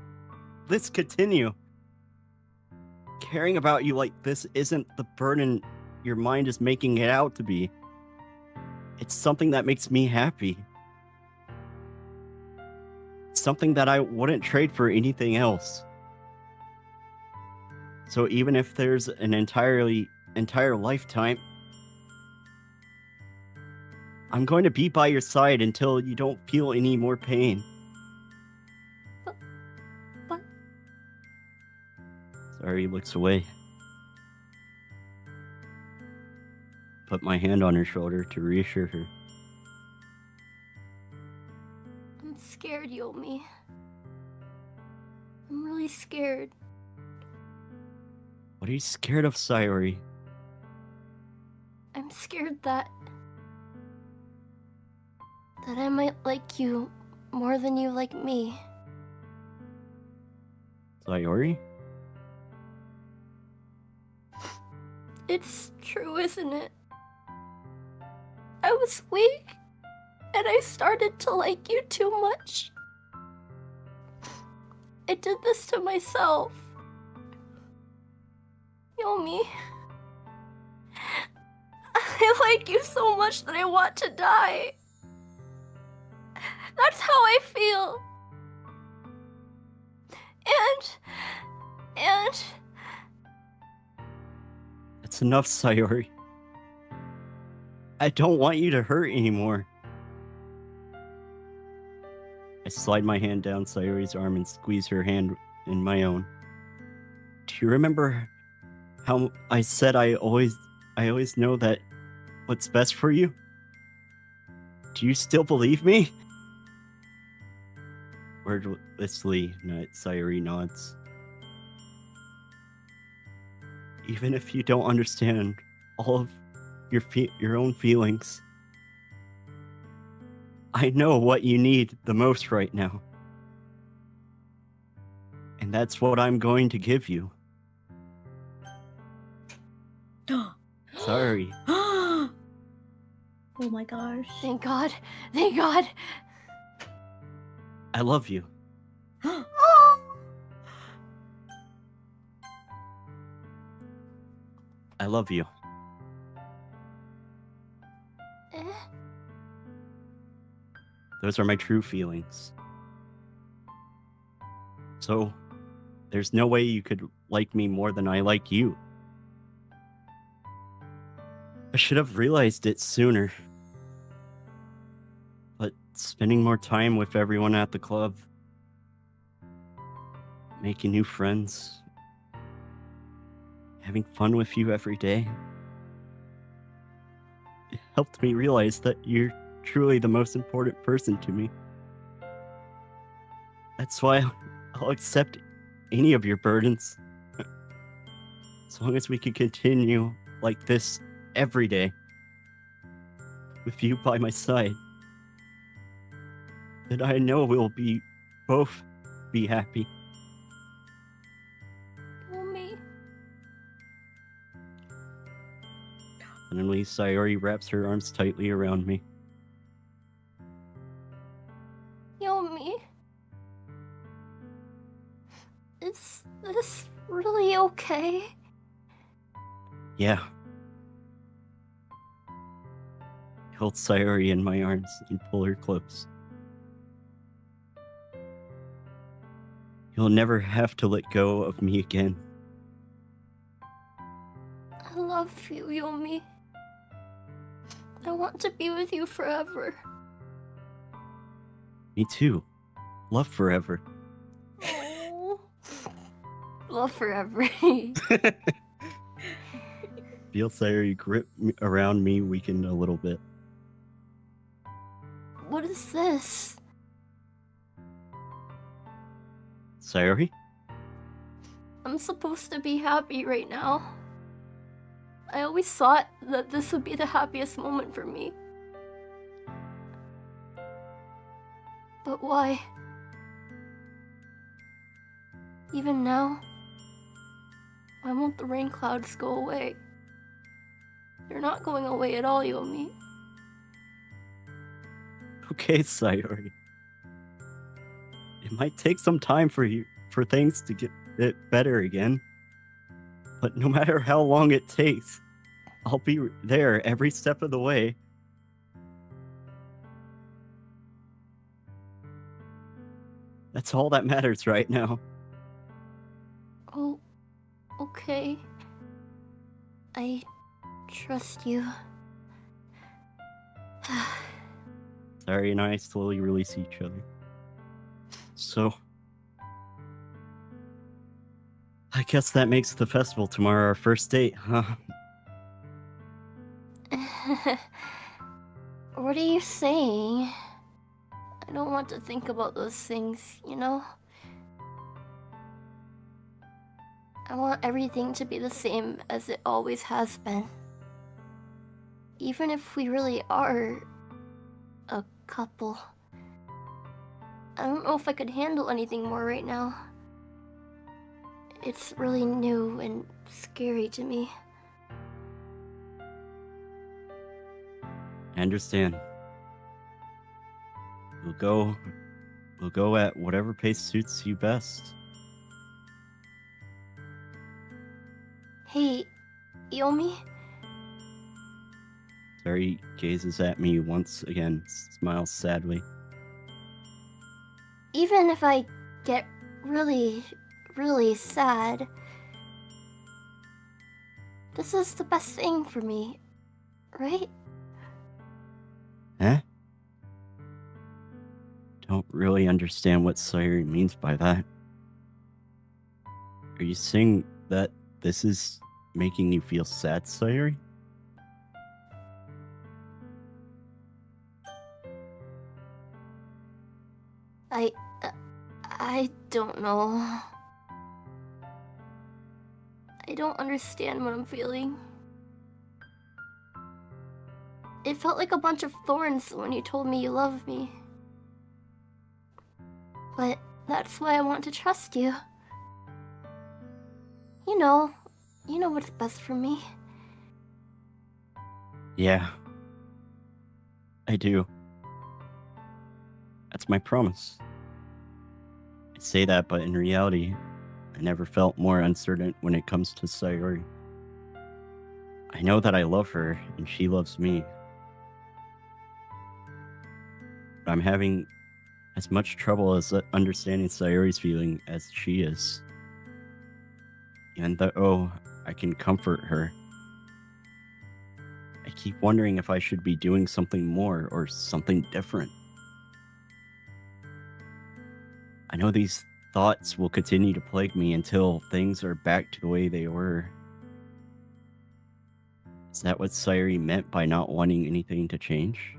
this continue. Caring about you like this isn't the burden your mind is making it out to be. It's something that makes me happy. It's something that I wouldn't trade for anything else. So even if there's an entire lifetime, I'm going to be by your side until you don't feel any more pain. But... Sayori looks away. Put my hand on her shoulder to reassure her. I'm scared, Yomi. I'm really scared. What are you scared of, Sayori? I'm scared that I might like you more than you like me. Sayori? It's true, isn't it? I was weak, and I started to like you too much. I did this to myself. Yomi, I like you so much that I want to die. That's how I feel. And... That's enough, Sayori. I don't want you to hurt anymore. I slide my hand down Sayori's arm and squeeze her hand in my own. Do you remember how I said I always know that what's best for you? Do you still believe me? Wordlessly, Sayori nods. Even if you don't understand all of your own feelings, I know what you need the most right now. And that's what I'm going to give you. Sorry. Oh my gosh. thank God. Thank God. I love you. I love you. Those are my true feelings. So, there's no way you could like me more than I like you. I should have realized it sooner. But spending more time with everyone at the club, making new friends, having fun with you every day. It helped me realize that you're truly the most important person to me. That's why I'll accept any of your burdens. As long as we can continue like this every day, with you by my side, then I know we'll both be happy. Yomi. Suddenly, Sayori wraps her arms tightly around me. Yomi. Is this really okay? Yeah. I hold Sayori in my arms and pull her close. You'll never have to let go of me again. I love you, Yomi. I want to be with you forever. Me too. Love forever. Oh. Love forever. Feel Sayori grip around me, weakened a little bit. What is this? Sayori? I'm supposed to be happy right now. I always thought that this would be the happiest moment for me. But why? Even now, why won't the rain clouds go away? They're not going away at all, Yomi. Okay, Sayori. It might take some time for things to get it better again. But no matter how long it takes, I'll be there every step of the way. That's all that matters right now. Oh, okay. I trust you. Sayori and I slowly release each other. So, I guess that makes the festival tomorrow our first date, huh? What are you saying? I don't want to think about those things, you know? I want everything to be the same as it always has been. Even if we really are a couple. I don't know if I could handle anything more right now. It's really new and scary to me. I understand. We'll go at whatever pace suits you best. Hey, Yomi? Sayori gazes at me once again, smiles sadly. Even if I get really, really sad, this is the best thing for me, right? Huh? Don't really understand what Sayori means by that. Are you saying that this is making you feel sad, Sayori? I don't know. I don't understand what I'm feeling. It felt like a bunch of thorns when you told me you love me. But that's why I want to trust you. You know what's best for me. Yeah. I do. That's my promise. I say that, but in reality, I never felt more uncertain when it comes to Sayori. I know that I love her, and she loves me. But I'm having as much trouble as understanding Sayori's feeling as she is. Even though I can comfort her, I keep wondering if I should be doing something more or something different. I know these thoughts will continue to plague me until things are back to the way they were. Is that what Sayuri meant by not wanting anything to change?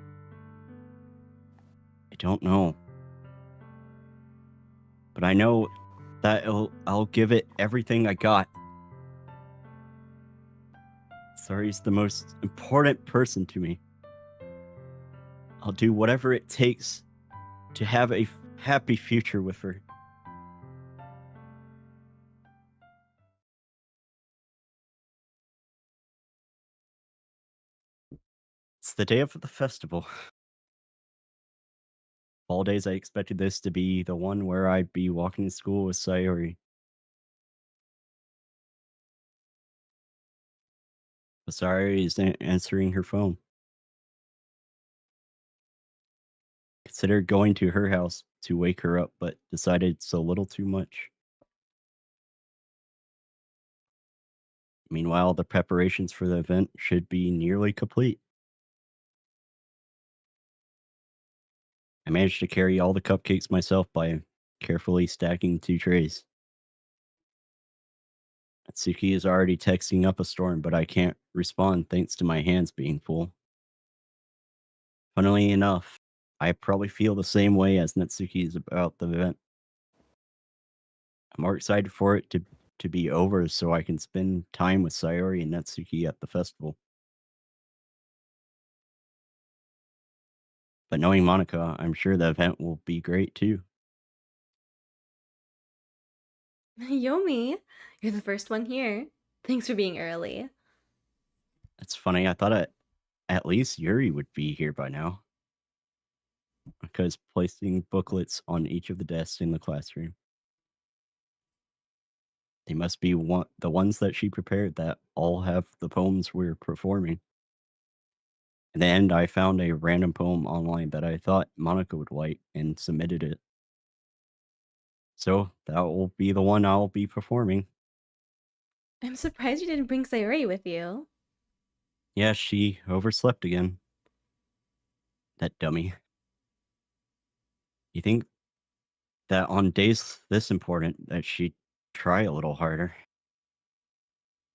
I don't know. But I know that I'll give it everything I got. Sayuri's the most important person to me. I'll do whatever it takes to have a happy future with her. It's the day of the festival. All days I expected this to be the one where I'd be walking to school with Sayuri. But Sayuri isn't answering her phone. Considered going to her house to wake her up, but decided it's a little too much. Meanwhile, the preparations for the event should be nearly complete. I managed to carry all the cupcakes myself by carefully stacking 2 trays. Natsuki is already texting up a storm, but I can't respond thanks to my hands being full. Funnily enough, I probably feel the same way as Natsuki is about the event. I'm more excited for it to be over so I can spend time with Sayori and Natsuki at the festival. But knowing Monica, I'm sure the event will be great too. Yomi, you're the first one here. Thanks for being early. That's funny. I thought at least Yuri would be here by now. Because placing booklets on each of the desks in the classroom. They must be the ones that she prepared that all have the poems we're performing. In the end, I found a random poem online that I thought Monica would like and submitted it. So that will be the one I'll be performing. I'm surprised you didn't bring Sayuri with you. Yeah, she overslept again. That dummy. You think that on days this important that she'd try a little harder?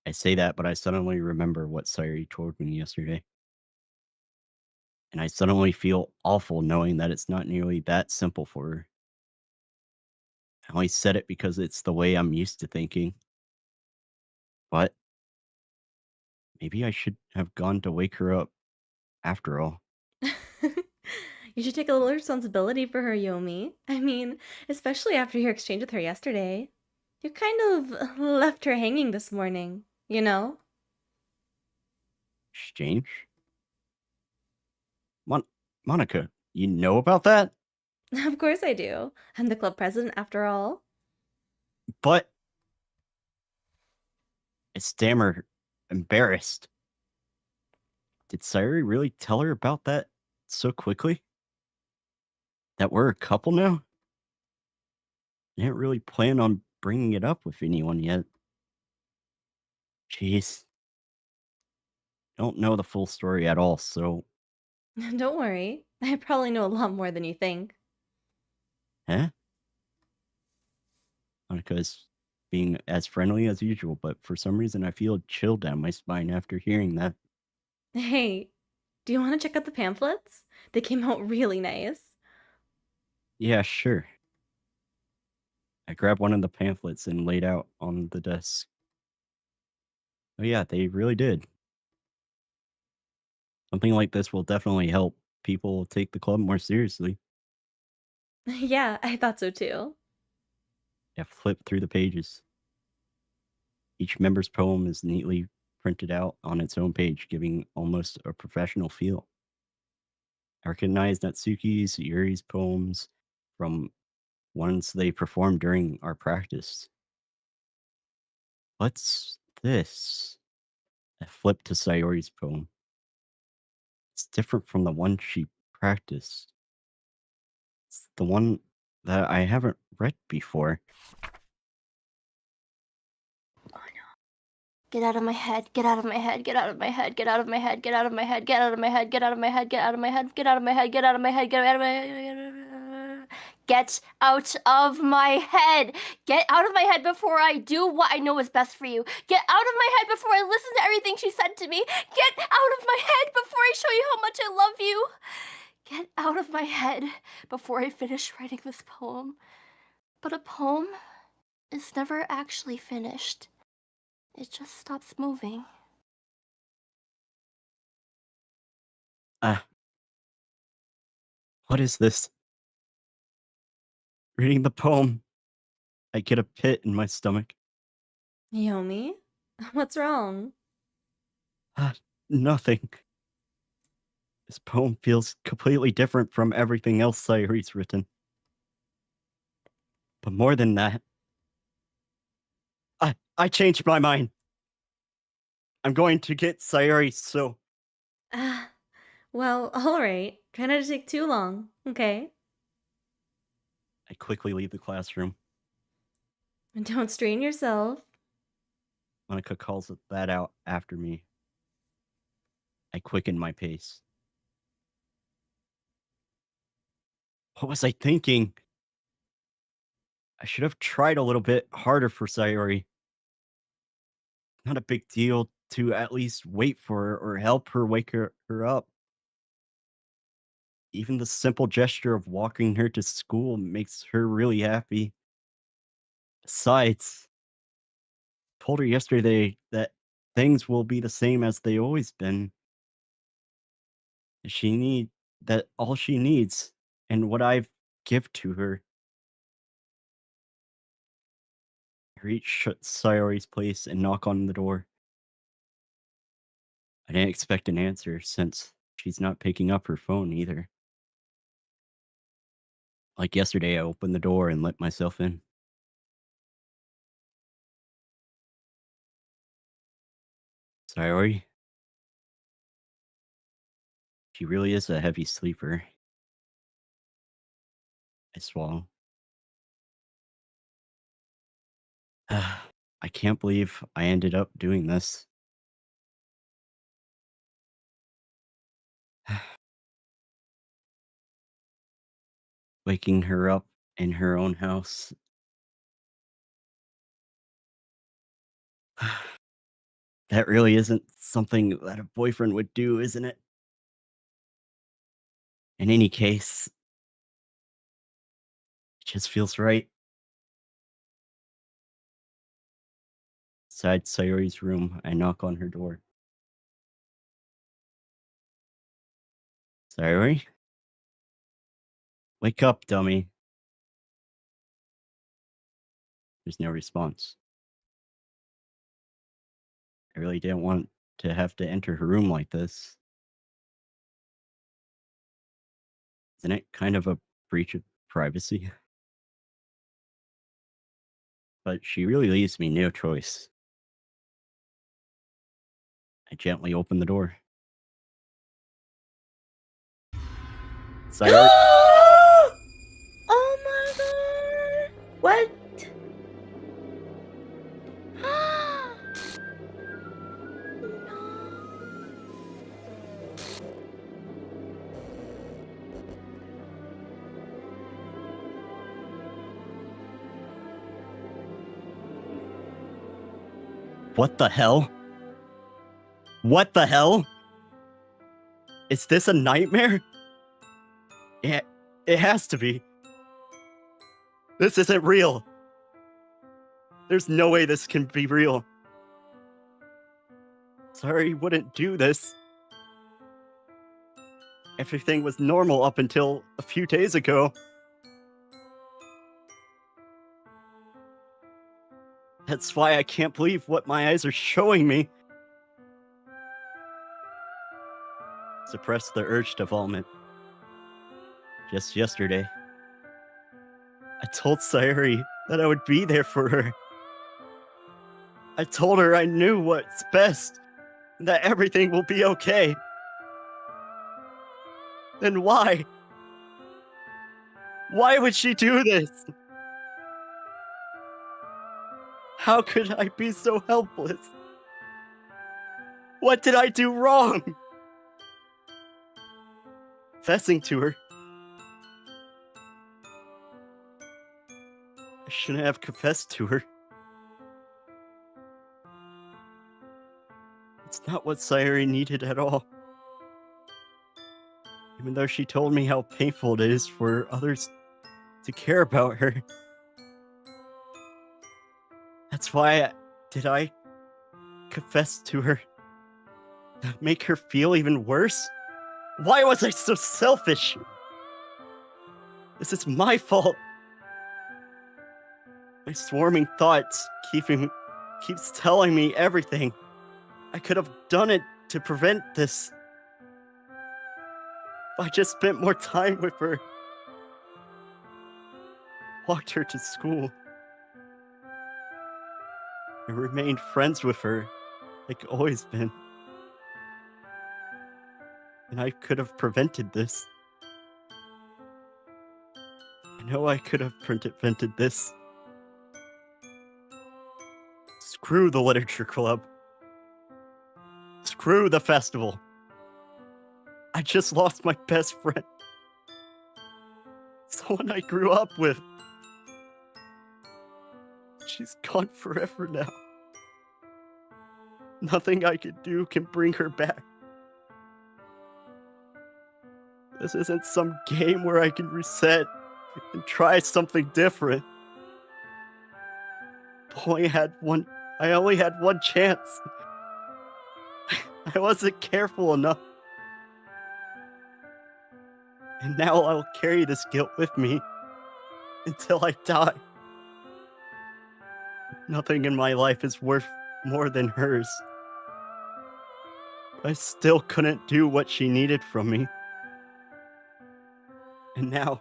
I say that, but I suddenly remember what Sayuri told me yesterday. And I suddenly feel awful knowing that it's not nearly that simple for her. I only said it because it's the way I'm used to thinking. But maybe I should have gone to wake her up after all. You should take a little responsibility for her, Yomi. I mean, especially after your exchange with her yesterday. You kind of left her hanging this morning, you know? Exchange? Monica, you know about that? Of course I do. I'm the club president after all. But I stammer, embarrassed. Did Sayuri really tell her about that so quickly? That we're a couple now? I didn't really plan on bringing it up with anyone yet. Jeez. Don't know the full story at all, so... Don't worry. I probably know a lot more than you think. Huh? Monica is being as friendly as usual, but for some reason I feel a chill down my spine after hearing that. Hey, do you want to check out the pamphlets? They came out really nice. Yeah, sure. I grabbed one of the pamphlets and laid out on the desk. Oh yeah, they really did. Something like this will definitely help people take the club more seriously. Yeah, I thought so too. Yeah, flip through the pages. Each member's poem is neatly printed out on its own page, giving almost a professional feel. I recognize Natsuki's, Yuri's poems from ones they performed during our practice. What's this? I flipped to Sayori's poem. It's different from the one she practiced. It's the one that I haven't read before. Get out of my head, get out of my head, get out of my head, get out of my head, get out of my head, get out of my head, get out of my head, get out of my head, get out of my head, get out of my head, get out of my head, Get out of my head. Get out of my head before I do what I know is best for you. Get out of my head before I listen to everything she said to me. Get out of my head before I show you how much I love you. Get out of my head before I finish writing this poem. But a poem is never actually finished. It just stops moving. What is this? Reading the poem, I get a pit in my stomach. Yomi? What's wrong? Nothing. This poem feels completely different from everything else Sayori's written. But more than that, I changed my mind. I'm going to get Sayori, so Well, alright. Try not to take too long, okay? I quickly leave the classroom. And don't strain yourself. Monica calls that out after me. I quicken my pace. What was I thinking? I should have tried a little bit harder for Sayori. Not a big deal to at least wait for her or help her wake her up. Even the simple gesture of walking her to school makes her really happy. Besides, I told her yesterday that things will be the same as they always been. That all she needs and what I've give to her. I reach Sayori's place and knock on the door. I didn't expect an answer since she's not picking up her phone either. Like yesterday, I opened the door and let myself in. Sayori? She really is a heavy sleeper. I swallow. I can't believe I ended up doing this. Waking her up in her own house. That really isn't something that a boyfriend would do, isn't it? In any case, it just feels right. Inside Sayori's room, I knock on her door. Sayori? Wake up, dummy. There's no response. I really didn't want to have to enter her room like this. Isn't it kind of a breach of privacy? But she really leaves me no choice. I gently open the door. Sayori? Oh my god! What? What the hell? What the hell? Is this a nightmare? It has to be. This isn't real. There's no way this can be real. Sorry, wouldn't do this. Everything was normal up until a few days ago. That's why I can't believe what my eyes are showing me. Suppress the urge to vomit. Just yesterday, I told Sayori that I would be there for her. I told her I knew what's best, and that everything will be okay. Then why? Why would she do this? How could I be so helpless? What did I do wrong? Confessing to her. shouldn't have confessed to her. It's not what Sayori needed at all. Even though she told me how painful it is for others to care about her. That's why I confess to her. To make her feel even worse? Why was I so selfish? This is my fault. My swarming thoughts keeps telling me everything. I could have done it to prevent this. If I just spent more time with her. Walked her to school. And remained friends with her, like always been. And I could have prevented this. I know I could have prevented this. Screw the literature club. Screw the festival. I just lost my best friend. Someone I grew up with. She's gone forever now. Nothing I could do can bring her back. This isn't some game where I can reset and try something different. I only had one chance. I wasn't careful enough. And now I'll carry this guilt with me until I die. Nothing in my life is worth more than hers. I still couldn't do what she needed from me. And now,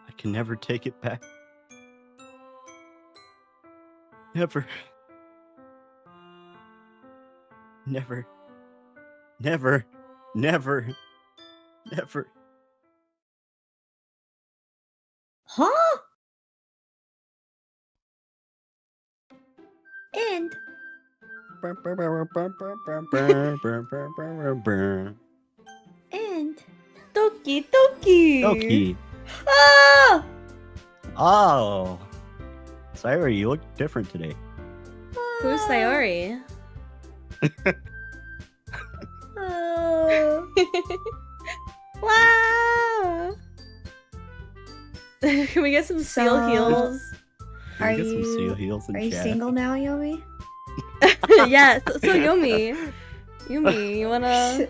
I can never take it back. Never. Never. Never. Never. Never. Huh? End. End. Doki, Doki. Doki. Ah! Oh. Sayori, you look different today. Who's Sayori? Oh. Wow. Can we get some seal So- heels? Can we Are get some you- seal heels in Are you chat? single now, Yomi? Yeah, so Yomi. Yumi, you wanna...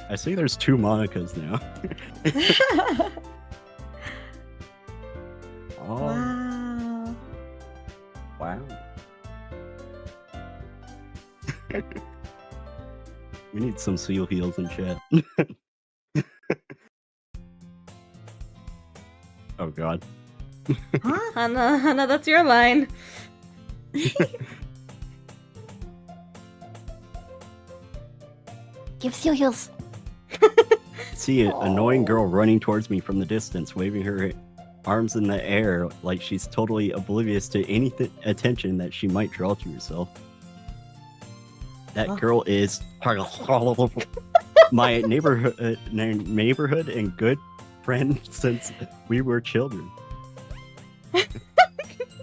I see there's 2 Monicas now. Oh, Wow. wow. We need some seal heels in chat. Oh god. Huh? Hana, that's your line. Give seal heels. See an annoying girl running towards me from the distance, waving her arms in the air like she's totally oblivious to any attention that she might draw to herself. That Huh? girl is my neighborhood and good friend since we were children.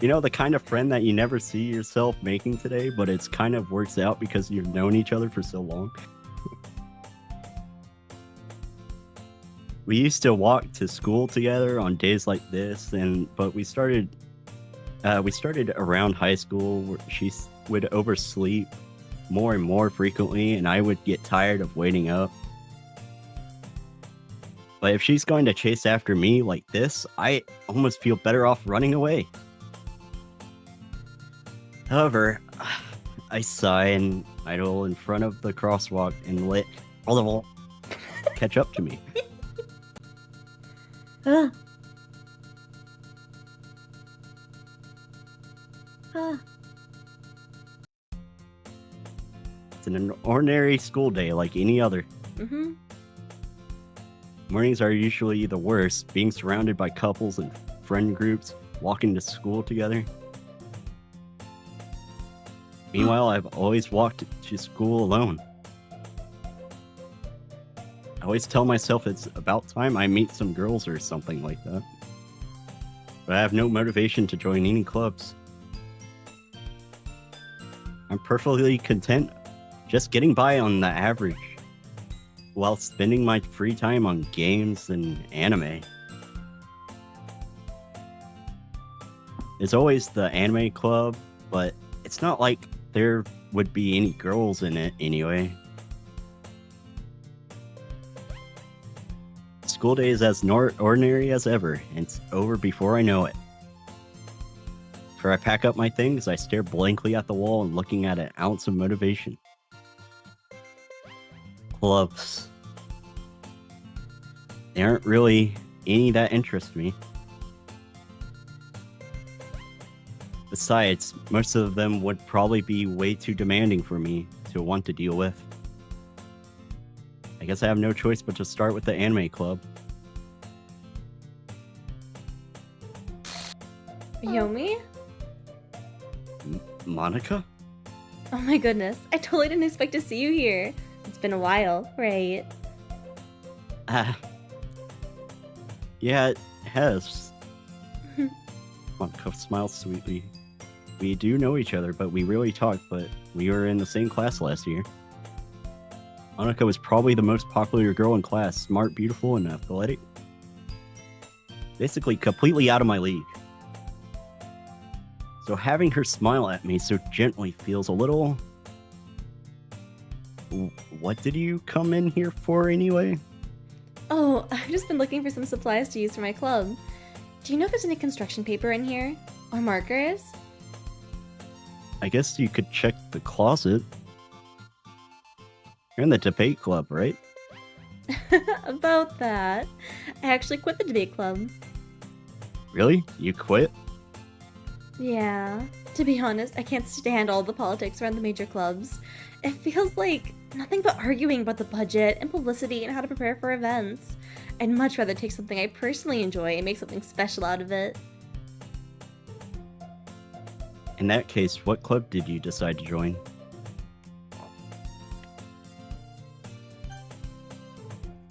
You know, the kind of friend that you never see yourself making today, but it's kind of works out because you've known each other for so long. We used to walk to school together on days like this, but we started around high school where she would oversleep more and more frequently, and I would get tired of waiting up. But if she's going to chase after me like this, I almost feel better off running away. However, I sigh and idle in front of the crosswalk and let catch up to me. Ah. Ah. It's an ordinary school day like any other. Mm-hmm. Mornings are usually the worst, being surrounded by couples and friend groups, walking to school together. Meanwhile, I've always walked to school alone. always tell myself it's about time I meet some girls or something like that. But I have no motivation to join any clubs. I'm perfectly content just getting by on the average while spending my free time on games and anime. There's always the anime club, but it's not like there would be any girls in it anyway. School day is as ordinary as ever, and it's over before I know it. Before I pack up my things, I stare blankly at the wall and looking at an ounce of motivation. Clubs. There aren't really any that interest me. Besides, most of them would probably be way too demanding for me to want to deal with. I guess I have no choice but to start with the anime club. Yomi? Monica? Oh my goodness, I totally didn't expect to see you here. It's been a while, right? Yeah, it has. Monica smiles sweetly. We do know each other, but we rarely talk, but we were in the same class last year. Monica was probably the most popular girl in class, smart, beautiful, and athletic. Basically, completely out of my league. So having her smile at me so gently feels a little... What did you come in here for anyway? Oh, I've just been looking for some supplies to use for my club. Do you know if there's any construction paper in here? Or markers? I guess you could check the closet. You're in the debate club, right? About that. I actually quit the debate club. Really? You quit? Yeah. To be honest, I can't stand all the politics around the major clubs. It feels like nothing but arguing about the budget and publicity and how to prepare for events. I'd much rather take something I personally enjoy and make something special out of it. In that case, what club did you decide to join?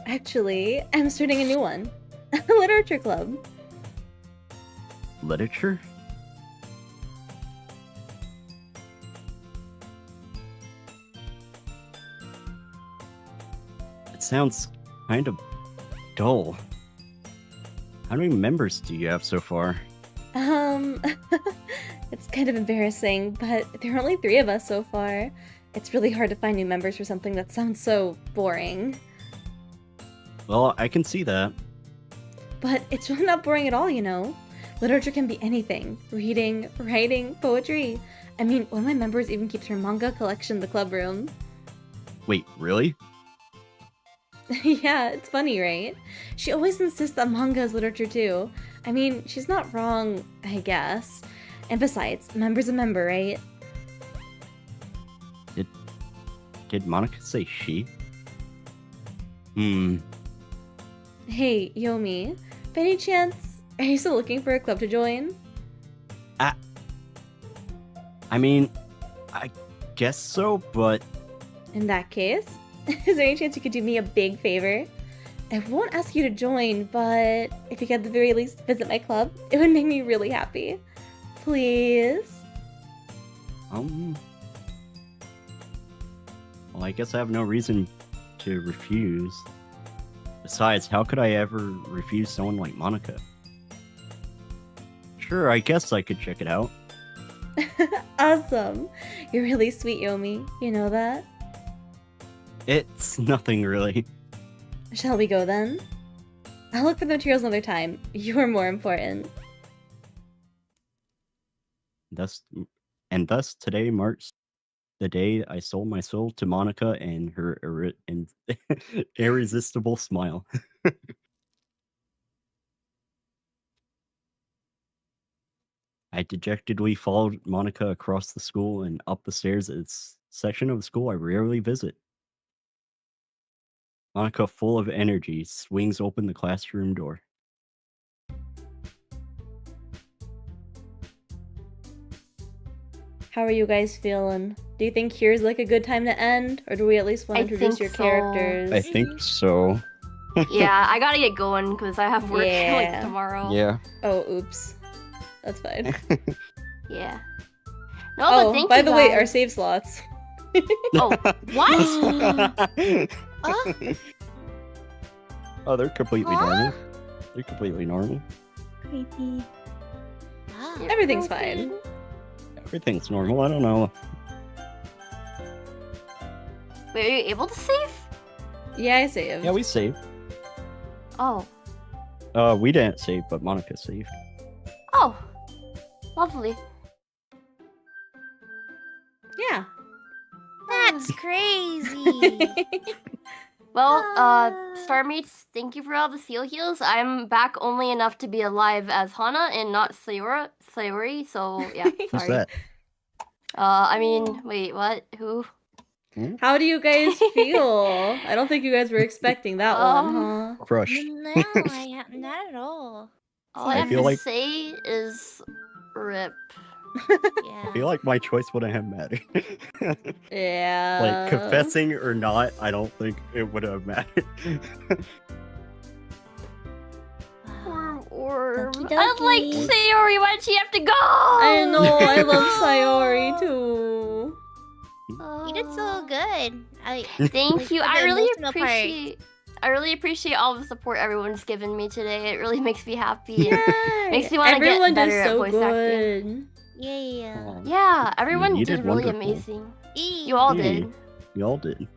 Actually, I'm starting a new one. A literature club. Literature? It sounds kind of dull. How many members do you have so far? It's kind of embarrassing, but there are only 3 of us so far. It's really hard to find new members for something that sounds so boring. Well, I can see that. But it's really not boring at all, you know? Literature can be anything. Reading, writing, poetry. I mean, one of my members even keeps her manga collection in the club room. Wait, really? Yeah, it's funny, right? She always insists that manga is literature too. I mean, she's not wrong, I guess. And besides, member's a member, right? Did Monica say she? Hey, Yomi, by any chance, are you still looking for a club to join? I mean, I guess so, but... In that case, is there any chance you could do me a big favor? I won't ask you to join, but if you could at the very least visit my club, it would make me really happy. Please? Well, I guess I have no reason to refuse. Besides, how could I ever refuse someone like Monica? Sure, I guess I could check it out. Awesome. You're really sweet, Yomi. You know that? It's nothing really. Shall we go then? I'll look for the materials another time. You are more important. Thus today marks the day I sold my soul to Monica and her irresistible smile. I dejectedly followed Monica across the school and up the stairs. It's a section of the school I rarely visit. Monica, full of energy, swings open the classroom door. How are you guys feeling? Do you think here's like a good time to end, or do we at least want to I introduce think your so. characters? I think so. Yeah, I gotta get going because I have work Yeah. like tomorrow. Yeah. Oh, oops. That's fine. Yeah. No, but Oh, thank by you the way, our guys. save slots. Oh, what? Oh, Oh, they're completely Huh? normal. They're completely normal. Creepy. wow. Everything's fine. Everything's normal. I don't know. Wait, are you able to save? Yeah, I saved. Yeah, we saved. Oh. We didn't save, but Monica saved. Oh. Lovely. Yeah. That's crazy. Well, Starmates, thank you for all the seal heals. I'm back only enough to be alive as Hana and not Sayori, so yeah, Who's sorry. that? I mean, wait, what? Who? How do you guys feel? I don't think you guys were expecting that one, huh? Crushed. No, not at all. All I I have feel to like- say is RIP. Yeah. I feel like my choice wouldn't have mattered. Yeah. Like, confessing or not, I don't think it would have mattered. Or Okie I'd like dokie. Sayori. Why'd she have to go? I know, I love Sayori too. You did so good. Thank you. For I the really emotional part. appreciate all the support everyone's given me today. It really makes me happy. and Yeah. Makes me wanna get Everyone better did at so voice good. Yeah. Aw, Yeah, everyone you did, did really wonderful. amazing. You all Yay. did. Y'all did.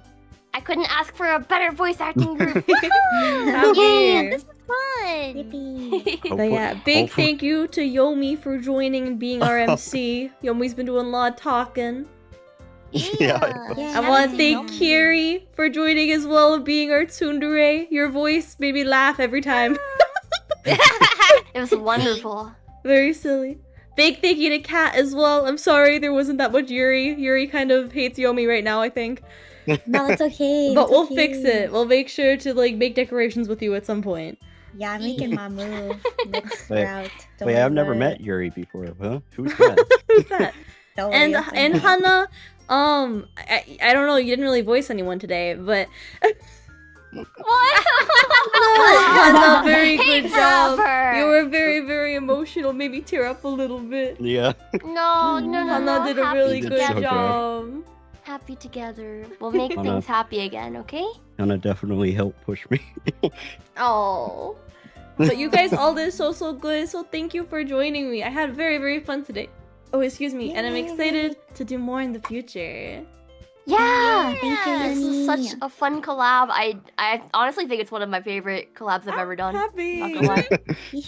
I couldn't ask for a better voice acting group. Happy. Yeah, this is fun. Yippee. But yeah, big hopefully- thank you to Yomi for joining and being our MC. Yomi's been doing a lot of talking. Yeah, Yeah. I want to Shout thank out to Yomi. Kiri for joining as well and being our tsundere. Your voice made me laugh every time. It was wonderful. Very silly. Big thank you to Kat as well. I'm sorry there wasn't that much Yuri. Yuri kind of hates Yomi right now, I think. No, it's okay. But it's we'll okay. fix it. We'll make sure to like make decorations with you at some point. Yeah, I'm making my move next Wait, route. Don't Wait, worry I've never about met it. Yuri before, huh? Who's that? Who's that? Don't worry, and I'll find and out. Hana, I don't know, you didn't really voice anyone today, but What? Hana, very Hey, good job. forever. You were very, very emotional, made me tear up a little bit. Yeah. No, Hana did a happy really You did good so good. job. Happy together. We'll make Hana. things happy again, okay? Hana definitely helped push me. Oh. But you guys all did so good, so thank you for joining me. I had very fun today. Oh, excuse me, and I'm Yay. excited to do more in the future. Yeah. Thank you, This is Yuni. such a fun collab. I honestly think it's one of my favorite collabs I've ever done. Happy. Not gonna lie.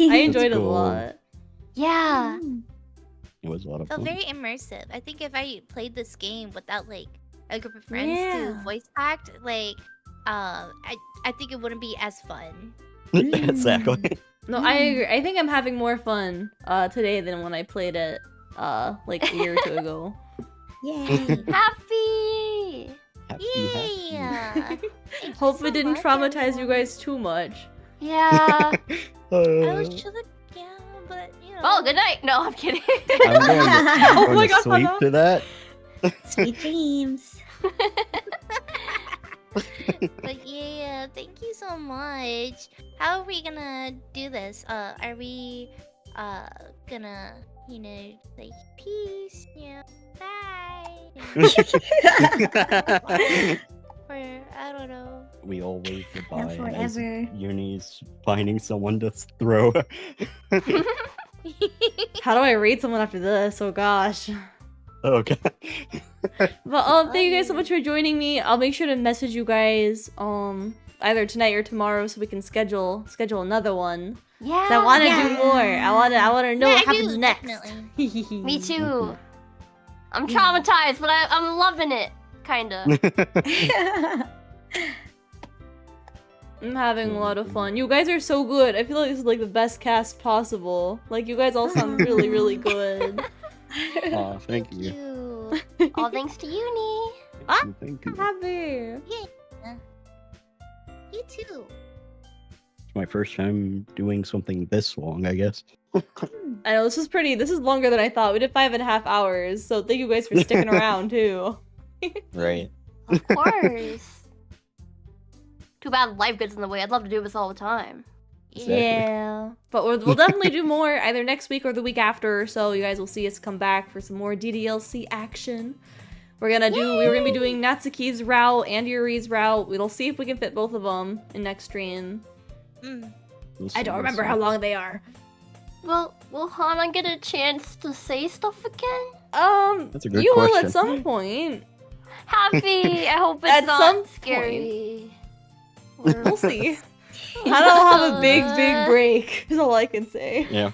I enjoyed it a cool. lot. Yeah. It was a lot of Felt fun. very immersive. I think if I played this game without like a group of friends Yeah. to voice act, like, I think it wouldn't be as fun. Exactly. No, I agree. I think I'm having more fun today than when I played it like a year or two ago. Yay. Happy. Happy. Yeah. Thank you Hope so it didn't much, traumatize you everyone. guys too much. Yeah. I was Uh, chilling, yeah, but you know. Oh, good night. No, I'm kidding. I'm going to, I'm Oh going my to God, sleep Hana. to that. Sweet dreams. But yeah, thank you so much. How are we gonna do this? Are we gonna, say peace, bye? Or I don't know. We all wave Now goodbye as forever. Uni's finding someone to throw. How do I rate someone after this? Oh gosh. Oh god. But thank you guys so much for joining me. I'll make sure to message you guys either tonight or tomorrow so we can schedule another one. Yeah. 'Cause I want to Yeah. do more. I want to know Yeah, what I happens do, next. definitely. Me too. I'm traumatized, but I'm loving it. Kinda. I'm having a lot of fun. You guys are so good. I feel like this is like the best cast possible. Like you guys all sound really good. Aw, thank you. All thanks to Yuni. Ah. Thank you. Happy. You too. It's my first time doing something this long, I guess. I know this is longer than I thought. We did 5.5 hours, so thank you guys for sticking around too. Right. Of course. Too bad life gets in the way. I'd love to do this all the time. Exactly. Yeah, but we'll definitely do more either next week or the week after. So you guys will see us come back for some more DDLC action. We're gonna be doing Natsuki's route and Yuri's route. We'll see if we can fit both of them in next stream. I don't remember how long they are. Well, will Hana get a chance to say stuff again? That's a good you will question. at some point. Happy. I hope it's At not some scary. We'll see. I don't have a big break. Is all I can say. Yeah.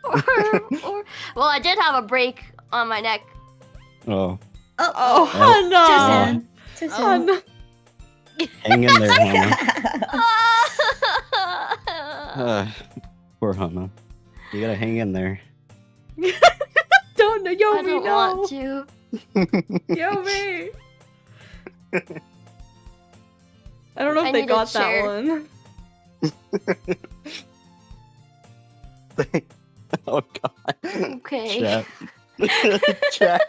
or, well, I did have a break on my neck. Oh. Oh, Hana! Too soon. Hana. Hang in there, Hana. Poor Hana. You gotta hang in there. Don't know, I Yomi, don't no. want to. Yomi. I don't know if I they need a got that chair. one. Oh god. Okay. Chat. Chat.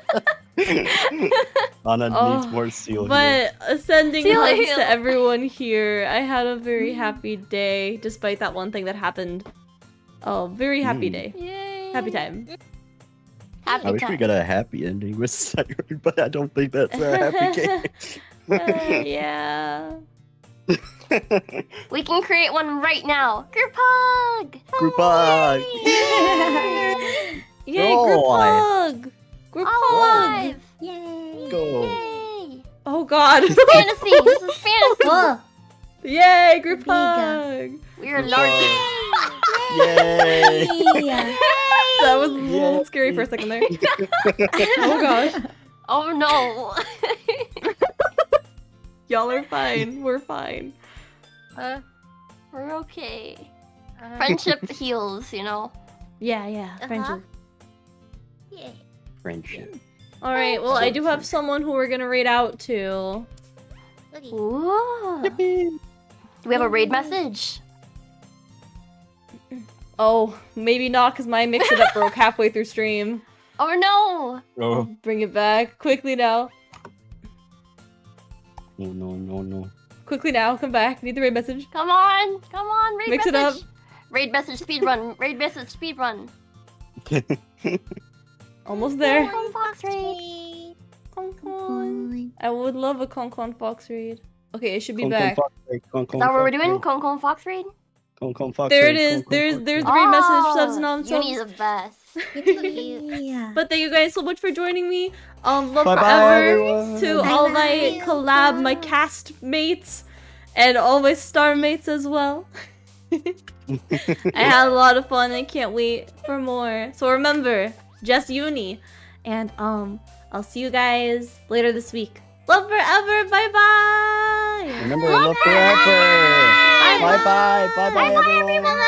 Hana needs Oh, more seal here. But sending Feel hugs heal. to everyone here. I had a very happy day, despite that one thing that happened. Oh, very happy day. Yay. Happy time. Happy I wish we time. got a happy ending with Siren, but I don't think that's a happy game. Yeah. We can create one right now. Group hug. Group hug. Yay, group Joy. hug! Group hug! Alive. Yay! Go. Yay. Oh god. Fantasy. This is fantasy. Whoa! Yay, group Big, hug! We are Group large. Yay! Yeah. That was a little scary for a second there. Oh gosh. Oh no. Y'all are fine. We're fine. We're okay. Friendship heals, you know. Yeah, friendship. Yeah. Friendship. Alright, well, I do have someone who we're gonna raid out to. Goody. Ooh. Do we have a raid message? Oh, maybe not, because my mix-it-up broke halfway through stream. Oh no. Oh. Bring it back. Quickly now. No. Quickly now. Come back. Need the raid message. Come on. Come on. Raid Mix it message. up. Raid message speed run. Raid message speed run. Almost there. Fox raid. Concon. I would love a Concon Fox raid. Okay, it should be Con, back. Fox raid, con, Is that what we're Fox doing? raid, Con Fox raid? con, Fox There raid, it is. con, There's Fox the raid. raid message. Subs and non Yuni's subs. the best. Yeah. But thank you guys so much for joining me. Love Bye-bye, forever everyone. to all my Bye-bye. collab, my cast mates, and all my star mates as well. I had a lot of fun and can't wait for more. So remember, just Yuni, and I'll see you guys later this week. Love forever. Bye bye. Remember, love forever. Bye bye. Bye bye, everyone.